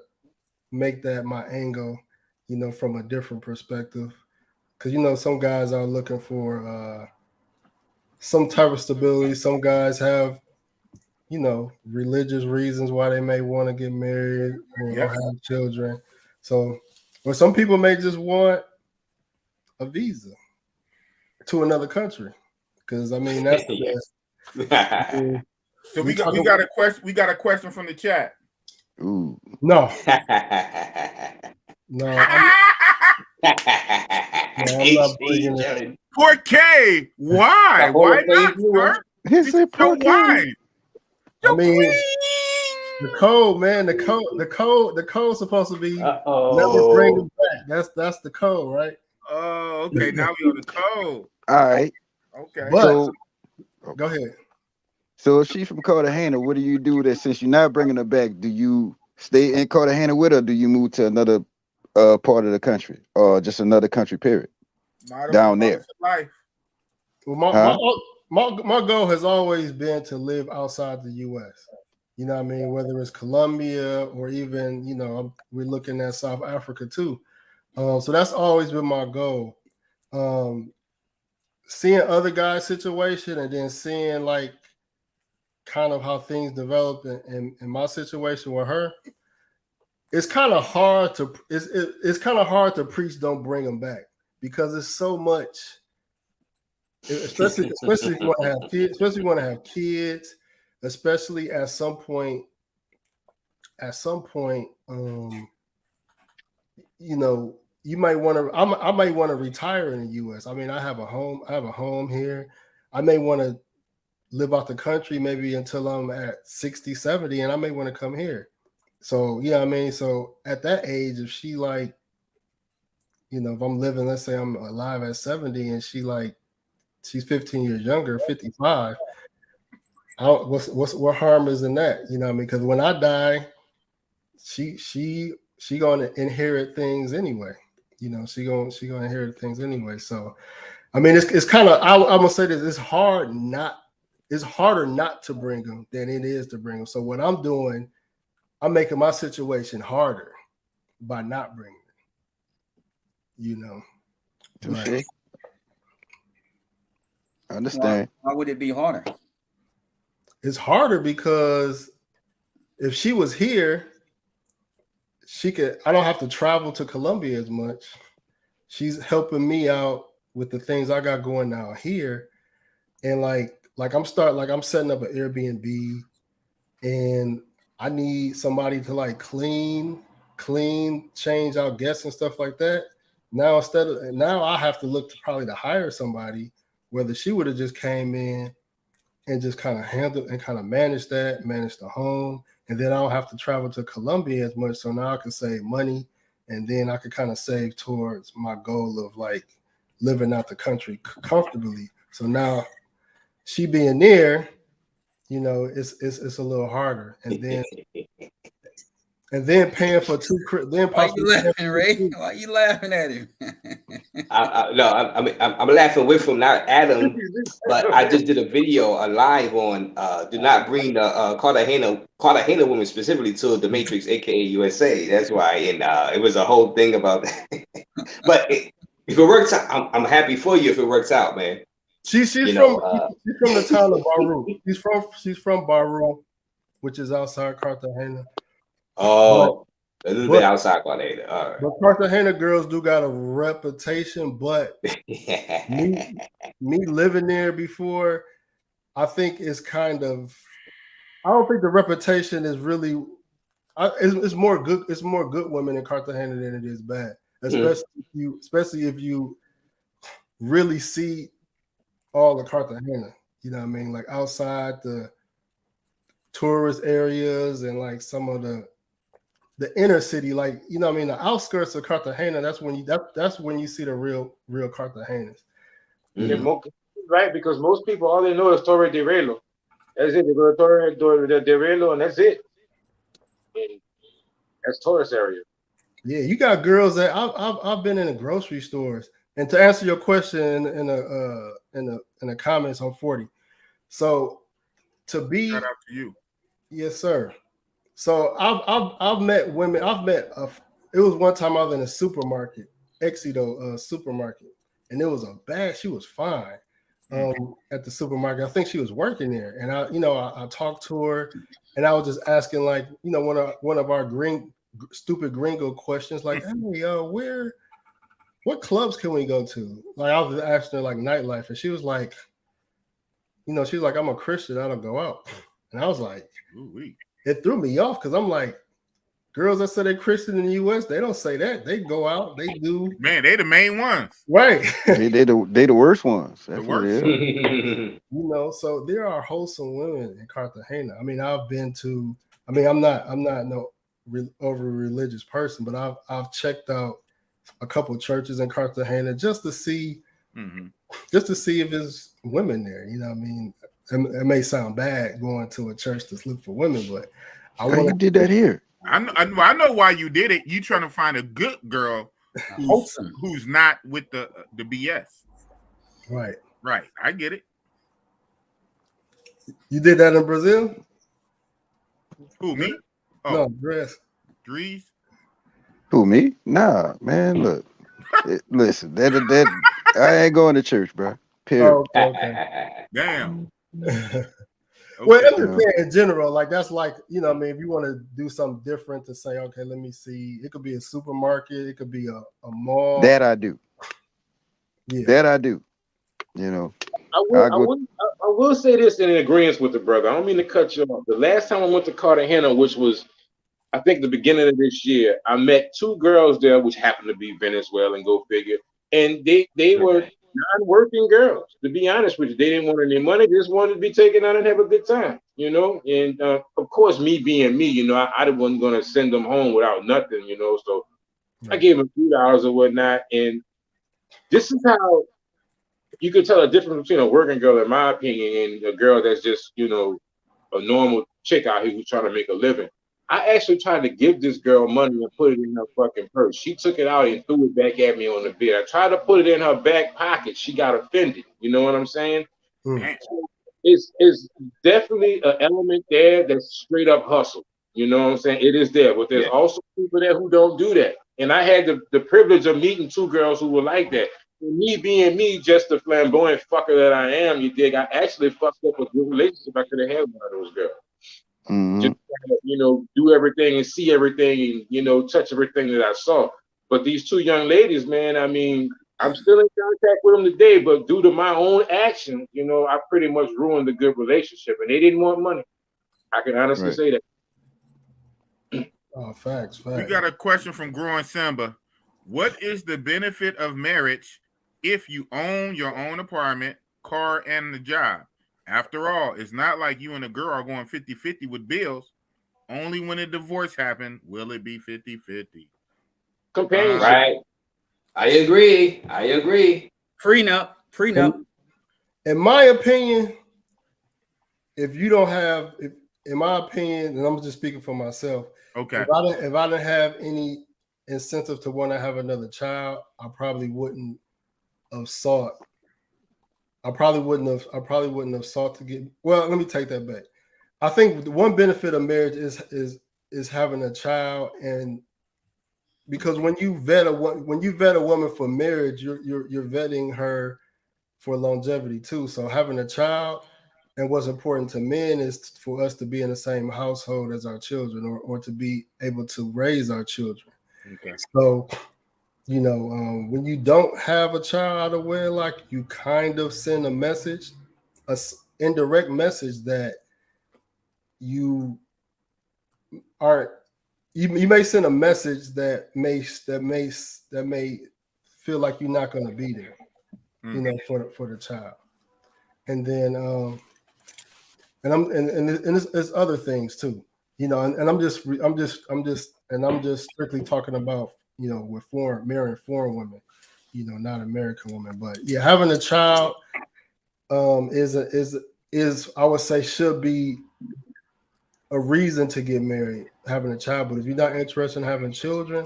make that my angle. You know, from a different perspective, because you know some guys are looking for some type of stability. Some guys have, you know, religious reasons why they may want to get married or have children. So, or some people may just want a visa to another country. Because I mean that's So we got a question. We got a question from the chat. Ooh. No. No. I'm not bringing it. Poor K. Why? Why not, sir? He said poor why? I mean, the code, man. The code's supposed to be never bring it back. That's the code, right? Oh, okay. Now we on the code. All right. Okay. But go ahead. So if she's from Cartagena, what do you do that since you're not bringing her back? Do you stay in Cartagena with her? Or do you move to another part of the country or just another country period down there? Life. Well, my goal has always been to live outside the U.S. You know what I mean? Whether it's Colombia or even, you know, we're looking at South Africa too. So that's always been my goal. Seeing other guys' situation and then seeing like kind of how things develop in my situation with her, it's kind of hard to it's kind of hard to preach don't bring them back because it's so much, especially if you want to have kids, especially at some point, you know, you might want to. I might want to retire in the U.S. I mean, I have a home here. I may want to live out the country maybe until I'm at 60, 70, and I may want to come here. So, yeah, I mean, so at that age, if she like you know, if I'm living, let's say I'm alive at 70 and she's 15 years younger, 55. What harm is in that? You know what I mean? Because when I die, she gonna inherit things anyway. You know, she gonna inherit things anyway. So I mean, it's kind of I'm gonna say this. It's harder not to bring them than it is to bring them. So what I'm doing, I'm making my situation harder by not bringing them. You know, Touché. I understand. Why would it be harder? It's harder because if she was here, I don't have to travel to Columbia as much. She's helping me out with the things I got going now here. And like I'm setting up an Airbnb and I need somebody to like clean, change out guests and stuff like that. Now I have to look to probably to hire somebody, whether she would have just came in and just kind of handle and kind of manage the home. And then I don't have to travel to Columbia as much. So now I can save money and then I could kind of save towards my goal of like living out the country comfortably. So now she being there, you know, it's a little harder. And then paying for two, then Why you laughing, Ray? Why you laughing at him? I'm laughing with him, not at him. But I just did a video, a live on do not bring the Cartagena women specifically to the Matrix, aka USA. That's why, and it was a whole thing about that. But if it works out, I'm happy for you. If it works out, man. She's from the town of Baru. She's from Baru, which is outside Cartagena. Oh, a little bit outside Cartagena. All right. But Cartagena girls do got a reputation, but me living there before, I think it's kind of. I don't think the reputation is really. It's more good. It's more good women in Cartagena than it is bad, especially if you really see all the Cartagena. You know what I mean? Like outside the tourist areas and like some of the inner city, like, you know what I mean, the outskirts of Cartagena, that's when you see the real Cartagenas. Mm-hmm. Right, because most people, all they know is Torre de Relo. That's it. They go to Torre de Relo and that's it. And that's tourist area. Yeah, you got girls that I've been in the grocery stores. And to answer your question in the comments on 40. So to be shout out to you. Yes, sir. So I've met women. It was one time I was in a supermarket, Exito supermarket, and it was she was fine at the supermarket. I think she was working there, and I talked to her, and I was just asking like, you know, one of our stupid gringo questions like, hey, what clubs can we go to? Like I was asking her like nightlife, and she was like, you know, she's like, I'm a Christian, I don't go out, and I was like, ooh-wee. It threw me off because I'm like, girls that say they're Christian in the U.S., they don't say that. They go out, they do. Man, they the main ones, right? they the worst ones. That's the what worst. it is. You know, so there are wholesome women in Cartagena. I mean, I'm not no over religious person, but I've checked out a couple of churches in Cartagena just to see if there's women there. You know what I mean? It may sound bad going to a church to look for women, but you did that here. I know why you did it. You trying to find a good girl who's not with the BS. Right. I get it. You did that in Brazil? Who, me? Oh, no, Dries. Who, me? Nah, man. Look, listen. That I ain't going to church, bro. Period. Oh, okay. Damn. Okay. Well, I'm just saying in general, like that's like, you know, I mean, if you want to do something different to say, okay, let me see, it could be a supermarket, it could be a mall. That I do. Yeah. That I do. You know, I will say this in agreement with the brother. I don't mean to cut you off. The last time I went to Cartagena, which was, I think, the beginning of this year, I met two girls there, which happened to be Venezuelan, go figure, and they were non-working girls. To be honest with you, they didn't want any money; they just wanted to be taken out and have a good time, you know. And of course, me being me, you know, I wasn't going to send them home without nothing, you know. So I gave him $2 or whatnot, and this is how you can tell a difference between a working girl, in my opinion, and a girl that's just, you know, a normal chick out here who's trying to make a living. I actually tried to give this girl money and put it in her fucking purse. She took it out and threw it back at me on the bed. I tried to put it in her back pocket. She got offended. You know what I'm saying? Mm. So it's definitely an element there that's straight up hustle. You know what I'm saying? It is there, but there's also people there who don't do that. And I had the privilege of meeting 2 girls who were like that. And me being me, just the flamboyant fucker that I am, you dig? I actually fucked up a good relationship I could have had with one of those girls. Just you know, do everything and see everything and, you know, touch everything that I saw. But these 2 young ladies, man, I mean, I'm still in contact with them today, but due to my own actions, you know, I pretty much ruined a good relationship, and they didn't want money. I can honestly say that. Oh, facts. We got a question from Growing Simba. What is the benefit of marriage if you own your own apartment, car, and the job? After all, it's not like you and a girl are going 50-50 with bills. Only when a divorce happens will it be 50-50. Companionship. Right. I agree. Prenup. In my opinion, if you don't have, in my opinion, and I'm just speaking for myself. Okay. If I didn't have any incentive to want to have another child, I probably wouldn't have sought. I probably wouldn't have sought to get. Well, let me take that back. I think the one benefit of marriage is having a child, and because when you vet a woman for marriage, you're vetting her for longevity too. So having a child, and what's important to men is for us to be in the same household as our children, or to be able to raise our children. Okay. So, you know, when you don't have a child out of wedlock, you kind of send a message, an indirect message that you aren't. You may send a message that may feel like you're not going to be there, you know, for the child, and then and it's other things too, you know, and I'm just strictly talking about, you know, with marrying foreign women, you know, not American women, but yeah, having a child is I would say should be a reason to get married, having a child. But if you're not interested in having children,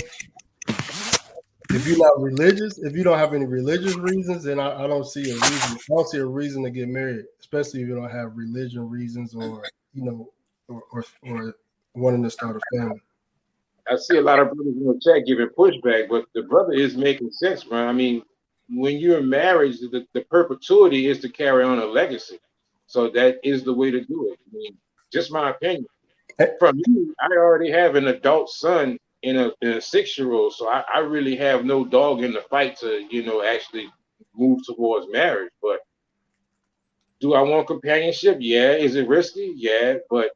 if you're not religious, if you don't have any religious reasons, then I don't see a reason. I don't see a reason to get married, especially if you don't have religion reasons, or, you know, or wanting to start a family. I see a lot of brothers in the chat giving pushback, but the brother is making sense, man. I mean, when you're in marriage, the perpetuity is to carry on a legacy. So that is the way to do it. I mean, just my opinion. From me, I already have an adult son and a 6-year-old, so I really have no dog in the fight to, you know, actually move towards marriage. But do I want companionship? Yeah. Is it risky? Yeah. But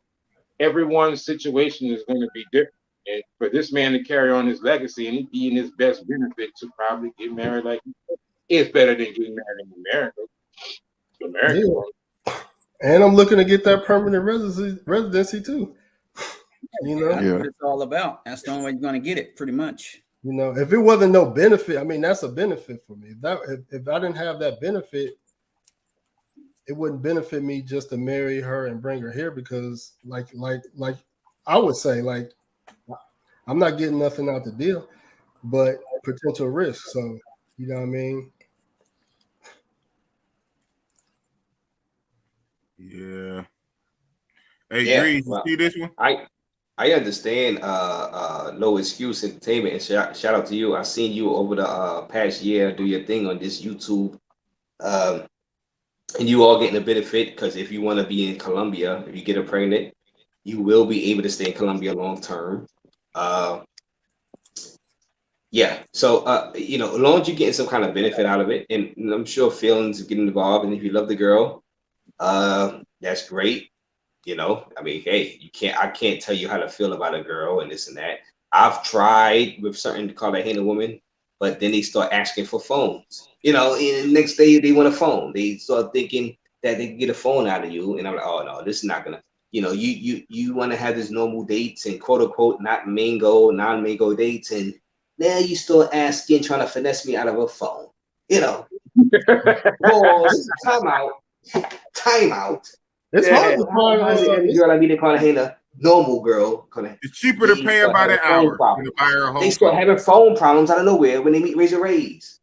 everyone's situation is going to be different. And for this man to carry on his legacy and it be in his best benefit to probably get married, like, it's better than getting married in America. Yeah. And I'm looking to get that permanent residency too. You know, that's what it's all about. That's the only way you're going to get it, pretty much. You know, if it wasn't no benefit, I mean, that's a benefit for me. If I didn't have that benefit, it wouldn't benefit me just to marry her and bring her here, because like I would say, like, I'm not getting nothing out the deal, but potential risk. So, you know what I mean? Yeah. Hey, Grease, you see this one? I understand No Excuse Entertainment, and shout out to you. I seen you over the past year do your thing on this YouTube, and you all getting a benefit, because if you want to be in Colombia, if you get her pregnant, you will be able to stay in Colombia long term. Yeah, so you know, as long as you're getting some kind of benefit out of it, and I'm sure feelings get involved, and if you love the girl, that's great. You know, I mean, hey, I can't tell you how to feel about a girl and this and that. I've tried with certain to call a hand a woman, but then they start asking for phones. You know, and the next day they want a phone. They start thinking that they can get a phone out of you, and I'm like, oh no, this is not gonna. You know, you want to have this normal dates and quote unquote non-mango dates, and Now you still asking, trying to finesse me out of a phone. You know, pause, time out. It's hard to find Every girl I meet in Cartagena, normal girl. It's cheaper to pay her by the hour than to buy her a whole They start having phone problems out of nowhere when they meet Razor Rays.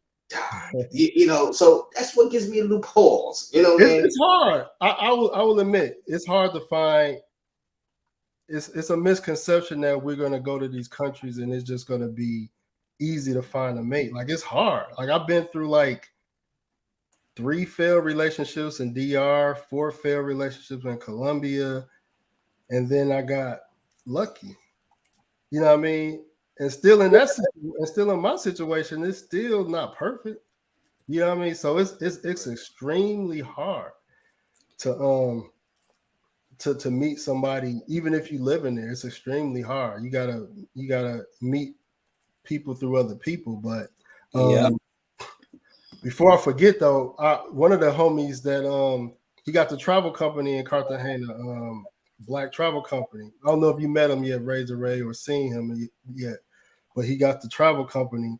You know, so that's what gives me a little pause. You know, it's hard. I will admit it's hard to find. It's a misconception that we're gonna go to these countries and it's just gonna be easy to find a mate. Like it's hard. Like I've been through like 3 failed relationships in DR, 4 failed relationships in Colombia, and then I got lucky. You know what I mean? And still in my situation, it's still not perfect. You know what I mean? So it's extremely hard to meet somebody, even if you live in there. It's extremely hard. You gotta meet people through other people. But before I forget though, one of the homies that he got the travel company in Cartagena, Black Travel Company. I don't know if you met him yet, Razor Ray, or seen him yet, but he got the travel company.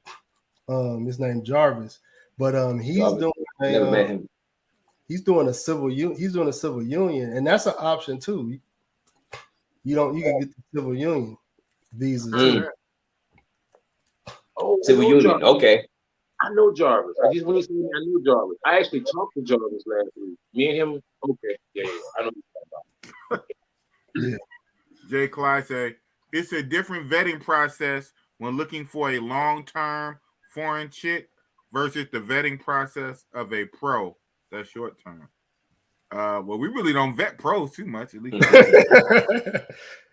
His name Jarvis, but he's doing a civil union, and that's an option too. You can get the civil union visa too. Oh, civil union, okay. I know Jarvis. I just want to say I know Jarvis. I actually talked to Jarvis last week. Me and him, okay. Yeah. I know what you're talking about. Yeah. Jay Clyde say it's a different vetting process when looking for a long-term foreign chick versus the vetting process of a pro that's short-term. Well, we really don't vet pros too much, at least.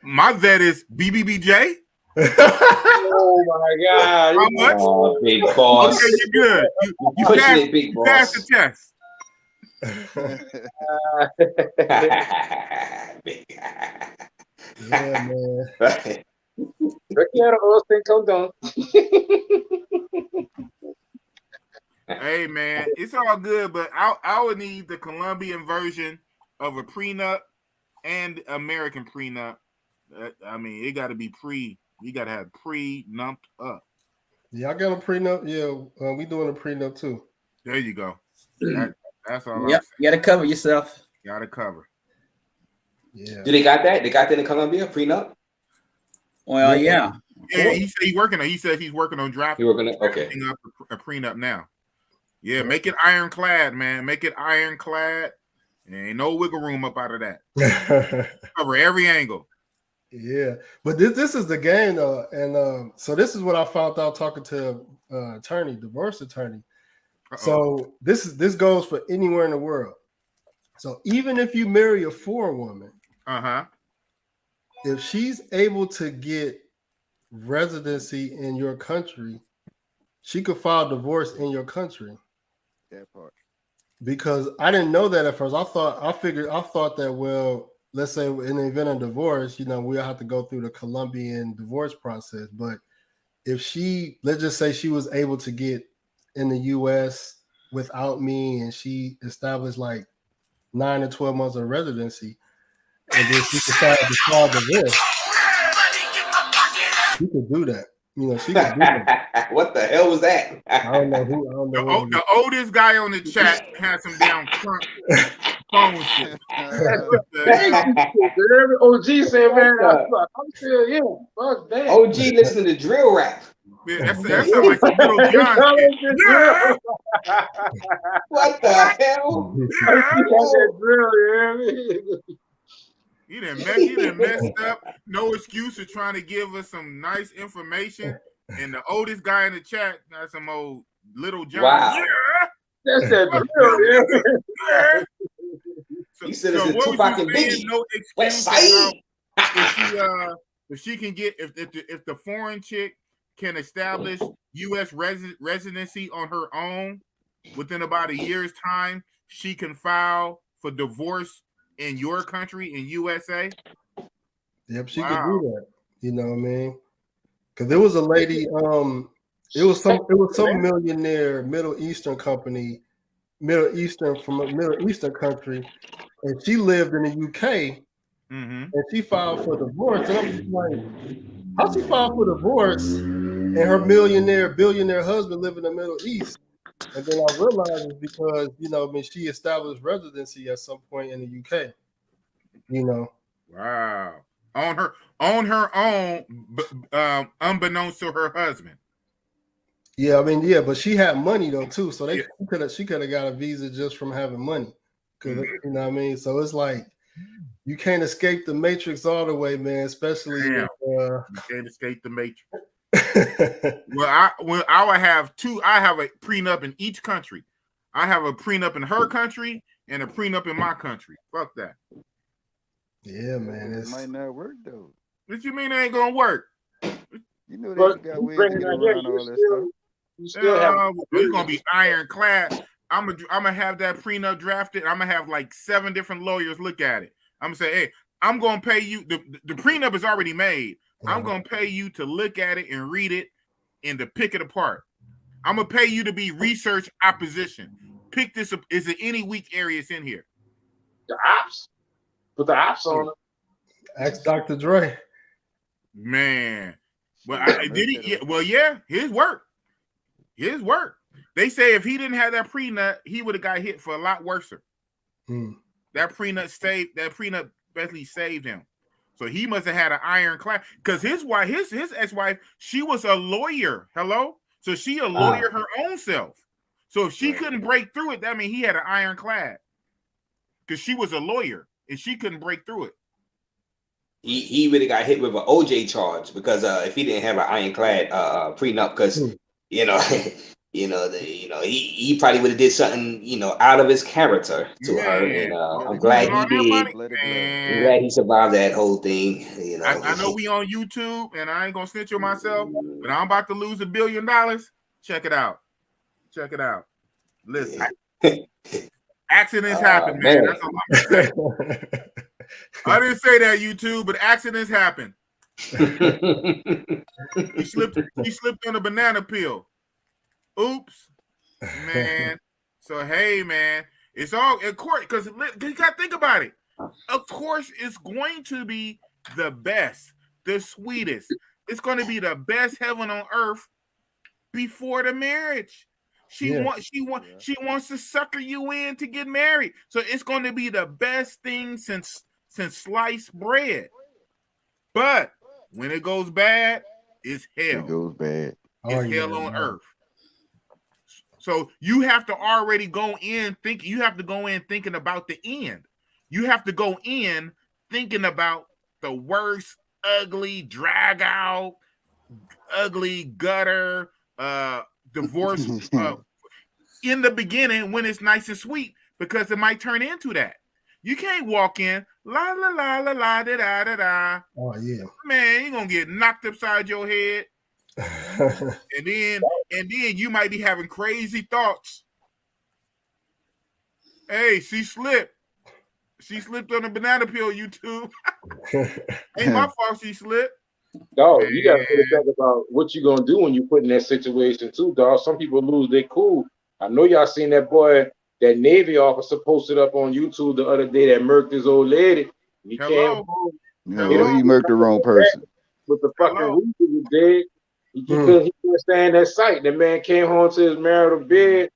My vet is BBBJ. Oh my God! How much? Oh, big boss. Okay, you're good. You passed the test. Yeah, man. Hey, man, it's all good, but I would need the Colombian version of a prenup and American prenup. I mean, it got to be you got to have prenupped up. Yeah, I got a prenup. Yeah, we doing a prenup too. There you go. That's all. Yep, you got to cover yourself. Got to cover. Yeah. Do they got that? They got that in Colombia, prenup? Well, yeah. Yeah, he said he's working on. He said he's working on drafting. You're working on up a prenup now. Yeah, make it ironclad, man. Make it ironclad. There ain't no wiggle room up out of that. Cover every angle. Yeah, but this is the game though, and so this is what I found out talking to divorce attorney. Uh-oh. So this goes for anywhere in the world. So even if you marry a foreign woman, if she's able to get residency in your country, she could file divorce in your country. That part. Because I didn't know that at first. I thought that, well, let's say in the event of divorce, we'll have to go through the Colombian divorce process. But if let's just say she was able to get in the US without me and she established like 9 to 12 months of residency, and then she decided to file divorce, she could do that. She could do that. What the hell was that? I don't know who. The oldest guy on the chat has some damn phone shit. OG said, man, I'm still, fuck that. OG listen to drill rap. Yeah, that sounds like some Little John shit. Yeah. What the hell? You done messed up. No excuse for trying to give us some nice information. And the oldest guy in the chat got some old Little John. Wow. Yeah. That's that drill, So, he said it's a Tupac and Biggie. No excuse if she can get if the foreign chick can establish U.S. residency on her own within about a year's time, she can file for divorce in your country, in USA. Yep, she could do that. You know what I mean? Because there was a lady, it was some millionaire Middle Eastern country, and she lived in the UK, and she filed for divorce. And I'm just like, how she filed for divorce? And and her billionaire husband live in the Middle East. And then I realized it's because, you know, I mean, she established residency at some point in the UK. You know. Wow. On her own, unbeknownst to her husband. Yeah, I mean, yeah, but she had money though too, so she could have got a visa just from having money. You know what I mean? So it's like you can't escape the matrix all the way, man. Especially you can't escape the matrix. I would have two. I have a prenup in each country. I have a prenup in her country and a prenup in my country. Fuck that. Yeah, man. It might not work though. What you mean it ain't gonna work? You know they got ways to get around all that stuff. It's gonna be ironclad. I'm gonna have that prenup drafted. I'm gonna have like 7 different lawyers look at it. I'm gonna say, hey, I'm gonna pay you. The prenup is already made. I'm gonna pay you to look at it and read it and to pick it apart. I'm gonna pay you to be research opposition. Pick this up. Is there any weak areas in here? The ops. Put the ops on it. Ask Dr. Dre. Man. Well, did he? Yeah, well, yeah, his work. His work. They say if he didn't have that prenup, he would have got hit for a lot worse. That prenup basically saved him. So he must have had an ironclad because his ex-wife, she was a lawyer. Hello? So she a lawyer her own self. So if she couldn't break through it, that means he had an ironclad. Because she was a lawyer and she couldn't break through it. He really got hit with an OJ charge because if he didn't have an ironclad prenup, because he probably would have did something out of his character to her, and I'm glad he did. I'm glad he survived that whole thing. I know we on YouTube, and I ain't gonna snitch on myself, but I'm about to lose $1 billion. Check it out. Check it out. Listen, accidents happen, man. That's all I'm gonna say. I didn't say that, YouTube, but accidents happen. He slipped on a banana peel. Oops, man. So hey, man, it's all of course because you gotta think about it. Of course, it's going to be the best, the sweetest. It's going to be the best heaven on earth before the marriage. She wants to sucker you in to get married. So it's going to be the best thing since sliced bread. But when it goes bad, it's hell. It goes bad. It's hell on earth. So you have to already go in thinking. You have to go in thinking about the end. You have to go in thinking about the worst, ugly, drag out, ugly gutter, divorce in the beginning when it's nice and sweet, because it might turn into that. You can't walk in la la la la la da da da da. Oh yeah, man, you're gonna get knocked upside your head. and then you might be having crazy thoughts. Hey, she slipped on a banana peel, YouTube. Ain't my fault she slipped. Dog, you gotta think about what you gonna do when you put in that situation too, dog. Some people lose their cool. I know y'all seen that boy, that Navy officer posted up on YouTube the other day that murked his old lady. He came home. No, he murked the wrong person. With the fucking roof was dead. He couldn't stand that sight. The man came home to his marital bed,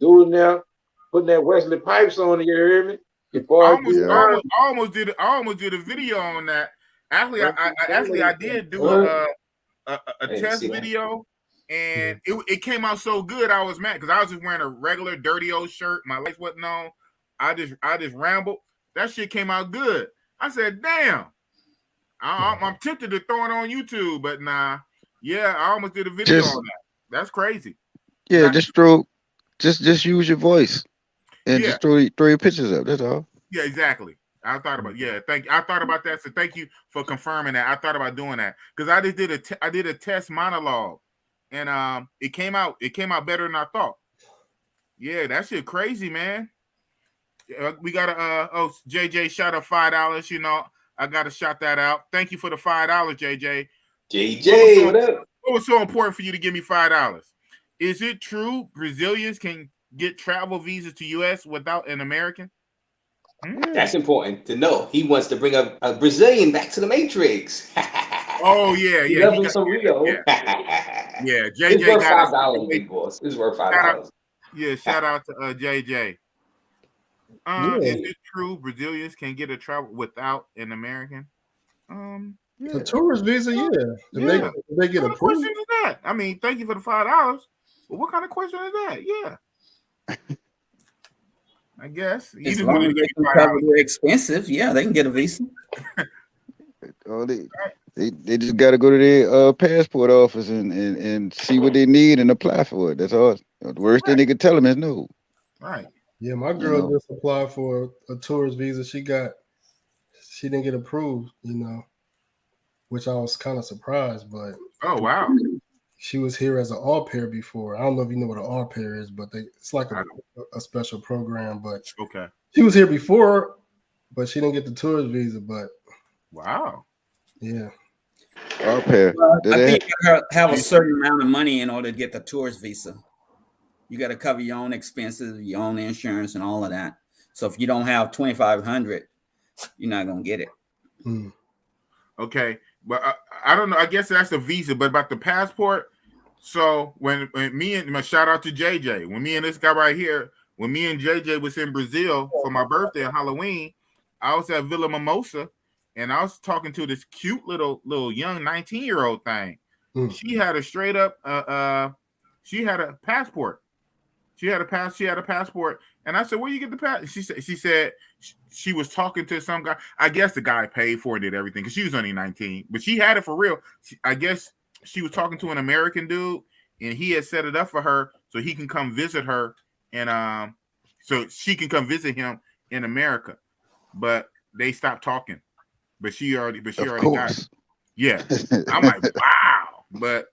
doing that, putting that Wesley Pipes on. You hear me? I almost did a video on that. Actually, I did do a test video, and it came out so good. I was mad because I was just wearing a regular dirty old shirt. My lights wasn't on. I just rambled. That shit came out good. I said, damn. I'm tempted to throw it on YouTube, but nah. Yeah, I almost did a video on that. That's crazy. Yeah, just use your voice and just throw your pictures up. That's all. Yeah, exactly. I thought about thank you. I thought about that. So thank you for confirming that. I thought about doing that because I just did a test monologue, and it came out better than I thought. Yeah, that shit crazy, man. We got JJ shot up $5. You know, I got to shout that out. Thank you for the $5, JJ. JJ, what up? What was so important for you to give me $5? Is it true Brazilians can get travel visas to U.S. without an American? That's important to know. He wants to bring a Brazilian back to the Matrix. Oh yeah, He got some Rio. Yeah, It's JJ worth got $5, big boss. It's worth $5. Yeah, shout out to JJ. Is it true Brazilians can get a travel without an American? A tourist visa, yeah. If they get What kind of approved. question is that? I mean, thank you for the $5. But what kind of question is that? Yeah. I guess. As long as they can cover their expenses, yeah, they can get a visa. They just got to go to their passport office and see what they need and apply for it. That's all. The worst thing they could tell them is no. Right. Yeah, my girl just applied for a tourist visa. She didn't get approved, which I was kind of surprised. But oh wow, she was here as an au pair before. I don't know if you know what an au pair is, but it's like a special program. But okay, she was here before, but she didn't get the tourist visa. But wow, yeah. Au pair. I think you gotta have a certain amount of money in order to get the tourist visa. You got to cover your own expenses, your own insurance, and all of that. So if you don't have $2,500, you're not gonna get it. Okay, but I don't know. I guess that's a visa, but about the passport. So when me and my shout out to JJ, when me and this guy right here, when me and JJ was in Brazil for my birthday and Halloween, I was at Villa Mimosa, and I was talking to this cute little young 19-year-old thing. She had a straight up she had a passport. She had a passport, and I said, "Where you get the passport?" She said she was talking to some guy. I guess the guy paid for it, did everything because she was only 19, but she had it for real. I guess she was talking to an American dude, and he had set it up for her so he can come visit her, and so she can come visit him in America. But they stopped talking. But she already got it. Yeah, I'm like, wow. But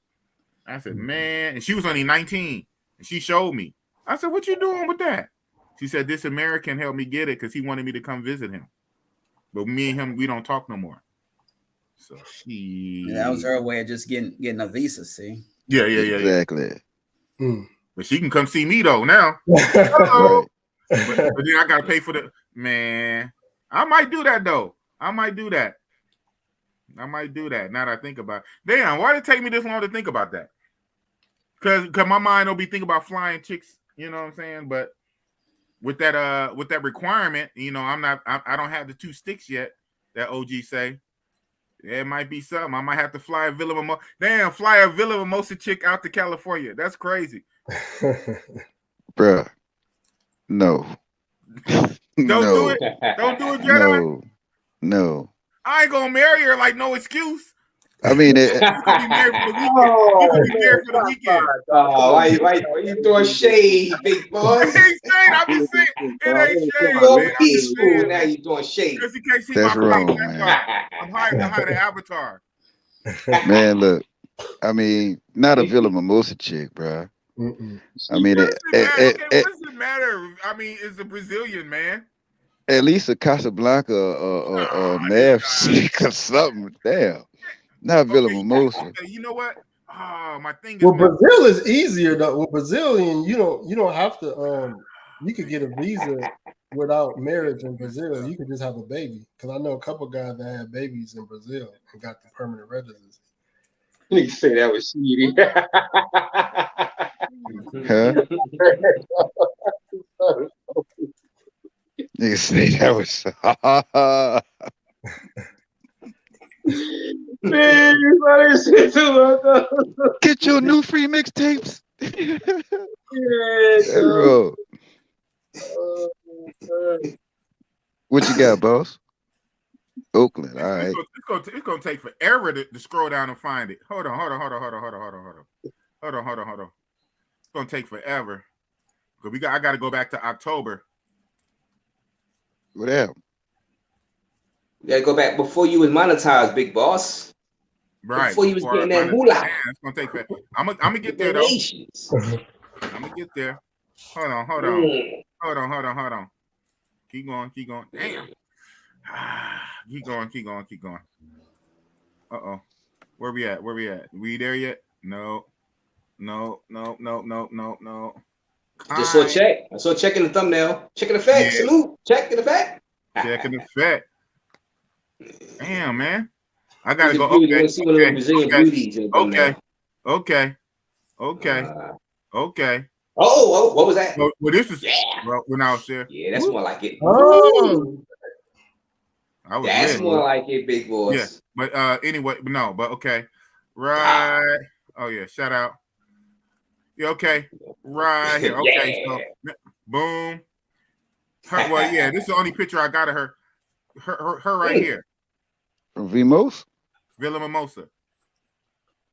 I said, man, and she was only 19, and she showed me. I said, what you doing with that? She said, this American helped me get it because he wanted me to come visit him. But me and him, we don't talk no more. So that was her way of just getting a visa, see? Yeah. Exactly. But she can come see me though now. But then I gotta pay for the man. I might do that though. I might do that. Now that I think about it. Damn, why did it take me this long to think about that? Because my mind will be thinking about flying chicks. You know what I'm saying? But with that requirement, I don't have the 2 sticks yet that OG say. It might be something. I might have to fly a Villa Mimosa. Damn, fly a Villa Mimosa chick out to California. That's crazy. Bruh. No. Don't do it. Don't do it, Jedi. No. I ain't gonna marry her like no excuse. I mean, you could be married for the weekend. Oh, why you throwing shade, big boy? It ain't shade. I'm just saying it ain't shade. You're peaceful. Now you throwing shade. Just in case that's wrong, man. I'm hiring the avatar. Man, look. I mean, not a Villa Mimosa chick, bro. I mean, what does it matter? I mean, it's a Brazilian, man. At least a Casablanca or Nav chick or something. Damn. Not Villa Mimosa. Okay, you know what? My thing is. Well, Brazil is easier though. With Brazilian, you don't have to. You could get a visa without marriage in Brazil. You could just have a baby. Because I know a couple guys that had babies in Brazil and got the permanent residency. You say that was sweetie. Huh? Nigga say that was. Man, get your new free mixtapes. Yeah, bro. What you got, boss? Oakland. All right. It's gonna take forever to scroll down and find it. Hold on. It's gonna take forever. Because I gotta go back to October. What happened? You gotta go back before you was monetized, big boss. Right. Before you was getting that moolah. It's gonna take forever. I'm gonna get there though. I'm gonna get there. Hold on. Keep going. Damn. Keep going. Uh-oh. Where we at? We there yet? No. Just saw check. I saw check in the thumbnail. Check in effect. Yeah. Salute. Check in effect. Check in effect. Damn, man. I gotta go. Okay. Okay. Okay. Okay. Oh, what was that? Well, this is Yeah. when I was there. Yeah, that's more like it. Oh, I was That's lit. more like it, big boys. Yeah, but anyway, no, but okay, Ah. right. Oh yeah, shout out. Yeah, okay, right here. Okay, Yeah. so boom. Well, yeah, this is the only picture I got of her. Her right here, From Vimos? Villa Mimosa.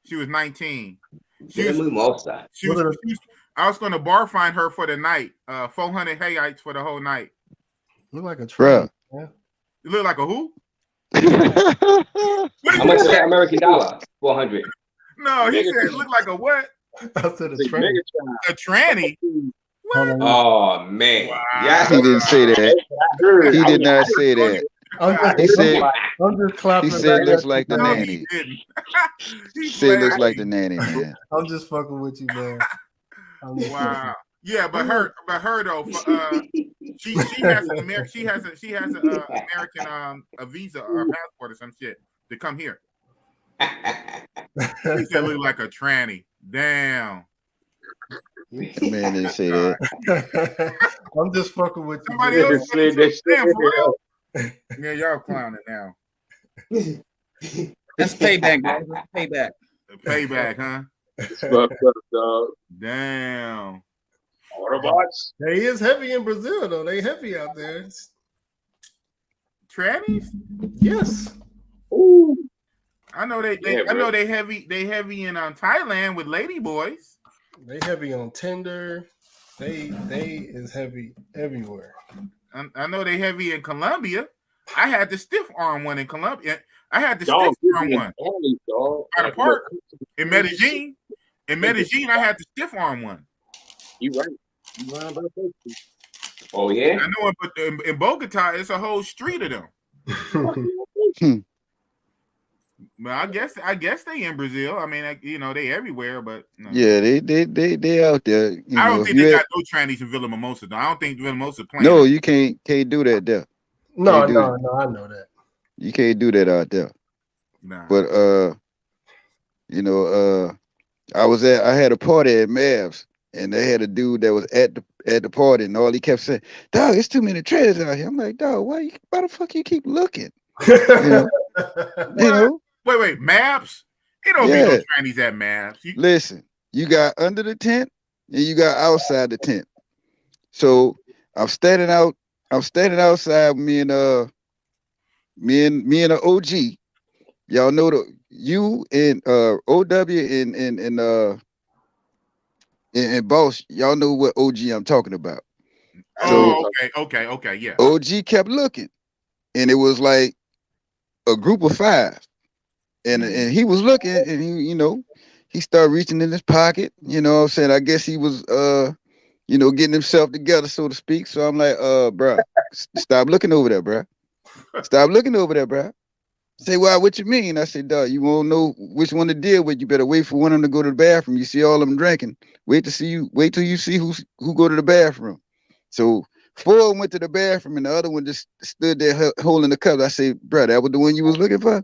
She was 19. Villa Mimosa. She was, I was going to bar find her for the night. 400 hayites for the whole night. Look like a truck. Yeah. You look like a who? How much is that American dollar? 400. No, he said look like a what? I said a tranny. A tranny. Oh man. Wow. Yeah. He didn't say that. He did not say that. He said I'm just clapping. He said looks like the No, nanny. He said looks like the nanny, man. I'm just fucking with you, man. Wow. Yeah, but her though, she has an American a visa or passport or some shit to come here. He said look like a tranny. Damn. The man didn't say that. I'm just fucking with you. Somebody else said that. Damn, for real? Yeah, y'all clowning now. That's payback, guys. That's payback. Payback, huh? It's fucked up, dog. Damn. Autobots. They is heavy in Brazil though. They heavy out there. Trannies? Yes. Ooh. I know they Yeah, I know they heavy in Thailand with lady boys. They heavy on Tinder. They is heavy everywhere. I know they heavy in Colombia. I had the stiff arm one in Colombia. I had the Dog, stiff arm one dog. at a park in Medellin. In Medellin, I had the stiff arm one. You right. You right about that. Oh yeah. I know it, but in Bogota, it's a whole street of them. But I guess they in Brazil. I mean, they everywhere, but no. Yeah, they out there. I don't think they got no trannies in Villa Mimosa. Though I don't think Villa Mimosa playing. No, you can't do that there. No, I know that. You can't do that out there. Nah. But I had a party at Mavs, and they had a dude that was at the party, and all he kept saying, "Dog, it's too many traders out here." I'm like, "Dog, why the fuck you keep looking?" You know. Wait, Maps? It don't be no trannies at Maps. Listen, you got under the tent and you got outside the tent. So I'm standing outside. Me and an OG. Y'all know you and OW and Boss. Y'all know what OG I'm talking about. Oh, okay, yeah. OG kept looking, and it was like a group of 5. And he was looking, and he started reaching in his pocket. You know what I'm saying? I guess he was getting himself together, so to speak. So I'm like, bro, stop looking over there, bro. Stop looking over there, bro. Say, well, what you mean? I said, dog, you won't know which one to deal with. You better wait for one of them to go to the bathroom. You see all of them drinking. Wait till you see who go to the bathroom. So 4 went to the bathroom, and the other one just stood there holding the cup. I said, bro, that was the one you was looking for?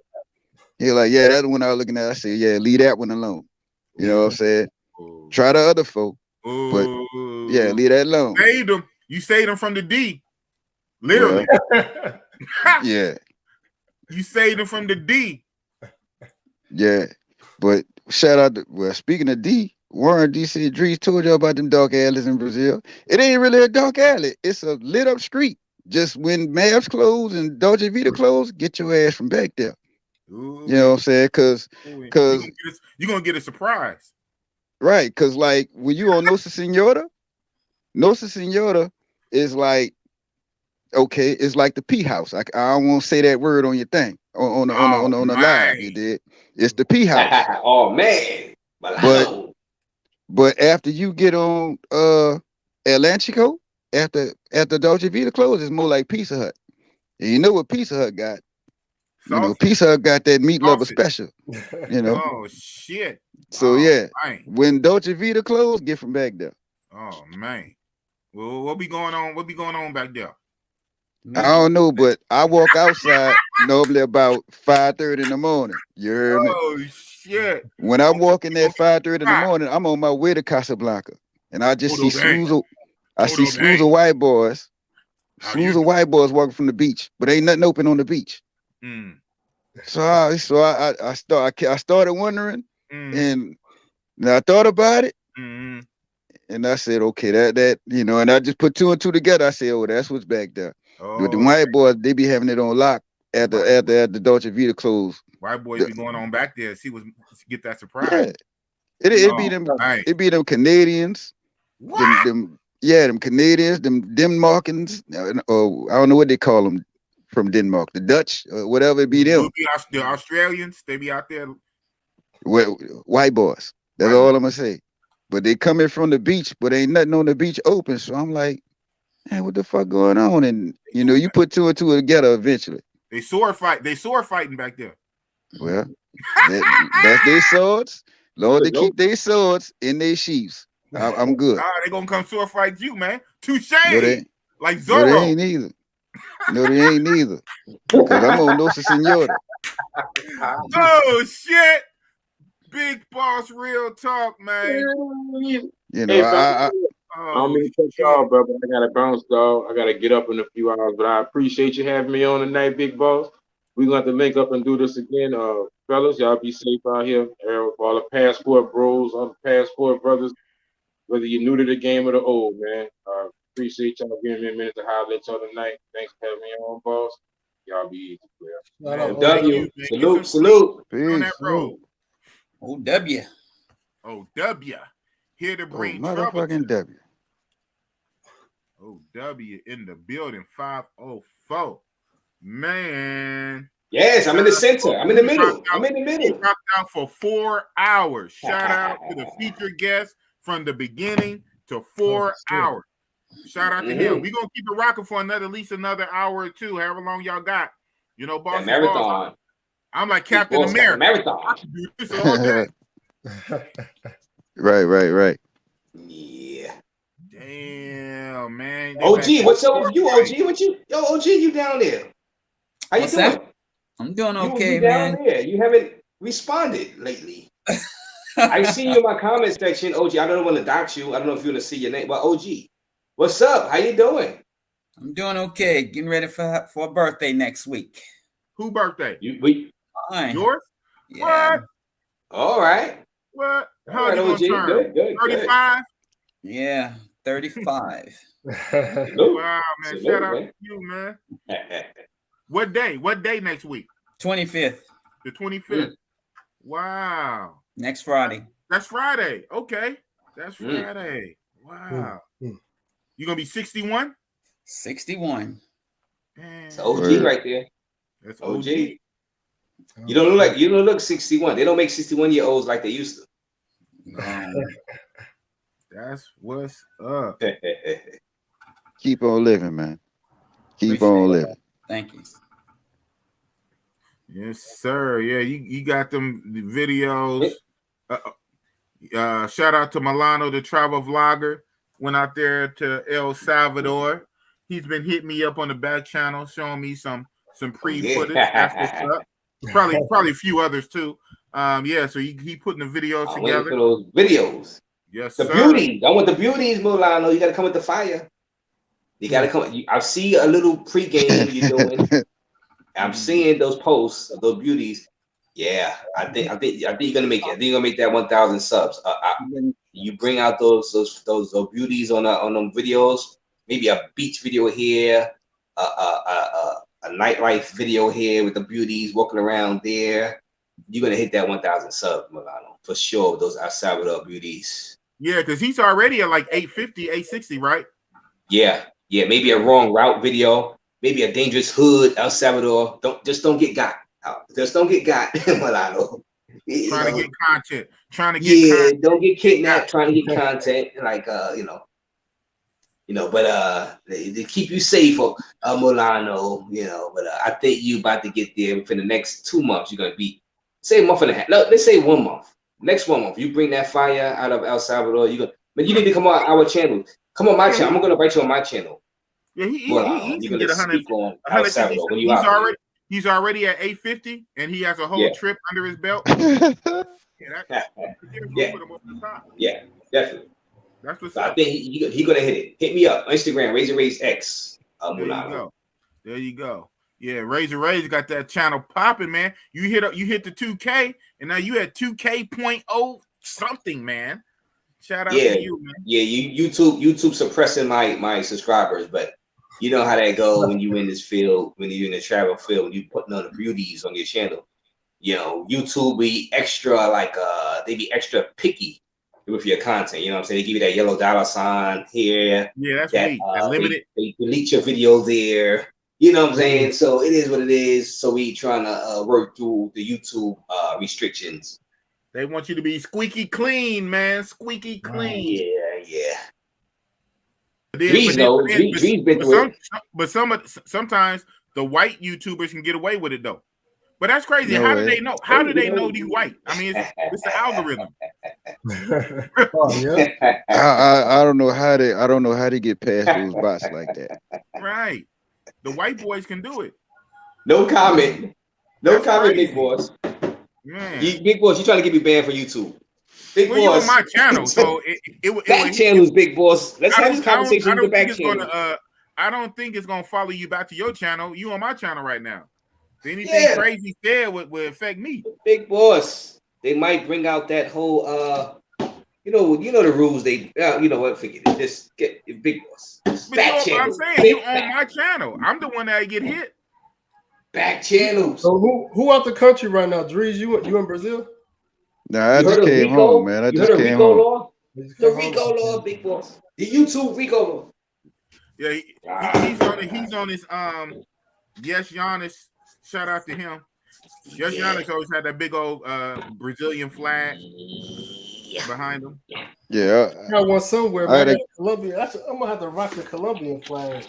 He like, yeah, that's the one I was looking at. I said, yeah, leave that one alone. You know what I'm saying? Try the other folk, but yeah, leave that alone. Saved them. You saved them from the D. Literally. Yeah. You saved them from the D. Yeah. But shout out speaking of D, Warren DC Drees told y'all about them dark alleys in Brazil. It ain't really a dark alley. It's a lit up street. Just when Mavs close and Dolce Vita close, get your ass from back there. Ooh, you know what I'm saying? Because you're gonna get a surprise, right? Because like when you on Nossa Senhora is like, okay, it's like the P house. I don't want to say that word on your thing on the live. You did. It's the P house. Oh man! But after you get on Atlantico, after Dolce Vita closes, it's more like Pizza Hut. And you know what Pizza Hut got? Pizza Hut got that meat lover special. Oh shit. So when Dolce Vita closed, get from back there. Oh man. Well, what be going on? What be going on back there? I don't know, but I walk outside normally about 5:30 in the morning. You heard me? Oh shit. When I'm walking at 5:30 in the morning, I'm on my way to Casablanca, and I just see slews of white boys. Slews of white boys walking from the beach, but ain't nothing open on the beach. So I started wondering, and I thought about it, and I said, okay, that and I just put 2 and 2 together. I said, oh, that's what's back there. But the white boys, they be having it on lock at the Dolce Vita close. White boys be going on back there. Get that surprise. Yeah, it be them. Nice. It be them Canadians. What? Them Canadians, them Denmarkans. I don't know what they call them from Denmark. The Dutch, whatever it be them. The Australians, they be out there. White boys. That's all I'm gonna say. But they coming from the beach, but ain't nothing on the beach open. So I'm like, man, what the fuck going on? And you put 2 and 2 together eventually. They sword fighting back there. Well, that's their swords. Lord, they keep their swords in their sheaths. I'm good. They gonna come sword fight you, man. Touche. Like Zorro. No, they ain't either. No, they ain't either. Because I'm on Nosa Senora. Oh shit. Big boss, real talk, man. I don't mean to cut y'all, bro, but I gotta bounce, dog. I gotta get up in a few hours, but I appreciate you having me on tonight, big boss. We're gonna have to link up and do this again. Fellas, y'all be safe out here. All the passport bros, all the passport brothers, whether you're new to the game or the old, man. Appreciate y'all giving me a minute to holler at y'all tonight. Thanks for having me on, boss. Y'all be easy, player. W. Salute. On that road. OW. OW. Here to bring trouble. Motherfucking W. OW in the building. 504. Man. Yes, I'm in the center. I'm in the middle. He dropped out for 4 hours. Shout out to the featured guest from the beginning to 4 hours. Shout out to him. We're gonna keep it rocking for at least another hour or two, however long y'all got. Boss. Marathon. I'm like Captain America. Marathon. I can do this all day. Right. Yeah. Damn, man. OG, what's up with you, OG? Yo, OG, you down there? How you doing? That? I'm doing okay, you man. Down there. You haven't responded lately. I see you in my comment section, OG. I don't want to dox you. I don't know if you want to see your name, but OG, what's up? How you doing? I'm doing okay. Getting ready for a birthday next week. Who birthday? Mine. Yours? Yeah. What? All right. What? How All right, old you gonna turn? Good. 35? Yeah, 35. Wow, man. Shout out to you, man. What day? What day next week? 25th. The 25th. Wow. Next Friday. That's Friday. Okay. That's Friday. Wow. You gonna be 61? 61. It's OG right there. That's OG. You don't look 61. They don't make 61-year-olds like they used to. That's what's up. Keep on living, man. Keep on living. Thank you. Yes, sir. Yeah, you got them videos. Shout out to Milano, the travel vlogger. Went out there to El Salvador. He's been hitting me up on the back channel, showing me some pre-footage. That's what's up. Probably a few others too. Yeah, so he putting the videos together. For those videos. Yes, the sir. Beauties. I want the beauties, Milano. You got to come with the fire. You got to come. I see a little pregame you're doing. I'm seeing those posts of those beauties. Yeah, I think you're gonna make it. I think you're gonna make that 1,000 subs. You bring out those beauties on them videos. Maybe a beach video here, a nightlife video here with the beauties walking around there. You're gonna hit that 1,000 subs, Milano, for sure. Those El Salvador beauties. Yeah, because he's already at like 850, 860, right? Yeah. Maybe a wrong route video. Maybe a dangerous hood, El Salvador. Don't get got. Just don't get got, Milano. Trying to get content. Content. Don't get kidnapped. Trying to get content, like but they keep you safe, Milano. But I think you about to get there within the next 2 months. You're gonna be, say, a month and a half. No, let's say 1 month. Next 1 month, you bring that fire out of El Salvador. But you need to come on our channel. Come on my channel. I'm gonna invite you on my channel. Yeah, he can get 100. He's he's already at 850, and he has a whole trip under his belt. Yeah, definitely. That's what's so up. I think he gonna hit it. Hit me up Instagram, Razor X. There you go. There you go. Yeah, Razor Ray's got that channel popping, man. You hit the 2K, and now you at 2K.0 something, man. Shout out to you, man. Yeah, YouTube suppressing my subscribers, but you know how that go when you in this field, when you're in the travel field, when you putting on the beauties on your channel. You know, YouTube be extra like they be extra picky with your content. You know what I'm saying? They give you that yellow dollar sign here. Yeah, that's me. That limited. They delete your video there. You know what I'm saying? So it is what it is. So we trying to work through the YouTube restrictions. They want you to be squeaky clean, man. Squeaky clean. Yeah. But sometimes the white YouTubers can get away with it though. But that's crazy. No How way. do they know? How do they know you white? I mean, it's the algorithm. I don't know how they get past those bots like that. Right. The white boys can do it. No comment. That's comment, crazy. Big Boss. Man. Big Boss, you trying to get me banned for YouTube. Big You Boss. on my channel, so back channels, Big Boss. Let's have this conversation with the back channel. I don't think it's gonna follow you back to your channel. You on my channel right now. Anything crazy said would affect me. Big Boss. They might bring out that whole you know the rules. They you know what? Forget it. Just get Big Boss. But you know what I'm saying? You on my channel. I'm the one that get hit. Back channels. So who out the country right now? Drees, you in Brazil? Nah, I just came home, man. I just came home. Law? The Rico law, Big Boss. The YouTube Rico law. Yeah, he's on his Yes Giannis. Shout out to him. Yes Giannis always had that big old Brazilian flag behind him. Yeah, I got one somewhere, man. Colombia. I'm gonna have to rock the Colombian flag.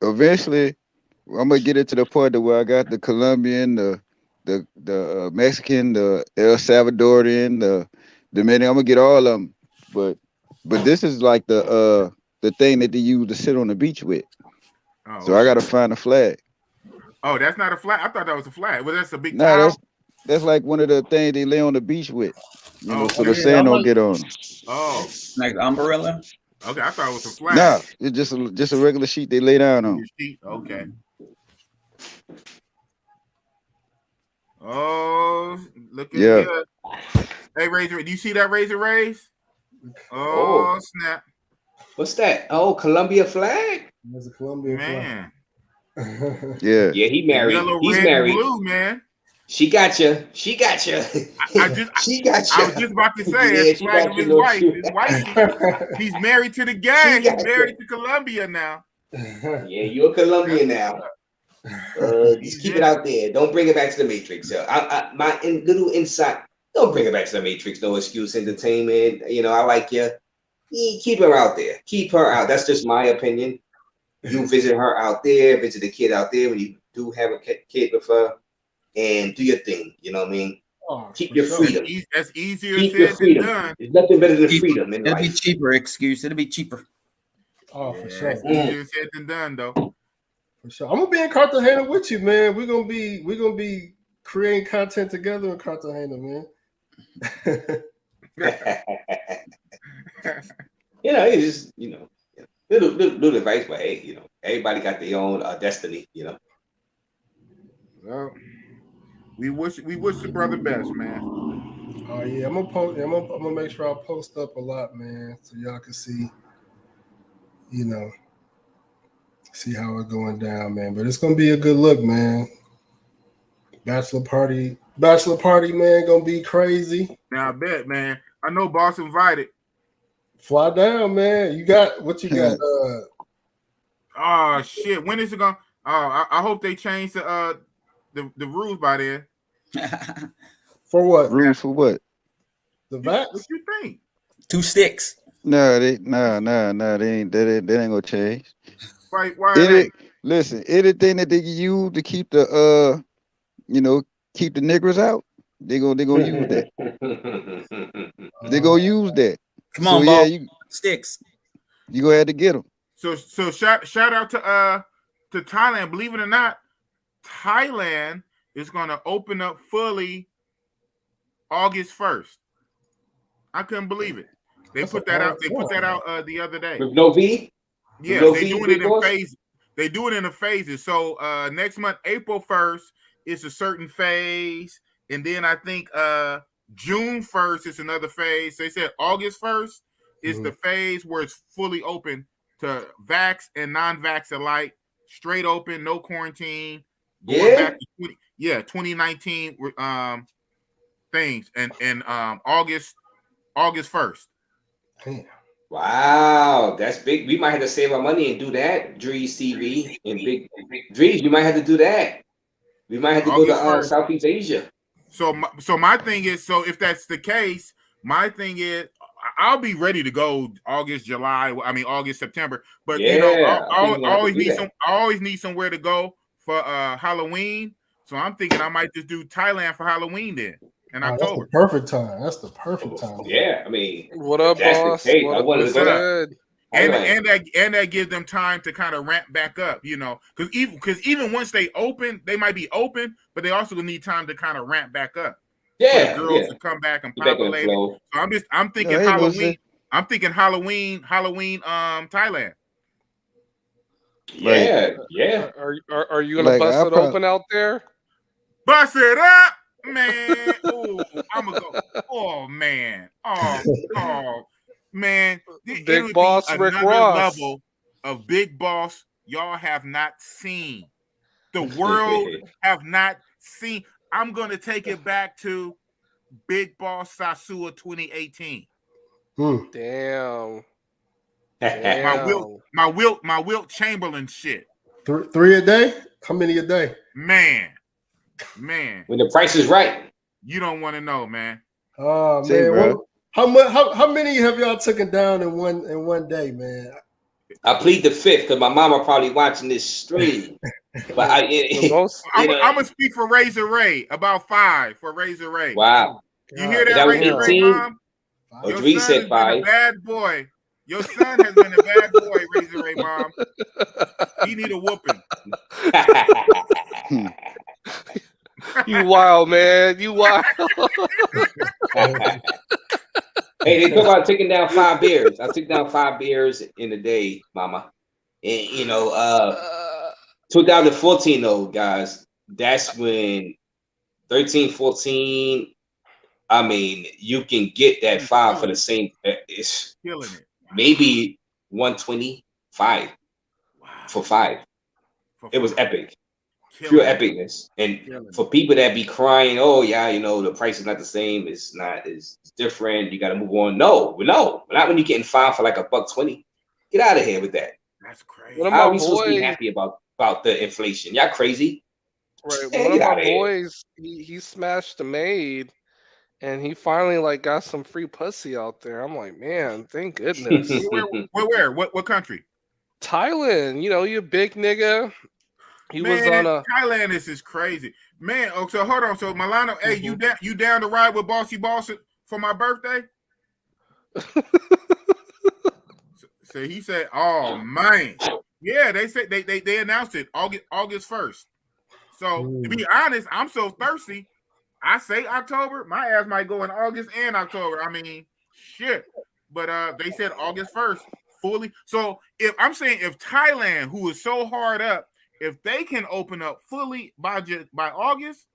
Eventually, I'm gonna get it to the point where I got the Colombian, the Mexican, the El Salvadorian, the Dominican. I'm gonna get all of them, but this is like the thing that they use to sit on the beach with. Oh, so I gotta find a flag. Oh, that's not a flag. I thought that was a flag. Well, that's a big towel. No, that's like one of the things they lay on the beach with. You know, so the sand don't get on them. Oh, like the umbrella. Okay, I thought it was a flag. No, it's just a regular sheet they lay down on. Okay. Oh, look at that. Hey, Razor, do you see that Razor Rays? Oh, snap. What's that? Oh, Columbia flag? There's a Colombian flag. Yeah. Yeah, he married. Yellow, He's red, married. And blue, man. She got you. She got you. She got you. I was just about to say, as flag of his wife. His wife, he's married to the gang. He's married to Colombia now. Yeah, you're a Colombian now. Just keep it out there. Don't bring it back to the Matrix. My little insight. Don't bring it back to the Matrix. No excuse entertainment. You know, I like you. Keep her out there. Keep her out. That's just my opinion. You visit her out there. Visit the kid out there when you do have a kid with her, and do your thing. You know what I mean? Keep your freedom. That's easier Keep your freedom. than done. There's nothing better than freedom in It'll life. be cheaper. Excuse. It'll be cheaper. Oh, for sure. It's easier said than done, though. For sure. I'm gonna be in Cartagena with you, man. We're gonna be creating content together in Cartagena, man. You know, it's just, you know, little advice, but hey, you know, everybody got their own destiny, you know. Well, we wish the brother best, man. Oh yeah, I'm gonna make sure I post up a lot, man, so y'all can see, you know, see how it's going down, man. But it's gonna be a good look, man. Bachelor party, man, gonna be crazy. Now I bet, man. I know boss invited. Fly down, man. You got what you got? Oh shit! When is it going? Oh, I hope they change the rules by then. For what? Rules for what? The vax? What you think? 2 sticks. No, they ain't gonna change. Why? Listen, anything that they can use to keep the keep the niggers out, they gonna use that. They gonna use that. Come on, so, yeah, sticks. You go ahead to get them. So shout out to Thailand. Believe it or not, Thailand is going to open up fully August 1st. I couldn't believe it. They put that out. They put that out the other day. With no V? Yeah, no they V, doing it Big in Boss? phases. They do it in the phases. So next month, April 1st, is a certain phase, and then I think June 1st is another phase. They said August 1st is the phase where it's fully open to vax and non-vax alike, straight open, no quarantine. Going back to 2019 things, and August 1st. Wow, that's big. We might have to save our money and do that. Drees TV and Big Drees, you might have to do that. We might have to go to Southeast Asia. So my thing is, so if that's the case, my thing is, I'll be ready to go August, September. But you know, I always need somewhere to go for Halloween. So I'm thinking I might just do Thailand for Halloween then in October. That's the perfect time. That's the perfect time. Yeah, I mean, what up, boss? What's good? And that gives them time to kind of ramp back up, you know, because even once they open, they might be open, but they also need time to kind of ramp back up. Yeah, for the girls to come back and populate it. So I'm thinking Halloween. I'm thinking Halloween, Thailand. Yeah. Are you gonna bust it open out there? Bust it up, man. Oh, I'm gonna go. Oh man. Oh man. Big Boss Rick Ross. Level of Big Boss y'all have not seen. The world have not seen. I'm gonna take it back to Big Boss Sasua 2018. Damn. My Wilt Chamberlain shit. Three a day? How many a day? Man. When the price is right. You don't want to know, man. Oh man. How many have y'all taken down in one day, man? I plead the fifth because my mama probably watching this stream. But I'm gonna speak for Razor Ray, about 5 for Razor Ray. Wow. You hear that, Razor Ray, Mom? Your son has been a bad boy. Your son has been a bad boy, Razor Ray, Mom. He need a whooping. You wild, man. You wild. Hey, they talk about taking down 5 beers. I took down 5 beers in a day, mama. And 2014 though, guys, that's when 13, 14. I mean, you can get that 5 for the same. It's killing it. Maybe 125 for 5. It was epic. Pure epicness. And for people that be crying, oh yeah, the price is not the same. It's different. You got to move on. No, not when you're getting 5 for like $1.20. Get out of here with that. That's crazy. How are we supposed to be happy about the inflation? Y'all crazy? Right. One of my boys, he smashed the maid, and he finally got some free pussy out there. I'm like, man, thank goodness. Where? What country? Thailand. You a big nigga. He was on a Thailand. This is crazy, man. Oh, so hold on. So Milano, hey, you down to ride with Bossy Boss for my birthday? So he said, "Oh man, yeah." They said they announced it August 1st. So to be honest, I'm so thirsty. I say October. My ass might go in August and October. I mean, shit. But they said August 1st fully. So if Thailand, who is so hard up, if they can open up fully by August,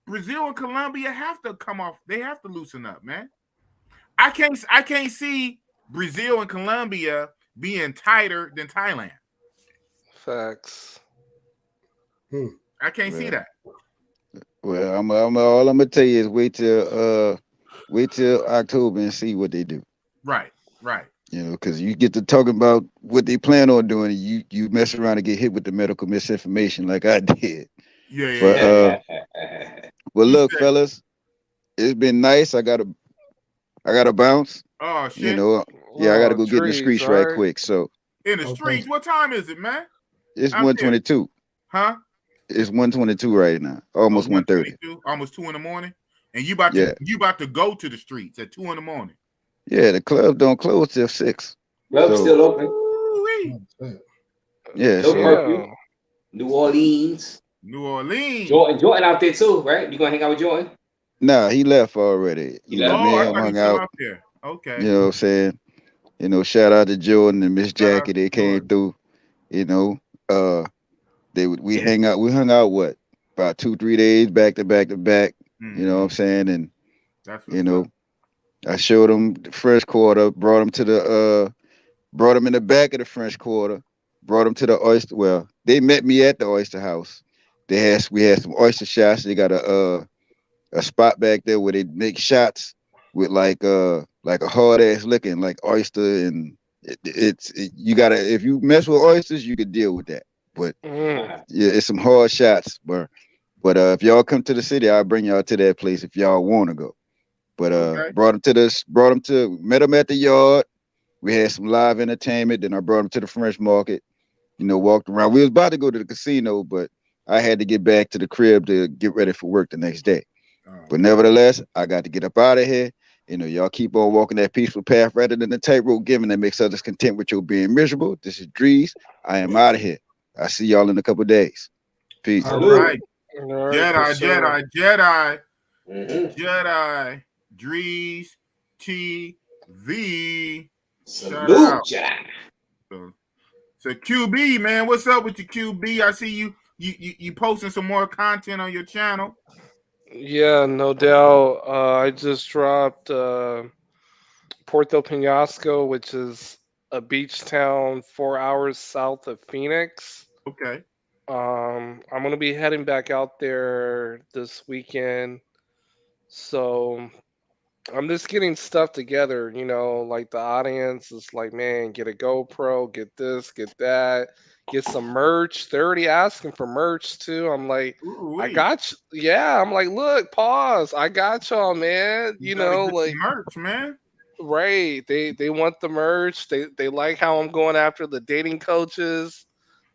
Brazil and Colombia have to come off. They have to loosen up, man. I can't see Brazil and Colombia being tighter than Thailand. Facts. I can't see that. Well, all I'm gonna tell you is wait till October and see what they do. Right. Because you get to talking about what they plan on doing, you mess around and get hit with the medical misinformation like I did. Yeah. Well, look, fellas, it's been nice. I gotta bounce. Oh shit. I gotta go get in the streets right quick. So in the streets, what time is it, man? It's 1:22. Huh? It's 1:22 right now. Almost 1:30. Almost 2 in the morning. And you about to go to the streets at 2 in the morning. Yeah, the club don't close till 6. Club's still open. Yeah. No curfew. New Orleans. New Orleans. Jordan out there too, right? You gonna hang out with Jordan? Nah, he left already. He You know, left. me I and him thought he hung still out. out there. Okay. You know what I'm saying? You know, shout out to Jordan and Miss Shout out Jackie. to They came Jordan. through. You know, we hang out. We hung out what about 2-3 days back to back to back. You know what I'm saying? And That's you what's know, up. I showed him the French Quarter. Brought him in the back of the French Quarter. Brought him to the oyster. Well, they met me at the Oyster House. We had some oyster shots. They got a spot back there where they make shots with like a hard ass licking like oyster, and you gotta, if you mess with oysters you could deal with that, but yeah, it's some hard shots. But if y'all come to the city, I'll bring y'all to that place if y'all want to go. But Okay. met him at the yard. We had some live entertainment. Then I brought him to the French Market. You know, walked around. We was about to go to the casino, but I had to get back to the crib to get ready for work the next day. But nevertheless, I got to get up out of here. You know, y'all keep on walking that peaceful path rather than the tightrope giving that makes others content with your being miserable. This is Drees. I am out of here. I see y'all in a couple days. Peace. All right. Jedi, Jedi, Drees TV. Salute, Jedi. So QB, man, what's up with your QB? I see you posting some more content on your channel. Yeah, no doubt. I just dropped Puerto Penasco, which is a beach town 4 hours south of Phoenix. Okay. I'm gonna be heading back out there this weekend, so I'm just getting stuff together. You know, like the audience is like, man, get a GoPro, get this, get that, get some merch. They're already asking for merch too. I'm like, I got you. Yeah, I'm like, look, pause. I got y'all, man. You know, like merch, man. Right. They want the merch. They like how I'm going after the dating coaches.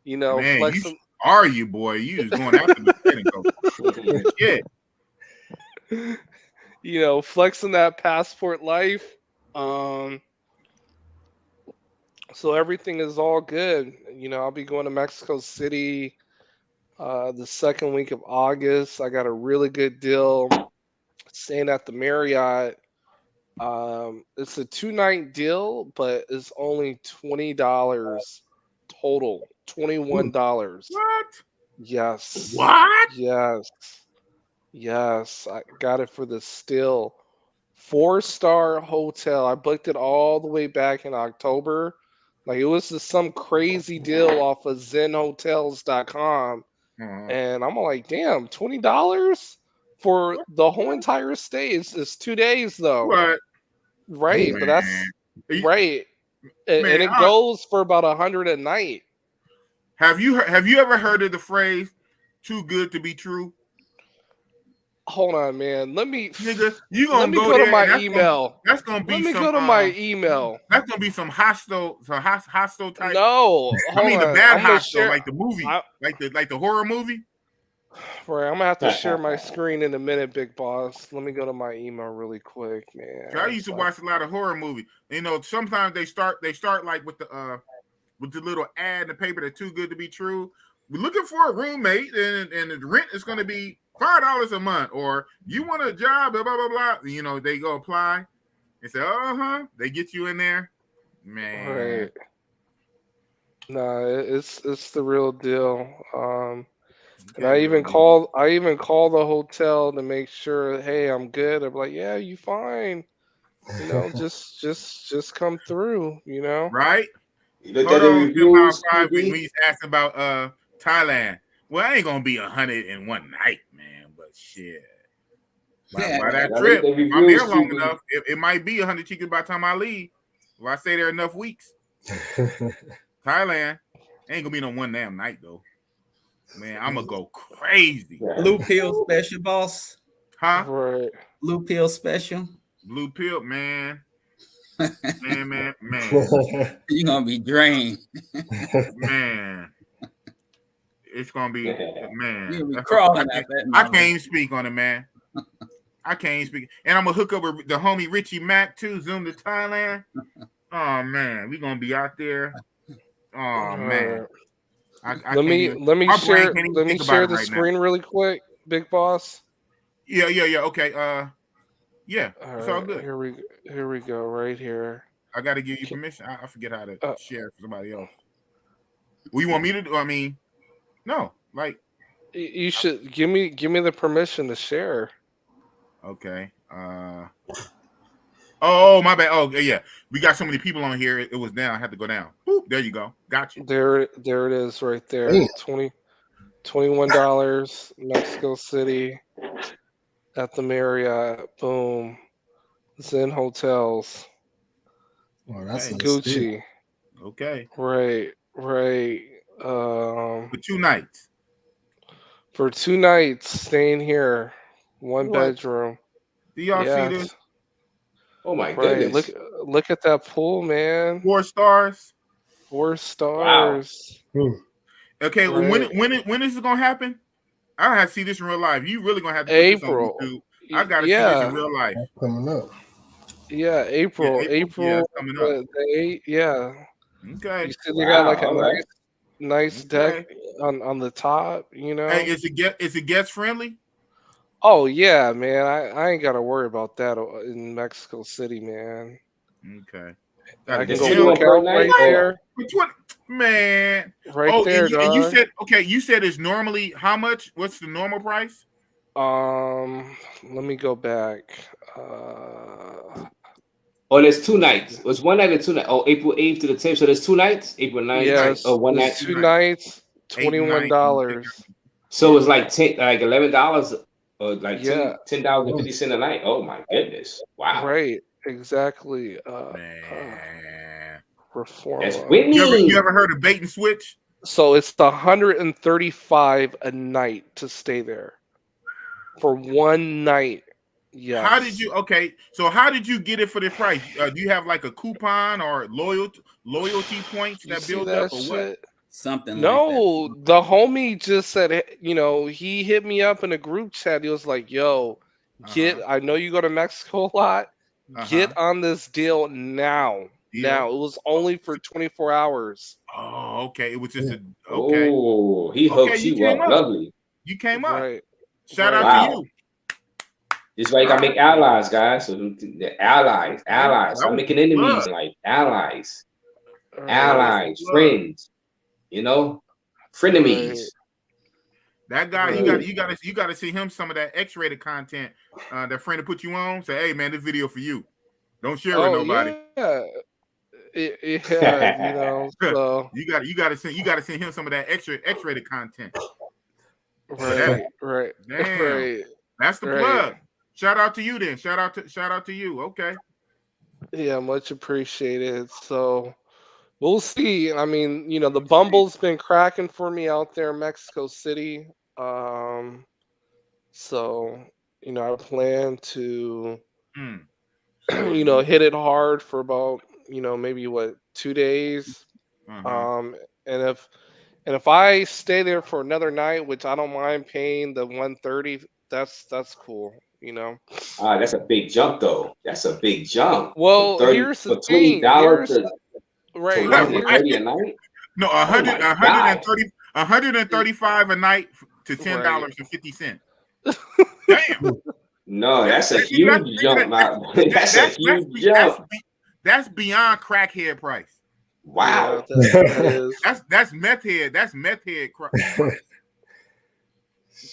You know, Man, flexing. are you, boy? You just going after the dating coaches. Shit. You know, flexing that passport life. So everything is all good. You know, I'll be going to Mexico City the second week of August. I got a really good deal staying at the Marriott. It's a 2-night deal, but it's only $20 total. $21. What? Yes. What? Yes. I got it for the still 4-star hotel. I booked it all the way back in October. Like it was just some crazy deal off of zenhotels.com. And I'm like, damn, $20 for the whole entire stay. It's 2 days though. What? Right, but that's right. And it goes for about $100 a night. Have you ever heard of the phrase "too good to be true"? Hold on, man. Let me Nigga, you let gonna me go go to there my and email. that's gonna be Let me some go to my email. that's gonna be some hostile type. No, hold the on. bad I'm gonna hostile, share like the movie, like the horror movie. Right, I'm gonna have to share my screen in a minute, big boss. Let me go to my email really quick, man. I used to watch a lot of horror movies. You know, sometimes they start like with the little ad in the paper that's too good to be true. We're looking for a roommate, and the rent is going to be $5 a month, or you want a job, blah blah blah blah. You know, they go apply and say, they get you in there, man. Right. Nah, it's the real deal. And I even call the hotel to make sure, hey, I'm good. I'm like, yeah, you fine. You know, just come through. You know, right? You looked at the reviews. We used to ask about Thailand. Well, I ain't gonna be 101 night, man, but shit. By that trip, if I'm there long enough, it might be 100 chickens by the time I leave. If I stay there enough weeks. Thailand ain't gonna be no one damn night though. Man, I'm gonna go crazy. Blue pill special, boss. Huh? Right. Blue pill special. Blue pill, man. man. You're gonna be drained. Man. It's gonna be man. You're gonna be crawling at that. I can't even speak on it, man. I can't even speak. And I'm gonna hook up with the homie Richie Mack too, Zoom to Thailand. Oh man, we gonna be out there. Oh man. I Let can't me even. let me My brain share can't even let me think about share it the right now. screen really quick, Big Boss. Yeah. Okay. Yeah. All It's all right, good. here we go, right here. I got to give you Can- permission. I forget how to Uh, share for somebody else. What you want me to do? I mean, no. Like, you should give me the permission to share. okay. Oh, my bad. Oh, yeah. We got so many people on here. It was down. I had to go down. Boop, there you go. Got you. There it is, right there. Damn. $21, Mexico City at the Marriott. Boom. Zen Hotels. Oh, that's Okay. a steal. Gucci. Okay. Right. For 2 nights. For 2 nights staying here, 1 What? bedroom. Do y'all see this? Yes. Oh my Right. goodness. Look at that pool, man. 4 stars. 4 Wow. stars. Okay. Right. When is it gonna happen? I have to see this in real life. You really gonna have to put this on April. YouTube. I gotta see this in Yeah. real life. That's coming up. Yeah, Yeah, April. Yeah, it's coming up. The 8th. Yeah. You Okay. see they got like Wow. a All right. nice deck Okay. on the top, you know. Hey, is it guest friendly? Oh yeah, man. I ain't gotta worry about that in Mexico City, man. Okay. I Got a can It's go gym. 21 work per out night. right Or there. Man. Right Oh, there, and you dog. said okay. You said it's normally how much? What's the normal price? Let me go back. oh, there's 2 nights. It was 1 night and 2 nights. Oh, April 8th to the 10th. So there's 2 nights. April 9th. 2 nights. Yes, One there's night. 2 2 nights. nights, 8 and $21. 9 and 10. So it's like $11 or like Yeah, $10.50 a night. Oh my goodness. Wow. right. Exactly. Man. That's Reforma. winning. You ever heard of bait and switch? So it's $135 a night to stay there for 1 night. How did Yes. you so how did you get it for the price? Do you have like a coupon or loyalty points You that see build up that or what? shit? Something like that. No, the homie just said, he hit me up in a group chat. He was like, yo, I know you go to Mexico a lot. Uh-huh. Get on this deal now. Deal. Now. It was only for 24 hours. Oh, okay. It was just a okay. Oh, he Okay, hooks you you came up. up. Lovely. You came up. Right. Shout out Right. to Wow. you. This is why you gotta make allies, guys. So the allies. That Stop was making the enemies plug. like allies. Right. That was the Allies, plug. friends. You know? Frenemies. That guy, Right. you gotta see him some of that X-rated content. That friend to put you on. Say, hey man, this video for you. Don't share with Oh, nobody. yeah. Yeah, so. you gotta send him some of that X-rated content. Right. Right. Damn. Right. That's the Right. plug. Shout out to you then. Shout out to you. Okay. Yeah, much appreciated. So we'll see. I mean, the bumble's been cracking for me out there in Mexico City. So, I plan to, hit it hard for about, maybe 2 days. And if I stay there for another night, which I don't mind paying the 130, that's cool. That's a big jump though. That's a big jump. Well, here's the For thing. $20 to Right. 130 a night. No, Oh my God. 135 a night to Right. $10.50. Damn. No, that's a huge jump. That's a huge jump. That's beyond crackhead price. Wow. Yeah, that is. That's meth head. That's meth head price.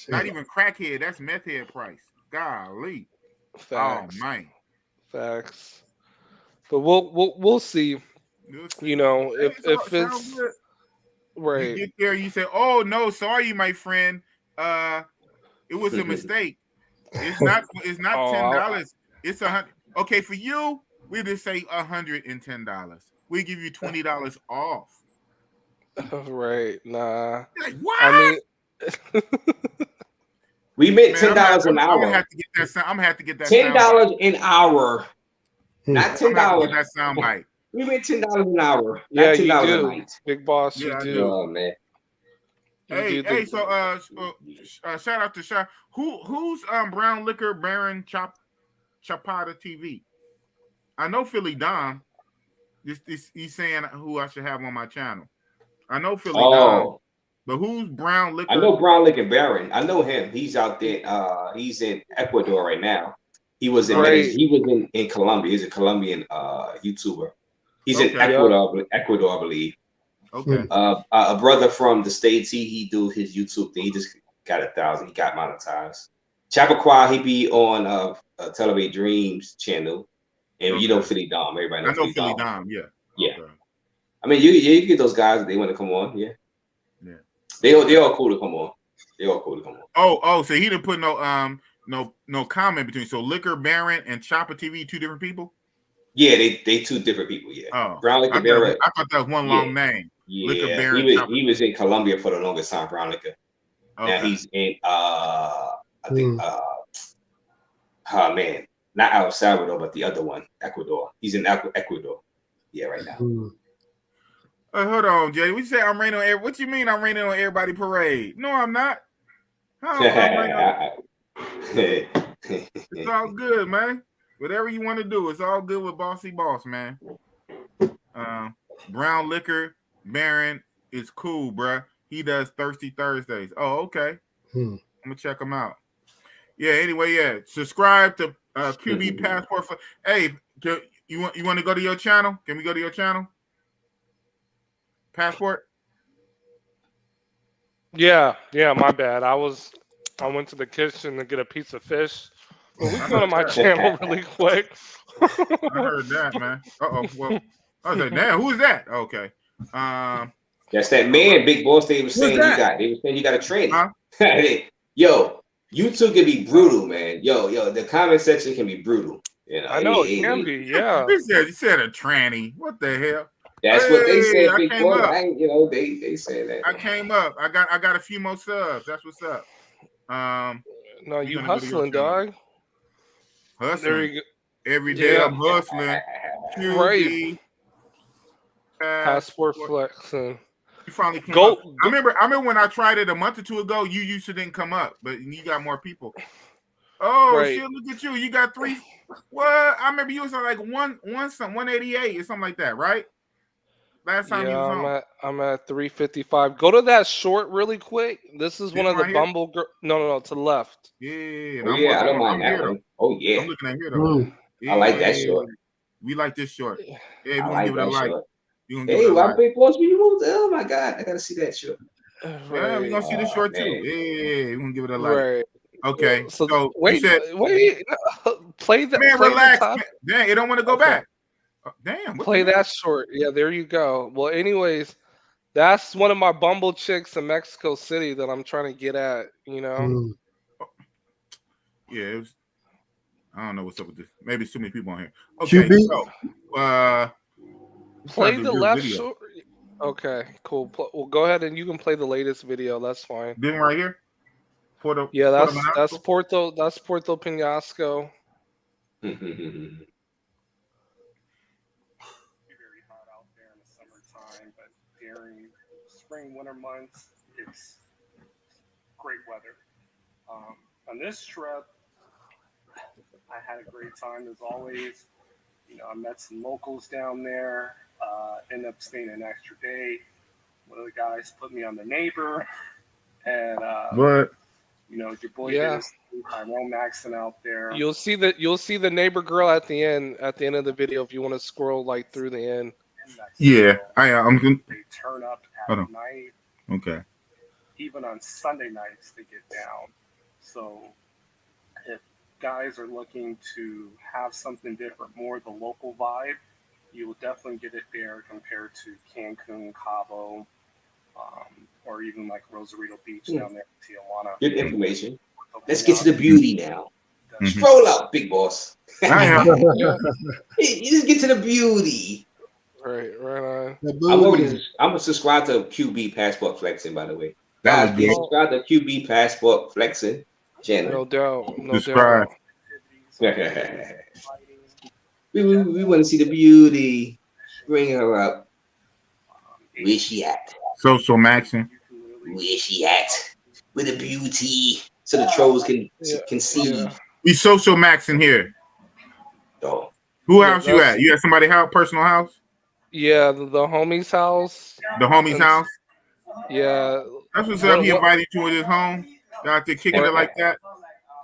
Not even crackhead. That's meth head price. Golly. Facts. Oh man. Facts. But we'll see. If it's good. right. You get there, you say, "Oh no, sorry, my friend. It was a mistake. It's not $10. It's $100. Okay, for you, we just say $110. We give you $20 off. Right. Nah. Like, what? I mean, we meant $10 an hour. I'm gonna have to get that. I'm gonna have to get that. $10 an hour, not $10. That soundbite. We meant $10 an hour, yeah, not you $10 a do, night. Big boss. Yeah, You I do. Oh man. Hey, so shout out to Sha. Who's Brown Liquor Baron Chapada TV? I know Philly Dom. He's saying who I should have on my channel. I know Philly Dom. So who's Brown Liquor? I know Brown Liquor Baron. I know him. He's out there. He's in Ecuador right now. He was in He was in Colombia. He's a Colombian YouTuber. He's in Ecuador, I believe. Okay. A brother from the States. He do his YouTube thing. He just got 1,000. He got monetized. Chappaqua, he be on Television Dreams channel. And you know Philly Dom. Everybody knows Philly Dom. Yeah. Yeah. Okay. I mean, you get those guys if they want to come on. Yeah. Yeah. They all cool to come on. They all cool to come on. Oh, so he didn't put no comment between. So Liquor Baron and Chopper TV, 2 different people? Yeah, they 2 different people. Yeah. Oh, Brown Liquor Baron. I thought that was one long name. Yeah. Liquor Baron, he was in Colombia for the longest time. Brown Liquor. Okay. Now he's in I think oh man, not El Salvador, but the other one, Ecuador. He's in Ecuador. Yeah, right now. Hold on, Jay. We say I'm raining on air. What you mean I'm raining on everybody parade? No, I'm not. It's all good, man. Whatever you want to do, it's all good with Bossy Boss, man. Brown Liquor Baron is cool, bruh. He does Thirsty Thursdays. Oh, okay. I'm gonna check him out. Yeah. Anyway, yeah. Subscribe to QB Passport. Hey, you want to go to your channel? Can we go to your channel? Passport. Yeah. My bad. I went to the kitchen to get a piece of fish. Well, we go to my channel really quick. I heard that, man. Well, I was like, damn, who is that? Okay. That's that man, Big Boss. They were saying you got a training. Huh? Yo, YouTube can be brutal, man. Yo, the comment section can be brutal. You know, I know it can be. Yeah. You said a tranny. What the hell? That's what they said. Big Boss. They said that. I came up. I got a few more subs. That's what's up. No, you hustling, dog. Hustling. There you go. Every day I'm hustling. Right. Passport flexing. You finally came up. I remember when I tried it a month or 2 ago, you used to didn't come up, but you got more people. Oh shit, look at you. You got 3. What? I remember you was on like 188 or something like that, right? Last time you was on. I'm at 355. Go to that short really quick. This is one of the Bumble girl. No, to the left. Yeah. I don't mind that one. Oh yeah. I'm looking at here though. I like that short. We like this short. Yeah, we gonna give it a like. Hey, why Big Boss? You moved? Oh my God, I gotta see that short. Yeah, we're gonna see the short too. Yeah, we're gonna give it a like. Right. Okay. So wait. Play that. Man, relax. Dang, it don't want to go back. Damn. Play that short. Yeah, there you go. Well, anyways, that's one of my Bumble chicks in Mexico City that I'm trying to get at. You know. Yeah, it was. I don't know what's up with this. Maybe it's too many people on here. Okay. So, play the left short. Okay, cool. Well, go ahead and you can play the latest video. That's fine. This one right here. That's Porto. That's Puerto Penasco. Very hot out there in the summertime, but during spring, winter months, it's great weather. On this trip, I had a great time as always. You know, I met some locals down there. Ended up staying an extra day. One of the guys put me on the neighbor, and what? You know, your boy did Tyrone Maxon out there. You'll see the neighbor girl at the end of the video if you want to scroll like through the end. Yeah, I'm gonna. They turn up at night. Okay. Even on Sunday nights, they get down. So if guys are looking to have something different, more the local vibe, you will definitely get it there compared to Cancun, Cabo, or even like Rosarito Beach down there in Tijuana. Good information. Let's get to the beauty now. Stroll out, Big Boss. You just get to the beauty. Right on. I'm subscribed to QB Passport Flexing, by the way. Guys, please subscribe to QB Passport Flexing channel. No doubt. Subscribe. We want to see the beauty. Bring her up. Where she at? Social Maxon. Where she at? With the beauty, so the trolls can see. Yeah. We social Maxon here. Oh. Who house you at? You at somebody's house, personal house? Yeah, the homie's house. The homie's house? Yeah. That's what's up. He invited you to his home. Y'all out there kicking it like that.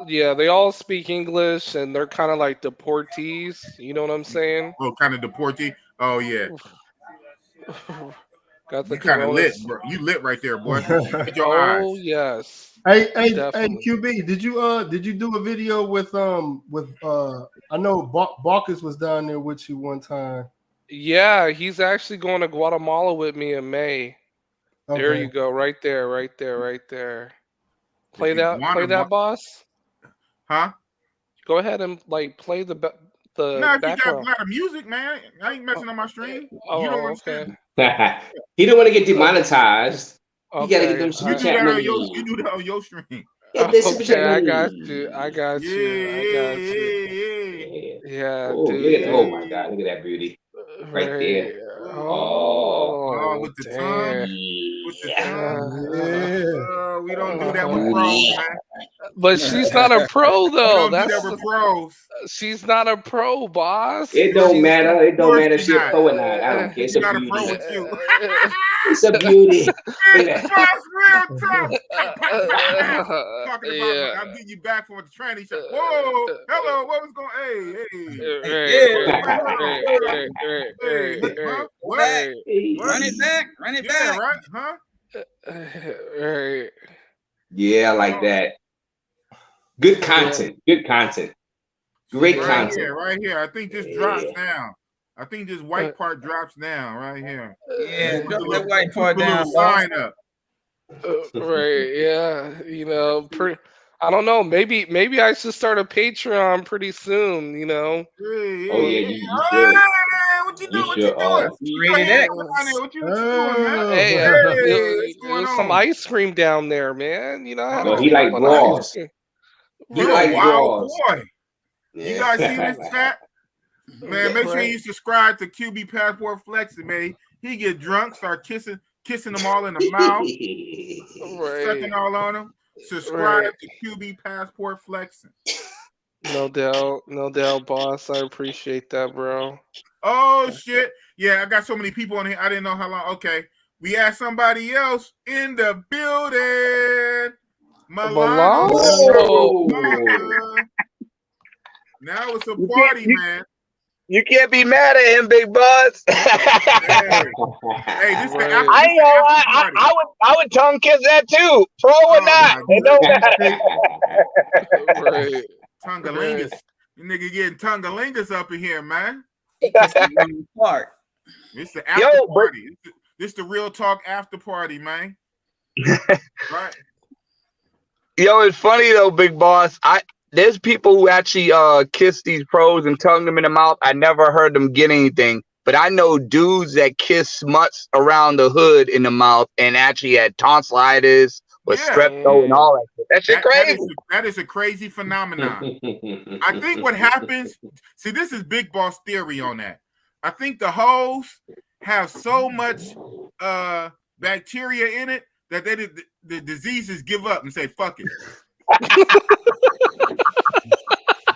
Yeah, they all speak English and they're kind of like deportees. You know what I'm saying? Oh, kind of deportee. Oh yeah. Got the You kind of lit, coronas. bro. You lit right there, boy. Look at your Oh eyes. yes. Hey, Definitely. QB, did you do a video with I know Barkus was down there with you one time. Yeah, he's actually going to Guatemala with me in May. Okay. There you go, right there, right there, right there. Play Guatemala. that, boss. Huh? Go ahead and like play the No, if you got a background. lot of music, man, I ain't messing on my stream. Oh, You don't okay. understand. He don't want to get demonetized. You gotta get Okay. them You super do chat that on money. your stream. Get that super chat Okay, I got money. you. I got Yeah, you. I got you. Yeah. Yeah, Oh, look at oh my god, look at that beauty. Right there. Oh. Oh, with the tongue. damn. With the tongue. Yeah. We don't do that with pros, man. But she's not a pro We though. don't do that with pros. She's not a pro, boss. It don't matter. It don't matter if She she a not. pro or not. I don't care. It's She's a not a pro beauty. with you. It's a beauty. Look at that. Boss, real tough. Talking about, Yeah. I'm getting you back from the tranny shop. Whoa, hello, what was going? Hey, huh? What? Run it back. Run it Yeah, back. right? Huh? Right. Yeah, I like that. Good content. Good content. Great content. Right here. I think this drops down. I think this white part drops down right here. Yeah, Put drop the that white part put the down, little boss. sign up. Right. Yeah. You know, I don't know. Maybe I should start a Patreon pretty soon. You know. Oh yeah, you should. What you doing? You should. Rated X. What you doing, man? Hey, What's going there's some on? ice cream down there, man. You know, I had No, to he take like up on the ice draws. cream. He You're like a wild draws. boy. You guys see this chat? Man, make sure you subscribe to QB Passport Flexing, man. He get drunk, start kissing them all in the mouth, sucking all on them. Subscribe to QB Passport Flexing. No doubt, boss. I appreciate that, bro. Oh shit! Yeah, I got so many people on here. I didn't know how long. Okay, we had somebody else in the building. Milano. Now it's a party, man. You can't be mad at him, big boss. Hey, this the after, I ain't gonna lie. I would tongue kiss that too, pro or not. It don't matter. Tungalingus. You nigga getting tungalingus up in here, man. It's the after party. This the real talk after party, man. Right. Yo, it's funny though, big boss. There's people who actually kiss these pros and tongue them in the mouth. I never heard them get anything, but I know dudes that kiss smuts around the hood in the mouth and actually had tonsillitis or strepto and all that shit. That shit crazy. That is a crazy phenomenon. I think what happens, see, this is Big Boss theory on that. I think the hoes have so much bacteria in it that the diseases give up and say, fuck it.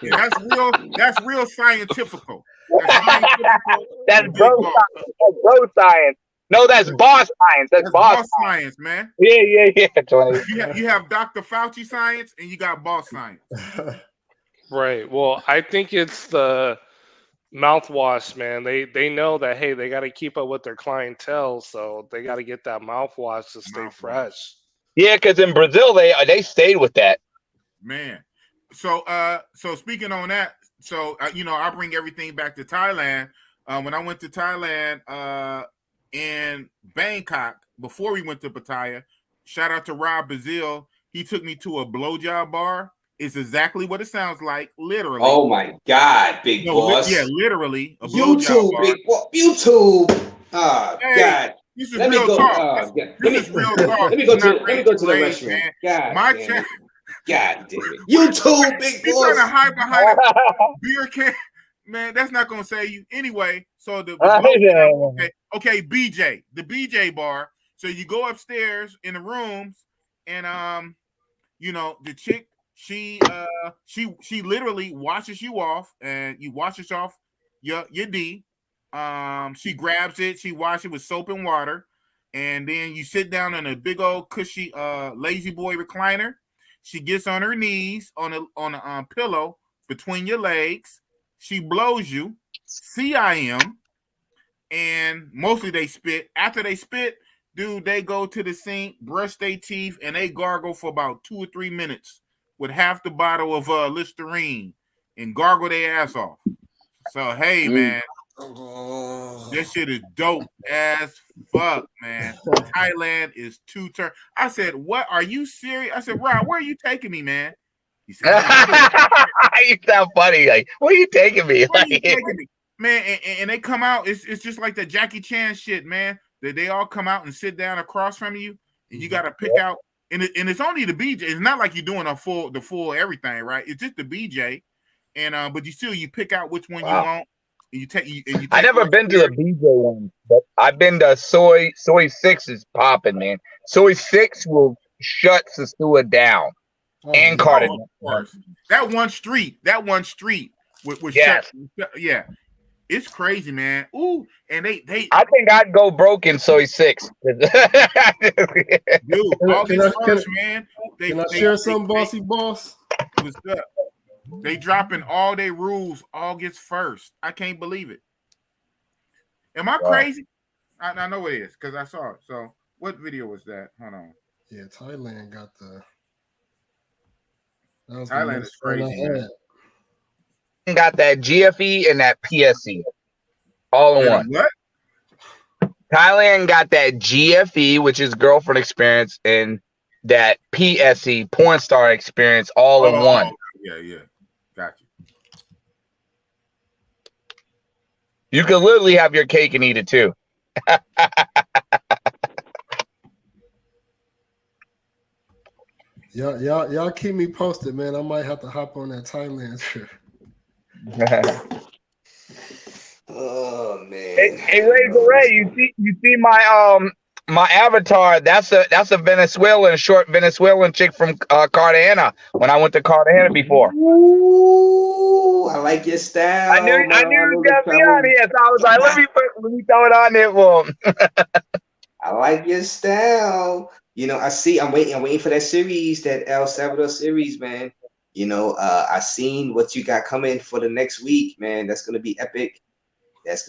Yeah, that's real scientifical. That's bro science. That's bro science. No, that's boss science. That's boss science, man. Yeah. You have Dr. Fauci science and you got boss science. Right. Well, I think it's the mouthwash, man. They know that, hey, they got to keep up with their clientele, so they got to get that mouthwash to stay fresh. Yeah, because in Brazil they stayed with that. Man. So speaking on that, I bring everything back to Thailand. When I went to Thailand in Bangkok before we went to Pattaya, shout out to Rob Bazil. He took me to a blowjob bar. It's exactly what it sounds like, literally. Oh my God, big boss! Yeah, literally a YouTube, bar. big boss. YouTube. Oh God. This is real talk. This is real talk. Let me go to the restroom. God, my channel. God damn it. YouTube, big boss. He's trying to hide behind a beer can. Man, that's not going to save you. Anyway, so the BJ, the BJ bar. So you go upstairs in the rooms and, the chick, she literally washes you off and you washes off your D. She grabs it. She washes it with soap and water. and then you sit down in a big old cushy lazy boy recliner. She gets on her knees on a pillow between your legs. She blows you. CIM, and mostly they spit. After they spit, dude, they go to the sink, brush their teeth, and they gargle for about 2 or 3 minutes with half the bottle of Listerine and gargle their ass off. So hey, man, this shit is dope as fuck, man. Thailand is 2 turn. I said, what? Are you serious? I said, Rob, where are you taking me, man? He said, you sound funny. Like, where are you taking me? Where are you taking me? Man, and they come out, it's just like the Jackie Chan shit, man. They all come out and sit down across from you, and you got to pick out, and it's only the BJ. It's not like you're doing the full everything, right? It's just the BJ, and but you pick out which one you want, and you take. I never been to the BJ one, but I've been to Soy 6 is popping, man. Soy 6 will shut Sasua down and Carter. Of course, that one street with yes. Yeah. It's crazy, man. Ooh, and they I think I'd go broke in Soy 6. Dude, all these first, man. Can I share some, bossy boss? What's up? They dropping all their rules August 1st. I can't believe it. Am I crazy? I know it is because I saw it. So what video was that? Hold on. Yeah, Thailand got the. Thailand is crazy. Got that GFE and that PSE all in one. What? Thailand got that GFE, which is girlfriend experience, and that PSE, porn star experience, all in one. Yeah. Got you. You could literally have your cake and eat it too. Y'all keep me posted, man. I might have to hop on that Thailand trip. Oh man. Hey Razor Ray, you see my my avatar? That's a Venezuelan, short Venezuelan chick from Cartagena when I went to Cartagena before. Ooh, I like your style. I knew you got me on here, so I was like, let me throw it on there for him. I like your style. You know, I'm waiting for that series, that El Salvador series, man. You know, I seen what you got coming for the next week, man. That's gonna be epic. Yeah,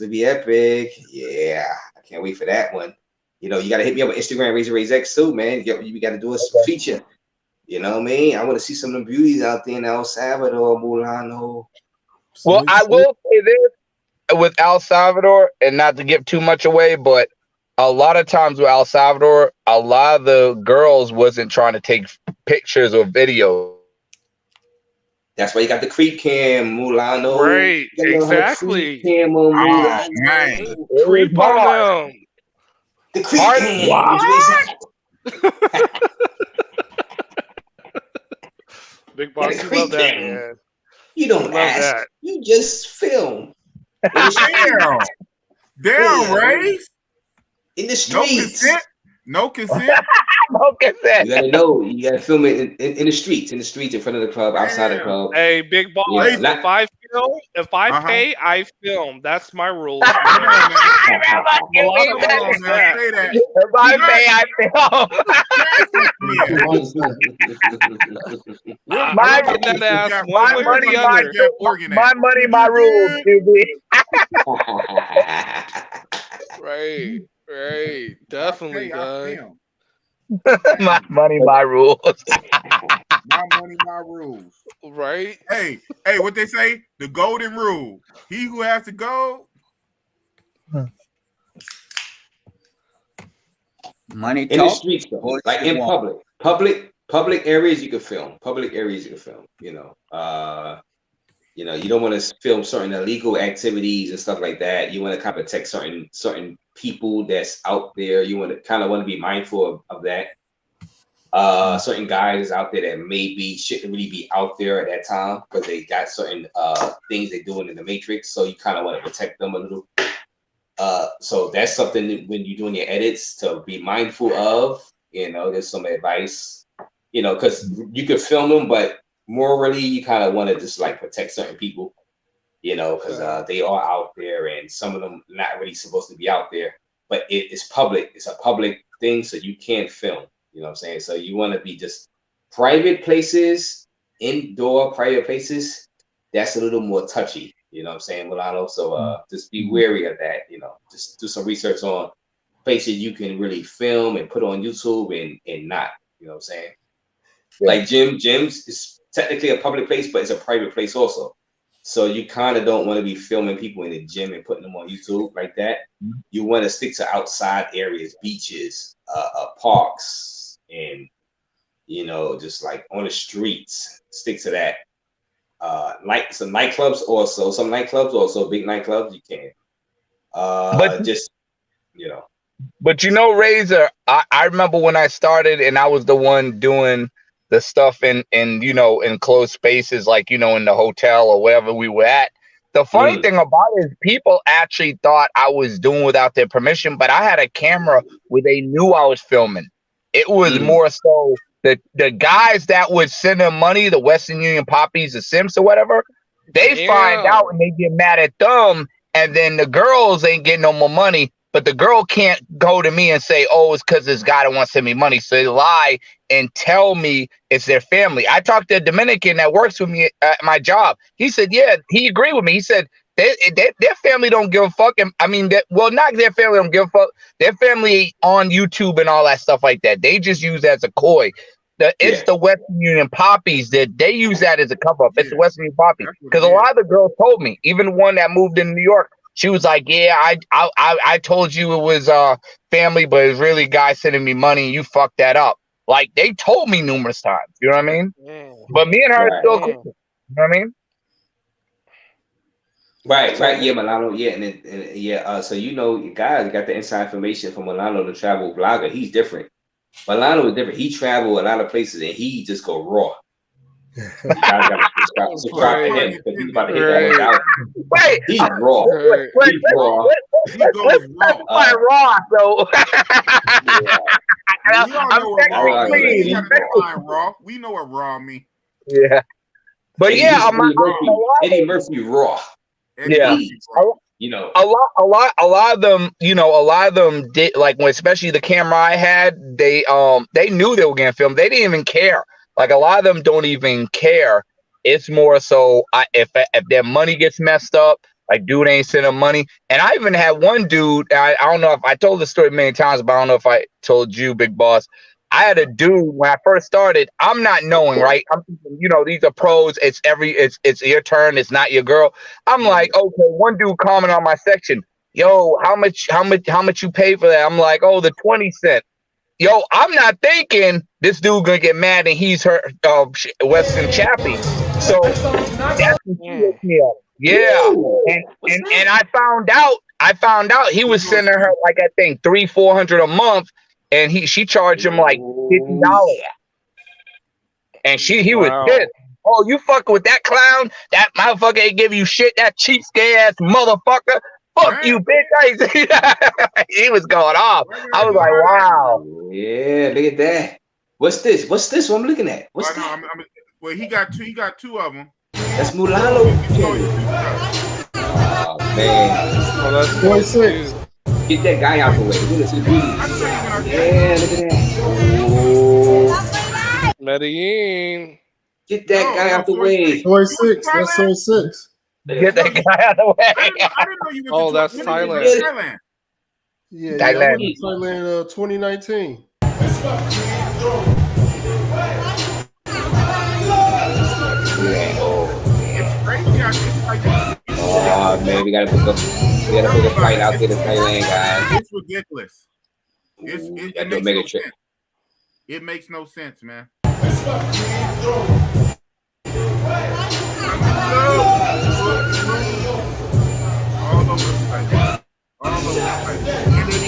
I can't wait for that one. You know, you gotta hit me up on Instagram, Razor Rays X too, man. You gotta do a feature. You know what I mean? I want to see some of the beauties out there in El Salvador, Mulano. Well, I will say this with El Salvador, and not to give too much away, but a lot of times with El Salvador, a lot of the girls wasn't trying to take pictures or videos. That's why you got the creep cam, Mulano. Right, exactly. Creep cam on Mulano. Creep on them. The creep cam. Big boss, you love that, man. You don't ask. That. You just film. Damn, Rays. In the streets. No consent. No consent. You gotta know. You gotta film it in the streets, in front of the club, outside the club. Hey, big boss. Yeah, if I pay, I film. That's my rule. If I pay, I film. My money, my rules, QB. Right. Definitely, guys. My money, my rules. My money, my rules. Right. Hey, what they say? The golden rule. He who has to go. Money in the streets, though. Like in public areas you can film. You know, you don't want to film certain illegal activities and stuff like that. You want to kind of protect certain people that's out there. You want to be mindful of that. Certain guys out there that maybe shouldn't really be out there at that time because they got certain things they're doing in the Matrix. So you kind of want to protect them a little. So that's something when you're doing your edits to be mindful of. You know, there's some advice. You know, because you could film them, but morally, you kind of want to just like protect certain people, you know, because they are out there and some of them not really supposed to be out there. but it's public. It's a public thing, so you can't film. You know what I'm saying? So you want to be just private places, indoor private places. That's a little more touchy. You know what I'm saying, Milano? So just be wary of that. You know, just do some research on places you can really film and put on YouTube and not. You know what I'm saying? Yeah. Like gyms is technically a public place, but it's a private place also. So you kind of don't want to be filming people in the gym and putting them on YouTube like that. You want to stick to outside areas, beaches, parks, and you know, just like on the streets. Stick to that. Like some nightclubs also, big nightclubs you can. But just you know. But you know, Razor, I remember when I started and I was the one doing the stuff in you know, in closed spaces, like, you know, in the hotel or wherever we were at. The funny thing about it is people actually thought I was doing without their permission, but I had a camera where they knew I was filming. It was more so the guys that would send them money, the Western Union Poppies, the Simps or whatever, they find out and they get mad at them, and then the girls ain't getting no more money. But the girl can't go to me and say, oh, it's because this guy don't want to send me money. So they lie and tell me it's their family. I talked to a Dominican that works with me at my job. He said, yeah, he agreed with me. He said, their family don't give a fuck. I mean, not their family don't give a fuck. Their family on YouTube and all that stuff like that. They just use that as a coy. It's the Western Union Poppies that they use that as a cover up. It's the Western Union Poppies. Because a lot of the girls told me, even one that moved in New York, she was like, yeah, I told you it was family, but it was really a guy sending me money and you fucked that up. Like, they told me numerous times. You know what I mean? But me and her are still cool. You know what I mean? Right. Yeah, Milano. Yeah, and so you know, guys got the inside information from Milano, the travel blogger. He's different. Milano is different. He traveled a lot of places and he just go raw. Subscribe to him because he's about to hit that 1,000. He's raw. He's raw. Let's find raw. So we know what raw means. Yeah, but Eddie Murphy raw. Yeah, you know, a lot of them did, like, when, especially the camera I had, they knew they were getting filmed. They didn't even care. Like, a lot of them don't even care. It's more so if their money gets messed up, like, dude ain't sending money. And I even had one dude, I don't know if I told the story many times, but I don't know if I told you, Big Boss. I had a dude when I first started. I'm not knowing, right? I'm thinking, you know, these are pros. It's your turn. It's not your girl. I'm like, okay. One dude comment on my section, yo, how much you pay for that? I'm like, oh, the 20 cents. Yo, I'm not thinking this dude gonna get mad and he's her Western Chappie. So that's me up. Yeah, and I found out he was sending her, like, I think $300-400 a month, and she charged him like $50, and he was pissed. Oh, you fucking with that clown? That motherfucker ain't give you shit. That cheapskate ass motherfucker. Fuck you, bitch. He was going off. I was like, wow. Yeah, look at that. What's this? What I'm looking at? What's that? Well, he got two of them. That's Mulalo. Oh, man. Oh, that's 26. Get that guy out the way. Look at this. Yeah, look at that. Medellin. Get that guy out the way. 26. That's 26. Get that guy out of the way. I didn't know you went to that's Thailand. Yeah, Thailand. I went to Thailand 2019. It's crazy out there. Oh man, we gotta book a flight out there to Thailand, guys. It's ridiculous. It makes no sense. It makes no sense, man. All over the place. And then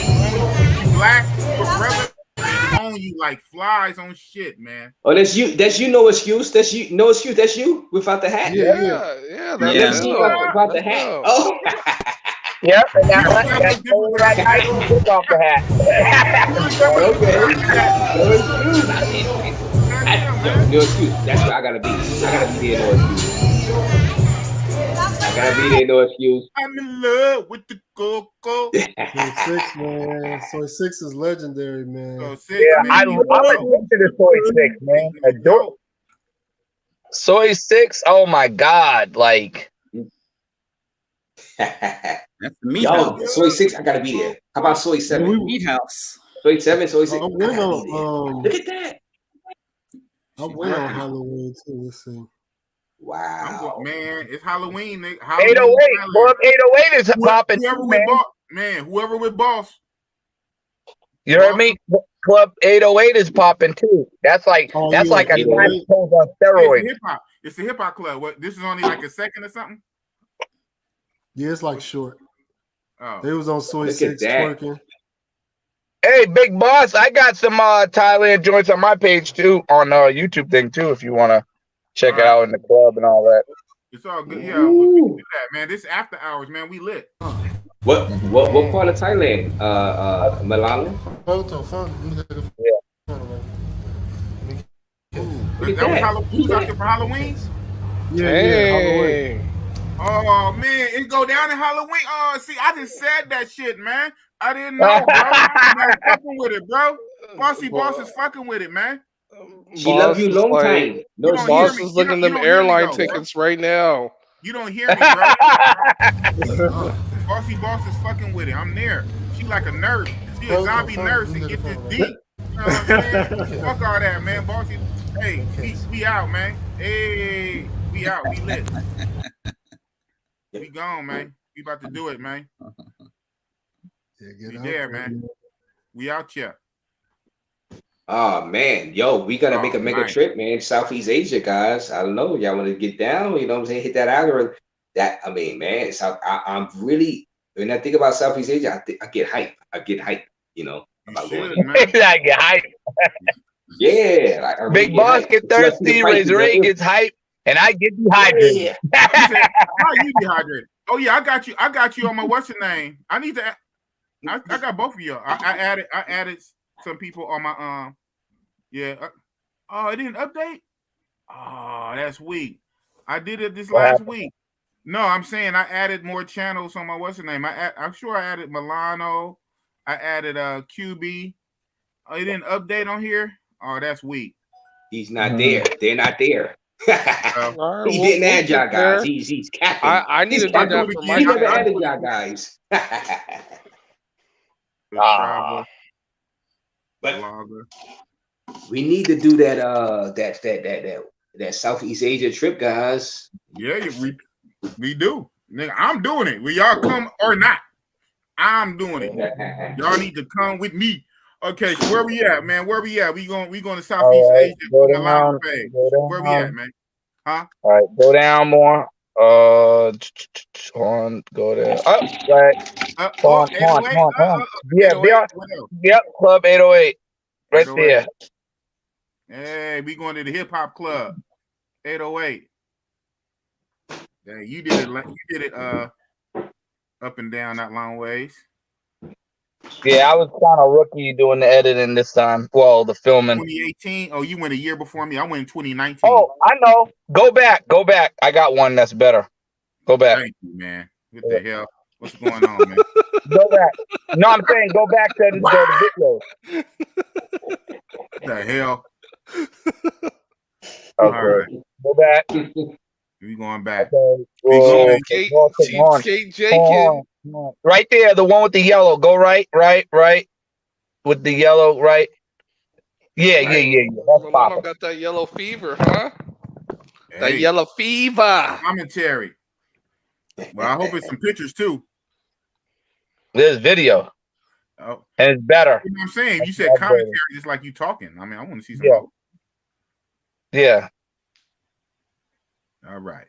you black, your brother, on you like flies on shit, man. Oh, that's you. That's you. No excuse. That's you. No excuse. That's you without the hat. Yeah. That's you without the hat. Oh. Yep. And that's that guy who took off the hat. No excuse. That's where I gotta be. I gotta be there. No excuse. Gotta be there, no excuse. I'm in love with the cocoa. Soy 6, man. Soy 6 is legendary, man. So 6, Yeah, man. I'm addicted to Soy 6, man. Adore. Soy 6, oh my God, like. That's the meat Yo, house. Soy 6, I gotta be there. How about Soy 7? Meat house. Soy 7, Soy 6. I'm waiting on Look at that. I'm waiting on Halloween too. Let's see. Wow. Man, it's Halloween, nigga. 808, Club 808 is popping whoever too, with man. boss, man, whoever with boss. You heard me? Club 808 is popping too. That's like Oh, that's yeah, like a 808. nice pose on steroids. It's a hip hop club. What? This is only like a second or something. Yeah, it's like short. Oh, They was on Soy Look 6 at that. twerking. Hey, Big Boss, I got some Thailand joints on my page too, on YouTube thing too, if you want to check it out in the club and all that. It's all good. Yeah, we can do that, man. This after hours, man. We lit. What part of Thailand? Malala? Yeah. Look at That was that. Halloween. You was out there for Halloween? Yeah, Hey. Oh man, it go down in Halloween. Oh, see, I just said that shit, man. I didn't know, bro. I'm fucking with it, bro. Bossy Boss is fucking with it, man. She love you is long like, time. No You don't excuse. Boss hear me. is looking You them don't hear me, airline though, tickets right now. You don't hear me, bro. Bossy Boss is fucking with it. I'm there. She like a nurse. She a zombie nurse and get this deep. You know what I'm saying? Fuck all that, man. Bossy, hey, we out, man. Hey, we out. We lit. We gone, man. We about to do it, man. We there, man. We out here. Oh man, yo, we gotta make a mega trip, man. Southeast Asia, guys. I don't know. Y'all want to get down? You know what I'm saying? Hit that algorithm. That I mean, man. I'm really when I think about Southeast Asia, I get hype. I get hype. You know about going. I get hype. Yeah, like I Big really Boss hype. get thirsty, Razor Ray gets hype, and I get dehydrated. Yeah. How you dehydrated? Oh yeah, I got you on my what's your name? I need to. I got both of you. I added some people on my yeah. Oh, it didn't update. Oh, that's weak. I did it this last week. No, I'm saying I added more channels on my what's the name. I'm sure I added Milano. I added QB. Oh, it didn't update on here. Oh, that's weak. He's not there. They're not there. Right, He didn't add y'all get there. guys. He's capping. I need to do that for my He never channel. added y'all guys. But we need to do that Southeast Asia trip, guys. Yeah, we do. Nigga, I'm doing it. Will y'all come or not? I'm doing it. Y'all need to come with me. Okay, so where we at, man? Where we at? We going to Southeast Asia. Down, where we at, man? Huh? All right, go down more. On, go there. Up, right. On. Yeah, yep, Club 808. Right there. Hey, we going to the hip hop club. 808. Yeah, you did it up and down that long ways. Yeah, I was kind of rookie doing the editing this time. Well, the filming. 2018. Oh, you went a year before me. I went in 2019. Oh, I know. Go back. I got one that's better. Go back. Thank you, man. What the hell? What's going on, man? Go back. No, I'm saying go back to the video. What the hell? Okay. All right. Go back. We going back. Okay. Cheapskate Jenkins. Right there, the one with the yellow. Go right. With the yellow, right? Yeah. That's Milano got that yellow fever, huh? Hey, that yellow fever. Commentary. Well, I hope it's some pictures too. There's video. Oh. And it's better. You know what I'm saying? You said commentary just like you talking. I mean, I want to see some. Yeah. All right.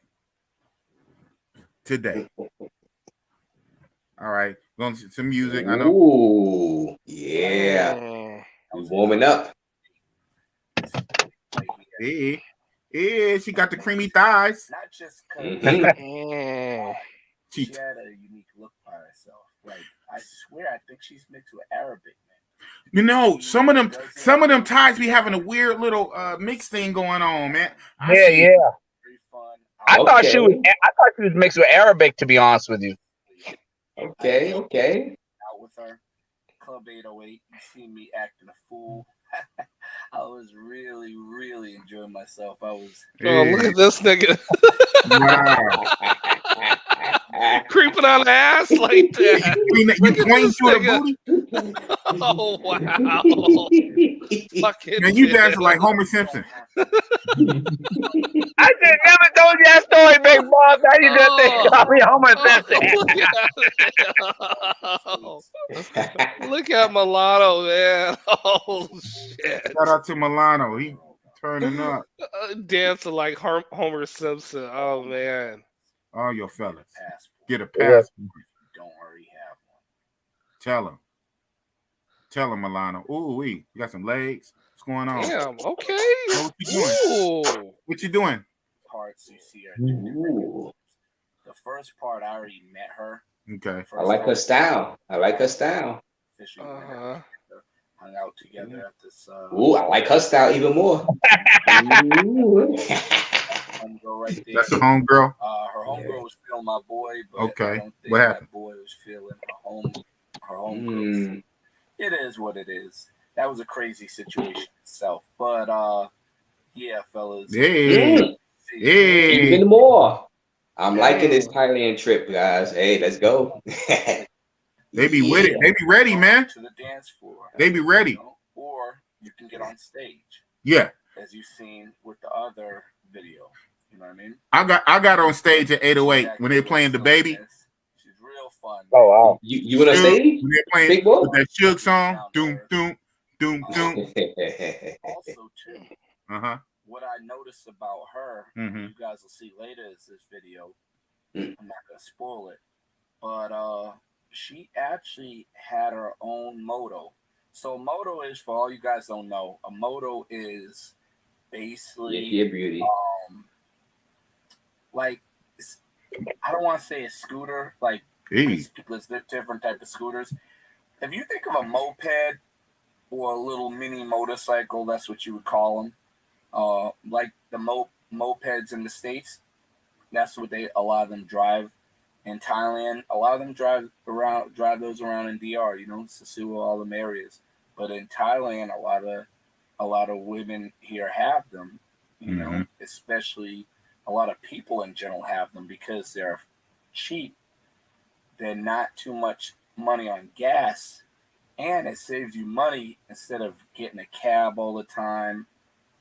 Today. All right. Going to some music. I know. Ooh, yeah. I'm warming up. Yeah, she got the creamy thighs. Not just She had a unique look by herself. Like, I swear, I think she's mixed with Arabic, man. You know, some of them ties be having a weird little mix thing going on, man. I I thought she was mixed with Arabic, to be honest with you. Okay. Out with her. Club 808. You see me acting a fool. I was really, really enjoying myself. I was. Oh, look at this nigga. Creeping on the ass like that. You pointing to the booty? Oh, wow. Fucking Man, you dancing like Homer Simpson. I just never told you that story, big boss. How you just think call me Homer Simpson? Look at Milano, man. Oh, shit. Shout out to Milano. He turning up. Dancing like Homer Simpson. Oh, man. All your fellas. Get a passport. Don't already have one. Tell him, Milano. Ooh, you got some legs. What's going on? Damn, okay. What you doing? Ooh. What you doing? Parts you see are different. The first part, I already met her. Okay. I like her style. Officially hung out together at this. Ooh, I like her style even more. Homegirl right there. That's the homegirl? Her homegirl was feeling my boy, but okay. I don't think What happened? my boy was feeling her homegirl. It is what it is. That was a crazy situation itself. But yeah, fellas. Hey. Even more. I'm liking this Thailand trip, guys. Hey, let's go. They be with it. They be ready, man. To the dance floor. They be ready. You know? Or you can get on stage. Yeah. As you've seen with the other video. You know what I mean? I got on stage at 808 when they playing The Baby. She's real fun. Oh wow. You went on stage? When they're playing with that Suge song. Doom, doom, doom, doom. Also, too. What I noticed about her, you guys will see later is this video. I'm not gonna spoil it, but she actually had her own moto. So moto is, for all you guys don't know, a moto is basically beauty. Like, I don't want to say a scooter, like because there's different type of scooters. If you think of a moped or a little mini motorcycle, that's what you would call them. Like the mopeds in the States, that's what a lot of them drive. In Thailand, a lot of them drive those around in DR, you know, Sasua, all them areas. But in Thailand, a lot of women here have them, you know, especially a lot of people in general have them because they're cheap. They're not too much money on gas, and it saves you money instead of getting a cab all the time,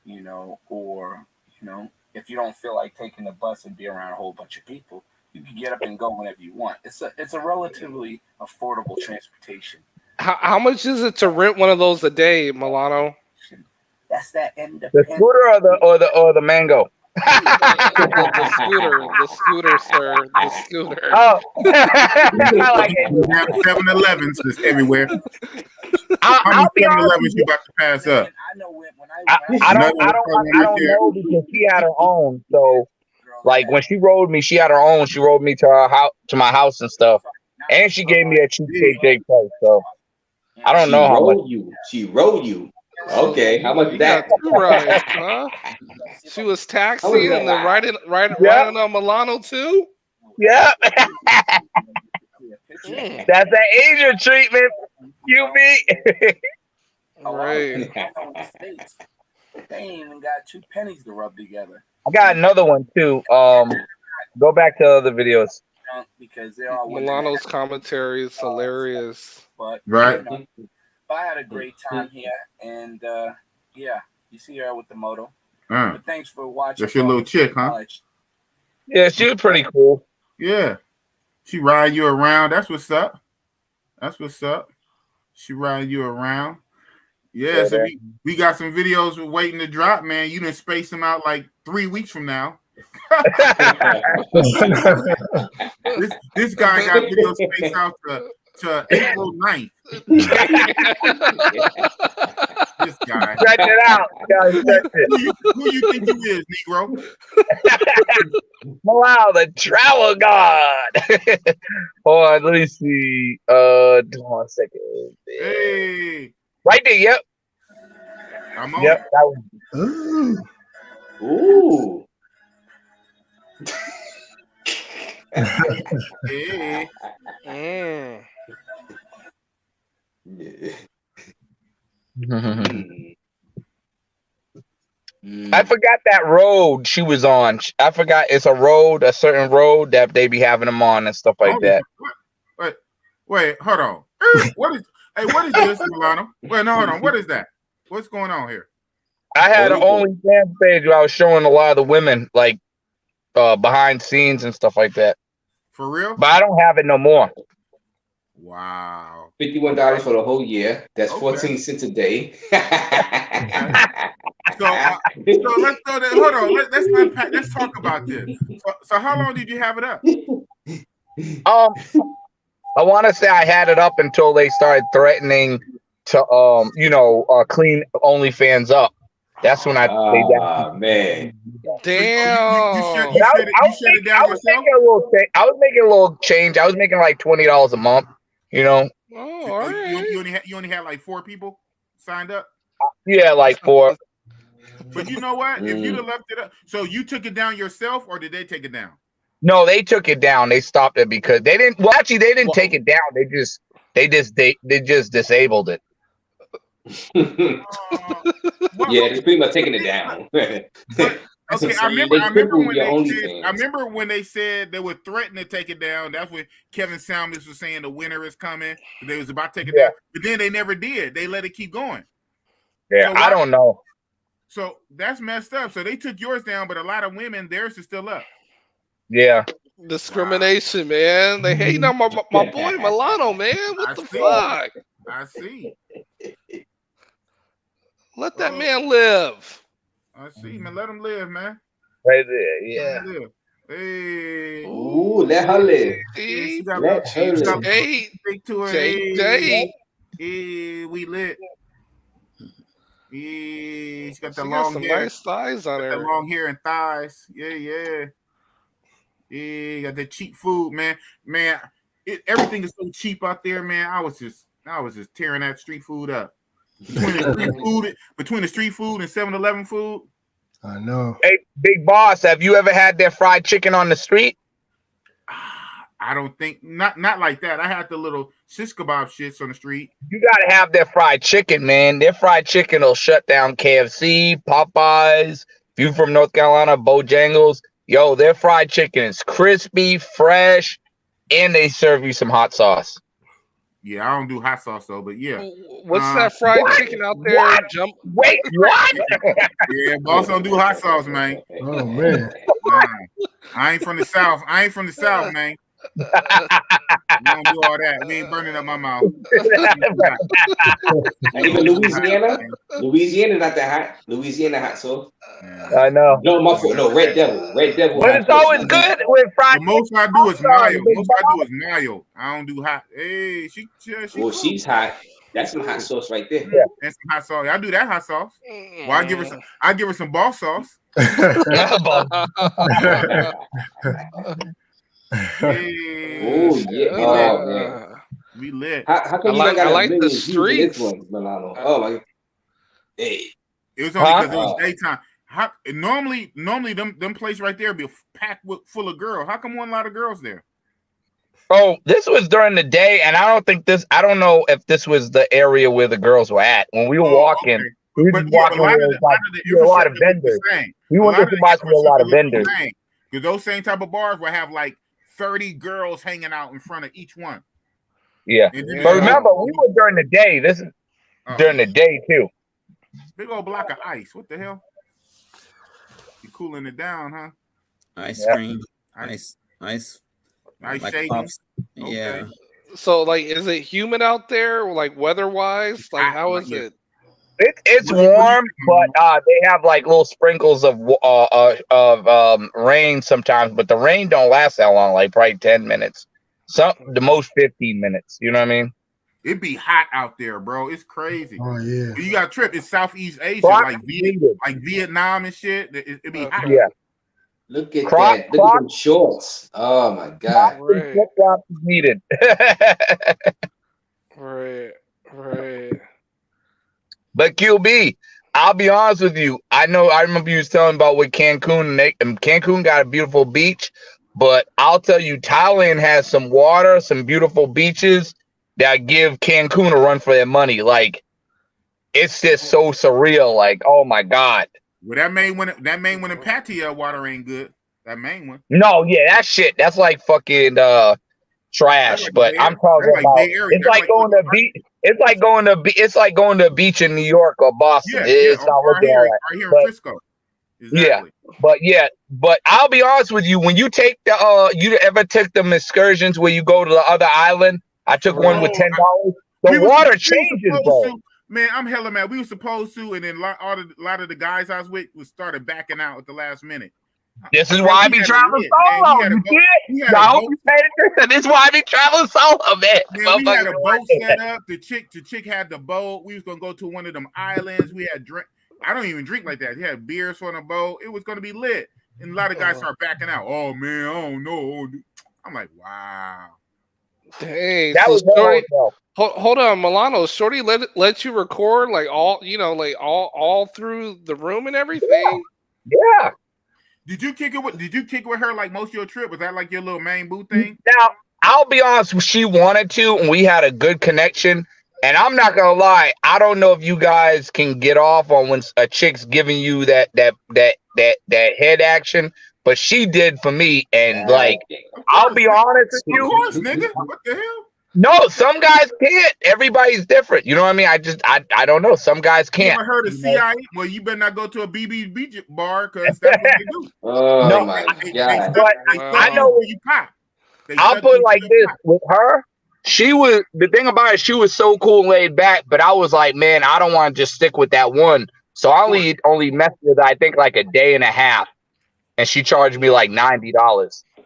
you know, or, you know, if you don't feel like taking the bus and be around a whole bunch of people, you can get up and go whenever you want. It's a relatively affordable transportation. How much is it to rent one of those a day, Milano? That's that independent. The scooter or the mango? The scooter, sir. The scooter. Oh, I like it. 7-Elevens is everywhere. I'll be 7-Elevens you about to pass up? I don't know because she had her own. So, like when she rode me, she had her own. She rode me to her house, to my house and stuff, and she gave me a cheapskate Jake price. So I don't know how much. She rode you. Okay, how much that? Rides, huh? She was taxiing and then riding on Milano too. Yeah. That's an Asian treatment. You be. Right. They ain't even got 2 pennies to rub together. I got another one too. Go back to other videos. Because there are Milano's commentary is hilarious. But right. You know, I had a great time here, and yeah, you see her with the moto. But thanks for watching. That's your little chick, huh? Yeah, she was pretty cool. Yeah, she ride you around. That's what's up. That's what's up. She ride you around. Yeah, so we got some videos we're waiting to drop, man. You done space them out like 3 weeks from now. this guy got video space out to April 9th. This guy. Stretch it out. Who you think you is, Negro? Wow, the travel god. Hold on, let me see. Hold on a second. Hey. Right there, yep. I'm on. Yep, that was. Ooh. Yeah. I forgot that road she was on. I forgot it's a certain road that they be having them on and stuff like that. Wait, hold on. What is this, Milano? Wait, no, hold on. What is that? What's going on here? I had an OnlyFans page where I was showing a lot of the women like behind scenes and stuff like that. For real? But I don't have it no more. Wow. $51 for the whole year. That's 14 cents a day. So let's go there. Hold on. Let's unpack. Let's talk about this. So how long did you have it up? I want to say I had it up until they started threatening to clean OnlyFans up. That's when I man. Damn. You shut it down yourself? I was making a little change. I was making like $20 a month, you know. Oh, all right. You only had like 4 people signed up? Yeah, like 4. But you know what? If you'd have left it up, so you took it down yourself, or did they take it down? No, they took it down. They stopped it because they didn't. Well, actually, they didn't take it down. They just disabled it. Yeah, they're pretty much taking it down. Okay, I remember when they said they were threatening to take it down. That's when Kevin Samuels was saying the winter is coming. They was about to take it down, but then they never did. They let it keep going. Yeah, I don't know. So that's messed up. So they took yours down, but a lot of women, theirs is still up. Yeah. Discrimination, man. They hating on my boy Milano, man. What the fuck? I see. Let that man live. I see, man. Let him live, man. Right there, yeah. Let him live. Hey. Ooh, let her live. She got Let her live. Hey, we lit. Yeah, she got the long some hair. nice thighs on her. The long hair and thighs. Yeah. Got the cheap food, man. Everything is so cheap out there, man. I was just tearing that street food up. Between the street food and 7-Eleven food. I know. Hey, Big Boss, have you ever had their fried chicken on the street? I don't think not like that. I had the little shish kebab shits on the street. You gotta have their fried chicken, man. Their fried chicken will shut down KFC, Popeyes. If you're from North Carolina, Bojangles, yo, their fried chicken is crispy, fresh, and they serve you some hot sauce. Yeah, I don't do hot sauce though, but yeah. What's that fried chicken out there? Wait, what? Yeah, boss don't do hot sauce, man. Oh man. Nah, I ain't from the South. Man. We don't do all that. We ain't burning up my mouth. Even Louisiana not that hot. Louisiana hot sauce. I know. No, my fault. No, Red Devil. But it's always good with fried. The most I do is mild. I don't do hot. Hey, she well, she's hot. That's some hot sauce right there. Yeah, that's some hot sauce. I do that hot sauce. Well, I give her some boss sauce. Oh yeah. We lit. How come I like the streets. Oh my. Hey. It was only because it was daytime. Normally them places right there be packed full of girls. How come one lot of girls there? Oh, this was during the day, and I don't know if this was the area where the girls were at. When we were walking, we were walking with a lot of vendors. We went to buy a lot of vendors. Because those same type of bars will have like 30 girls hanging out in front of each one. Yeah. But remember, we were during the day. This is during the day too. Big old block of ice. What the hell? You cooling it down, huh? Ice cream. Ice like shaking. Pops. Okay. Yeah. So like, is it humid out there? Like weather wise? Like how is it? It's warm, but they have like little sprinkles of rain sometimes, but the rain don't last that long, like probably 10 minutes. The most 15 minutes. You know what I mean? It'd be hot out there, bro. It's crazy. Oh yeah. You got a trip. It's Southeast Asia, like Vietnam and shit. It'd be hot. Yeah. Look at that. Look at them shorts. Oh my god. Flip-flops needed. Right. But QB, I'll be honest with you. I remember you was telling about what Cancun, and Cancun got a beautiful beach, but I'll tell you, Thailand has some water, some beautiful beaches that give Cancun a run for their money. Like, it's just so surreal. Like, oh my God. Well, that main one in Pattaya water ain't good. That main one. No, yeah, that shit. That's like fucking trash. Like but I'm talking about it's like going to beach. It's like going to a beach in New York or Boston. It's not looking all right. Right here in Frisco. Exactly. But I'll be honest with you. When you take you ever took them excursions where you go to the other island? I took one with $10. The water changes, bro. Man, I'm hella mad. We were supposed to, and then a lot of the guys I was with started backing out at the last minute. This is why I be traveling solo. I hope you paid attention. This is why I be traveling solo, man. Man, we had a boat set up. The chick had the boat. We was gonna go to one of them islands. We had drink. I don't even drink like that. He had beers on the boat. It was gonna be lit. And a lot of guys start backing out. Oh man, I don't know. I'm like, wow. Dang, that was Shorty, hold on, Milano. Shorty let you record like all all through the room and everything. Yeah. Did you kick it with her like most of your trip? Was that like your little main boo thing? Now, I'll be honest, she wanted to, and we had a good connection. And I'm not gonna lie, I don't know if you guys can get off on when a chick's giving you that head action, but she did for me. And like, I'll be honest with you. Of course, nigga. What the hell? No, some guys can't. Everybody's different. You know what I mean? I don't know. Some guys can't. You ever heard of CIA? Well, you better not go to a BBB bar because that's what they do. Oh no, my God! God! I know you pop. I'll put it like this: with her, the thing about it, she was so cool and laid back. But I was like, man, I don't want to just stick with that one. So I only messed with her, I think like a day and a half, and she charged me like $90.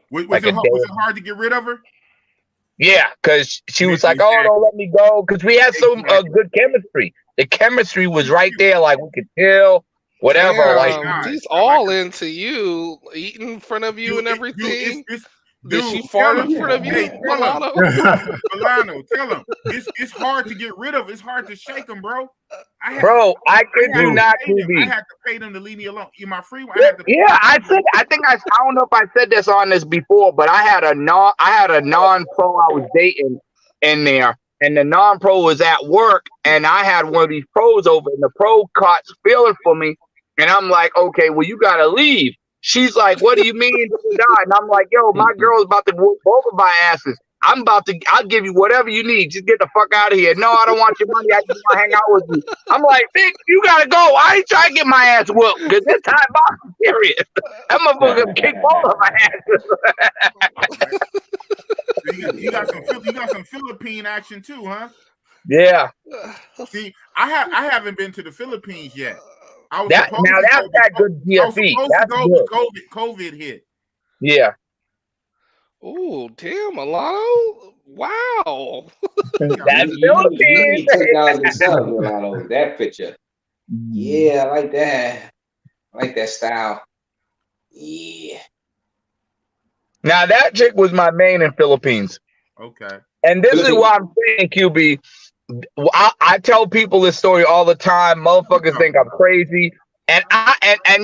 Was it hard to get rid of her? Yeah, because she was like, "Oh, don't let me go," because we had some good chemistry. The chemistry was right there, like we could chill, whatever. Damn, like she's all into you, eating in front of you and everything. Did she fart in front of you, Milano? Milano, tell him it's hard to get rid of. It's hard to shake them, bro. I could do not I had to pay them to leave me alone. In my free one, I don't know if I said this on this before, but I had a non-pro I was dating in there, and the non-pro was at work, and I had one of these pros over, and the pro caught feeling for me, and I'm like, okay, well, you gotta leave. She's like, what do you mean? And I'm like, yo, my girl's about to whoop both of my asses. I'll give you whatever you need. Just get the fuck out of here. No, I don't want your money. I just want to hang out with you. I'm like, bitch, you gotta go. I ain't trying to get my ass whooped because this time boxing serious. That motherfucker kick both of my asses. You got some Philippine action too, huh? Yeah. See, I haven't been to the Philippines yet. That's that good GFE. That's good. COVID hit. Yeah. Oh, damn, Milano. Wow. That's Philippines. That picture. Yeah, I like that. I like that style. Yeah. Now that chick was my main in Philippines. Okay. And this is why I'm saying, QB. I tell people this story all the time. Motherfuckers think I'm crazy, and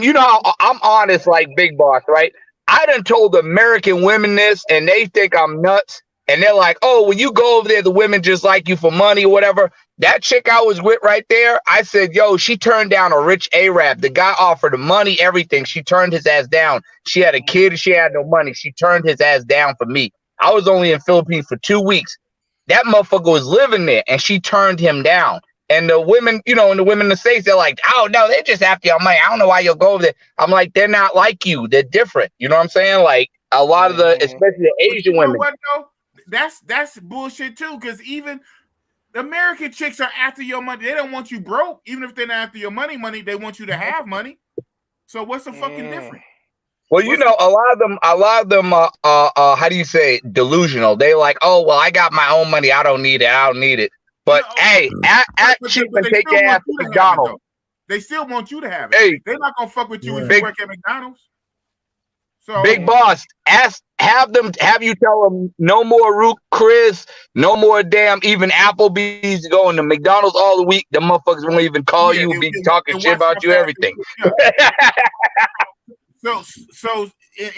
you know I'm honest like Big Boss, right? I done told American women this, and they think I'm nuts, and they're like, "Oh, when you go over there, the women just like you for money or whatever." That chick I was with right there, I said, "Yo, she turned down a rich Arab. The guy offered her money, everything. She turned his ass down. She had a kid, and she had no money. She turned his ass down for me. I was only in Philippines for 2 weeks." That motherfucker was living there, and she turned him down. And the women, you know, and the women in the States, they're like, "Oh no, they're just after your money. I don't know why you'll go over there." I'm like, they're not like you. They're different. You know what I'm saying? Like a lot of the, especially the Asian women. What, though? That's bullshit too. Because even the American chicks are after your money. They don't want you broke. Even if they're not after your money, they want you to have money. So what's the fucking difference? Well, you know, a lot of them, how do you say it? Delusional. They like, oh, well, I got my own money. I don't need it. But hey, act cheap and take your ass to McDonald's. They still want you to have it. Hey, they're not gonna fuck with you if you work at McDonald's. So Big Boss, ask have you tell them no more Root Chris, no more damn even Applebee's, going to McDonald's all the week. The motherfuckers won't even call you, be talking shit about you, everything. So,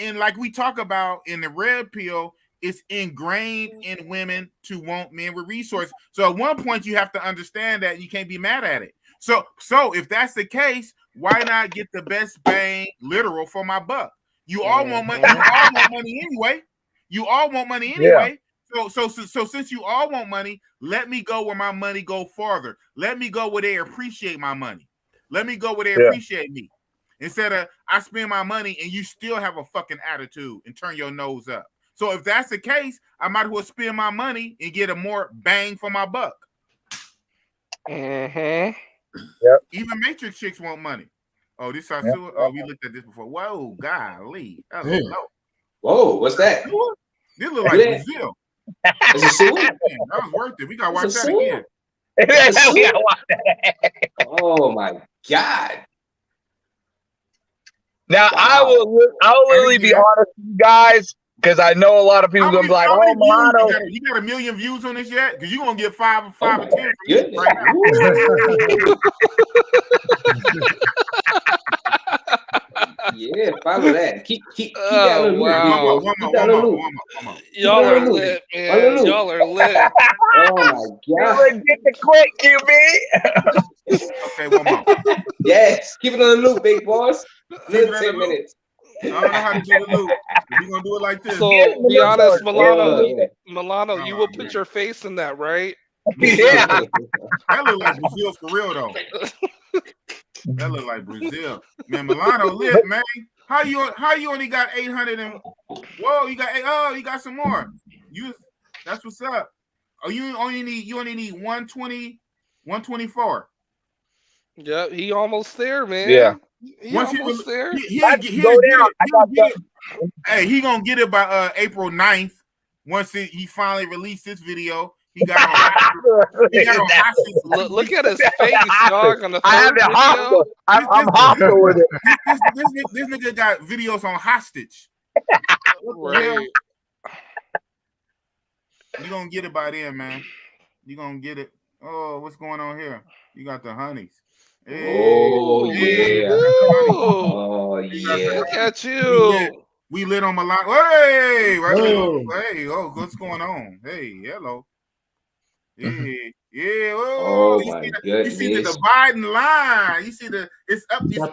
and like we talk about in the red pill, it's ingrained in women to want men with resources. So at one point you have to understand that you can't be mad at it. So if that's the case, why not get the best bang literal for my buck? You all want money. You all want money anyway. You all want money anyway. Yeah. So since you all want money, let me go where my money go farther. Let me go where they appreciate my money. Let me go where they appreciate me. Instead of I spend my money and you still have a fucking attitude and turn your nose up. So if that's the case, I might as well spend my money and get a more bang for my buck. Mm-hmm. Yep. Even Matrix chicks want money. Oh, this our sewer. Oh, we looked at this before. Whoa, golly. Whoa, what's that? This look like Brazil. Is it sewer? That was worth it. We gotta watch that again. Oh my God. Now I will really be honest with you guys, because I know a lot of people gonna be like, "Oh, Milano, you got 1 million views on this yet?" Because you're gonna get 5 or 10 right now. Yeah, follow that. Keep that little wow. Y'all are lit, man. Y'all are lit. Oh my God. Get the quick, QB. Okay, one more. Yes, keep it on the loop, big boss. Another 10 minutes. I don't know how to do the loop. We're gonna do it like this. So be honest, Milano, you will put your face in that, right? Yeah. That look like Brazil for real though. That look like Brazil. Man, Milano lit, man. How you only got 800 and whoa, you got some more. That's what's up. Oh, you only need 120, 124. Yeah, he almost there, man. Yeah. He almost there. Hey, he gonna get it by April 9th. Once he finally released this video. He got on hostage. Look at his face, dog. On the I have it hostile. I'm hostile with it. This nigga got videos on hostage. Right. You gonna get it by then, man. You gonna get it. Oh, what's going on here? You got the honeys. Oh yeah. Oh yeah. Look at you. We lit on Milan. Hey, what's going on? Hey, hello. Yeah. Oh my goodness. You see the dividing line. You see it's up there.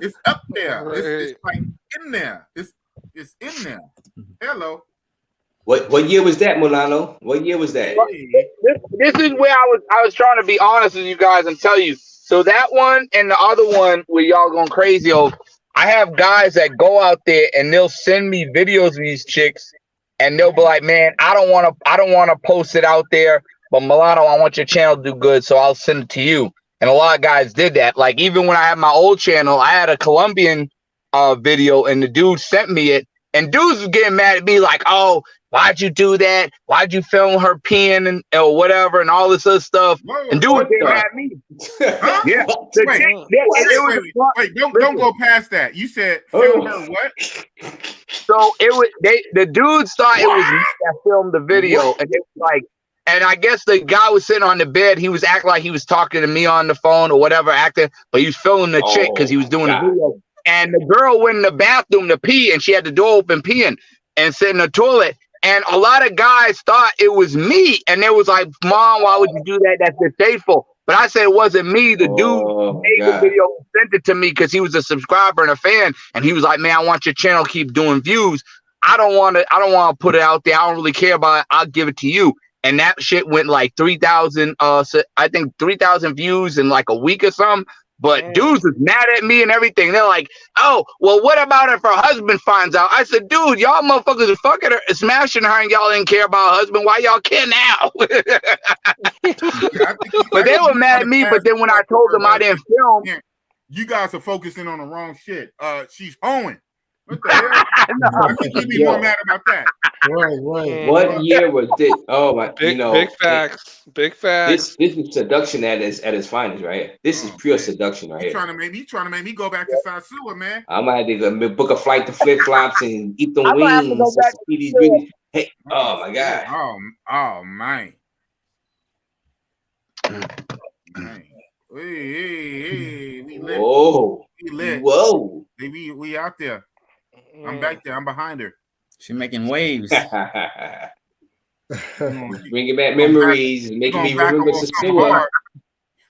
It's up there. It's like in there. It's in there. Hello. What year was that, Milano? What year was that? This is where I was trying to be honest with you guys and tell you. So that one and the other one where y'all going crazy over, I have guys that go out there and they'll send me videos of these chicks and they'll be like, man, I don't want to post it out there, but Milano, I want your channel to do good, so I'll send it to you. And a lot of guys did that. Like even when I had my old channel, I had a Colombian video and the dude sent me it, and dudes was getting mad at me like, oh, why'd you do that? Why'd you film her peeing and or whatever and all this other stuff? Whoa, and dudes getting mad at me. Yeah. Wait, don't go past that. You said film her what? So the dudes thought it was me that filmed the video, and it was like, and I guess the guy was sitting on the bed. He was acting like he was talking to me on the phone or whatever, acting, but he was filming the chick because he was doing the video. And the girl went in the bathroom to pee, and she had the door open peeing and sit in the toilet. And a lot of guys thought it was me, and they was like, "Mom, why would you do that? That's distasteful." But I said it wasn't me. The dude made the video, sent it to me because he was a subscriber and a fan, and he was like, "Man, I want your channel to keep doing views. I don't want to put it out there. I don't really care about it. I'll give it to you." And that shit went like 3,000. I think 3,000 views in like a week or something. But dudes was mad at me and everything. They're like, "Oh, well, what about if her husband finds out?" I said, "Dude, y'all motherfuckers are fucking her, smashing her, and y'all didn't care about her husband. Why y'all care now?" But they were mad at me. But then when I told them I didn't film, you guys are focusing on the wrong shit. She's hoeing. What the hell? I think you'd be more mad about that. Right. What year was this? Oh my, Big facts. Big facts. This is seduction at its finest, right? This is pure seduction right You here. trying to make me go back to South Sewer, man. I'm gonna have to go book a flight to Flip Flops and eat the I'm gonna have to go wings. back to See these school. really, hey, oh my god. Oh man. Hey, we lit. Whoa. We lit. Whoa. We out there. I'm back there. I'm behind her. She's making waves. Bringing back memories and making me remember Sasua.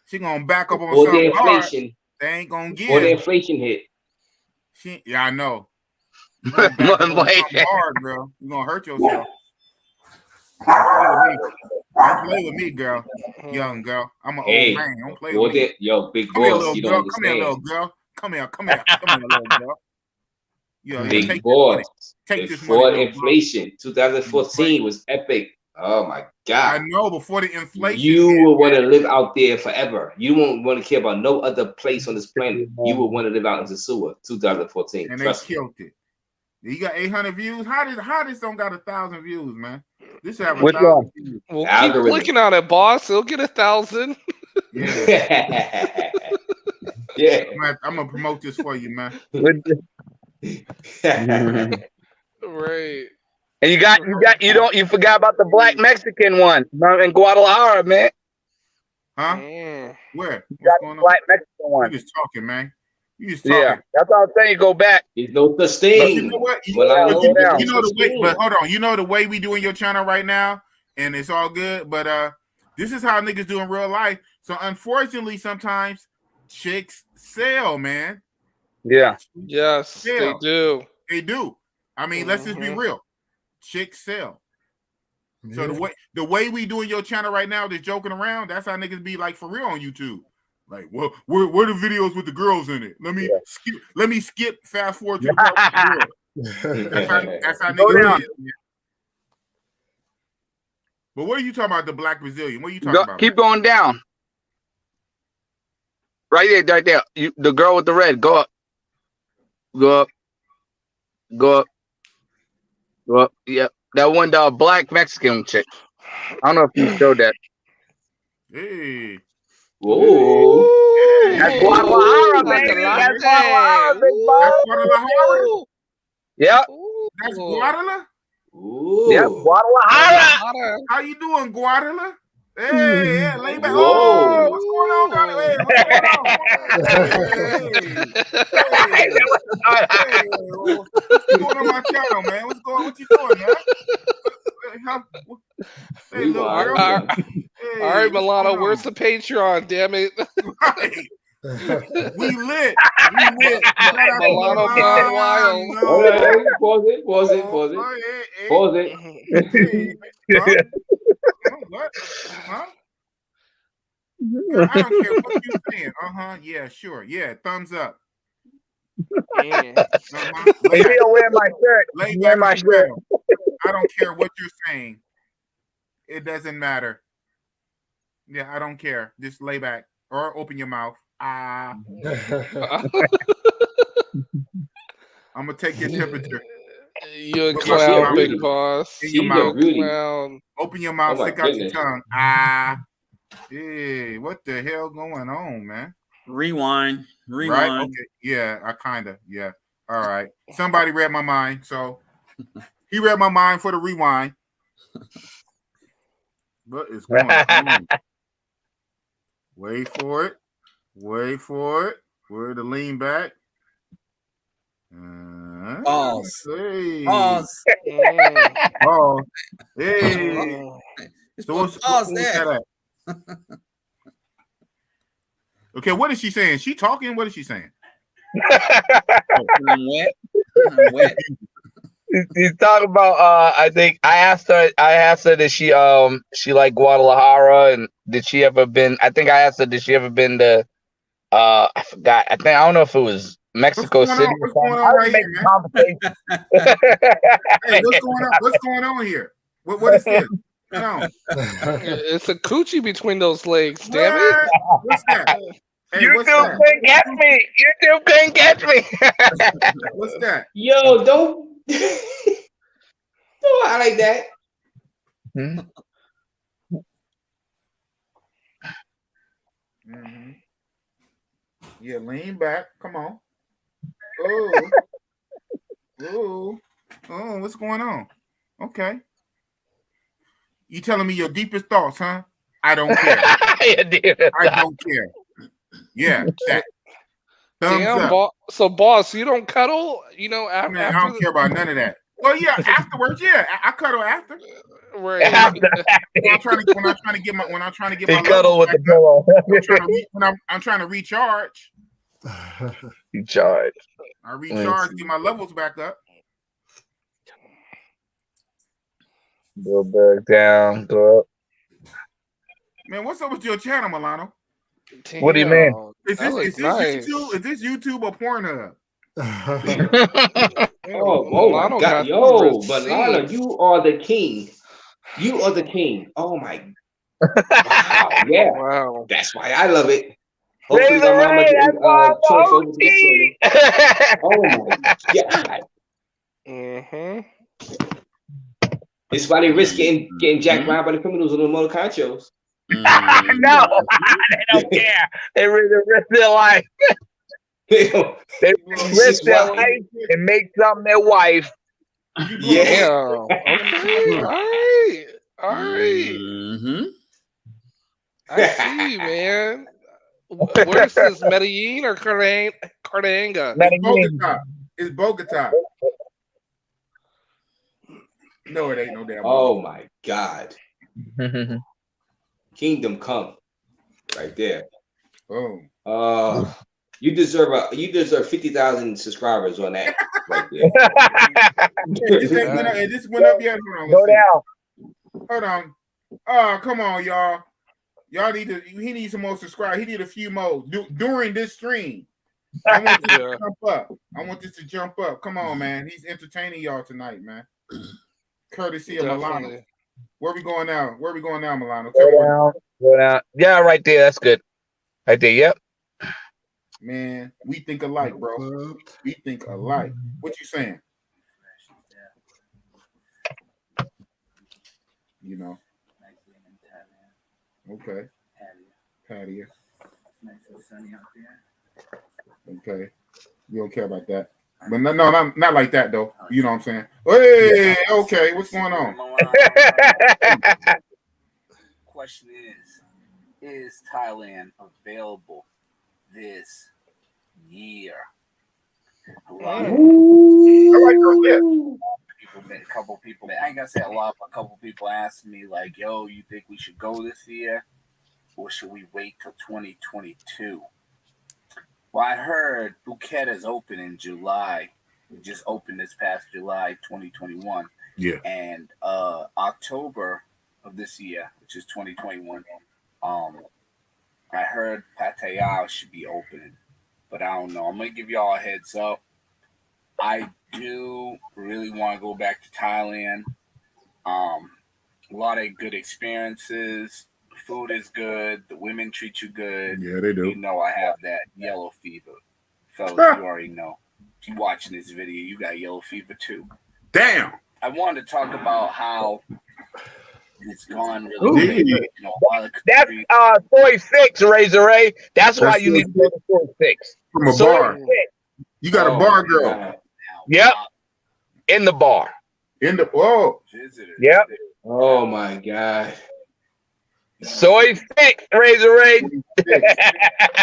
She gonna back up on Or the something inflation. hard. They ain't gonna give. Or the inflation hit. Yeah, I know. You gonna back up on something hard, girl. You gonna hurt yourself. Don't play with me, girl. Young girl. I'm an old man. Don't play with me. Yo, big Come here, boss, little you girl. don't Come here, understand. little girl. Come here, little girl. Big boss. Before inflation, 2014 was epic. Oh my god. I know, before the inflation. You will want to live out there forever. You won't want to care about no other place on this planet. You will want to live out in Sasua, 2014. And they killed it. You got 800 views. How this don't got 1,000 views, man? This have 1,000 views. Well, keep clicking on it, boss. It'll get 1,000. Yeah. Yeah. I'm gonna promote this for you, man. Right. And you forgot about the black Mexican one in Guadalajara, man. Huh? Where? What's going on? Black Mexican one. You just talking, man. You just talking. Yeah, that's what I'm saying. You go back. There's no such thing. You know what? You Well, know the way. But hold on. You know the way we doing your channel right now, and it's all good. But this is how niggas do in real life. So unfortunately, sometimes chicks sell, man. Yeah. Yes, they do. They do. I mean, let's just be real. Chicks sell. So the way we doing your channel right now, just joking around, that's how niggas be like for real on YouTube. Like, well, where the videos with the girls in it? Let me skip fast forward to the part with the girls. That's how niggas is. But what are you talking about? The black Brazilian? What are you talking about? Keep going down. Right there. The girl with the red. Go up. Go up. Go up. Go up. Yep. That one, the black Mexican chick. I don't know if you showed that. Hey. Whoa. That's Guadalajara, baby. That's Guadalajara, big boy. That's Guadalajara? Yep. That's Guadalajara? Yep, Guadalajara. How you doing, Guadalajara? Hey, lay back. Oh, what's going on down there? What's going on my channel, man? What you doing, man? Hey, little girl. All right, Milano, where's the Patreon? Damn it! We lit. Milano gone wild. Pause it. What? Huh? I don't care what you're saying. Yeah, sure. Yeah, thumbs up. Hey, you're wearing my shirt. Lay back my shirt. I don't care what you're saying. It doesn't matter. Yeah, I don't care. Just lay back or open your mouth. I'm gonna take your temperature. You a clown, big boss. In your mouth. Clown. Open your mouth, stick out your tongue. Hey, what the hell going on, man? Rewind. Right? Okay. Yeah, I kinda. Yeah. All right. Somebody read my mind, so he read my mind for the rewind. What is going on? Wait for it. Where to lean back? Pause. Hey. Pause. Oh. Hey. So pause there. Okay, what is she saying? She talking? What is she saying? I'm wet. I'm wet. He's talking about I think I asked her that she like Guadalajara, and did she ever been, I think I asked her, did she ever been to I forgot. I don't know if it was Mexico City. What's going on right here, man? Hey, what's going on here? What is this? No. It's a coochie between those legs, damn it. What's that? YouTube couldn't catch me. YouTube couldn't catch me. What's that? Yo, don't highlight that. Mm-hmm. Yeah, lean back. Come on. Oh, what's going on? Okay. You telling me your deepest thoughts, huh? I don't care. I don't care. Yeah, that. Thumbs Damn, up. so boss, you don't cuddle? You know, Man, after I don't care about none of that. Well, yeah, afterwards, yeah, I cuddle after. Right. When I'm trying to get my cuddle with the pillow. I'm trying to recharge. Recharge. I recharge, get my levels back up. Go back down, go up. Man, what's up with your channel, Milano? Damn, what do you mean? Is this nice. YouTube? Is this YouTube or Pornhub? Oh my God. Yo, Milano, you are the king. You are the king. Oh my. Wow. Yeah. Wow. That's why I love it. Hopefully my mama getting choice over to the channel. Oh my God. Mm-hmm. This is why they risk getting jacked around by the criminals on the motor conchos. No, they don't care. They really risk their life. They risk their life and make something their wife. Yeah. Okay. All right. I see you, man. Where's this, Medellin or Cartagena? It's Bogota. No, it ain't no damn. Oh my God. Kingdom come, right there. Oh. You deserve 50,000 subscribers on that right there. It just went up yet. Go down. Hold on. Oh, come on, y'all. He needs some more subscribers. He need a few more during this stream. I want this to jump up. I want this to jump up. Come on, man. He's entertaining y'all tonight, man. Courtesy of Milano. Where we going now? Milano? Go down. Yeah, right there. That's good. Right there. Yep. Man, we think alike, bro. We think alike. What you saying? You know. Okay. Patio. Nice and sunny out there. Okay. You don't care about that. But no, not like that though. You know what I'm saying? Hey, okay, what's going on? Question is Thailand available this year? A couple people. I ain't gonna say a lot, but a couple people asked me like, "Yo, you think we should go this year, or should we wait till 2022?" Well, I heard Phuket is open in July. It just opened this past July 2021. Yeah. And October of this year, which is 2021, I heard Pattaya should be opening, but I don't know. I'm gonna give y'all a heads up. I do really want to go back to Thailand. A lot of good experiences. Food is good. The women treat you good. Yeah, they do. You know I have that yellow fever. Fellas, you already know. If you're watching this video, you got yellow fever too. Damn. I wanted to talk about how it's gone really good. You know, that's Soy 6, Razor Ray. That's why you need to go to Soy 6. From a bar. You got a bar girl. Yep. In the bar. Yep. Oh my God. Soy 6, Razor Ray.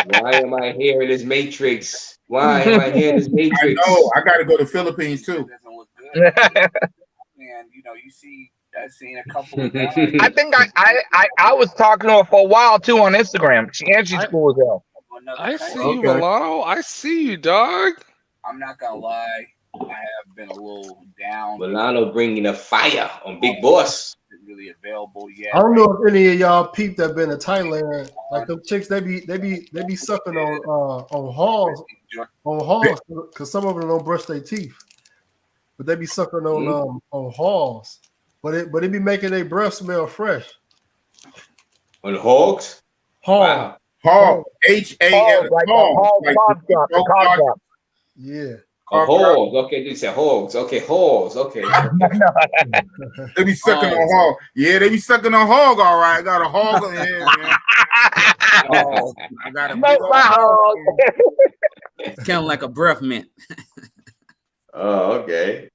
Why am I here in this Matrix? Why am I here in this Matrix? I know. I got to go to Philippines too. And you know, I've seen a couple of guys. I think I was talking to her for a while too on Instagram. She's cool as hell. I see you, Milano. I see you, dog. I'm not gonna lie, I have been a little down. Milano bringing the fire on Big Boss. Really available yet. I don't know if any of y'all peep that been to Thailand. Like them chicks, they be sucking on halls because some of them don't brush their teeth, but they be sucking on halls. But it be making their breath smell fresh. On hogs? Wow. Hog. H-A-L. Like Hog. Like cob shop. Yeah. Oh, hogs. Okay, you said hogs. Okay, hogs. Okay. They be sucking on hog. Yeah, they be sucking on hog. All right, I got a hog on here, man. Oh, I got a big old hog. It's kind of like a breath mint. Oh, okay.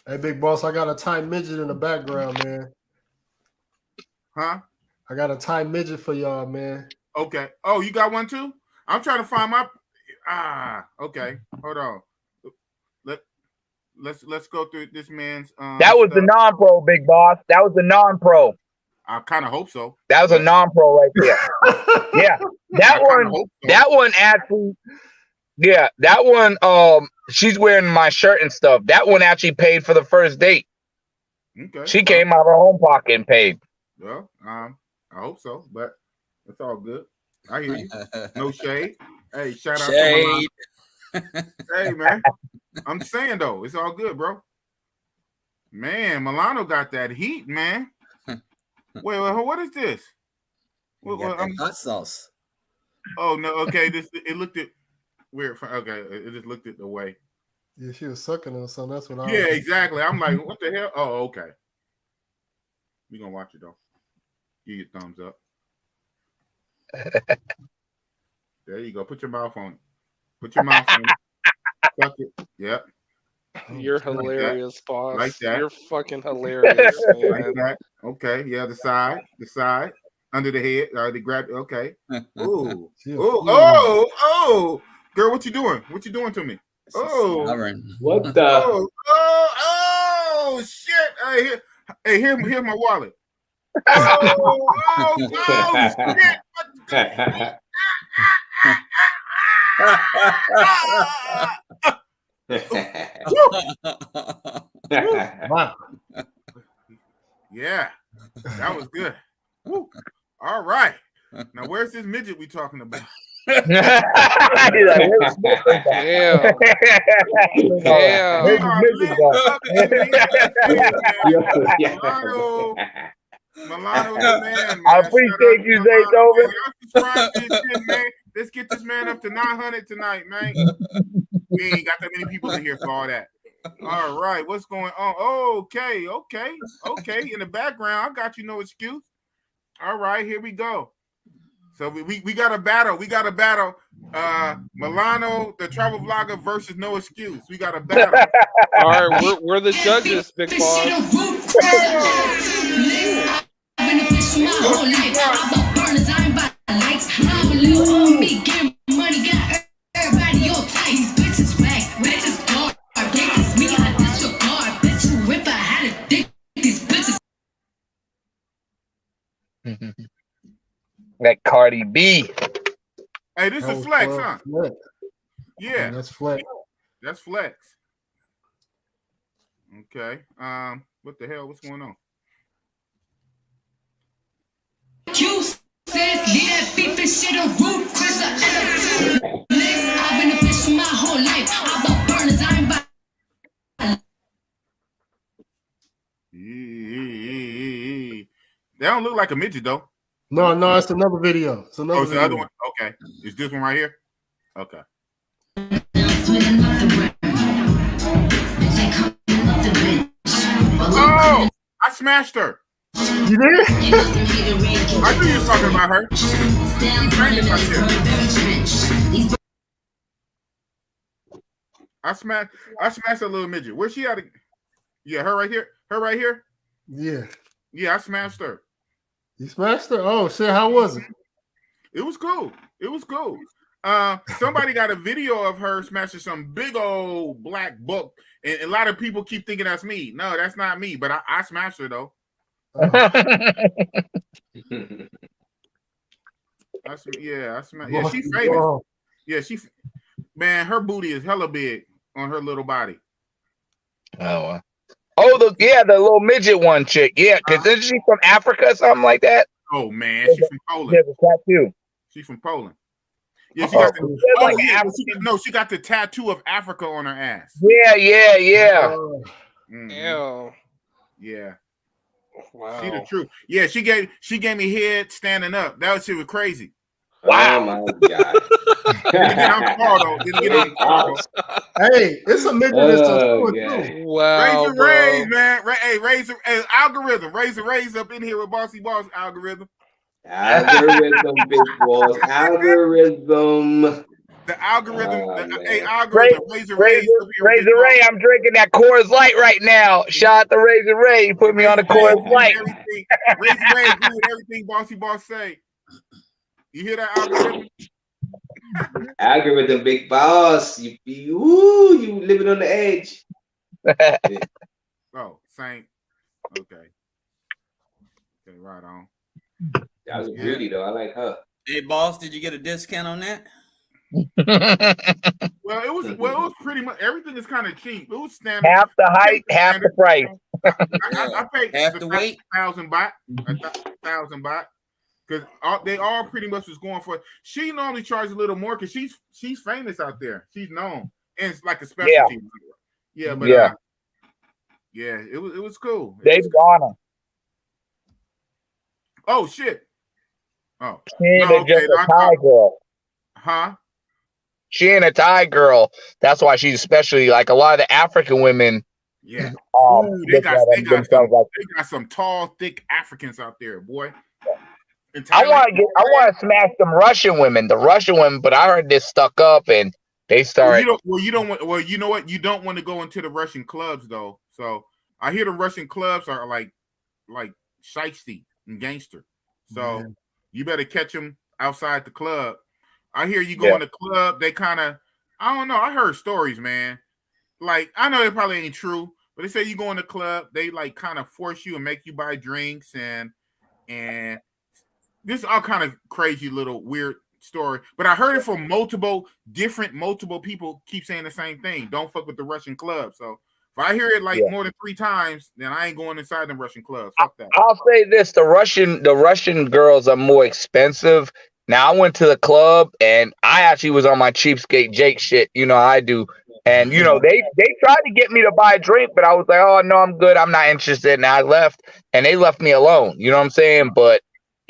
Hey, big boss, I got a tight midget in the background, man. Huh? I got a tight midget for y'all, man. Okay. Oh, you got one too? I'm trying to find my. Okay. Hold on. Let's go through this man's. That was the non-pro, big boss. That was the non-pro. I kind of hope so. That was a non-pro right there. Yeah, that one. So. That one actually. Yeah, that one. She's wearing my shirt and stuff. That one actually paid for the first date. Okay. She came out of her own pocket and paid. Well, I hope so, but it's all good. I hear you. No shade. Hey, shout out to Milano. Hey, man. I'm saying though, it's all good, bro. Man, Milano got that heat, man. Wait, what is this? Hot sauce. Oh no, okay. It looked at weird. Okay, it just looked at the way. Yeah, she was sucking on something. That's what I. Yeah, exactly. I'm like, what the hell? Oh, okay. We gonna watch it though. Give your thumbs up. There you go. Put your mouth on it. Put your mouth on it. Suck it. Yep. You're hilarious, boss. Like that. You're fucking hilarious, man. Like that. Okay. Yeah, the side, under the head. They grab. Okay. Ooh. Oh. Girl, what you doing? What you doing to me? Oh. What the? Oh, shit. Hey, here's my wallet. Oh, shit. Wow. Yeah, that was good. Woo. All right. Now, where's this midget we talking about? Damn. Milano, man. I appreciate you, Zay Dover. Subscribe to this shit, man. Let's get this man up to 900 tonight, man. We ain't got that many people in here for all that. All right, what's going on? Okay. In the background, I got you, no excuse. All right, here we go. So we got a battle. Milano, the travel vlogger, versus No Excuse. We got a battle. All right, we're the judges, big boss. That Cardi B. Hey, this is Flex, huh? Flex. Yeah, that's Flex. That's Flex. Okay. What the hell? What's going on? You says leave that beef and shit on root, Chris. I've been a bitch for my whole life. I'm about burners. I ain't about. They don't look like a midget though. No, it's another video. It's another the other one. Okay. Is this one right here? Okay. Oh, I smashed her. You did? I knew you were talking about her. I smashed a little midget. Where's she at? Yeah, her right here. Her right here. Yeah. Yeah, I smashed her. You smashed her? Oh shit! How was it? It was cool. Somebody got a video of her smashing some big old black book, and a lot of people keep thinking that's me. No, that's not me. But I smashed her though. I smashed. Yeah, she's famous. Whoa. Yeah, man, her booty is hella big on her little body. Oh, the little midget one chick. Yeah, because isn't she from Africa or something like that? Oh man, she's from Poland. She has a tattoo. She's from Poland. Yeah, she got the. Oh like yeah, she got the tattoo of Africa on her ass. Yeah. Ew. Yeah. Wow. She the truth. Yeah, she gave me head standing up. That shit was crazy. Wow. Oh my god. Then again, I'm tall though. Hey, it's a midget that's too. Wow, Razor bro. Rays, man. Razor algorithm. Razor Rays up in here with Bossy Boss algorithm. Algorithm, big boss. Algorithm. The algorithm. Algorithm. Razor Rays. Razor Ray, I'm drinking that Coors Light right now. Shout out to Razor Ray. You put me on the Coors Light. Razor Ray agree with everything Bossy Boss say. You hear that algorithm? Algorithm, big boss. You living on the edge. Oh, Saint. Okay, right on. That was a beauty though. I like her. Hey, boss, did you get a discount on that? Well, it was pretty much everything is kind of cheap. It was standard. Half the height, half the price. I paid half the weight. 1,000 baht. 1,000 baht. Because they all pretty much was going for it. She normally charges a little more because she's famous out there. She's known. And it's like a specialty. Yeah, but it was cool. They've gone her. Oh shit. Oh. She ain't just a Thai girl. Huh? She ain't a Thai girl. That's why she's especially like a lot of the African women. Yeah. They got some tall, thick Africans out there, boy. I want to smash them Russian women, but I heard this stuck up and they started. You know what? You don't want to go into the Russian clubs though. So I hear the Russian clubs are like shiesty and gangster. So you better catch them outside the club. I hear you go in the club. They kind of, I don't know. I heard stories, man. Like I know it probably ain't true, but they say you go in the club, they like kind of force you and make you buy drinks and this is all kind of crazy little weird story, but I heard it from multiple people keep saying the same thing. Don't fuck with the Russian club. So if I hear it like more than 3 times, then I ain't going inside the Russian club. Fuck that. I'll say this: the Russian girls are more expensive. Now I went to the club and I actually was on my cheapskate Jake shit. You know I do, and you know they tried to get me to buy a drink, but I was like, oh no, I'm good. I'm not interested, and I left, and they left me alone. You know what I'm saying? But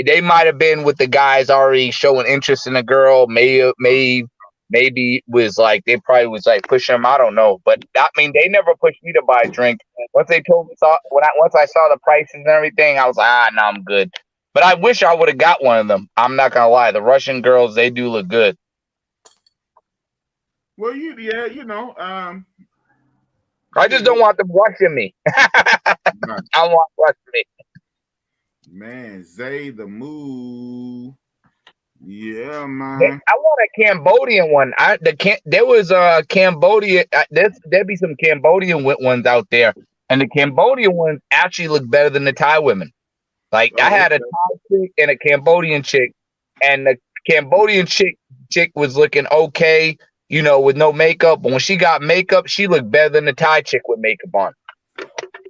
they might have been with the guys already showing interest in a girl. Maybe was like they probably was like pushing them. I don't know, but I mean they never pushed me to buy a drink. Once they told me once I saw the prices and everything, I was like, no, I'm good. But I wish I would have got one of them. I'm not gonna lie, the Russian girls they do look good. Well, I just don't want them rushing me. I want rushing me. Man, Zay the Moo. Yeah, man. I want a Cambodian one. There was a Cambodian. There'd be some Cambodian ones out there, and the Cambodian ones actually look better than the Thai women. Like I had a Thai chick and a Cambodian chick, and the Cambodian chick was looking okay, you know, with no makeup. But when she got makeup, she looked better than the Thai chick with makeup on.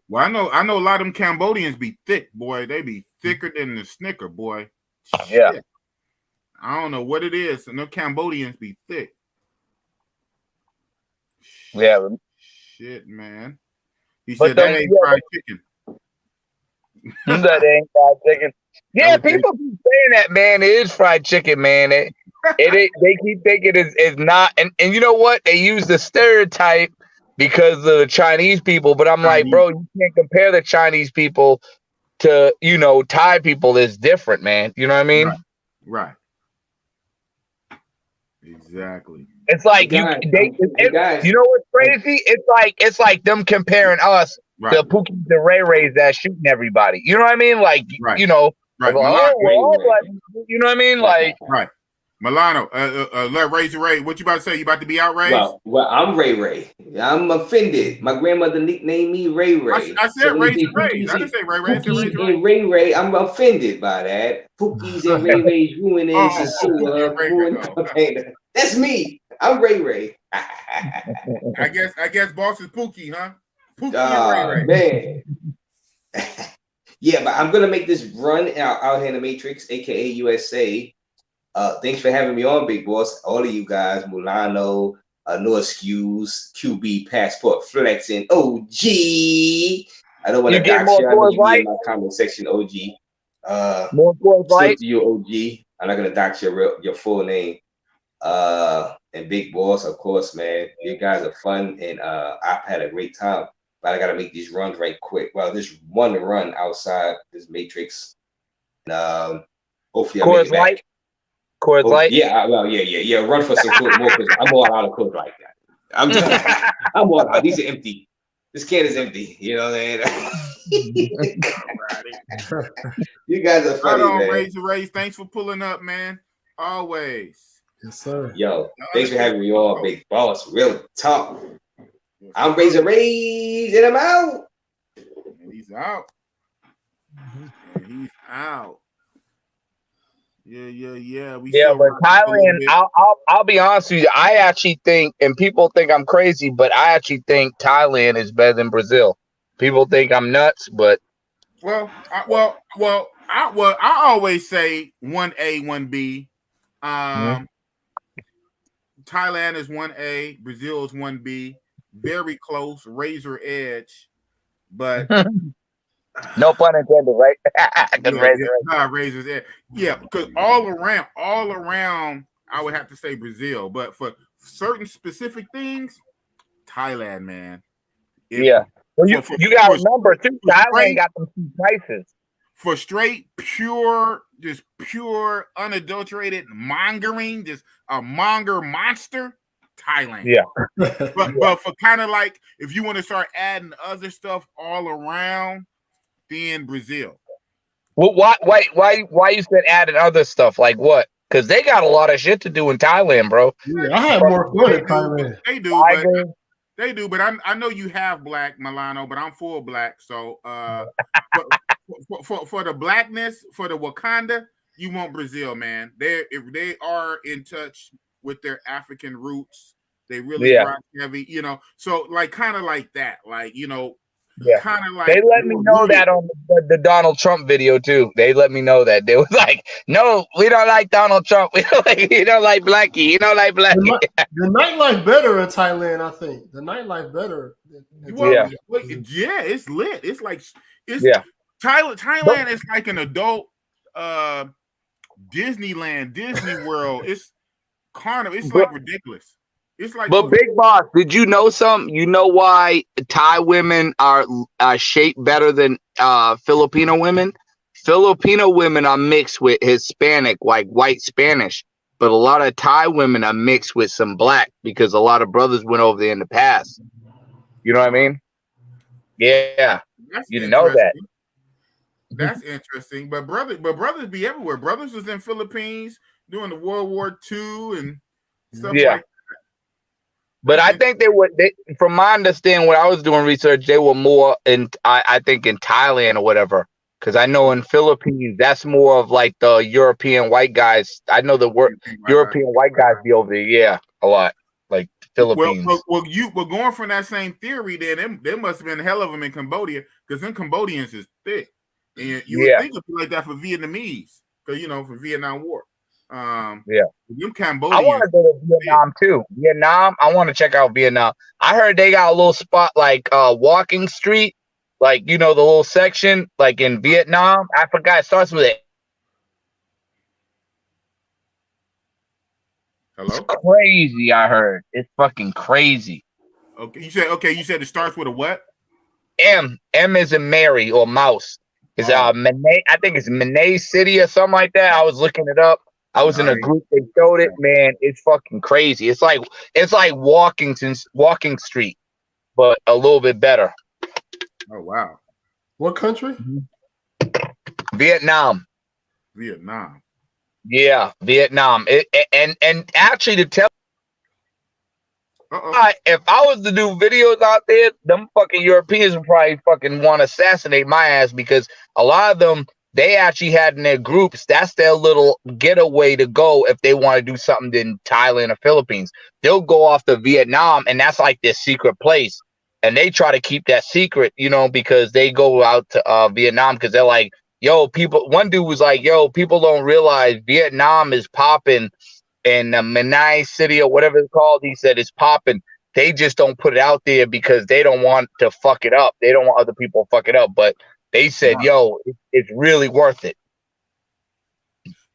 Well, I know a lot of them Cambodians be thick, boy. They be thicker than the Snicker, boy. Yeah. Shit. I don't know what it is, and the Cambodians be thick. Yeah. Shit, man. He said that ain't fried chicken. That ain't fried chicken. Yeah, people keep saying that, man. It is fried chicken, man. They keep thinking it's not. And you know what? They use the stereotype because of the Chinese people. But I'm like, bro, you can't compare the Chinese people to, you know, Thai people. Is different, man. You know what I mean? Right. Exactly. It's like you know what's crazy? It's like them comparing us to Pookies and Ray Rays that shooting everybody. You know what I mean? Like you know, like, you know what I mean? Like Milano, Razor Ray, what you about to say? You about to be outraged? Well, I'm Ray Ray. I'm offended. My grandmother nicknamed me Ray Ray. I said Razor Ray. I didn't say Ray Ray. I said Razor Ray. And Ray Ray, I'm offended by that. Pookies and Ray Ray's ruining That's me. I'm Ray Ray. I guess boss is Pookie, huh? Pookie and Ray Ray. Man. Yeah, but I'm gonna make this run out here in the Matrix, aka USA. Thanks for having me on, Big Boss. All of you guys, Mulano, No Excuse, QB, Passport, Flexing, OG. I don't want to dox you. I know you be in my comment section, OG. More Coors Light. To you, OG. I'm not gonna dox your full name. And Big Boss, of course, man. You guys are fun, and I've had a great time. But I gotta make these runs right quick. Well, this one run outside this matrix. And hopefully I make it back. Coors Light. Yeah, yeah. Run for some more because I'm all out of Coors Light. I'm all out. These are empty. This can is empty. You know what I mean? You guys are funny, man. Raise. Thanks for pulling up, man. Always. Yes, sir. Yo, thanks for having me on, Big Boss. Real talk. I'm Razor Rays, and I'm out. And he's out. And he's out. Yeah. But Thailand, I'll be honest with you. I actually think, and people think I'm crazy, but I actually think Thailand is better than Brazil. People think I'm nuts, but I always say 1A, 1B. Thailand is 1A, Brazil is 1B. Very close, razor edge, but no pun intended, right? Razor's edge. Yeah, because all around, I would have to say Brazil, but for certain specific things, Thailand, man. Well, you got to remember too, Thailand got some prices. For straight, pure, unadulterated mongering, just a monger monster, Thailand. Yeah. but for kind of like, if you want to start adding other stuff all around, then Brazil. Well, why you said adding other stuff? Like what? Because they got a lot of shit to do in Thailand, bro. Yeah, I have more fun in Thailand. They do, but I know you have black, Milano, but I'm full black. So for the blackness, for the Wakanda, you want Brazil, man. They are in touch with their African roots. They really rock heavy, you know. So like kind of like that, like, you know, kind of like they let me know that on the Donald Trump video too. They let me know that they was like, "No, we don't like Donald Trump. We don't like Blackie. You don't like Blackie." The nightlife better in Thailand, I think. The nightlife better. It's lit. It's like Thailand is like an adult Disneyland, Disney World. It's carnival. It's like ridiculous. It's like, but Big Boss, did you know something? You know why Thai women are shaped better than Filipino women? Filipino women are mixed with Hispanic, like white Spanish, but a lot of Thai women are mixed with some black because a lot of brothers went over there in the past. You know what I mean? Yeah, you know that. That's interesting. But brothers be everywhere. Brothers was in Philippines during the World War II and stuff like that. But I think from my understanding, when I was doing research, they were more I think in Thailand or whatever. Because I know in Philippines, that's more of like the European white guys. I know the European white guys be over there, a lot. Like Philippines. Well, going from that same theory, then there must have been a hell of them in Cambodia, because them Cambodians is thick. And you would think it'd be like that for Vietnamese, because for Vietnam War. Them Cambodians. I want to go to Vietnam too. I want to check out Vietnam. I heard they got a little spot like walking street, like the little section, like in Vietnam. I forgot. It starts with it. Hello? It's crazy. I heard it's fucking crazy. Okay, you said it starts with a what? M is in Mary or mouse. It's Manay. I think it's Manay City or something like that. I was looking it up. I was in a group. They showed it. Man, it's fucking crazy. It's like walking street, but a little bit better. Oh wow! What country? Vietnam. Vietnam. Yeah, Vietnam. And actually, to tell. If I was to do videos out there, them fucking Europeans would probably fucking want to assassinate my ass, because a lot of them, they actually had in their groups, that's their little getaway to go if they want to do something in Thailand or Philippines. They'll go off to Vietnam, and that's like their secret place. And they try to keep that secret, because they go out to Vietnam because they're like, yo, people. One dude was like, yo, people don't realize Vietnam is popping, and Manai City or whatever it's called. He said it's popping. They just don't put it out there because they don't want to fuck it up. They don't want other people to fuck it up. But they said, yo, it's really worth it.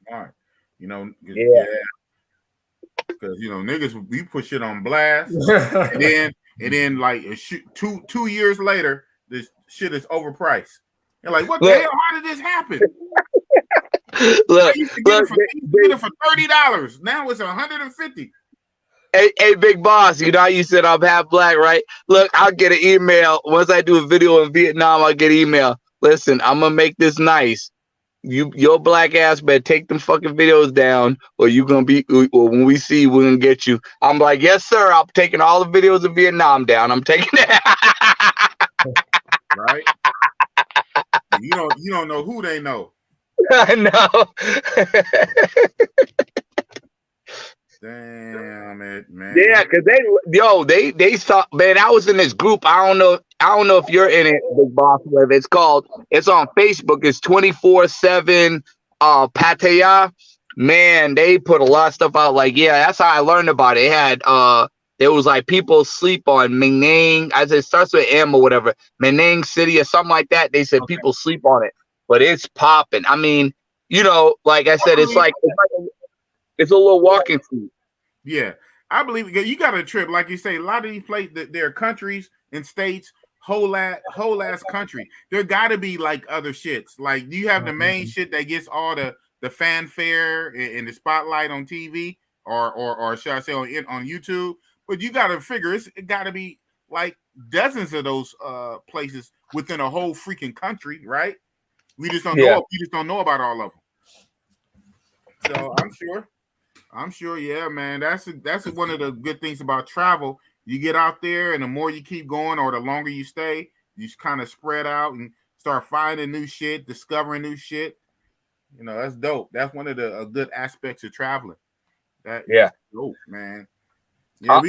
Smart. You know, Yeah. Because niggas, we put shit on blast, and then like 2 years later, this shit is overpriced. You're like, what the hell? How did this happen? Look, I used to get it for $30. Now it's $150. Hey, big boss, you said I'm half black, right? Look, I'll get an email. Once I do a video in Vietnam, I'll get an email. Listen, I'm going to make this nice. Your black ass better take them fucking videos down, or you gonna be, or when we see you, we're gonna get you. I'm like, yes, sir. I'm taking all the videos of Vietnam down. I'm taking it. Right? You don't know who they know. I know. Damn it, man. Yeah, because they saw, man. I was in this group. I don't know if you're in it, big boss. Whatever it's called. It's on Facebook. It's 24/7 Pattaya. Man, they put a lot of stuff out. Like, yeah, that's how I learned about it. It had there was like people sleep on Menang. I said it starts with M or whatever. Menang City or something like that. They said people sleep on it, but it's popping. I mean, like I said, it's a little walking street. Yeah, I believe you got a trip, like you say. A lot of these places, there are countries and states, whole ass country. There got to be like other shits. Like you have the main shit that gets all the fanfare and the spotlight on TV, or should I say on YouTube? But you got to figure it got to be like dozens of those places within a whole freaking country, right? We just don't know. We just don't know about all of them. So I'm sure, yeah, man. That's one of the good things about travel. You get out there, and the more you keep going, or the longer you stay, you just kind of spread out and start finding new shit, discovering new shit. That's dope. That's one of the good aspects of traveling. That is dope, man. Yeah,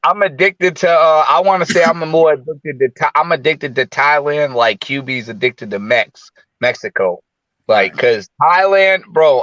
I'm addicted to. I want to say I'm more addicted to. I'm addicted to Thailand, like QB's addicted to Mexico, like because Thailand, bro.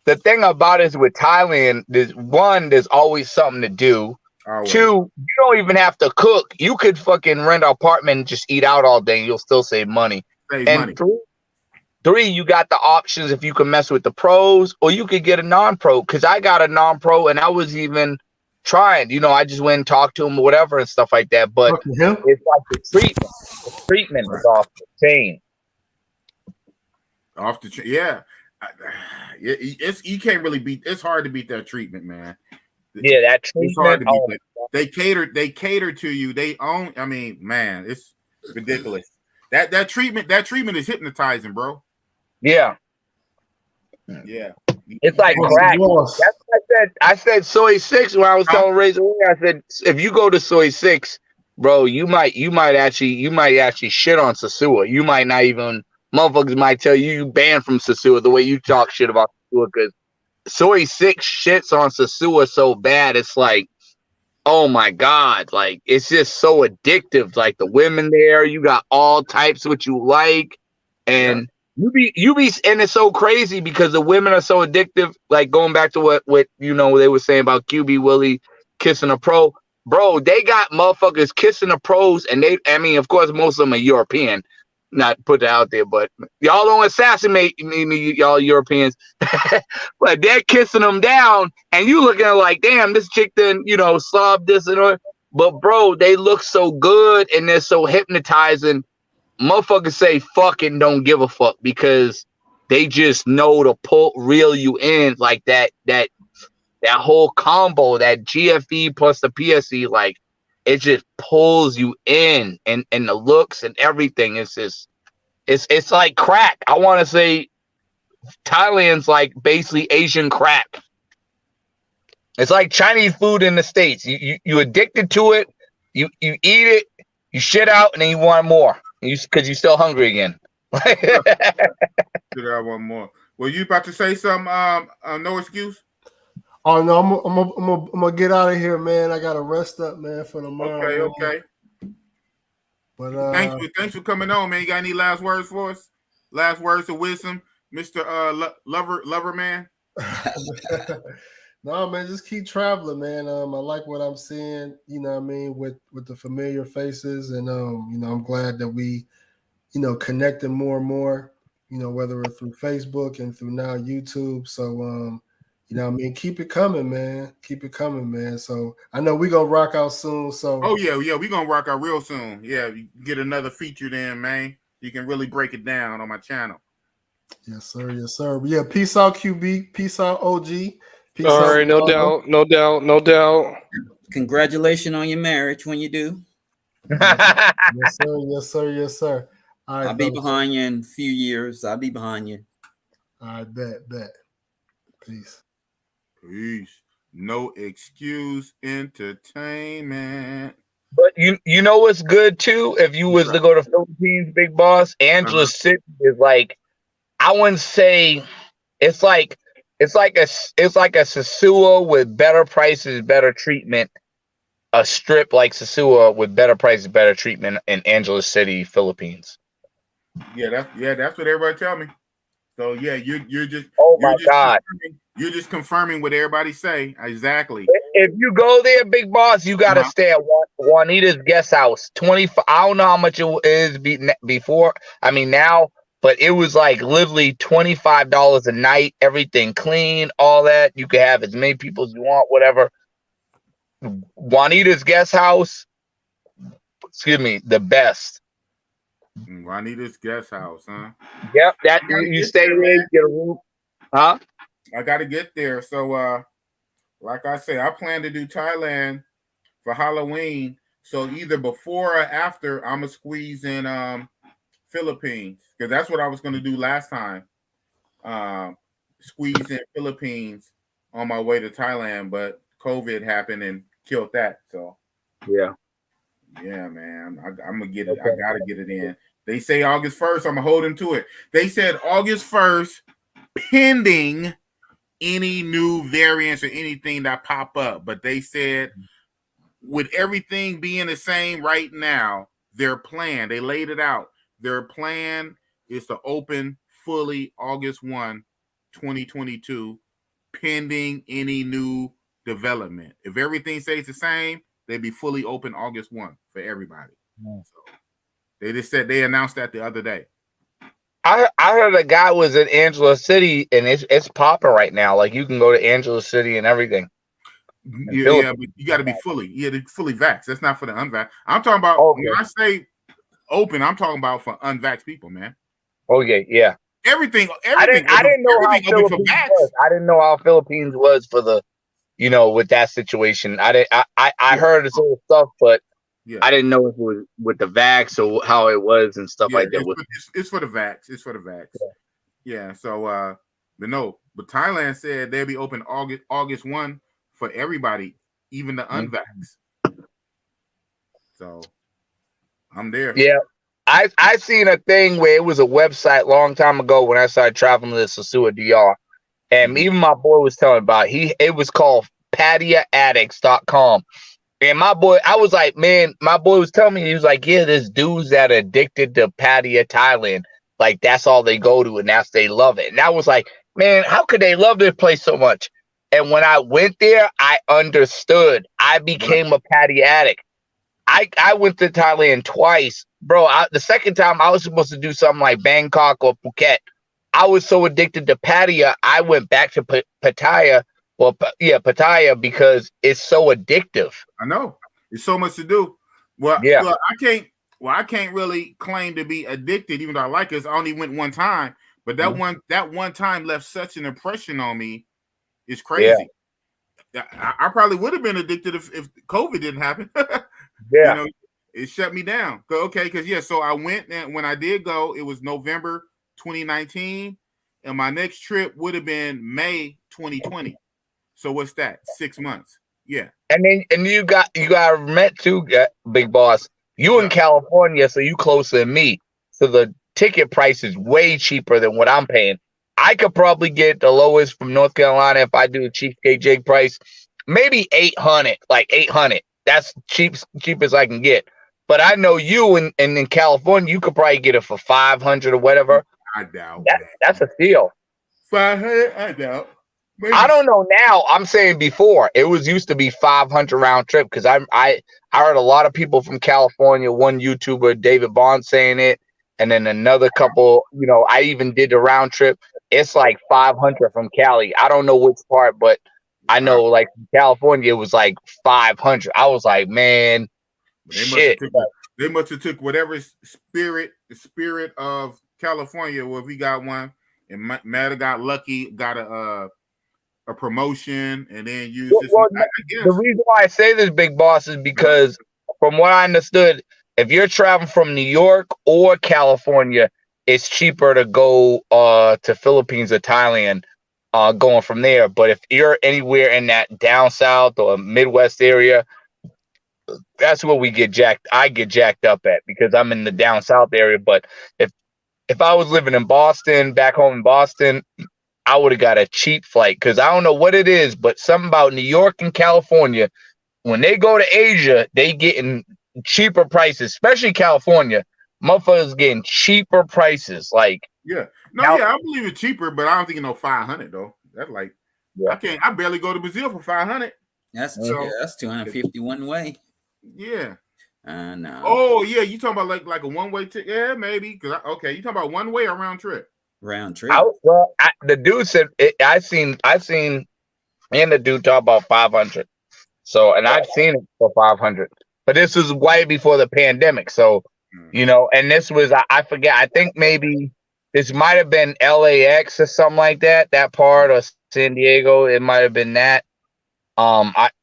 The thing about it is with Thailand, there's always something to do. Always. 2, you don't even have to cook. You could fucking rent an apartment and just eat out all day, and you'll still save money. 3, you got the options if you can mess with the pros, or you could get a non-pro. Because I got a non-pro, and I was even trying. I just went and talked to him or whatever and stuff like that. But it's like the treatment. The treatment is off the chain. Off the chain, yeah. You can't really beat. It's hard to beat that treatment, man. Yeah, that treatment. It's hard to beat. They cater to you. They own. I mean, man, it's ridiculous. That treatment is hypnotizing, bro. Yeah. Yeah. It's like crack. That's what I said Soy 6 when I was telling Razor. I said if you go to Soy 6, bro, you might actually shit on Sasua. You might not even. Motherfuckers might tell you banned from Sasua the way you talk shit about Sasua, because Soy 6 shits on Sasua so bad. It's like, oh my God, like it's just so addictive. Like the women there, you got all types what you like, and you be, and it's so crazy because the women are so addictive. Like going back to what they were saying about QB Willie kissing a pro, bro. They got motherfuckers kissing the pros, and of course, most of them are European. Not put that out there, but y'all don't assassinate me, y'all Europeans. But they're kissing them down, and you looking at like, damn, this chick then, slob this and all. But bro, they look so good and they're so hypnotizing. Motherfuckers say fucking don't give a fuck because they just know to reel you in like that whole combo, that GFE plus the PSE, like. It just pulls you in, and the looks and everything. It's just, it's like crack. I want to say Thailand's like basically Asian crack. It's like Chinese food in the States. You addicted to it. You eat it, you shit out, and then you want more. Because you're still hungry again. Should I want more? Were you about to say something? No excuse. Oh no, I'm gonna get out of here, man. I gotta rest up, man, for tomorrow. Okay. But thanks for coming on, man. You got any last words for us? last words of wisdom, Mr. Lover Man? No, man, just keep traveling, man. I like what I'm seeing, you know what I mean, with the familiar faces. And you know, I'm glad that we, you know, connecting more and more, you know, whether it's through Facebook and through now YouTube. So you know what I mean, keep it coming, man. Keep it coming, man. So I know we're gonna rock out soon. So yeah, we're gonna rock out real soon. Yeah, you get another feature then, man. You can really break it down on my channel. Yes, sir. Yes, sir. But yeah, peace out, QB. Peace out, OG. Peace All out. right, no doubt, no doubt, no doubt. Congratulations on your marriage when you do. Yes, sir. Yes, sir. Yes, sir. All right, I'll be fellas. behind you in a few years. I'll be behind you. I bet. Peace. Peace. No excuse entertainment. But you know what's good too? If you was to go to Philippines, Big Boss, Angeles City is like, I wouldn't say it's like a Sasua with better prices, better treatment. A strip like Sasua with better prices, better treatment in Angeles City, Philippines. Yeah, that's what everybody tell me. So yeah, you're just you're just confirming what everybody say. Exactly. If you go there, Big Boss, you gotta stay at Juanita's guest house. 25. I don't know how much it is before. I mean now, but it was like literally $25 a night. Everything clean, all that. You could have as many people as you want, whatever. Juanita's guest house. Excuse me, the best. Juanita's guest house, huh? Yep, that you stay there, you get a room. Huh? I gotta get there. So like I say, I plan to do Thailand for Halloween. So either before or after, I'm gonna squeeze in Philippines, because that's what I was gonna do last time. Squeeze in Philippines on my way to Thailand, but COVID happened and killed that. So yeah, man, I'm gonna get it. I gotta get it in. They say August 1st. I'm gonna hold him to it. They said August 1st, pending any new variants or anything that pop up. But they said with everything being the same right now, their plan, they laid it out. Their plan is to open fully August 1, 2022, pending any new development. If everything stays the same, they'd be fully open August 1 for everybody. So they just said, they announced that the other day. I heard a guy was in Angeles City and it's popping right now. Like you can go to Angeles City and everything. Yeah, but you got to be fully vaxxed. That's not for the unvaxxed. I'm talking about when I say open, I'm talking about for unvaxxed people, man. Oh yeah. Everything. I didn't know how Philippines was. I didn't know how Philippines was for the, with that situation. I heard this whole stuff, but I didn't know if it was with the vax or how it was and stuff like that. It's for the vax. It's for the vax. Yeah. So, but Thailand said they'll be open August 1 for everybody, even the unvaxxed. So, I'm there. Yeah. I seen a thing where it was a website long time ago when I started traveling to Sasua DR. And even my boy was telling about it was called patiaaddicts.com. And my boy, I was like, man, my boy was telling me, he was like, yeah, there's dudes that are addicted to Pattaya, Thailand. Like, that's all they go to, and they love it. And I was like, man, how could they love this place so much? And when I went there, I understood. I became a Pattaya addict. I went to Thailand twice. Bro, the second time, I was supposed to do something like Bangkok or Phuket. I was so addicted to Pattaya, I went back to Pattaya. Well, Pattaya, because it's so addictive. I know. It's so much to do. Well, I can't really claim to be addicted, even though I like it. I only went one time, but that one time left such an impression on me. It's crazy. Yeah. I probably would have been addicted if COVID didn't happen. It shut me down. Okay, because so I went, and when I did go, it was November 2019, and my next trip would have been May 2020. So what's that? 6 months. Yeah. And then you got met too, Big Boss. You in California, so you closer than me. So the ticket price is way cheaper than what I'm paying. I could probably get the lowest from North Carolina if I do a Cheapskate Jake price, maybe 800, like 800. That's cheap as I can get. But I know you in California, you could probably get it for 500 or whatever. I doubt that's a steal. 500. I doubt. Maybe. I don't know now. I'm saying before it was used to be 500 round trip because I heard a lot of people from California. One YouTuber, David Bond, saying it, and then another couple. You know, I even did the round trip. It's like 500 from Cali. I don't know which part, but I know like from California it was like 500. I was like, man, shit. They must have took whatever the spirit of California. Well, if we got one, and Matter got lucky, got a promotion, and then used this. Well, the reason why I say this, Big Boss, is because from what I understood, if you're traveling from New York or California, it's cheaper to go to Philippines or Thailand, going from there. But if you're anywhere in that down south or Midwest area, that's where I get jacked up at because I'm in the down south area. But if I was living in Boston, back home in Boston, I would have got a cheap flight because I don't know what it is, but something about New York and California, when they go to Asia, they getting cheaper prices, especially California. Motherfuckers getting cheaper prices. Like, yeah, I believe it's cheaper, but I don't think you know 500 though. That's like I barely go to Brazil for 500. That's 250 one way. Yeah. No. Oh yeah, you talking about like a one way ticket? Yeah, maybe. You talking about one way or round trip? Round trip. The dude said I seen and the dude talk about 500. So, and I've seen it for 500, but this was way before the pandemic. So, you know, and this was I forget. I think maybe this might have been LAX or something like that. That part or San Diego. It might have been that.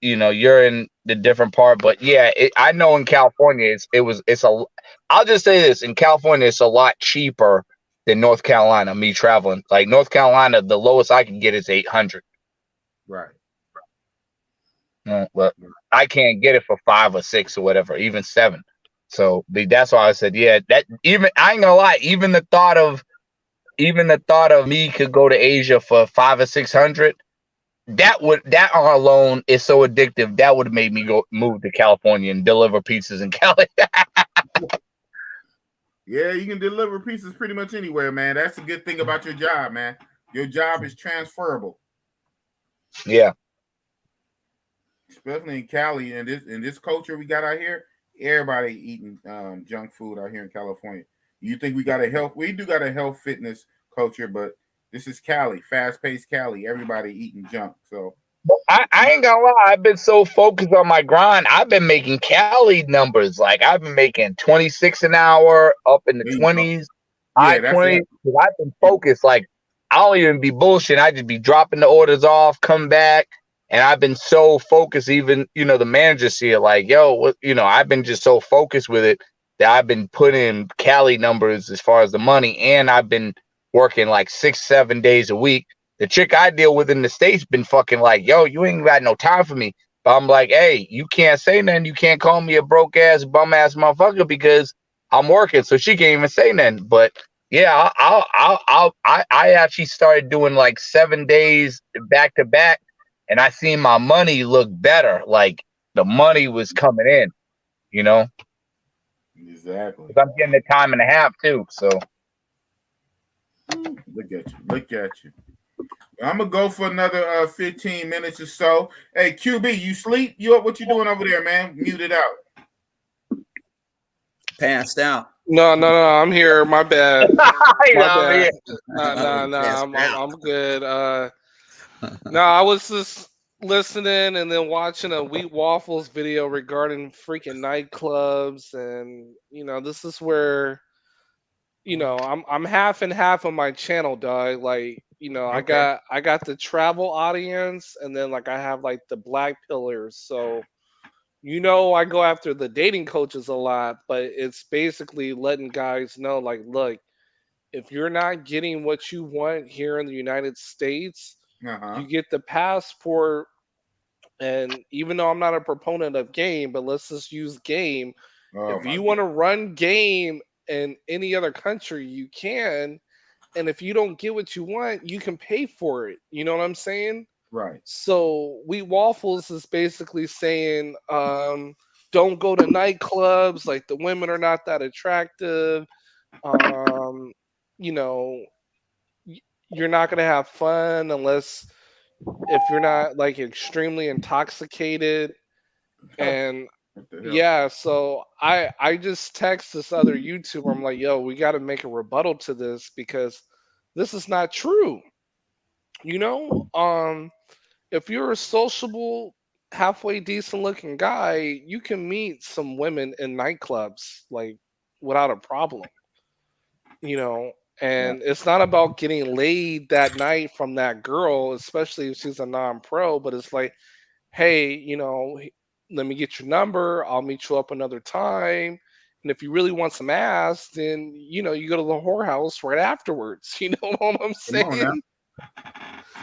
You're in the different part, but yeah, I know in California I'll just say this, in California it's a lot cheaper than North Carolina. Me traveling, like North Carolina, the lowest I can get is 800. Right. But I can't get it for 5 or 6 or whatever, even 7. So that's why I said, yeah, that even I ain't gonna lie, even the thought of me could go to Asia for 500 or 600. That alone is so addictive. That would have made me move to California and deliver pizzas in Cali. Yeah, you can deliver pizzas pretty much anywhere, man. That's the good thing about your job, man. Your job is transferable. Yeah. Especially in Cali and this culture we got out here, everybody eating junk food out here in California. You think we got we do got a health fitness culture, but this is Cali, fast-paced Cali. Everybody eating junk. So I ain't gonna lie, I've been so focused on my grind. I've been making Cali numbers. Like I've been making 26 an hour, up in the 20s, high 20s. I've been focused. Like I don't even be bullshit. I just be dropping the orders off, come back. And I've been so focused, even, the managers see it like, yo, I've been just so focused with it that I've been putting Cali numbers as far as the money. And I've been working like 6-7 days a week. The chick I deal with in the States been fucking like, yo, you ain't got no time for me. But I'm like, hey, you can't say nothing. You can't call me a broke ass, bum ass motherfucker because I'm working. So she can't even say nothing. But yeah, I actually started doing like 7 days back to back. And I seen my money look better. Like the money was coming in, Exactly. Because I'm getting the time and a half too. So look at you. I'm gonna go for another 15 minutes or so. Hey, QB, you sleep? What you doing over there, man? Mute it out. Passed out. No, I'm here. My bad. My bad. No, I'm good. No, I was just listening and then watching a Wheat Waffles video regarding freaking nightclubs, and this is where I'm half and half on my channel, dog. Like okay. I got the travel audience, and then like I have like the black pillars. So I go after the dating coaches a lot, but it's basically letting guys know, like, look, if you're not getting what you want here in the United States, you get the passport. And even though I'm not a proponent of game, but let's just use game. If you want to run game in any other country, you can. And if you don't get what you want, you can pay for it. You know what I'm saying? Right. So Wheat Waffles is basically saying, don't go to nightclubs. Like the women are not that attractive. you know, you're not gonna have fun unless if you're not like extremely intoxicated. And What the hell? yeah, so I just text this other YouTuber. I'm like, yo, we got to make a rebuttal to this because this is not true. You know, if you're a sociable, halfway decent looking guy, you can meet some women in nightclubs like without a problem. You know, and it's not about getting laid that night from that girl, especially if she's a non-pro, but it's like, hey, let me get your number. I'll meet you up another time. And if you really want some ass, then you go to the whorehouse right afterwards. You know what I'm Come on now. saying?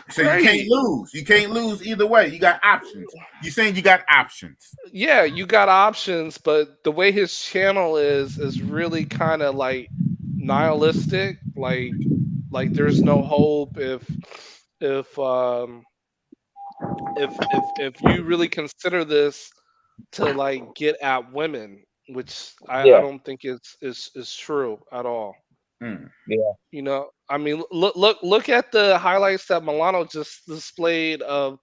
So you can't lose. You can't lose either way. You got options. You saying you got options. Yeah, you got options, but the way his channel is really kind of like nihilistic. Like there's no hope if if you really consider this to like get at women, which I Yeah. don't think is true at all. Yeah. I mean, look at the highlights that Milano just displayed of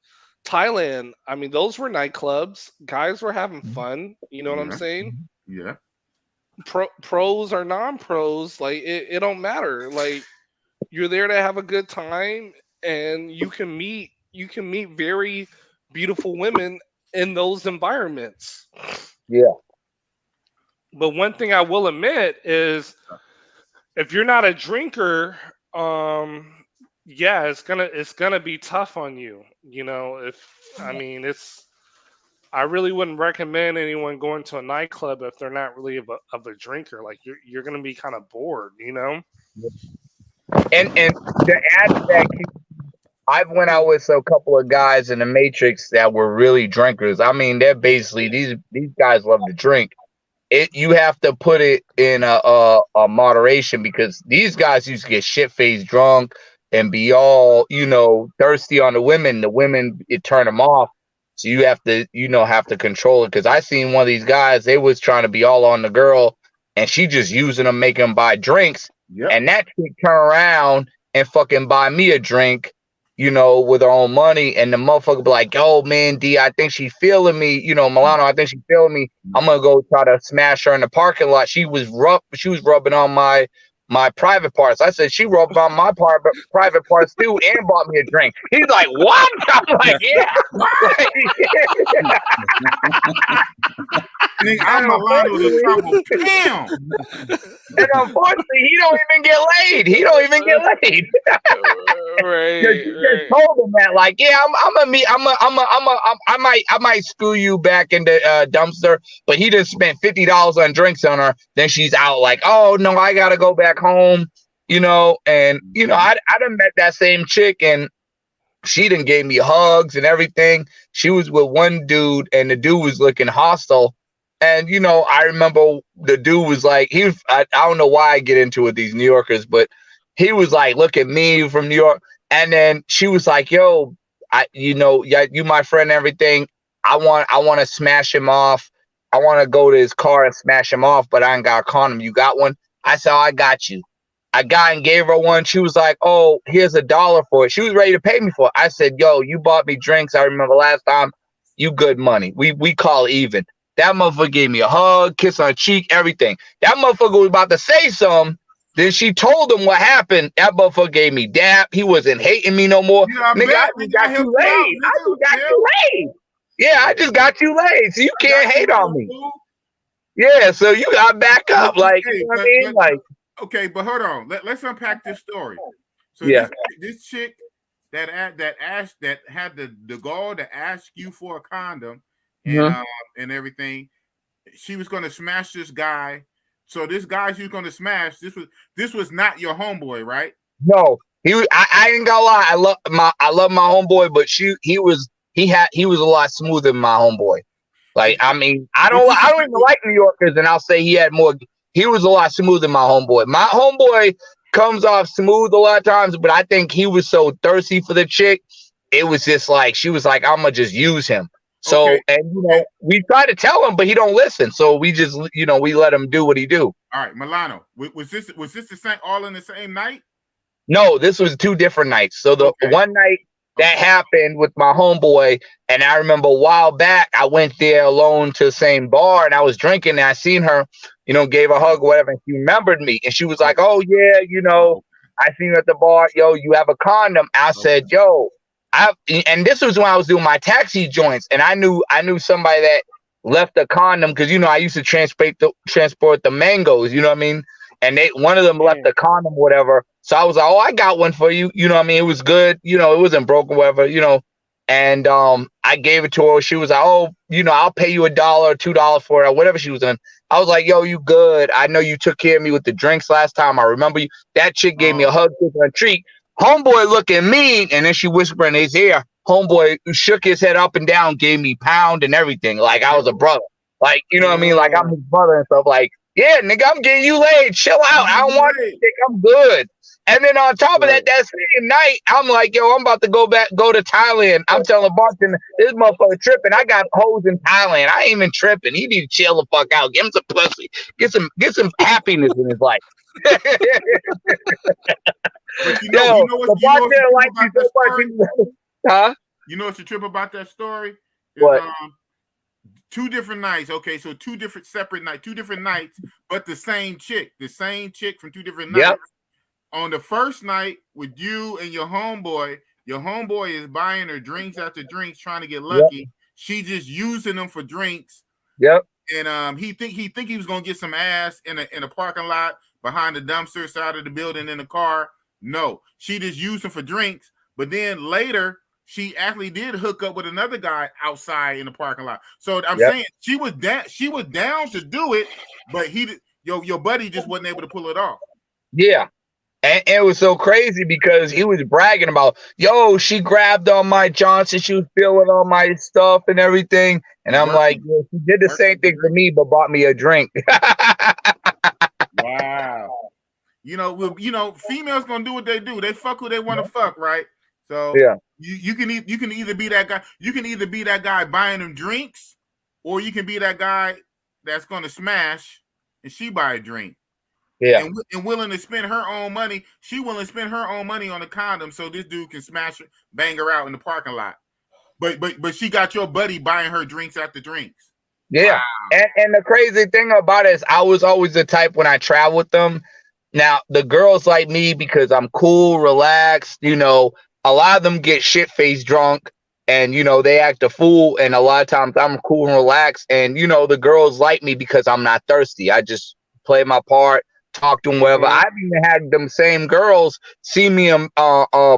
Thailand. I mean, those were nightclubs. Guys were having fun. You know what I'm saying? Yeah. Pros or non-pros, like it don't matter. Like you're there to have a good time, and you can meet very beautiful women in those environments. Yeah. But one thing I will admit is if you're not a drinker, yeah, it's gonna be tough on you. I really wouldn't recommend anyone going to a nightclub if they're not really of a drinker. Like you're gonna be kind of bored, And to add to that, I've went out with a couple of guys in the Matrix that were really drinkers. I mean, they're basically these guys love to drink. You have to put it in a moderation because these guys used to get shit-faced drunk and be all thirsty on the women. The women, it turn them off. So you have to have to control it. Because I seen one of these guys, they was trying to be all on the girl, and she just using them, making them buy drinks. And that chick turn around and fucking buy me a drink, with her own money. And the motherfucker be like, "Oh man, D, I think she feeling me. Milano, I think she feeling me. I'm gonna go try to smash her in the parking lot." She was rubbing on my private parts. I said, "She rubbed on my private parts too and bought me a drink." He's like, "What?" I'm like, "Yeah." I'm Milano the trouble. Damn. And unfortunately, he don't even get laid. Right. Told him that, like, yeah, I might screw you back in the dumpster, but he just spent $50 on drinks on her. Then she's out, like, oh no, I gotta go back home, and I done met that same chick, and she done gave me hugs and everything. She was with one dude, and the dude was looking hostile. And, I remember the dude was like, I don't know why I get into it with these New Yorkers, but he was like, look at me from New York. And then she was like, yo, you my friend and everything. I want to smash him off. I want to go to his car and smash him off, but I ain't got a condom. You got one? I said, oh, I got you. I got and gave her one. She was like, oh, here's $1 for it. She was ready to pay me for it. I said, yo, you bought me drinks. I remember last time. You good money. We call even. That motherfucker gave me a hug, kiss on the cheek, everything. That motherfucker was about to say something. Then she told him what happened. That motherfucker gave me dap. He wasn't hating me no more. Nigga, I just got you laid. Yeah, I just got you laid. So you can't hate on me. Yeah, so you got to back up. Like, you know what I mean? Like, okay, but hold on. Let's unpack this story. So yeah, this chick that had the gall to ask you for a condom and everything, she was going to smash this guy. So this guy she was going to smash, this was not your homeboy, right? No, I ain't gonna lie. I love my homeboy, but he was a lot smoother than my homeboy. Like, I mean, I don't even like New Yorkers, and I'll say he was a lot smoother than my homeboy. My homeboy comes off smooth a lot of times, but I think he was so thirsty for the chick. It was just like, she was like, I'm gonna just use him. So, and we try to tell him, but he don't listen. So we just, we let him do what he do. All right, Milano, was this the same all in the same night? No, this was 2 different nights. So the one night that happened with my homeboy, and I remember a while back, I went there alone to the same bar, and I was drinking, and I seen her, gave her a hug or whatever, and she remembered me, and she was like, "Oh yeah, I seen you at the bar. Yo, you have a condom." I said, "Yo." And this was when I was doing my taxi joints, and I knew somebody that left a condom because I used to transport the mangoes, you know what I mean? And one of them left a condom, whatever. So I was like, "Oh, I got one for you." You know what I mean? It was good, it wasn't broken, whatever, And I gave it to her. She was like, "Oh, I'll pay you $1 or $2 for it," or whatever she was doing. I was like, "Yo, you good? I know you took care of me with the drinks last time. I remember you." That chick gave me a hug, took her a treat. Homeboy looking mean, and then she whispered in his ear. Homeboy shook his head up and down, gave me pound and everything, like I was a brother. Like, you know what I mean? Like I'm his brother and stuff. Like, yeah, nigga, I'm getting you laid. Chill out. I don't want this dick. I'm good. And then on top of that same night, I'm like, yo, I'm about to go to Thailand. I'm telling the bartender, this motherfucker tripping. I got hoes in Thailand. I ain't even tripping. He need to chill the fuck out. Give him some pussy. Get some happiness in his life. But you know what's the trip about that story? What? 2 different nights. Okay, so 2 different separate nights, 2 different nights, but the same chick from 2 different nights. On the first night with you and your homeboy is buying her drinks after drinks, trying to get lucky. She just using them for drinks. And he think he was gonna get some ass in a parking lot behind the dumpster side of the building in the car. No, she just used them for drinks. But then later, she actually did hook up with another guy outside in the parking lot. So I'm saying she was down to do it, but your buddy just wasn't able to pull it off. Yeah. And it was so crazy because he was bragging about, yo, she grabbed on my Johnson, she was feeling all my stuff and everything. And I'm like, yeah, she did the same thing for me, but bought me a drink. Wow. Females gonna do what they do. They fuck who they want to fuck, right? So you can either be that guy. You can either be that guy buying them drinks, or you can be that guy that's gonna smash and she buy a drink. Yeah. And willing to spend her own money. She willing to spend her own money on a condom so this dude can smash her, bang her out in the parking lot. But she got your buddy buying her drinks after drinks. Yeah. Wow. And the crazy thing about it is I was always the type when I travel with them. Now, the girls like me because I'm cool, relaxed, a lot of them get shit-faced drunk and, they act a fool. And a lot of times I'm cool and relaxed. And, the girls like me because I'm not thirsty. I just play my part. Talk to them, whatever. I've even had them same girls see me in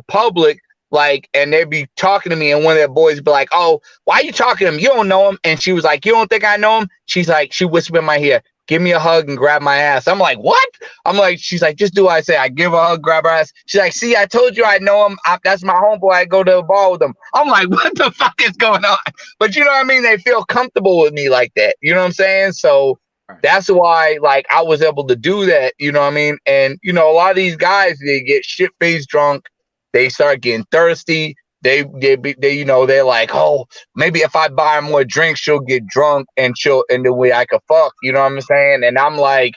public, like, and they'd be talking to me, and one of their boys be like, "Oh, why are you talking to him? You don't know him." And she was like, "You don't think I know him?" She's like, she whispered in my ear, "Give me a hug and grab my ass." I'm like, "What?" I'm like, she's like, "Just do what I say." I give her a hug, grab her ass. She's like, "See, I told you I know him. That's my homeboy. I go to the bar with him." I'm like, "What the fuck is going on?" But you know what I mean? They feel comfortable with me like that. You know what I'm saying? So that's why, like, I was able to do that, you know what I mean? And, a lot of these guys, they get shit-faced drunk. They start getting thirsty. They're like, "Oh, maybe if I buy her more drinks, she'll get drunk and the way I could fuck." You know what I'm saying? And I'm like,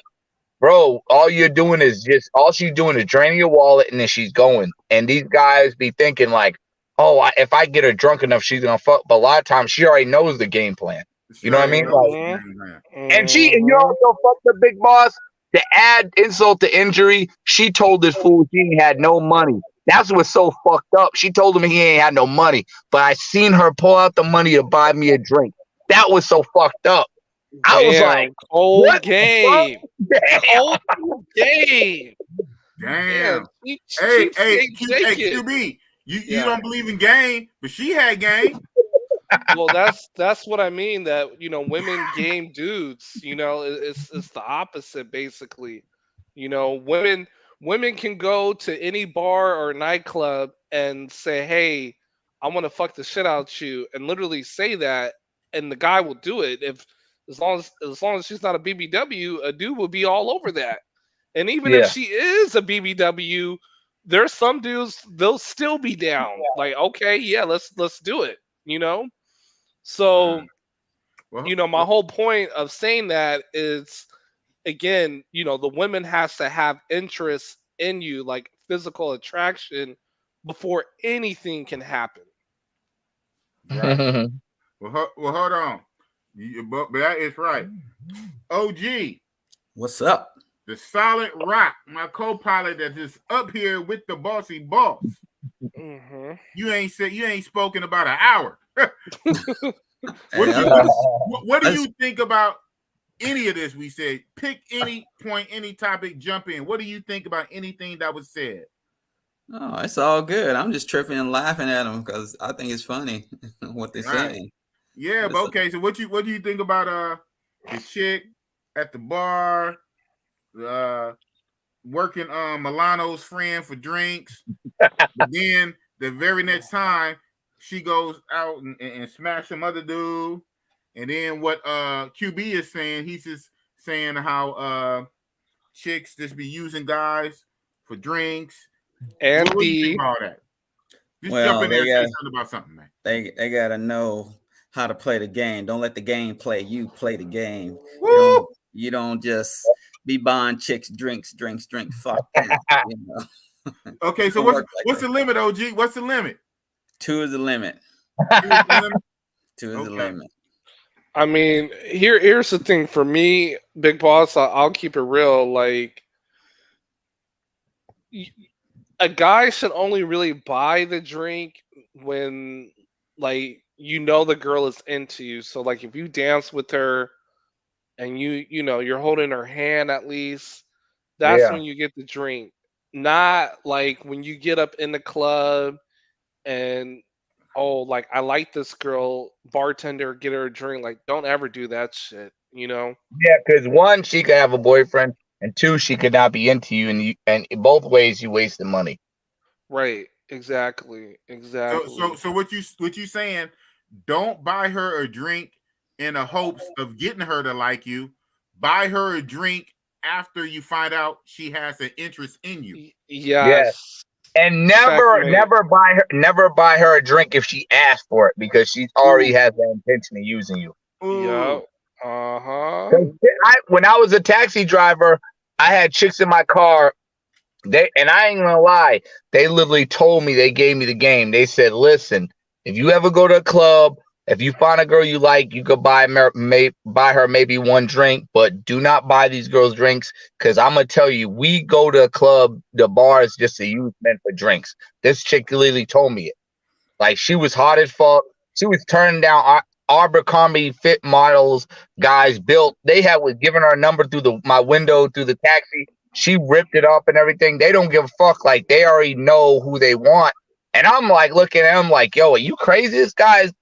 bro, all she's doing is draining your wallet and then she's going. And these guys be thinking like, "Oh, if I get her drunk enough, she's going to fuck." But a lot of times she already knows the game plan. You know what I mean? Like, and also fucked the big boss. To add insult to injury, she told this fool she ain't had no money. That's what's so fucked up. She told him he ain't had no money, but I seen her pull out the money to buy me a drink. That was so fucked up. I was like, cold game. Cold game. Damn. Hey, QB, you don't believe in game, but she had game. Well, that's what I mean. That women game dudes. It's the opposite basically. Women can go to any bar or nightclub and say, "Hey, I want to fuck the shit out you," and literally say that, and the guy will do it. As long as she's not a BBW, a dude will be all over that. And even if she is a BBW, there's some dudes they'll still be down. Like, okay, yeah, let's do it. So, Well, you know, my whole point of saying that is, again, you know, the women has to have interest in you, like physical attraction, before anything can happen. Right. well, hold on. But that is right. OG. What's up? The solid rock, my co-pilot that is up here with the bossy boss. Mm-hmm. You ain't spoken about an hour. Hey, what do you think about any of this we said? Pick any point, any topic, jump in. What do you think about anything that was said? Oh, it's all good. I'm just tripping and laughing at them because I think it's funny what they're saying. Yeah, but okay. So what do you think about the chick at the bar, working Milano's friend for drinks, but then the very next time she goes out and smash some other dude, and then what QB is saying, he's just saying how chicks just be using guys for drinks. And what do you think about all that? Just jump in there and say something about something, man. They gotta know how to play the game. Don't let the game play you. Play the game. You don't just be buying chicks drinks. Fuck that. You know? Okay, so what's the limit, OG? What's the limit? 2 is the limit. 2 is the limit. I mean, here's the thing for me, Big Boss. I'll keep it real. Like, a guy should only really buy the drink when, like, you know the girl is into you. So, like, if you dance with her and you know you're holding her hand at least, that's when you get the drink. Not like when you get up in the club and, oh, like, I like this girl, bartender, get her a drink. Like, don't ever do that shit, you know? Yeah, because 1, she could have a boyfriend, and 2, she could not be into you, and in both ways you wasted money. Right. Exactly. So what you saying? Don't buy her a drink in the hopes of getting her to like you. Buy her a drink after you find out she has an interest in you. Yes. And never buy her a drink if she asks for it, because she already has the intention of using you. Yep. Uh-huh. When I was a taxi driver, I had chicks in my car. And I ain't gonna lie, they literally told me, they gave me the game. They said, listen, if you ever go to a club, if you find a girl you like, you could buy her maybe 1 drink, but do not buy these girls drinks, because I'm gonna tell you, we go to a club, the bars, just to use men for drinks. This chick literally told me it. Like, she was hot as fuck. She was turning down Abercrombie fit models, guys built. They was giving her a number through my window, through the taxi. She ripped it up and everything. They don't give a fuck. Like, they already know who they want. And I'm like looking at him like, yo, are you crazy? This guy's,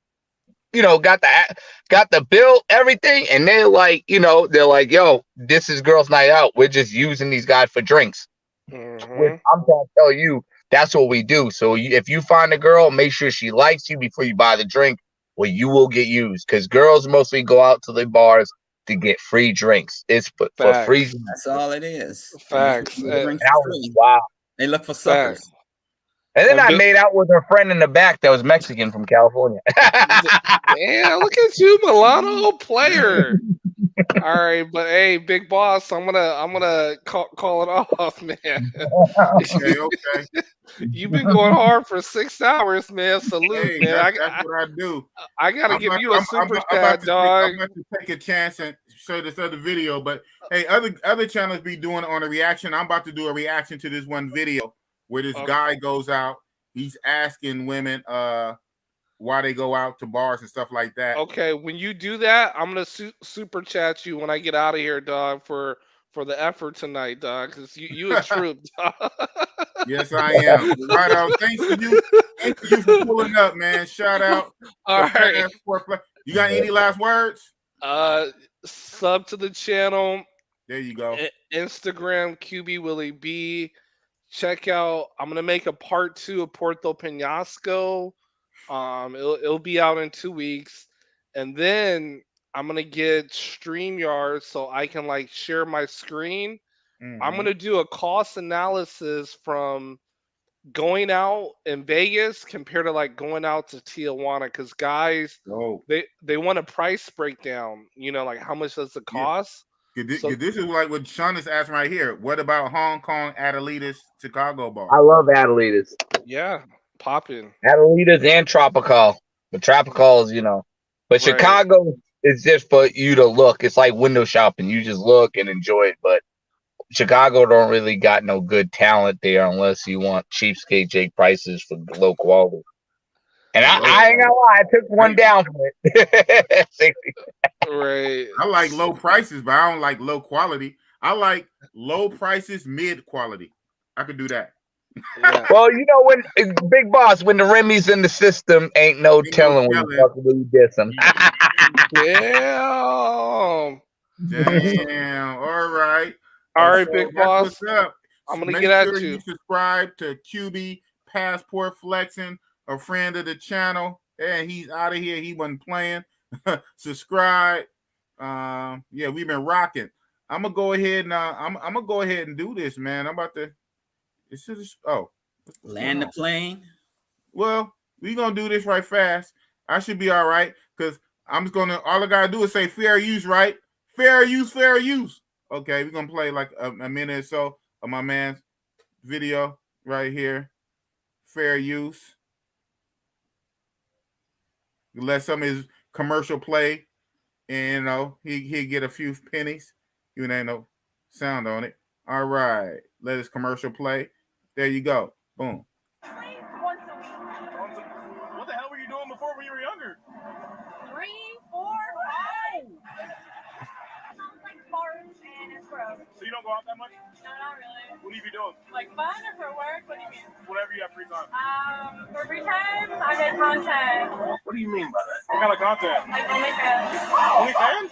got the bill, everything. And they're like, yo, this is girls' night out. We're just using these guys for drinks. Which I'm trying to tell you, that's what we do. So if you find a girl, make sure she likes you before you buy the drink, or you will get used. Because girls mostly go out to the bars to get free drinks. It's for free drinks. That's all it is. Facts. Wow. They look for suckers. And then I made out with her friend in the back that was Mexican from California. Damn, look at you, Milano, player. All right, but hey, Big Boss, I'm gonna call it off, man. Okay. You've been going hard for 6 hours, man. Salute, Hey, man. that's what I do. I gotta give you a super chat, dog. I'm about to take a chance and show this other video, but hey, other channels be doing it on a reaction. I'm about to do a reaction to this one video where this guy goes out. He's asking women why they go out to bars and stuff like that. Okay, when you do that, I'm gonna super chat you when I get out of here, dog, for the effort tonight, dog. Because you a troop, dog. Yes, I am. Right out. Thank you for pulling up, man. Shout out. All right. You got any last words? Sub to the channel. There you go. Instagram QB Willie B. Check out. I'm gonna make a part 2 of Puerto Penasco. It'll be out in 2 weeks, and then I'm gonna get StreamYard so I can like share my screen. I'm gonna do a cost analysis from going out in Vegas compared to like going out to Tijuana, because guys, they want a price breakdown. You know, like how much does it cost? This is like what Sean is asking right here. What about Hong Kong, Adelitas, Chicago ball? I love Adelitas. Yeah, popping. Adelitas and Tropical. The Tropicals, you know. But Right. Chicago is just for you to look. It's like window shopping. You just look and enjoy it. But Chicago don't really got no good talent there unless you want cheapskate Jake prices for low quality. And I ain't gonna lie, I took one down for it. Right. I like low prices, but I don't like low quality. I like low prices, mid quality. I could do that. Yeah. Well, you know, when Big Boss, when the Remy's in the system, ain't no telling when you fucking diss them. Damn. Damn. All right. All right, So Big that's Boss. what's up. I'm gonna Make get at sure you. subscribe to QB Passport Flexing, a friend of the channel. And he's out of here. He wasn't playing. Subscribe. Yeah, we've been rocking. I'm gonna go ahead and I'm gonna go ahead and do this, man. I'm about to. It's just land the plane. Well, we gonna do this right fast. I should be all right because I'm just gonna. All I gotta do is say fair use, right? Fair use, fair use. Okay, we're gonna play like a minute or so of my man's video right here. Fair use. Let some of his commercial play, and you know he get a few pennies. Even ain't no sound on it. All right, let his commercial play. There you go. Boom. Once a week. What the hell were you doing before when you were younger? 3, 4, 5. Sounds like bars and it's gross. So you don't go out that much? No, not really. What do you be doing? Like fun or for work? What do you mean? Whenever you have free time. For free time, I make content. What do you mean by that? What kind of content? Like OnlyFans. OnlyFans?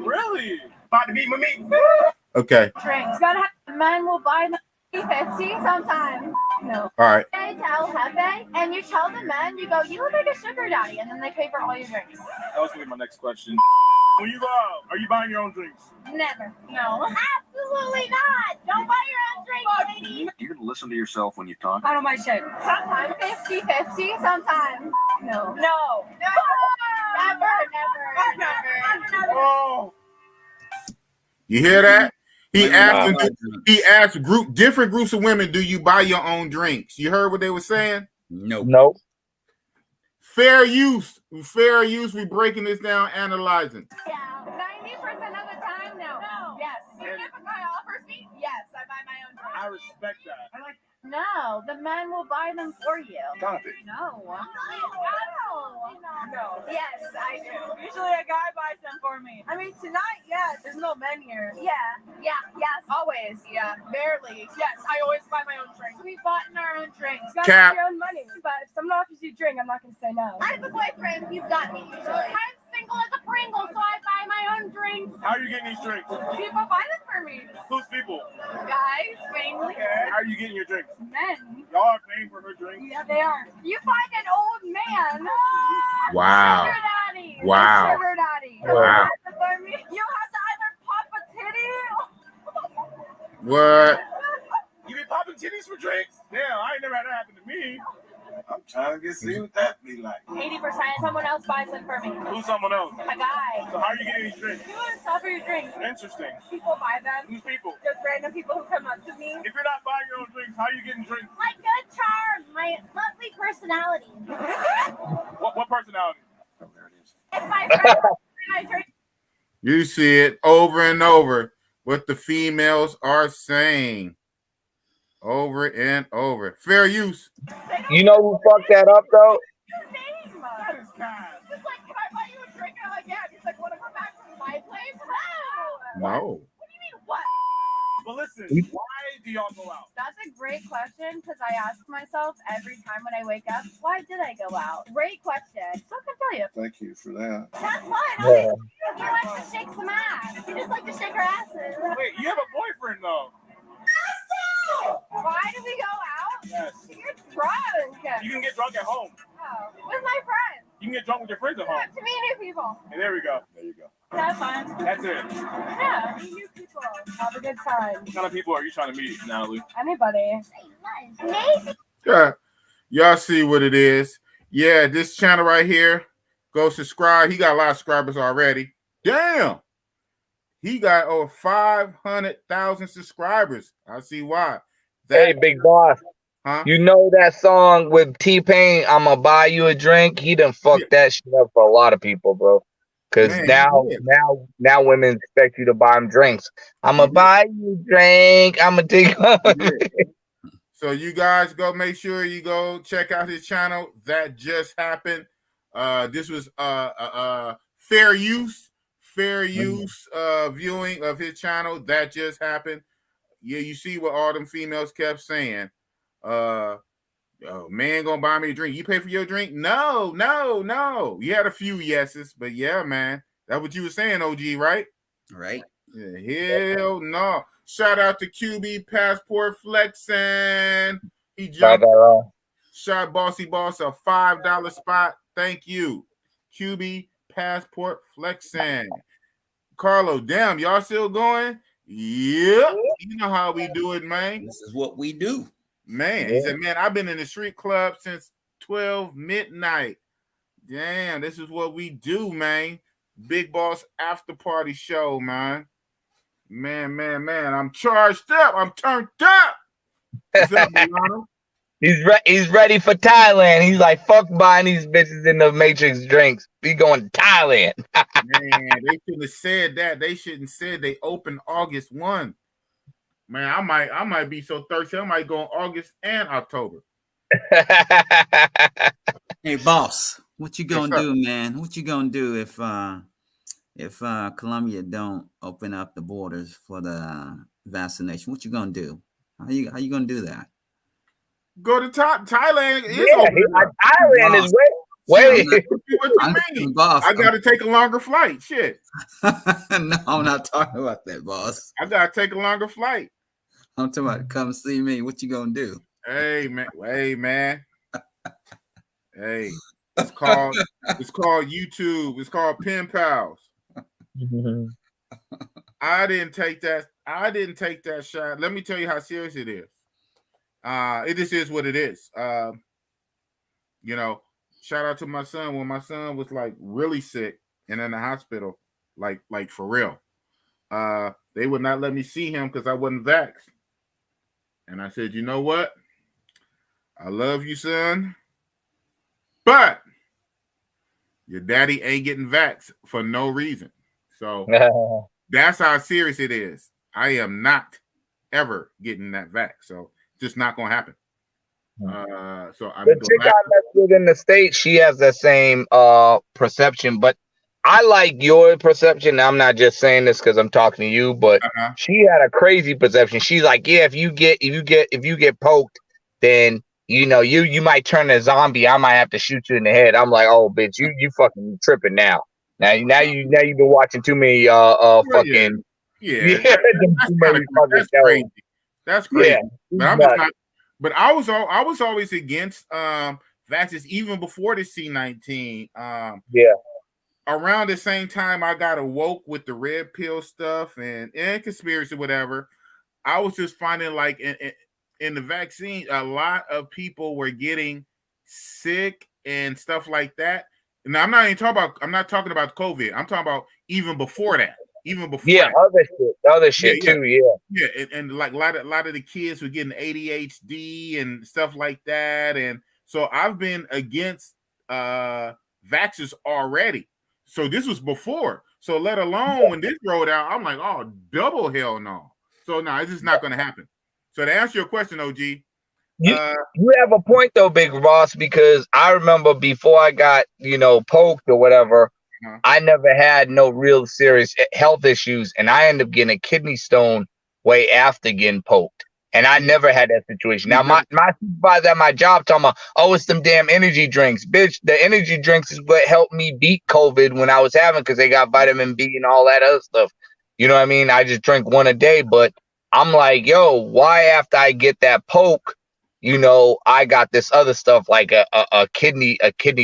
Really? About to meet with me? Okay. Drinks. Gotta have men will buy them 50 sometimes. No. All right. They tell Hefe, and you tell the men, you go, you look like a sugar daddy, and then they pay for all your drinks. That was gonna be my next question. When you go out, are you buying your own drinks? Never. No. Absolutely not. Don't buy your own drinks, lady. You're gonna listen to yourself when you talk. I don't mind shit. Sometimes 50-50, sometimes. No. No. Never. Oh. You hear that? He asked different groups of women, do you buy your own drinks? You heard what they were saying? Nope. Fair use. Fair use. We breaking this down, analyzing. Yeah. 90% of the time, no. Yes. Even if a guy offers me, yes, I buy my own drink. I respect that. No, the men will buy them for you. Stop it. No. No. Yes, I do. Usually a guy buys them for me. I mean, tonight, yes, there's no men here. Yeah. Yes, always. Yeah, barely. Yes, I always buy my own drink. We bought our own drinks. You gotta have your own money. But if someone offers you a drink, I'm not gonna say no. I have a boyfriend. He's got me usually. I'm single as a Pringle, so I buy my own drinks. How are you getting these drinks? People buy them for me. Who's people? Guys, mainly. Okay. How are you getting your drinks? Men. Y'all are paying for her drinks? Yeah, they are. You find an old man. Wow. Sugar daddy. Wow. Sugar daddy. Wow. You have to either pop a titty. What? You be popping titties for drinks? Damn, I ain't never had that happen to me. I'm trying to see what that be like. 80% someone else buys them for me. Who's someone else? A guy. So how are you getting these drinks? You want to sell for your drinks. Interesting. People buy them. Who's people? Just random people who come up to me. If you're not buying your own drinks, how are you getting drinks? My good charm. My lovely personality. What personality? If my friend my drink. You see it over and over what the females are saying. Over and over. Fair use. You know who fucked that up though? Your name. That is bad. It's like, can I buy you a drink? And I'm like, yeah. He's like, want to come back from my place? No. No. What do you mean, what? But listen, why do y'all go out? That's a great question because I ask myself every time when I wake up, why did I go out? Great question. So I can tell you. Thank you for that. That's fun. Yeah. You like to shake some ass. You just like to shake our asses. Wait, you have a boyfriend though. Why do we go out? Yes. You're drunk. You can get drunk at home. Oh, with my friends. You can get drunk with your friends at home. To meet new people. And there we go. There you go. Have fun. That's it. Yeah, meet new people. Have a good time. What kind of people are you trying to meet, Natalie? Anybody. Maybe Yeah, y'all see what it is. Yeah, this channel right here. Go subscribe. He got a lot of subscribers already. Damn. He got over 500,000 subscribers. I see why. Hey, big boss. Huh? You know that song with T-Pain, I'ma buy you a drink? He done fucked that shit up for a lot of people, bro. Cause Man, now women expect you to buy them drinks. I'ma buy you a drink. I'ma take So you guys go make sure you go check out his channel. That just happened. This was fair use viewing of his channel. That just happened. Yeah, you see what all them females kept saying. Oh, man gonna buy me a drink. You pay for your drink? No. You had a few yeses, but yeah, man. That's what you were saying, OG, right? Right. Yeah, hell no. Shout out to QB Passport Flexing. He jumped. Shot Bossy Boss a $5 spot. Thank you. QB Passport Flexing. Carlo, damn, y'all still going? Yep. You know how we do it, man. This is what we do. Man, he said, man, I've been in the street club since 12 midnight. Damn, this is what we do, man. Big Boss after party show, man. Man. I'm charged up. I'm turned up. What's up, Milano? He's ready for Thailand. He's like, fuck buying these bitches in the Matrix drinks. We going to Thailand. Man, they shouldn't have said that. They shouldn't said they open August 1. Man, I might be so thirsty. I might go in August and October. Hey, boss, what you gonna do, man? What you gonna do if Colombia don't open up the borders for the vaccination? What you gonna do? How you gonna do that? Go to Thailand. Thailand is wait. What you mean? Boss, I got to take a longer flight. Shit. No, I'm not talking about that, boss. I got to take a longer flight. I'm talking about come see me. What you gonna do? Hey, man. Hey, it's called YouTube. It's called Pen Pals. I didn't take that shot. Let me tell you how serious it is. It just is what it is. You know, shout out to my son when my son was like really sick and in the hospital, like for real. They would not let me see him because I wasn't vaxxed. And I said, you know what? I love you, son, but your daddy ain't getting vaxxed for no reason. So that's how serious it is. I am not ever getting that vax. So just not gonna happen. So I'm the chick I met with in the States, she has the same perception, but I like your perception. I'm not just saying this because I'm talking to you, but she had a crazy perception. She's like, yeah, if you get poked, then you know you might turn a zombie. I might have to shoot you in the head. I'm like, oh bitch, you fucking tripping now. Now you've been watching too many fucking that's crazy. That's crazy. Yeah, but I'm just not. But I was always against vaccines even before the C-19. Around the same time I got awoke with the red pill stuff and conspiracy, whatever. I was just finding like in the vaccine, a lot of people were getting sick and stuff like that. Now I'm not talking about COVID. I'm talking about even before that. Other shit too. Yeah, and like a lot of the kids were getting ADHD and stuff like that. And so I've been against vaxxers already. So this was before. So let alone when this rolled out, I'm like, oh, double hell no. So no, it's just not going to happen. So to answer your question, OG, you have a point though, Big Boss, because I remember before I got poked or whatever, I never had no real serious health issues, and I ended up getting a kidney stone way after getting poked. And I never had that situation. Now, my supervisor at my job talking about, oh, it's them damn energy drinks. Bitch, the energy drinks is what helped me beat COVID when I was having, because they got vitamin B and all that other stuff. You know what I mean? I just drink one a day, but I'm like, yo, why after I get that poke, I got this other stuff like a kidney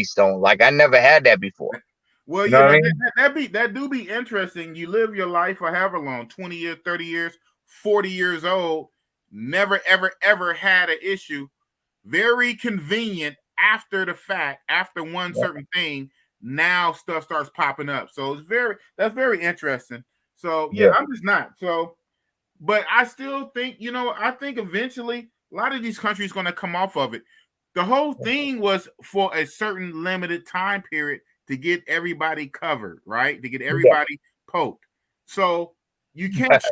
stone. Like I never had that before. Well, yeah, that do be interesting. You live your life for however long, 20 years, 30 years, 40 years old, never, ever, ever had an issue. very convenient after the fact, after one certain thing, now stuff starts popping up. So that's very interesting. So yeah, I'm just not. So, but I still think, I think eventually a lot of these countries going to come off of it. The whole thing was for a certain limited time period to get everybody covered, right? To get everybody poked. So you can't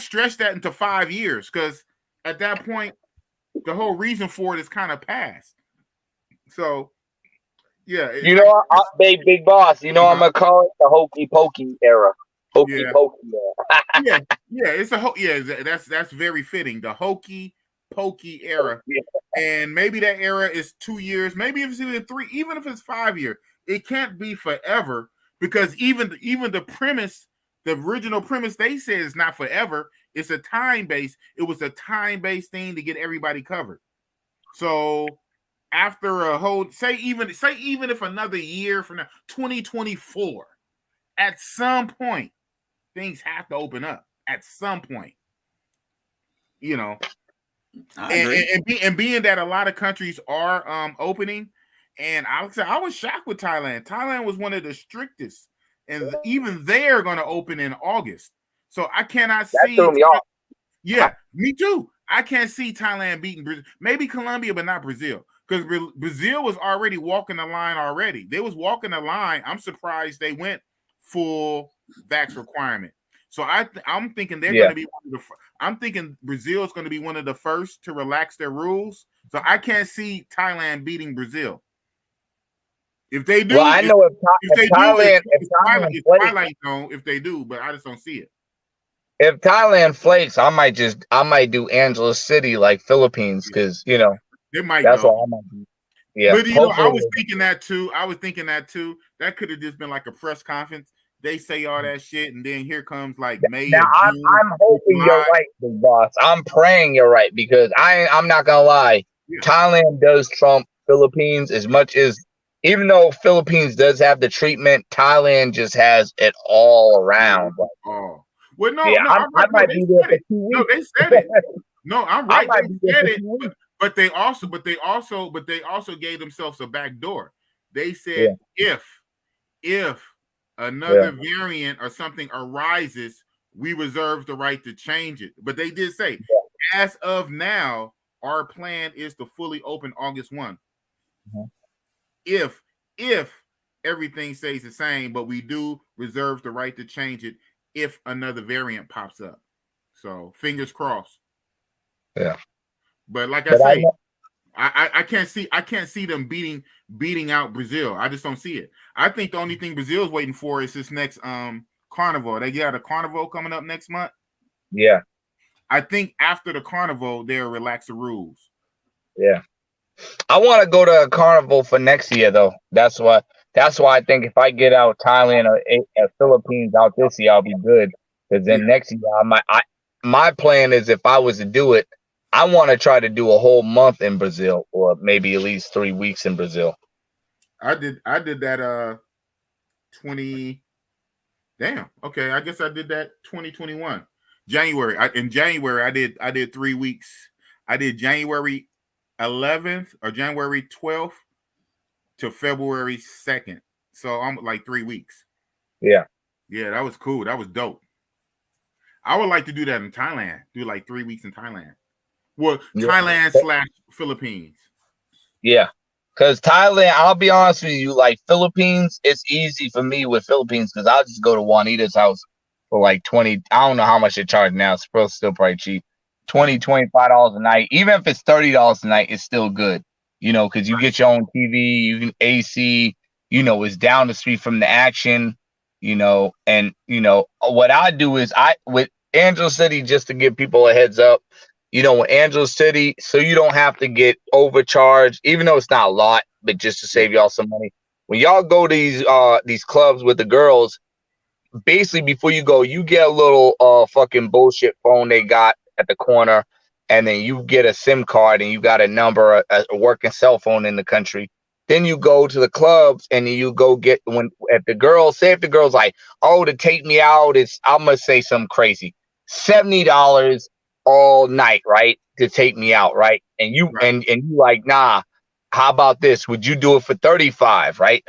stretch that into 5 years, because at that point, the whole reason for it is kind of past. So yeah, big boss. I'm gonna call it the hokey pokey era. Hokey pokey era. It's a that's very fitting. The hokey pokey era. And maybe that era is 2 years, maybe if it's even 3, even if it's 5 years, it can't be forever, because even the premise, the original premise, they said is not forever. It's a time-based. It was a time-based thing to get everybody covered. So after a whole, say even if another year from now, 2024, at some point, things have to open up at some point. And being that a lot of countries are opening, and I was shocked with Thailand. Thailand was one of the strictest, and even they're going to open in August. So I cannot see. Yeah, me too. I can't see Thailand beating Brazil. Maybe Colombia, but not Brazil, because Brazil was already walking the line already. They was walking the line. I'm surprised they went full vax requirement. So I'm thinking they're going to be one of the. I'm thinking Brazil is going to be one of the first to relax their rules. So I can't see Thailand beating Brazil. If they do, I know if Thailand, if they do, but I just don't see it. If Thailand flakes, I might do Angeles City like Philippines, because they might. That's what I might do. Yeah, but I was thinking that too. That could have just been like a press conference. They say all that shit, and then here comes like May. Now I'm hoping you're right, big boss. I'm praying you're right, because I'm not gonna lie. Thailand does trump Philippines as much as, even though Philippines does have the treatment, Thailand just has it all around. Well, no, I might be there for 2 weeks. No, they said it. No, I'm right. They said it, but they also gave themselves a back door. They said if another variant or something arises, we reserve the right to change it. But they did say, as of now, our plan is to fully open August 1. If everything stays the same, but we do reserve the right to change it if another variant pops up. So fingers crossed. Yeah. But like I say, I can't see them beating out Brazil. I just don't see it. I think the only thing Brazil is waiting for is this next carnival. They got a carnival coming up next month. Yeah. I think after the carnival, they'll relax the rules. Yeah. I want to go to a carnival for next year though. That's why I think if I get out Thailand or Philippines out this year, I'll be good. Because then next year my plan is, if I was to do it, I want to try to do a whole month in Brazil, or maybe at least 3 weeks in Brazil. I did that 20. Damn. Okay, I guess I did that 2021 January. In January I did 3 weeks. I did January 11th or January 12th to February 2nd. So I'm like 3 weeks. Yeah, that was cool. That was dope. I would like to do that in Thailand. Do like 3 weeks in Thailand. Well, Thailand / Philippines. Yeah, because Thailand, I'll be honest with you, like Philippines, it's easy for me with Philippines, because I'll just go to Juanita's house for like 20. I don't know how much they charge now. It's still probably cheap. $20-$25 a night. Even if it's $30 a night, it's still good. Because you get your own TV, you can AC. It's down the street from the action. And what I do is with Angeles City, just to give people a heads up. With Angeles City, so you don't have to get overcharged, even though it's not a lot, but just to save y'all some money. When y'all go to these clubs with the girls, basically before you go, you get a little fucking bullshit phone they got at the corner, and then you get a SIM card, and you got a number, a working cell phone in the country. Then you go to the clubs, and you go get if the girl's like, oh, to take me out, I'm gonna say something crazy, $70 all night, right? to take me out, right? And you and you like, nah, how about this? Would you do it for 35, right?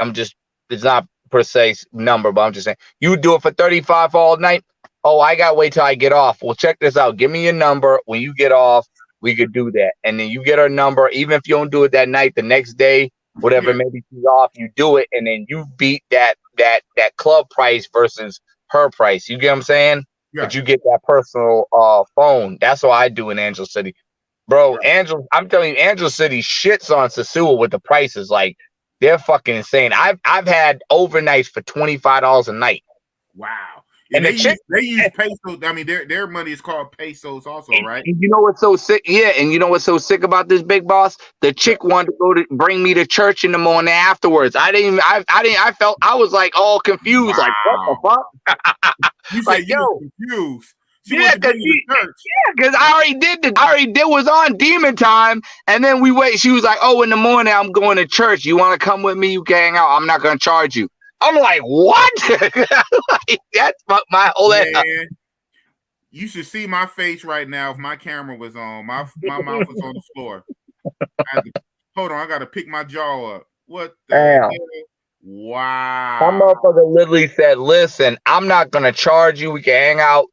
It's not per se number, but I'm just saying, you would do it for 35 all night? Oh, I gotta wait till I get off. Well, check this out. Give me your number. When you get off, we could do that. And then you get her number. Even if you don't do it that night, the next day, whatever, maybe she's off, you do it, and then you beat that club price versus her price. You get what I'm saying? Yeah. But you get that personal phone. That's what I do in Angel City. Bro, I'm telling you, Angel City shits on Sasua with the prices. Like, they're fucking insane. I've had overnights for $25 a night. Wow. And they use pesos. I mean, their money is called pesos also, right? And you know what's so sick? Yeah, and you know what's so sick about this, Big Boss? The chick wanted to bring me to church in the morning afterwards. I was like all confused, like, what the fuck? You said you were confused. She Yeah, because I already did was on Demon Time, and then we wait. She was like, "Oh, in the morning I'm going to church. You want to come with me? You can hang out. I'm not going to charge you." I'm like, "What?" Like, that's my whole head. You should see my face right now if my camera was on. My mouth was on the floor. Hold on, I got to pick my jaw up. What the hell? Wow. My motherfucker literally said, "Listen, I'm not going to charge you. We can hang out.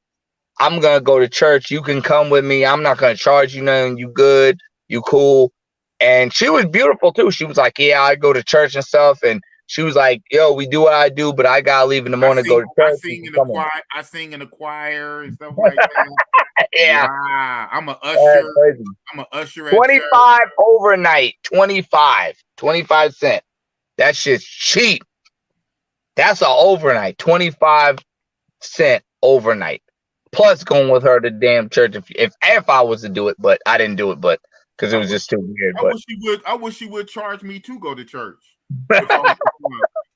I'm going to go to church. You can come with me. I'm not going to charge you nothing. You good. You cool." And she was beautiful too. She was like, "Yeah, I go to church and stuff." And she was like, "Yo, we do what I do, but I got to leave in the morning to go to church." I sing in the choir and stuff like that. Yeah. Wow. I'm an usher. I'm an usher at 25 church. Overnight. 25 cents. That shit's cheap. That's an overnight. 25 cents overnight. Plus going with her to damn church if I was to do it, but I didn't do it, but because it was just too weird. I wish she would charge me to go to church.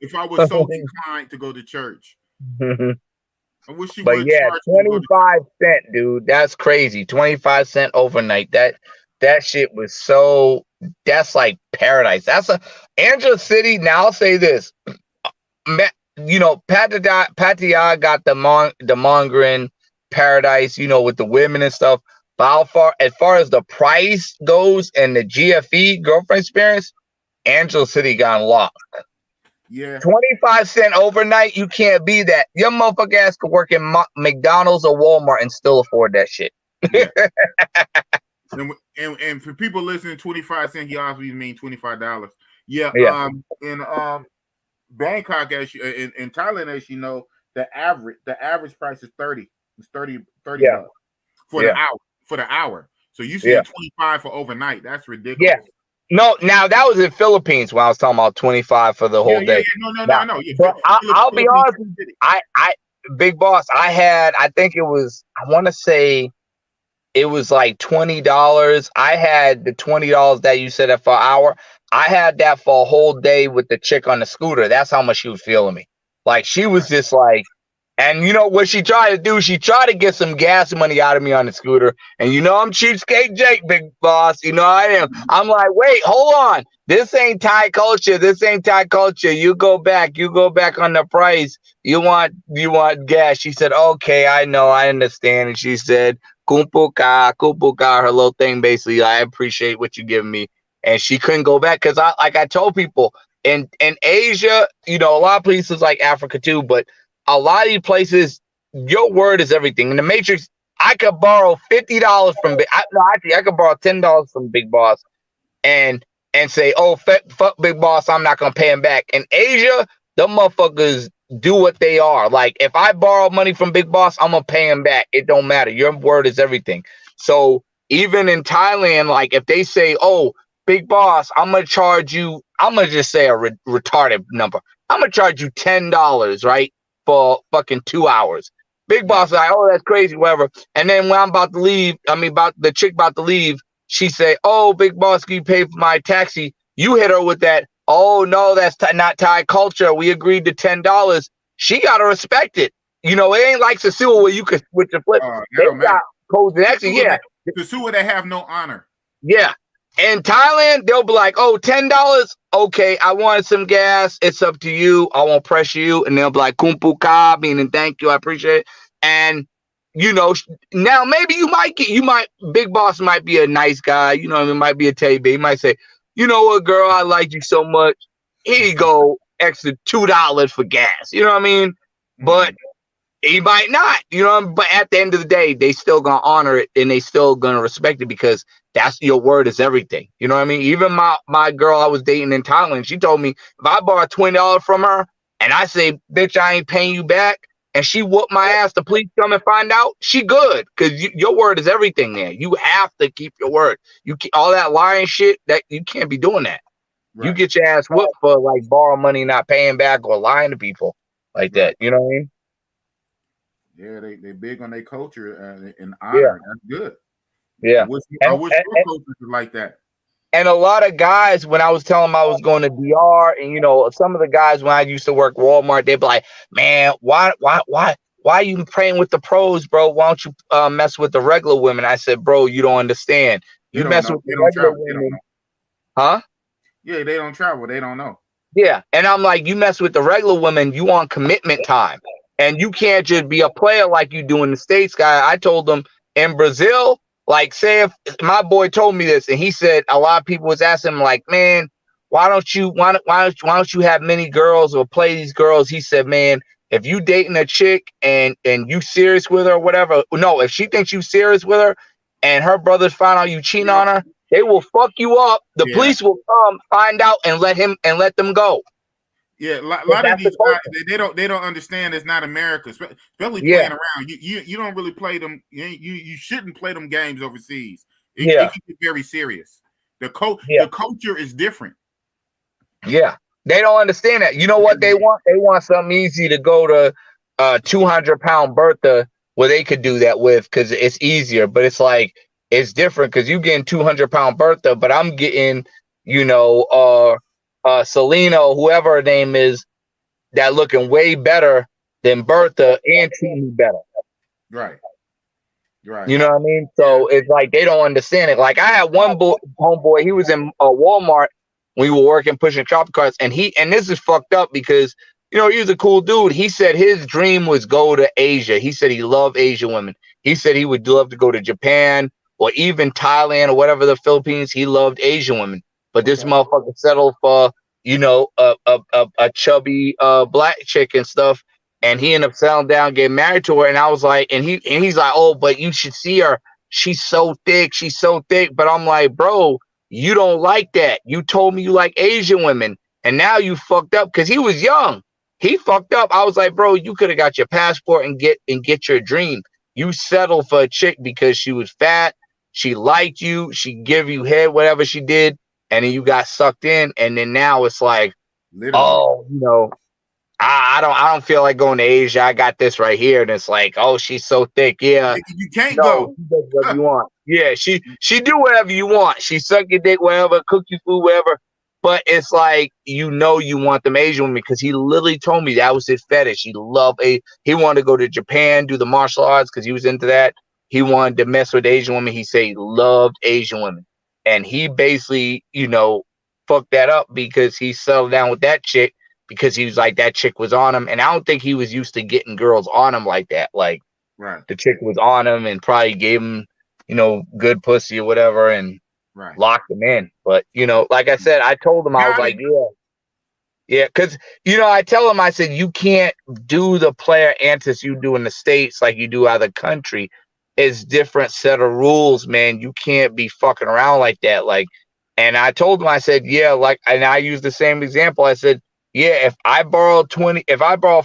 If I was so inclined to go to church. I wish she would charge 25 cents, dude. That's crazy. 25 cents overnight. That shit was that's like paradise. That's Angel City. Now I'll say this. You know, Pattaya got the Mongrin paradise, you know, with the women and stuff. But as far as the price goes and the GFE girlfriend experience, Angel City got locked. Yeah. 25 cents overnight, you can't be that. Your motherfucker ass could work in McDonald's or Walmart and still afford that shit. Yeah. and for people listening, 25 cents, he obviously mean $25. Yeah. In Bangkok, in Thailand, as you know, the average price is 30. It's 30 bucks for the hour. So you said 25 for overnight. That's ridiculous. Yeah. No, now that was in Philippines when I was talking about 25 for the whole day. No. But I'll be honest with you, I Big Boss, I think it was, I want to say it was like $20. I had the $20 that you said for an hour. I had that for a whole day with the chick on the scooter. That's how much she was feeling me. Like, she was just like, and you know what she tried to do? She tried to get some gas money out of me on the scooter. And you know I'm cheapskate Jake, Big Boss. You know I am. I'm like, wait, hold on. This ain't Thai culture. You go back on the price. You want gas. She said, okay, I know, I understand. And she said, kumpuka, her little thing, basically, I appreciate what you're giving me. And she couldn't go back because I told people in Asia, you know, a lot of places like Africa too, but a lot of these places, your word is everything. In the Matrix, I could borrow $50 from I could borrow $10 from Big Boss and say, oh, fuck Big Boss, I'm not gonna pay him back. In Asia, the motherfuckers do what they are. Like, if I borrow money from Big Boss, I'm gonna pay him back. It don't matter. Your word is everything. So even in Thailand, like if they say, oh, Big Boss, I'm gonna charge you, I'm gonna just say a retarded number. I'm gonna charge you $10, right? For fucking 2 hours. Big Boss like, oh, that's crazy, whatever. And then when I'm about to leave, the chick about to leave, she say, oh, Big Boss, can you pay for my taxi? You hit her with that, oh, no, that's not Thai culture. We agreed to $10. She got to respect it. You know, it ain't like Sasua where you could switch the flip. They got codes and actually, Sasua, they have no honor. Yeah. In Thailand, they'll be like, oh, $10? Okay, I wanted some gas. It's up to you. I won't pressure you. And they'll be like, kumpuka, meaning thank you. I appreciate it. And you know, now maybe Big Boss might be a nice guy, you know, it might be a teddy bear. He might say, you know what, girl, I like you so much. Here you go, extra $2 for gas. You know what I mean? But he might not, you know, but at the end of the day, they still gonna honor it and they still gonna respect it because that's your word is everything. You know what I mean? Even my girl I was dating in Thailand, she told me if I borrow $20 from her and I say, bitch, I ain't paying you back, and she whooped my ass, the police come and find out, she good, because your word is everything there. You have to keep your word. All that lying shit, that you can't be doing that. Right. You get your ass whooped for like borrowing money, not paying back, or lying to people like that. You know what I mean? Yeah, they big on their culture and honor. Yeah. That's good. Yeah. I wish your culture was like that. And a lot of guys, when I was telling them I was going to DR, and you know, some of the guys when I used to work Walmart, they'd be like, "Man, why are you praying with the pros, bro? Why don't you mess with the regular women?" I said, "Bro, you don't understand. You mess with the regular women, huh? Yeah, they don't travel. They don't know. Yeah, and I'm like, you mess with the regular women, you want commitment time, and you can't just be a player like you do in the States, guy." I told them in Brazil. Like, say if my boy told me this, and he said a lot of people was asking him, like, man, why don't you have many girls or play these girls? He said, man, if you dating a chick and you serious with her or whatever, no, if she thinks you serious with her and her brothers find out you cheating on her, they will fuck you up. The police will come, find out, and let them go. Yeah, a lot of these guys, they don't understand it's not America, especially playing around. You don't really play them. You shouldn't play them games overseas. It can get very serious. The culture is different. Yeah, they don't understand that. You know what they want? They want something easy to go to 200-pound Bertha where they could do that with because it's easier. But it's like it's different because you getting 200-pound Bertha, but I'm getting, you know, Selena or whoever her name is, that looking way better than Bertha and treating me better. Right. You know what I mean? So it's like they don't understand it. Like I had one homeboy, he was in Walmart. We were working pushing shopping carts, and this is fucked up because you know he was a cool dude. He said his dream was go to Asia. He said he loved Asian women. He said he would love to go to Japan or even Thailand or whatever, the Philippines. He loved Asian women, but this motherfucker settled for, you know, a chubby black chick and stuff. And he ended up settling down, getting married to her. And I was like, and he's like, oh, but you should see her. She's so thick. She's so thick. But I'm like, bro, you don't like that. You told me you like Asian women. And now you fucked up because he was young. He fucked up. I was like, bro, you could have got your passport and get your dream. You settled for a chick because she was fat. She liked you. She give you head, whatever she did. And then you got sucked in. And then now it's like, oh, you know, I don't feel like going to Asia. I got this right here. And it's like, oh, she's so thick. Yeah. You can't go. She does whatever you want. Yeah, she do whatever you want. She suck your dick, whatever, cook you food, whatever. But it's like, you know, you want them Asian women because he literally told me that was his fetish. He wanted to go to Japan, do the martial arts because he was into that. He wanted to mess with Asian women. He said he loved Asian women. And he basically, you know, fucked that up because he settled down with that chick because he was like, that chick was on him. And I don't think he was used to getting girls on him like that. Like, the chick was on him and probably gave him, you know, good pussy or whatever and locked him in. But, you know, like I said, I told him, I was like, yeah, because, you know, I tell him, I said, you can't do the player antics you do in the States like you do out of the country. It's different set of rules, man. You can't be fucking around like that. Like, and I told him, I said, yeah, like, and I used the same example. I said, yeah, if I borrow $5,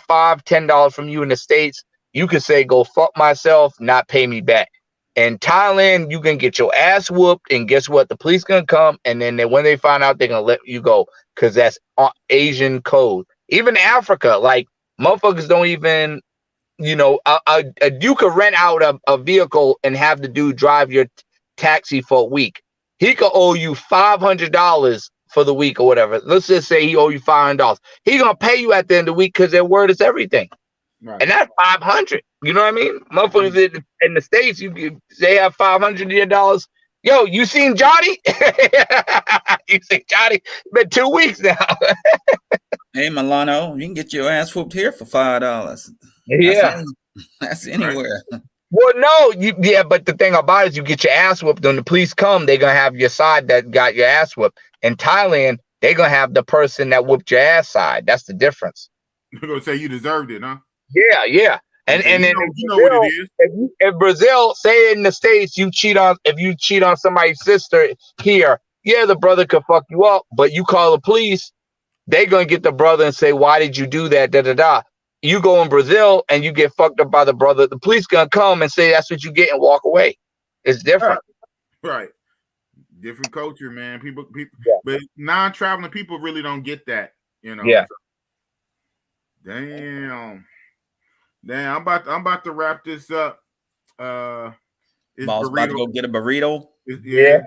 $10 from you in the States, you could say, go fuck myself, not pay me back. In Thailand, you can get your ass whooped, and guess what? The police gonna come, and then when they find out, they're gonna let you go because that's Asian code. Even Africa, like motherfuckers don't even, you know, you could rent out a vehicle and have the dude drive your taxi for a week. He could owe you $500 for the week or whatever. Let's just say he owe you $500. He gonna pay you at the end of the week because their word is everything. And that's $500. You know what I mean? Motherfuckers in the States, they have $500. Yo, you seen Johnny? You seen Johnny? Been 2 weeks now. Hey, Milano, you can get your ass whooped here for $5. Yeah. That's anywhere. Well, no, but the thing about it is you get your ass whooped. When the police come, they're gonna have your side that got your ass whooped. In Thailand, they're gonna have the person that whooped your ass side. That's the difference. You're gonna say you deserved it, huh? Yeah. And say, then you know what it is. If Brazil, say in the States, if you cheat on somebody's sister here, yeah, the brother could fuck you up, but you call the police, they're gonna get the brother and say, why did you do that? Da da da. You go in Brazil and you get fucked up by the brother, the police gonna come and say that's what you get and walk away. It's different. Right. Different culture, man. People, yeah. But non-traveling people really don't get that, you know. Yeah. So. Damn. I'm about to wrap this up. It's Boss about to go get a burrito. Yeah.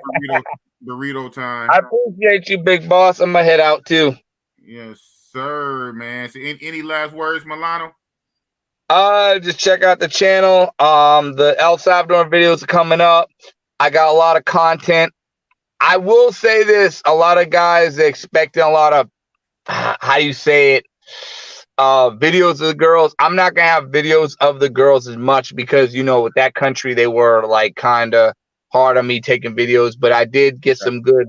burrito time. I appreciate you, big boss. I'm gonna head out too. Yes, sir, man. So any last words, Milano? Just check out the channel. The El Salvador videos are coming up. I got a lot of content. I will say this: a lot of guys are expecting a lot of, how do you say it, videos of the girls. I'm not gonna have videos of the girls as much because, you know, with that country, they were like kind of hard on me taking videos. But I did get some good,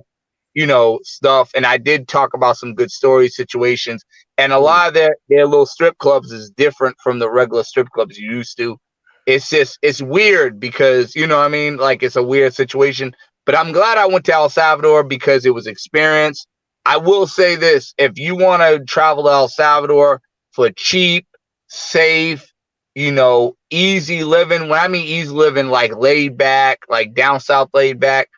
you know, stuff, and I did talk about some good story situations. And a lot of their little strip clubs is different from the regular strip clubs you used to. It's weird because, you know what I mean? Like, it's a weird situation. But I'm glad I went to El Salvador because it was experience. I will say this: if you want to travel to El Salvador for cheap, safe, you know, easy living. When I mean easy living, like laid back, like down south laid back,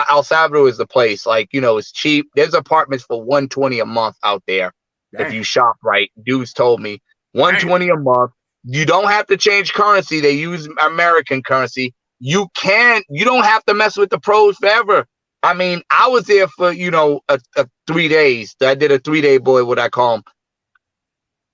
El Salvador is the place. Like, you know, it's cheap. There's apartments for $120 a month out there. Dang. If you shop right. Dudes told me $120 a month. You don't have to change currency. They use American currency. You don't have to mess with the pros forever. I mean, I was there for, you know, a 3 days. I did a 3-day boy, what I call them.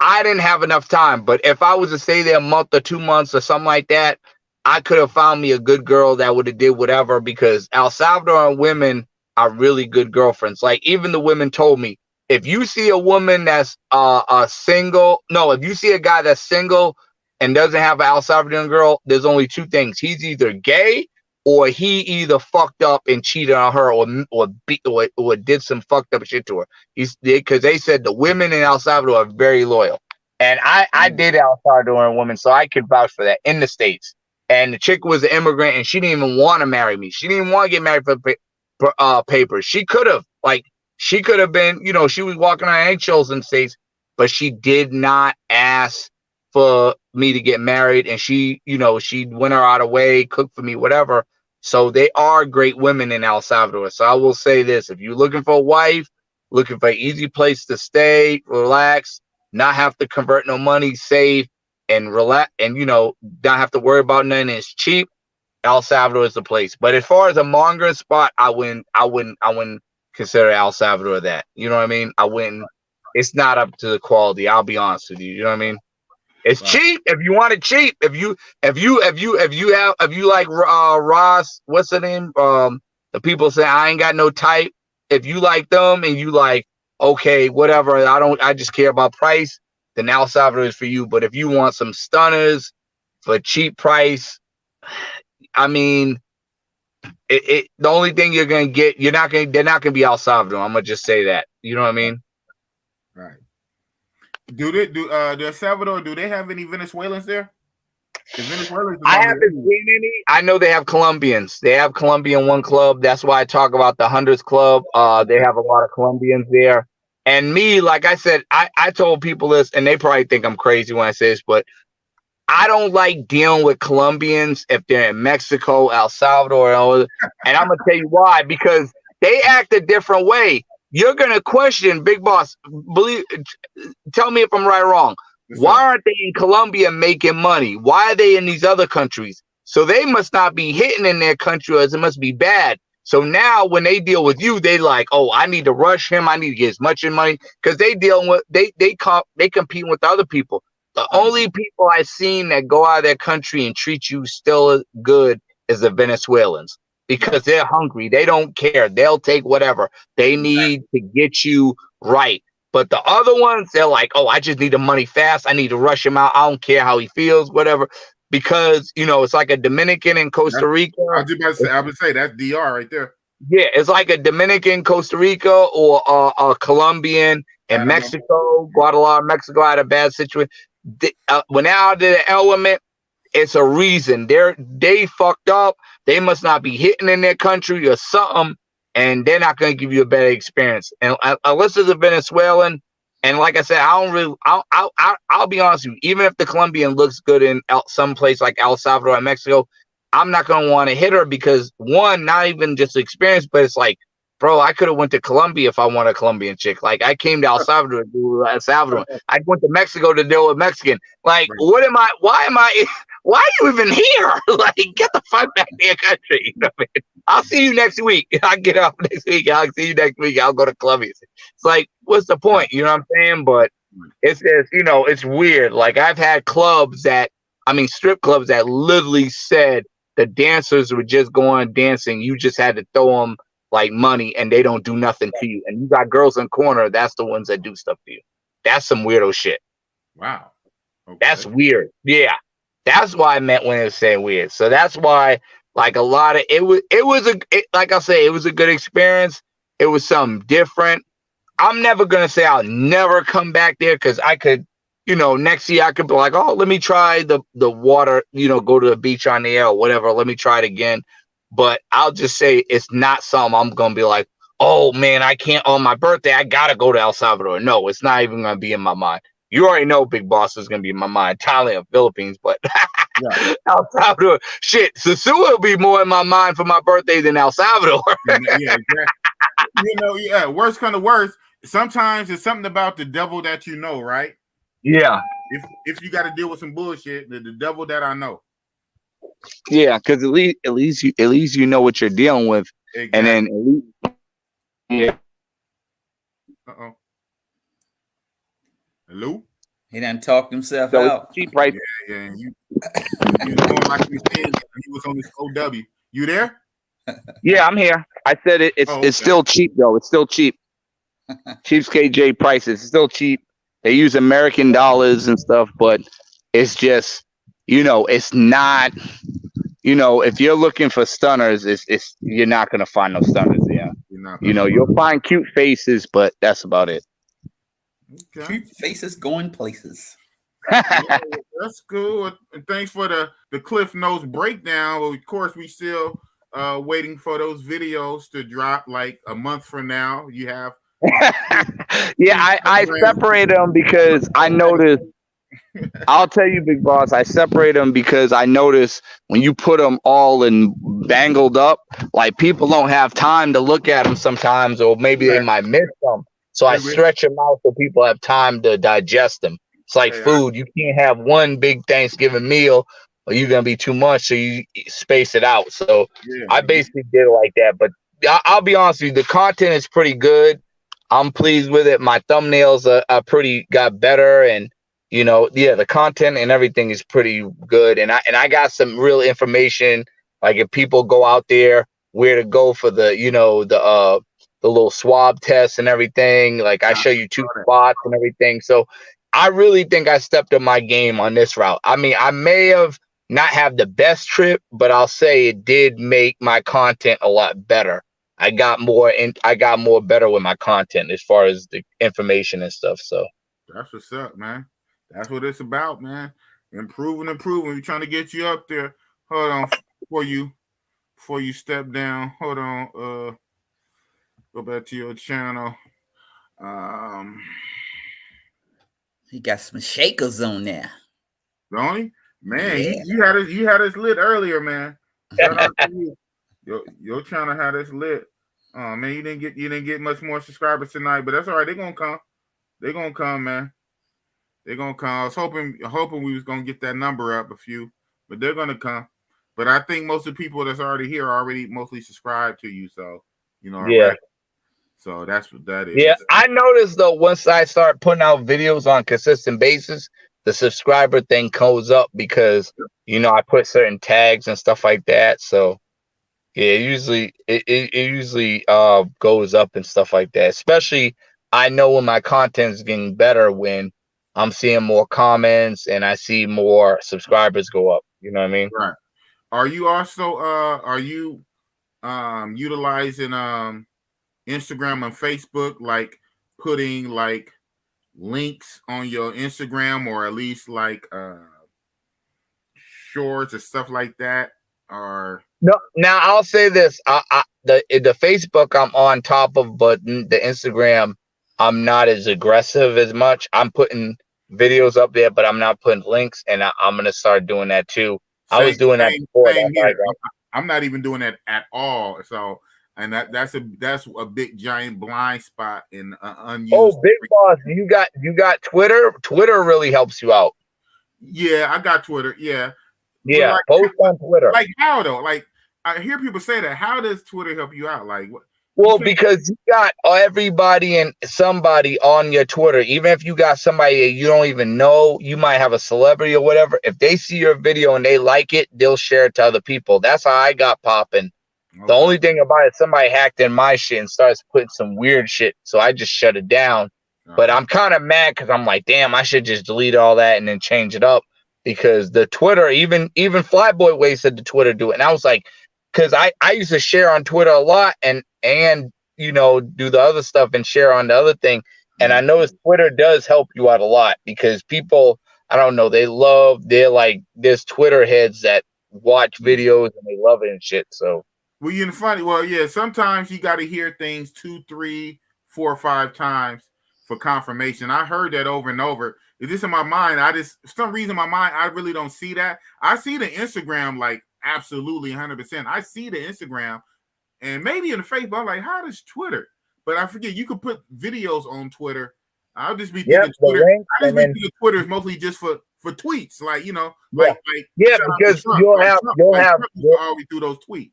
I didn't have enough time, but if I was to stay there a month or 2 months or something like that, I could have found me a good girl that would have did whatever, because El Salvadoran women are really good girlfriends. Like, even the women told me, if you see a woman that's if you see a guy that's single and doesn't have an El Salvadoran girl, there's only two things. He's either gay or he either fucked up and cheated on her or did some fucked up shit to her. Because they said the women in El Salvador are very loyal. And I dated El Salvadoran woman, so I could vouch for that in the States. And the chick was an immigrant, and she didn't even want to marry me. She didn't even want to get married for papers. She could have been, you know, she was walking on eggshells in the States, but she did not ask for me to get married. And she, you know, she went her out of way, cooked for me, whatever. So they are great women in El Salvador. So I will say this: if you're looking for a wife, looking for an easy place to stay, relax, not have to convert no money, save, and relax, and, you know, not have to worry about nothing, it's cheap, El Salvador is the place. But as far as a mongering spot, I wouldn't consider El Salvador that. You know what I mean? I wouldn't. It's not up to the quality. I'll be honest with you. You know what I mean? It's cheap if you want it cheap. If you like Ross, what's the name? The people say I ain't got no type. If you like them and you like, okay, whatever, I just care about price, then El Salvador is for you. But if you want some stunners for cheap price, I mean, the only thing you're gonna get, they're not gonna be El Salvador. I'm gonna just say that. You know what I mean? Right. Do El Salvador, do they have any Venezuelans there? I haven't seen any. I know they have Colombians. They have Colombian one club. That's why I talk about the Hundreds Club. They have a lot of Colombians there. And me, like I said, I told people this, and they probably think I'm crazy when I say this, but I don't like dealing with Colombians if they're in Mexico, El Salvador, and I'm gonna tell you why. Because they act a different way. You're gonna question, Big Boss. Tell me if I'm right or wrong. Why aren't they in Colombia making money? Why are they in these other countries? So they must not be hitting in their country, or it must be bad. So now when they deal with you, they like, oh, I need to rush him. I need to get as much in money, because they compete with other people. The only people I've seen that go out of their country and treat you still good is the Venezuelans, because they're hungry. They don't care. They'll take whatever they need to get you right. But the other ones, they're like, oh, I just need the money fast. I need to rush him out. I don't care how he feels, whatever. because it's like a Dominican and Costa Rica. I would say that's DR right there. Yeah, it's like a Dominican, Costa Rica, or a Colombian and Mexico. Guatemala, Mexico had a bad situation. When they're out of the element, it's a reason. They fucked up. They must not be hitting in their country or something, and they're not going to give you a better experience. And unless it's a Venezuelan, and like I said, I'll be honest with you. Even if the Colombian looks good in some place like El Salvador and Mexico, I'm not going to want to hit her because, one, not even just experience, but it's like, bro, I could have went to Colombia if I want a Colombian chick. Like, I came to El Salvador to do El Salvador. I went to Mexico to deal with Mexican. Like, why are you even here? Like, get the fuck back to your country. You know what I mean? I'll see you next week. I'll get up next week. I'll see you next week. I'll go to Colombia. It's like, what's the point? You know what I'm saying? But it's it's weird. Like, I've had strip clubs that literally said the dancers were just going dancing. You just had to throw them like money and they don't do nothing to you. And you got girls in the corner. That's the ones that do stuff to you. That's some weirdo shit. Wow. Okay. That's weird. Yeah. That's why I meant when it was saying weird. So that's why, like, a lot of it was like I say, it was a good experience. It was something different. I'm never gonna say I'll never come back there because I could, next year I could be like, oh, let me try the water, go to the beach on the air or whatever. Let me try it again. But I'll just say it's not something I'm gonna be like, oh man, I can't on my birthday. I gotta go to El Salvador. No, it's not even gonna be in my mind. You already know Big Boss is gonna be in my mind. Thailand, Philippines, but El Salvador, shit. Susu will be more in my mind for my birthday than El Salvador. Yeah, exactly. Worst kind of worst. Sometimes it's something about the devil that you know, right? Yeah. If you got to deal with some bullshit, the devil that I know. Yeah, because at least you know what you're dealing with, exactly. And then yeah. Hello. He done talked himself out. Cheap, right? Yeah. You doing like you said. He was on this OW. You there? Yeah, I'm here. I said it's still cheap though. It's still cheap. Cheapskate J prices. It's still cheap. They use American dollars and stuff, but it's just it's not. If you're looking for stunners, it's you're not gonna find no stunners. Yeah, you'll find cute faces, but that's about it. Okay. Cute faces going places. That's cool. And thanks for the Cliff Notes breakdown. Well, of course, we still waiting for those videos to drop like a month from now. You have. Yeah, I separate them because I noticed. I'll tell you, Big Boss, I separate them because I notice when you put them all in bangled up, like people don't have time to look at them sometimes, or maybe they might miss them. So I stretch them out so people have time to digest them. It's like food. You can't have one big Thanksgiving meal or you're going to be too much. So you space it out. So I basically did it like that. But I'll be honest with you, the content is pretty good. I'm pleased with it. My thumbnails are got better, and the content and everything is pretty good. And I got some real information, like if people go out there, where to go for the little swab test and everything. Like I show you 2 spots and everything. So I really think I stepped up my game on this route. I mean, I may have not have the best trip, but I'll say it did make my content a lot better. I got more better with my content as far as the information and stuff. So that's what's up, man. That's what it's about, man. Improving. We're trying to get you up there. Hold on before you step down. Hold on. Go back to your channel. He got some shakers on there. Don't he? Man, yeah. you had us lit earlier, man. Shout out to you. Your channel had us lit. Oh man, you didn't get much more subscribers tonight, but that's all right. They're gonna come. They're gonna come, man. They're gonna come. I was hoping we was gonna get that number up a few, but they're gonna come. But I think most of the people that's already here are already mostly subscribed to you, so yeah. Right? So that's what that is. Yeah, I noticed though once I start putting out videos on a consistent basis, the subscriber thing goes up because I put certain tags and stuff like that. So yeah, it usually goes up and stuff like that. Especially I know when my content is getting better when I'm seeing more comments and I see more subscribers go up. You know what I mean? Right. Are you also utilizing Instagram and Facebook, like putting like links on your Instagram, or at least like shorts or stuff like that? Or No, now I'll say this: the Facebook I'm on top of, but the Instagram I'm not as aggressive as much. I'm putting videos up there, but I'm not putting links, and I'm gonna start doing that too. I was doing that before. Same here. I'm not even doing that at all. So, and that's a big giant blind spot in unused. Oh, Big Boss, you got Twitter. Twitter really helps you out. Yeah, I got Twitter. Yeah. Yeah, like, post on Twitter. Like how though? Like I hear people say that. How does Twitter help you out? Like what? Well, because you got everybody and somebody on your Twitter. Even if you got somebody that you don't even know, you might have a celebrity or whatever. If they see your video and they like it, they'll share it to other people. That's how I got popping. Okay. The only thing about it, somebody hacked in my shit and starts putting some weird shit, so I just shut it down. But I'm kind of mad because I'm like, damn, I should just delete all that and then change it up. Because the Twitter, even Flyboy Way said the Twitter do it. And I was like, because I used to share on Twitter a lot and you know, do the other stuff and share on the other thing. And I noticed Twitter does help you out a lot because people, I don't know, they're like, there's Twitter heads that watch videos and they love it and shit. So well, you know, funny. Well, yeah, sometimes you got to hear things 2, 3, 4, or 5 times for confirmation. I heard that over and over. It's just in my mind. For some reason in my mind, I really don't see that. I see the Instagram like absolutely 100%. I see the Instagram and maybe in the Facebook. I'm like, how does Twitter? But I forget you could put videos on Twitter. I'll just be thinking Twitter. I just be thinking Twitter is mostly just for tweets, like, you know, like because you'll have always do those tweets.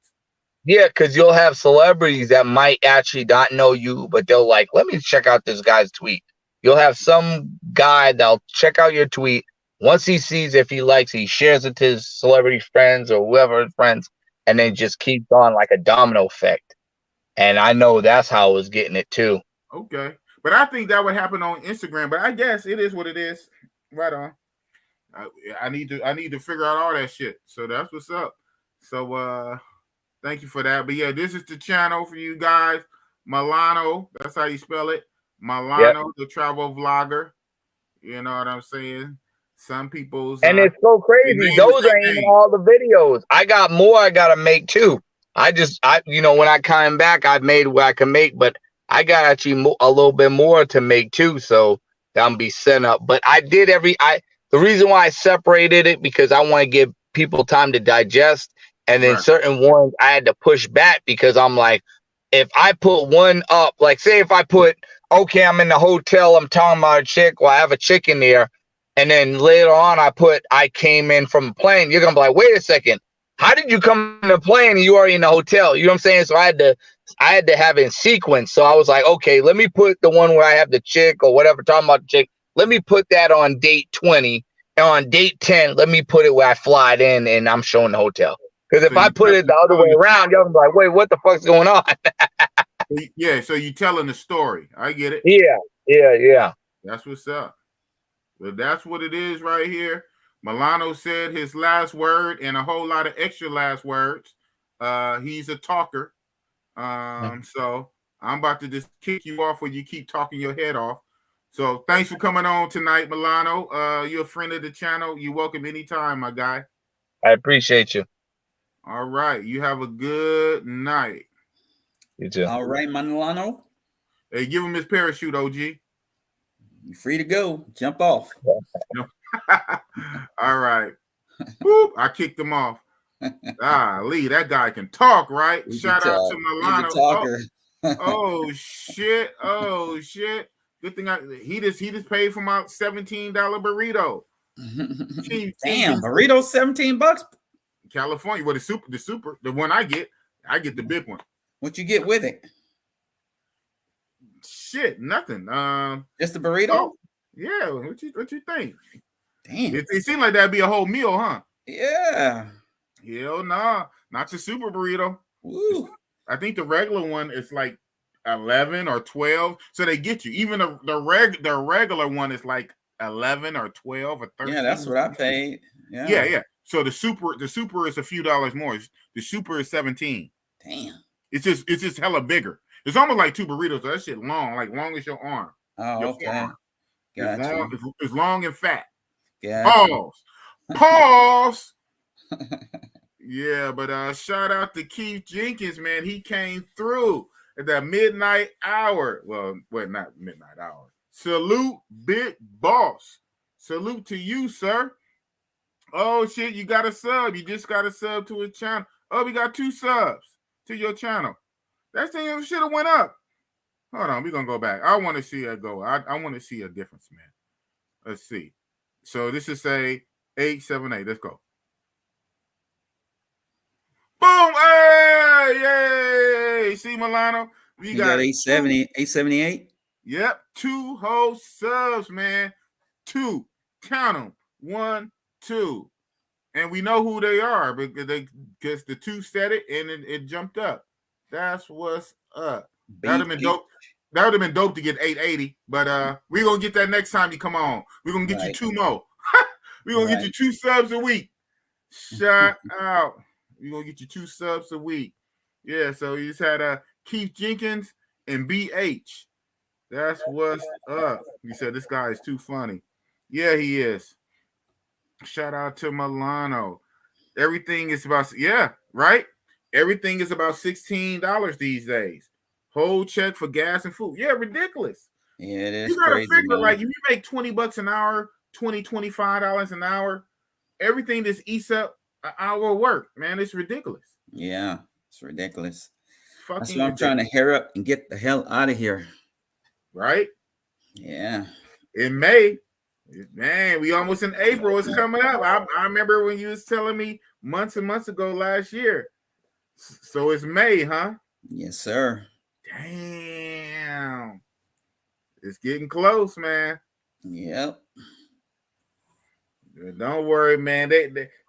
Yeah, because you'll have celebrities that might actually not know you, but they'll like, let me check out this guy's tweet. You'll have some guy that'll check out your tweet. Once he sees if he likes, he shares it to his celebrity friends or whoever friends, and then just keeps on like a domino effect. And I know that's how I was getting it too. Okay. But I think that would happen on Instagram, but I guess it is what it is. Right on. I need to figure out all that shit. So that's what's up. So thank you for that. But yeah, this is the channel for you guys. Milano, that's how you spell it. Milano, the travel vlogger. You know what I'm saying? Some people's and it's so crazy. Those ain't even all the videos. I got more I gotta make too. I you know, when I come back, I've made what I can make, but I got actually a little bit more to make too. So I'm be set up. But I did the reason why I separated it because I want to give people time to digest. And then certain ones I had to push back because I'm like, if I put one up, like say if I put, okay, I'm in the hotel, I'm talking about a chick, well, I have a chick in there. And then later on I came in from a plane, you're going to be like, wait a second, how did you come in the plane and you already in the hotel? You know what I'm saying? So I had to have it in sequence. So I was like, okay, let me put the one where I have the chick or whatever, talking about the chick. Let me put that on date 20. And on date 10, let me put it where I fly it in and I'm showing the hotel. Because if I put it the other way around, y'all be like, wait, what the fuck's going on? Yeah, so you telling the story. I get it. Yeah. That's what's up. Well, that's what it is right here. Milano said his last word and a whole lot of extra last words. He's a talker. So I'm about to just kick you off when you keep talking your head off. So thanks for coming on tonight, Milano. You're a friend of the channel. You're welcome anytime, my guy. I appreciate you. All right. You have a good night. You too. All right, Milano. Hey, give him his parachute, OG. You're free to go. Jump off. All right. Whoop, I kicked him off. Lee, that guy can talk, right? Shout out to Milano. Oh shit. Oh shit. Good thing he just paid for my $17 burrito. Damn, burrito $17. California. Well, the one I get the big one. What you get with it? Shit, nothing. Just a burrito? Oh, yeah. What you think? Damn. It seemed like that'd be a whole meal, huh? Yeah. Hell nah. Not the super burrito. Ooh. I think the regular one is like 11 or 12. So they get you. Even the regular one is like 11 or 12 or 13. Yeah, that's what I paid. Yeah. Yeah. So the super is a few dollars more. The super is 17. Damn. It's just hella bigger. It's almost like two burritos. That shit long, like long as your arm. Oh, your okay. forearm. Gotcha. It's long and fat. Gotcha. Pause. Yeah, but shout out to Keith Jenkins, man. He came through at that midnight hour. Well, not midnight hour. Salute, Big Boss. Salute to you, sir. Oh shit, you got a sub. You just got a sub to his channel. Oh, we got 2 subs to your channel. That thing should have went up. Hold on, we're gonna go back. I want to see it go. I want to see a difference, man. Let's see. So this is say 878. Let's go. Boom! Hey! Yay! See, Milano? You got 870, 878? Yep. 2 whole subs, man. 2. Count them. 1, 2. And we know who they are because the 2 said it and it jumped up. That's what's up. That would have been dope. That would have been dope to get 880, but we're gonna get that next time you come on. We're gonna get you 2 more. We're gonna get you 2 subs a week. Shout out. We're gonna get you 2 subs a week. Yeah, so you just had Keith Jenkins and BH. That's what's up. You said this guy is too funny. Yeah, he is. Shout out to Milano. Everything is about, right? Everything is about $16 these days. Whole check for gas and food. Yeah, ridiculous. Yeah, it is. You gotta crazy, figure, man. like, if you make $20 an hour, $25 an hour, everything just eats up an hour of work, man. It's ridiculous. Yeah, it's ridiculous. That's Fucking why I'm trying to hurry up and get the hell out of here. Right? Yeah. In May, man, we almost in April. It's coming up. I remember when you was telling me months and months ago last year. So it's May, huh? Yes, sir. Damn. It's getting close, man. Yep. Don't worry, man.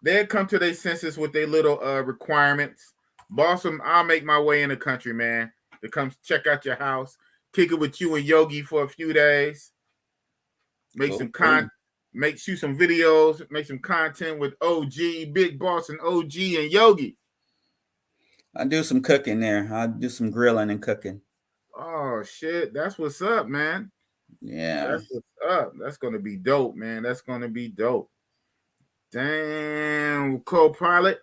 They'll come to their senses with their little requirements. Boss them, I'll make my way in the country, man. To come check out your house, kick it with you and Yogi for a few days. Make some shoot some videos, make some content with OG, Big Boss, and OG and Yogi. I do some cooking there. I do some grilling and cooking. Oh shit, that's what's up, man. Yeah. That's what's up. That's gonna be dope, man. That's gonna be dope. Damn, co-pilot.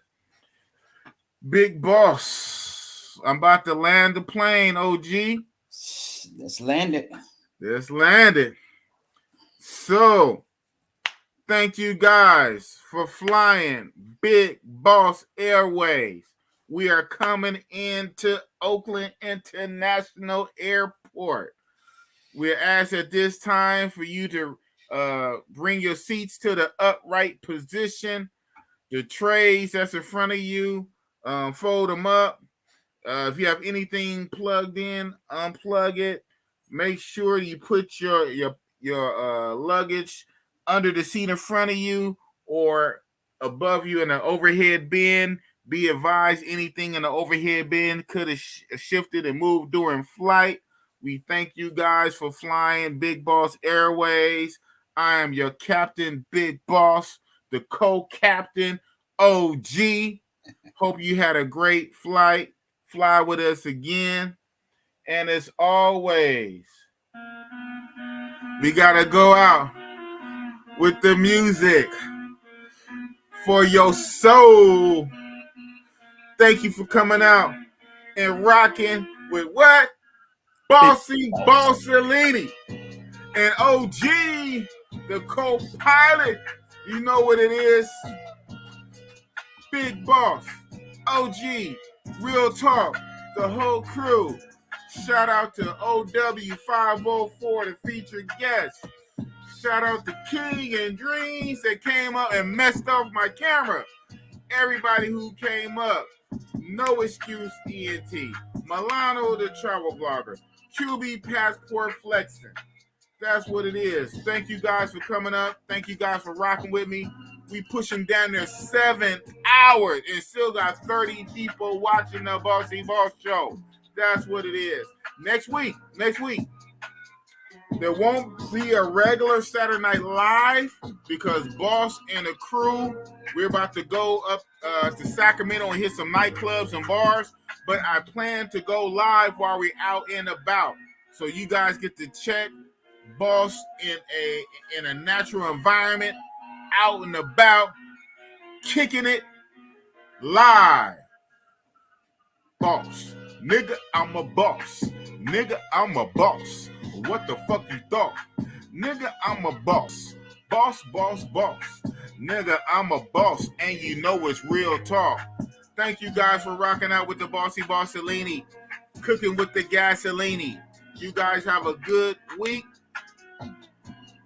Big Boss. I'm about to land the plane, OG. Let's land it. Let's land it. So, thank you guys for flying Big Boss Airways. We are coming into Oakland International Airport. We're asked at this time for you to bring your seats to the upright position. The trays that's in front of you, fold them up. If you have anything plugged in, unplug it. Make sure you put your luggage under the seat in front of you or above you in an overhead bin. Be advised, anything in the overhead bin could have shifted and moved during flight. We thank you guys for flying Big Boss Airways. I am your captain, Big Boss, the co-captain, OG. Hope you had a great flight. Fly with us again. And as always, we got to go out with the music for your soul. Thank you for coming out and rocking with what? Bossy Bossellini and OG, the co-pilot. You know what it is. Big Boss, OG, Real Talk, the whole crew. Shout out to OW504, the featured guest. Shout out to King and Dreams that came up and messed up my camera. Everybody who came up. No excuse, ENT. Milano, the travel vlogger. QB Passport Flexing. That's what it is. Thank you guys for coming up. Thank you guys for rocking with me. We pushing down there 7 hours and still got 30 people watching the Bossy Boss Show. That's what it is. Next week, There won't be a regular Saturday Night Live because Boss and the crew, we're about to go up to Sacramento and hit some nightclubs and bars. But I plan to go live while we're out and about. So you guys get to check Boss in a natural environment, out and about, kicking it live. Boss. Nigga, I'm a boss. Nigga, I'm a boss. What the fuck you thought? Nigga, I'm a boss. Boss, boss, boss. Nigga, I'm a boss, and you know it's real talk. Thank you guys for rocking out with the Bossy Bossolini, cooking with the Gasolini. You guys have a good week.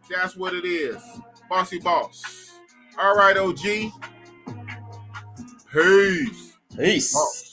That's what it is. Bossy Boss. All right, OG. Peace. Peace. Boss.